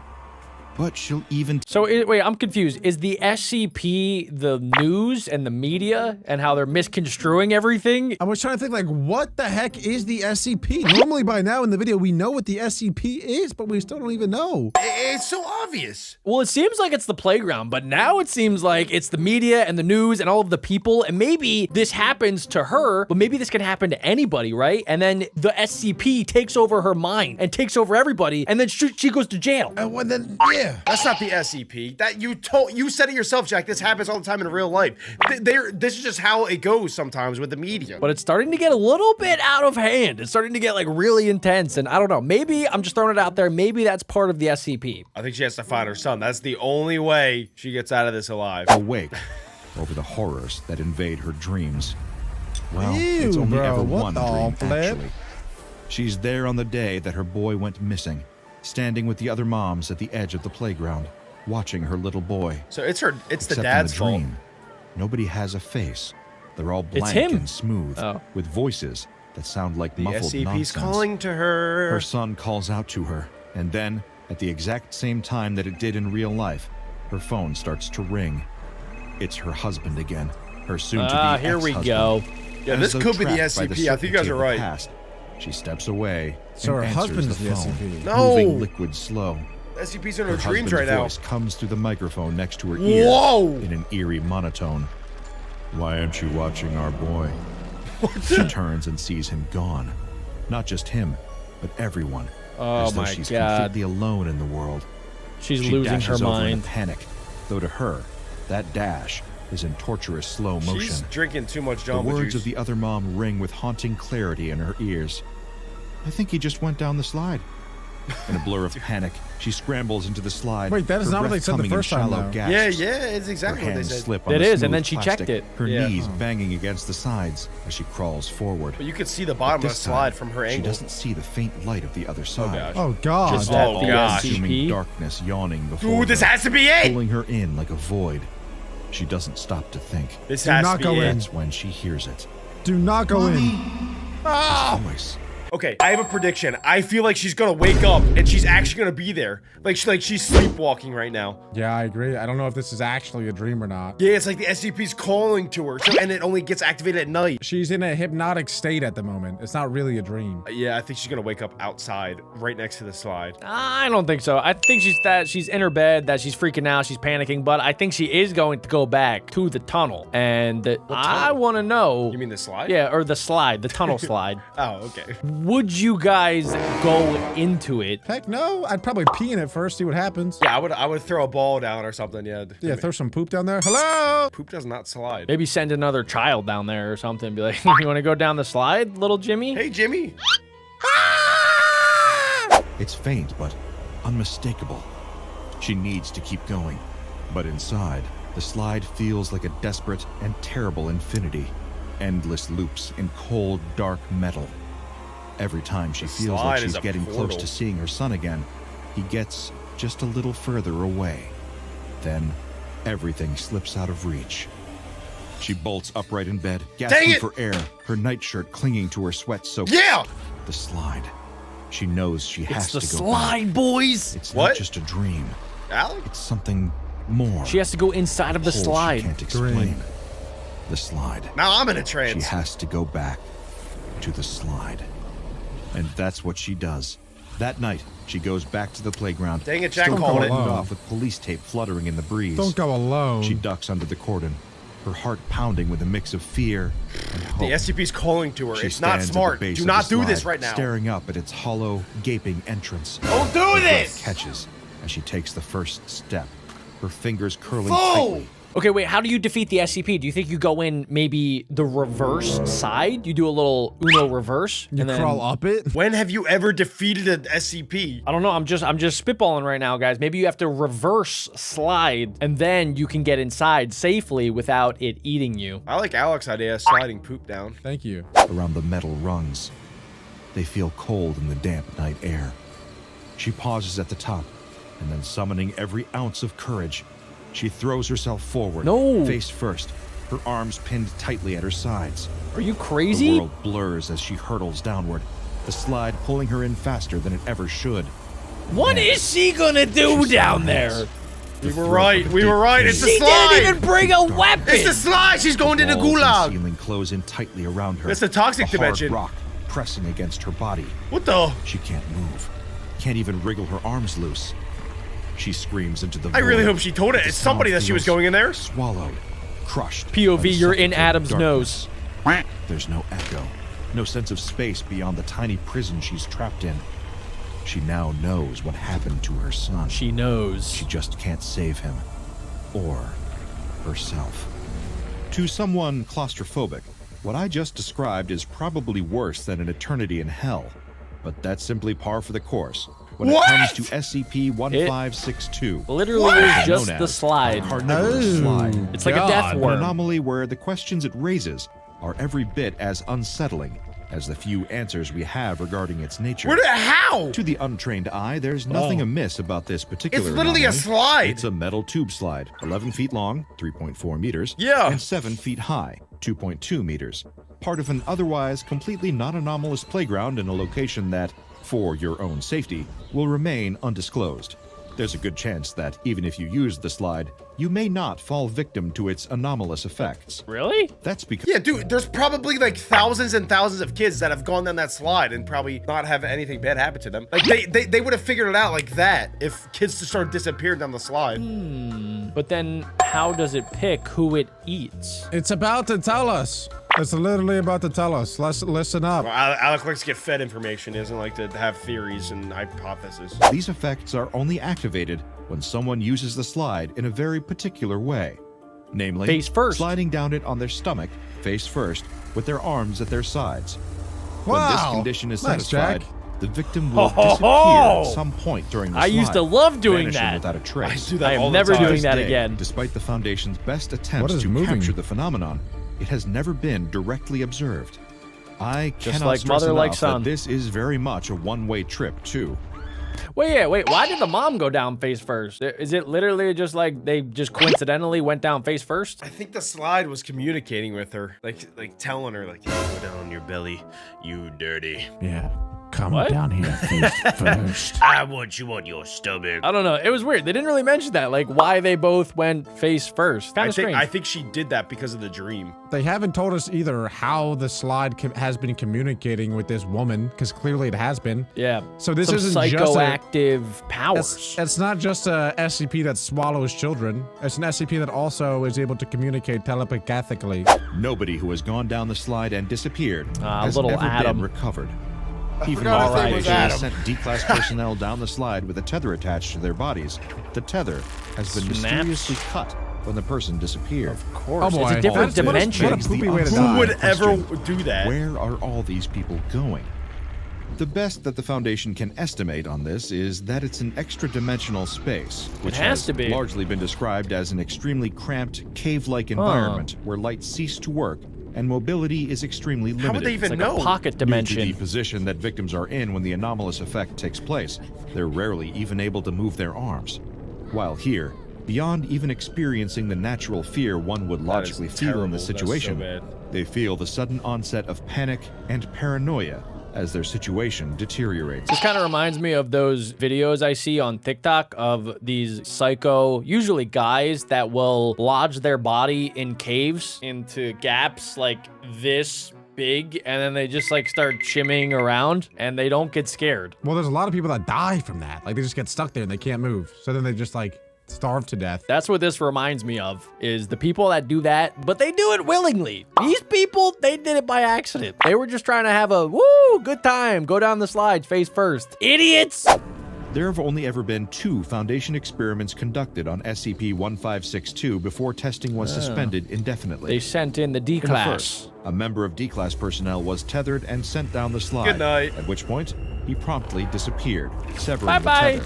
But she'll even So, wait, I'm confused. Is the SCP the news and the media and how they're misconstruing everything? I was trying to think, like, what the heck is the SCP? Normally by now in the video, we know what the SCP is, but we still don't even know. It's so obvious. Well, it seems like it's the playground, but now it seems like it's the media and the news and all of the people. And maybe this happens to her, but maybe this can happen to anybody, right? And then the SCP takes over her mind and takes over everybody, and then she goes to jail. Well, then, yeah. That's not the SCP. That you said it yourself, Jack. This happens all the time in real life. This is just how it goes sometimes with the media. But it's starting to get a little bit out of hand. It's starting to get like really intense. And I don't know, maybe I'm just throwing it out there. Maybe that's part of the SCP. I think she has to find her son. That's the only way she gets out of this alive. awake over the horrors that invade her dreams. Well, it's Ew, only bro, ever what one the dream, flip? actually. She's there on the day that her boy went missing, standing with the other moms at the edge of the playground, watching her little boy. So it's the Except dad's in the fault. dream, nobody has a face. They're all It's blank him. and smooth, Oh. with voices that sound like The muffled SCP's nonsense. calling to her. Her son calls out to her, and then, at the exact same time that it did in real life, her phone starts to ring. It's her husband again, her soon-to-be Here we ex-husband. go. Yeah, As this though could be the trapped by SCP. I think you guys certainty are of the right. past, she steps away So and her answers husband is the the phone, SCP. No. moving liquid slow. SCP's in Her her dreams husband's right now. voice comes through the microphone next to her ear Whoa! in an eerie monotone. Why aren't you watching our boy? She turns and sees him gone. Not just him, but everyone. Oh as though my she's God. completely alone in the world. She's She losing her dashes over in a mind. panic, though to her, that dash is in torturous slow motion. She's drinking too much The Jamba words Juice. of the other mom ring with haunting clarity in her ears. I think he just went down the slide. In a blur of panic, she scrambles into the slide. Wait, that is her not what breath they said the coming in first time, shallow though. gasps. Yeah, it's exactly Her what they hands said. slip on It the is, and smooth then she checked plastic, it. her Yeah. knees banging against the sides as she crawls forward. But you could see the bottom of the This slide time, from her she angle. doesn't see the faint light of the other side. gosh. Oh God. Is that Oh, the gosh. Consuming SCP? darkness yawning before Dude, this her, has to be it! pulling her in like a void. She doesn't stop to think. This Do has not to be go it. in. That's when she hears it. Do not go in. His voice. Okay, I have a prediction. I feel like she's gonna wake up and she's actually gonna be there. Like she's sleepwalking right now. Yeah, I agree. I don't know if this is actually a dream or not. Yeah, it's like the SCP's calling to her, so, and it only gets activated at night. She's in a hypnotic state at the moment. It's not really a dream. Yeah, I think she's gonna wake up outside, right next to the slide. I don't think so. I think she's in her bed, that she's freaking out, she's panicking, but I think she is going to go back to the tunnel. And I want to know. You mean the slide? Yeah, or the slide, the tunnel slide. Oh, okay. Would you guys go into it? Heck no. I'd probably pee in it first, see what happens. Yeah, I would throw a ball down or something. Yeah. Yeah, throw some poop down there. Hello. Poop does not slide. Maybe send another child down there or something. Be like, you want to go down the slide, little Jimmy? Hey, Jimmy. It's faint, but unmistakable. She needs to keep going. But inside, the slide feels like a desperate and terrible infinity. Endless loops in cold, dark metal. Every time she The feels slide like is she's a getting close portal. to seeing her son again, he gets just a little further away. Then, everything slips out of reach. She bolts upright in bed, gasping it! for air, her nightshirt clinging to her sweat-soaked. Yeah! The slide. She knows she has It's the to go back. slide, boys. It's What? not just a dream. Alec? It's something more. She has to go inside of the Whole She slide. can't explain. The slide. Now I'm in a She trance. has to go back to the slide. And that's what she does. That night, she goes back to the playground. Dang it, Jack still called it. cordoned off with police tape fluttering in the breeze. Don't go alone. She ducks under the cordon, her heart pounding with a mix of fear and hope. The SCP's calling to her. She It's not stands at the smart. base Do of not the do this slide, right now. Staring up at its hollow, gaping entrance. Don't do Her breath this! catches as she takes the first step, her fingers curling Fool! tightly. Okay, wait, how do you defeat the SCP? Do you think you go in maybe the reverse side? You do a little Uno reverse? You and then, crawl up it. When have you ever defeated an SCP? I don't know, I'm just spitballing right now, guys. Maybe you have to reverse slide, and then you can get inside safely without it eating you. I like Alec's idea of sliding poop down. Thank you. Around the metal rungs. They feel cold in the damp night air. She pauses at the top, and then summoning every ounce of courage, she throws herself forward, No. face first, her arms pinned tightly at her sides. Are you The crazy? world blurs as she hurtles downward, the slide pulling her in faster than it ever should. What is she gonna do down there? We were right. We were right. It's the She slide. didn't even bring a weapon! It's the slide. She's going to the Walls and gulag. ceiling close in tightly around her. It's the toxic a dimension. Hard rock pressing against her body. What the? She can't move. Can't even wriggle her arms loose. She screams into the I really void. hope she told it. The It's somebody sound that she was feels going in there. Swallowed, crushed. POV, by the you're in suffocating Adam's darkness. There's no echo, no sense of space beyond the tiny prison she's trapped in. She now knows what happened to her son. She knows. She just can't save him. Or herself. To someone claustrophobic, what I just described is probably worse than an eternity in hell. But that's simply par for the course when What? it comes to SCP-1562. Literally is just known the as slide. Carnivorous slide. It's like a death An worm. anomaly where the questions it raises are every bit as unsettling as the few answers we have regarding its nature. How? To the untrained eye, there's nothing amiss about this particular It's literally a anomaly. slide. It's a metal tube slide, 11 feet long, 3.4 meters, Yeah. and 7 feet high, 2.2 meters. Part of an otherwise completely non-anomalous playground in a location that, for your own safety, will remain undisclosed. There's a good chance that even if you use the slide, you may not fall victim to its anomalous effects. Really? That's because Yeah, dude, there's probably like thousands and thousands of kids that have gone down that slide and probably not have anything bad happen to them. Like they would have figured it out like that if kids just started disappearing down the slide. But then how does it pick who it eats? It's about to tell us. It's literally about to tell us. Let's listen up. Well, Alec likes to get fed information. He doesn't like to have theories and hypotheses. These effects are only activated when someone uses the slide in a very particular way. Namely, Face first. sliding down it on their stomach, face first, with their arms at their sides. When Wow. this condition is Nice, satisfied, Jack. the victim will Ho, ho, disappear ho. at some point during the I slide, used to love doing vanishing that. without a trace. I do that I all am the never time. doing that Today, again. Despite the Foundation's best What attempts is to moving? capture the phenomenon, it has never been directly observed. I Just cannot like stress mother, like enough son. that this is very much a one-way trip, too. Wait, why did the mom go down face first? Is it literally just like they just coincidentally went down face first? I think the slide was communicating with her, like telling her, like, you go down on your belly, you dirty. Yeah. Come What? down here face first. I want you on your stomach. I don't know. It was weird. They didn't really mention that, like why they both went face first. Kind of strange. I think she did that because of the dream. They haven't told us either how the slide has been communicating with this woman, because clearly it has been. Yeah. So this Some isn't just a- psychoactive powers. It's not just a SCP that swallows children. It's an SCP that also is able to communicate telepathically. Nobody who has gone down the slide and disappeared has little ever Adam. been recovered. Even forgot though his name the was Foundation has Adam. sent D-Class personnel down the slide with a tether attached to their bodies, the tether has been Snaps. mysteriously cut when the person disappeared. Of course. Oh, boy. It's a different What a- dimension. what a poopy way to Who die. Who would ever Question. do that? Where are all these people going? The best that the Foundation can estimate on this is that it's an extra-dimensional space, which has to be. largely been described as an extremely cramped, cave-like environment where lights cease to work and mobility is extremely limited. How would they even It's like know? a pocket Due to dimension. the position that victims are in when the anomalous effect takes place, they're rarely even able to move their arms. While here, beyond even experiencing the natural fear one would logically feel in the terrible. That's so situation, bad. they feel the sudden onset of panic and paranoia as their situation deteriorates. This kind of reminds me of those videos I see on TikTok of these psycho, usually guys, that will lodge their body in caves into gaps like this big, and then they just like start shimmying around and they don't get scared. Well, there's a lot of people that die from that. Like, they just get stuck there and they can't move. So then they just, like, starve to death. That's what this reminds me of, is the people that do that, but they do it willingly. These people, they did it by accident. They were just trying to have a, woo, good time, go down the slides face first. Idiots! There have only ever been 2 Foundation experiments conducted on SCP-1562 before testing was suspended indefinitely. They sent in the In the D-class. first, a member of D-Class personnel was tethered and sent down the slide. Good night. At which point, he promptly disappeared, severing Bye-bye.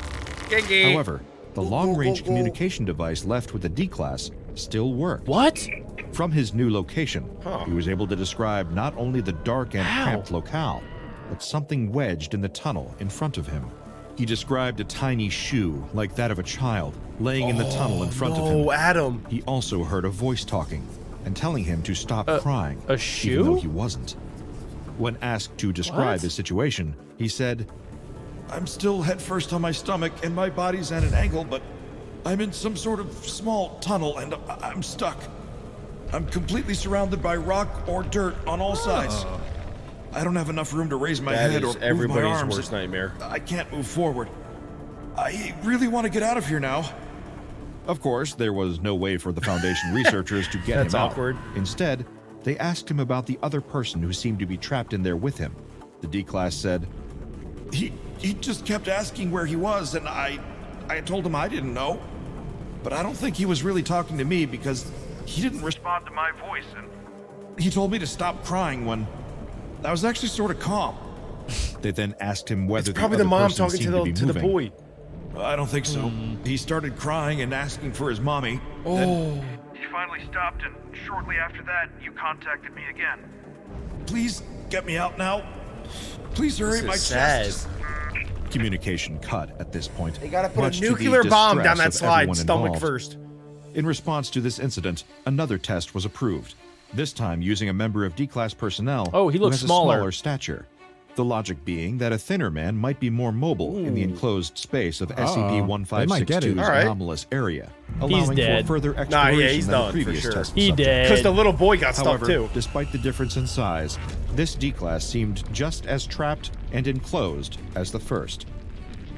the tether. However, the long-range communication device left with the D-Class still worked. What? From his new location, he was able to describe not only the dark and cramped locale, but something wedged in the tunnel in front of him. He described a tiny shoe, like that of a child, laying in the tunnel in front of him. Oh, Adam. He also heard a voice talking and telling him to stop crying, a even though shoe? he wasn't. When asked to describe What? his situation, he said, "I'm still headfirst on my stomach and my body's at an angle, but I'm in some sort of small tunnel and I'm stuck. I'm completely surrounded by rock or dirt on all sides. I don't have enough room to raise my That head or is move my everybody's arms. worst nightmare. I can't move forward. I really want to get out of here now." Of course, there was no way for the Foundation researchers to get That's him out. awkward. Instead, they asked him about the other person who seemed to be trapped in there with him. The D-Class said, He just kept asking where he was, and I told him I didn't know. But I don't think he was really talking to me because he didn't respond to my voice, and he told me to stop crying when I was actually sort of calm." They then asked him whether It's probably the the other mom person talking seemed to be to the moving. boy. I don't think so. He started crying and asking for his mommy. Oh. He finally stopped, and shortly after that, you contacted me again. "Please get me out now. Please hurry, This my is sad. chest." Communication cut at this point. They gotta put much a to the nuclear bomb down that distress of slide, everyone stomach involved. first. In response to this incident, another test was approved. This time using a member of D-Class personnel Oh, he who looks has smaller. a smaller stature. The logic being that a thinner man might be more mobile in the enclosed space of They might get it. SCP-1562's All right. anomalous area, allowing dead. for further Nah, exploration yeah, he's than done, the for previous sure. test He subject. dead. Because the little boy got However, stuff too. despite the difference in size, this D-Class seemed just as trapped and enclosed as the first.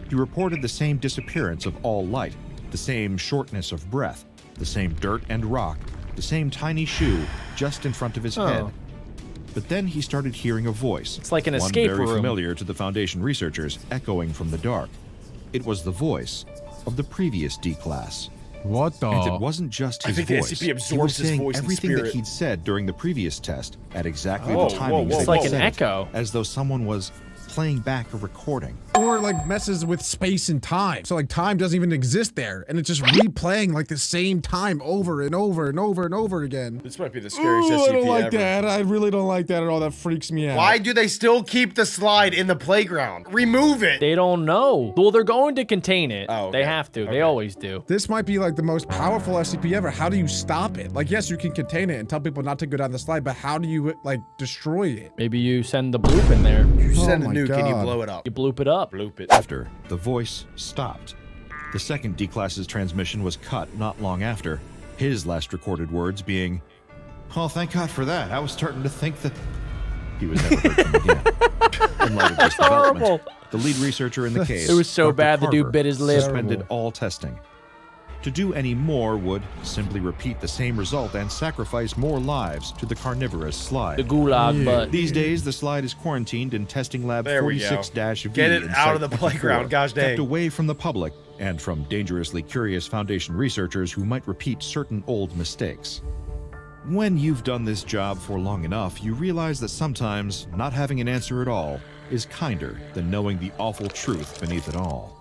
He reported the same disappearance of all light, the same shortness of breath, the same dirt and rock, the same tiny shoe just in front of his head. But then he started hearing a voice. It's like an one escape very room. familiar to the Foundation researchers, echoing from the dark. It was the voice of the previous D-Class. What the? And it wasn't just his think the voice. SCP He was absorbs his saying voice and everything that spirit. he'd said during the previous test at exactly Whoa, the whoa, timing. whoa, It's like an said it, echo. as though someone was playing back a recording. Or like messes with space and time. So like time doesn't even exist there, and it's just replaying like the same time over and over and over and over again. This might be the scariest SCP I don't like ever. that. I really don't like that at all. That freaks me out. Why do they still keep the slide in the playground? Remove it. They don't know. Well, they're going to contain it. Oh, okay. They have to. They always do. This might be like the most powerful SCP ever. How do you stop it? Like, yes, you can contain it and tell people not to go down the slide, but how do you like destroy it? Maybe you send the bloop in there. You send a my nuke and you God. blow it up. You bloop it up. Bloop it. After, the voice stopped. The second D-Class's transmission was cut not long after, his last recorded words being, "Oh, thank God for that. I was starting to think that..." He was never heard from again. In light of this development, Horrible. the lead researcher in the case, It was so Dr. bad the dude Carver, bit his lip. suspended all testing. To do any more would simply repeat the same result and sacrifice more lives to the carnivorous slide. The gulag butt. These days, the slide is quarantined in testing lab There we go. 46-V. Get it in out of Site the 24, playground, gosh dang. Kept away from the public and from dangerously curious Foundation researchers who might repeat certain old mistakes. When you've done this job for long enough, you realize that sometimes not having an answer at all is kinder than knowing the awful truth beneath it all.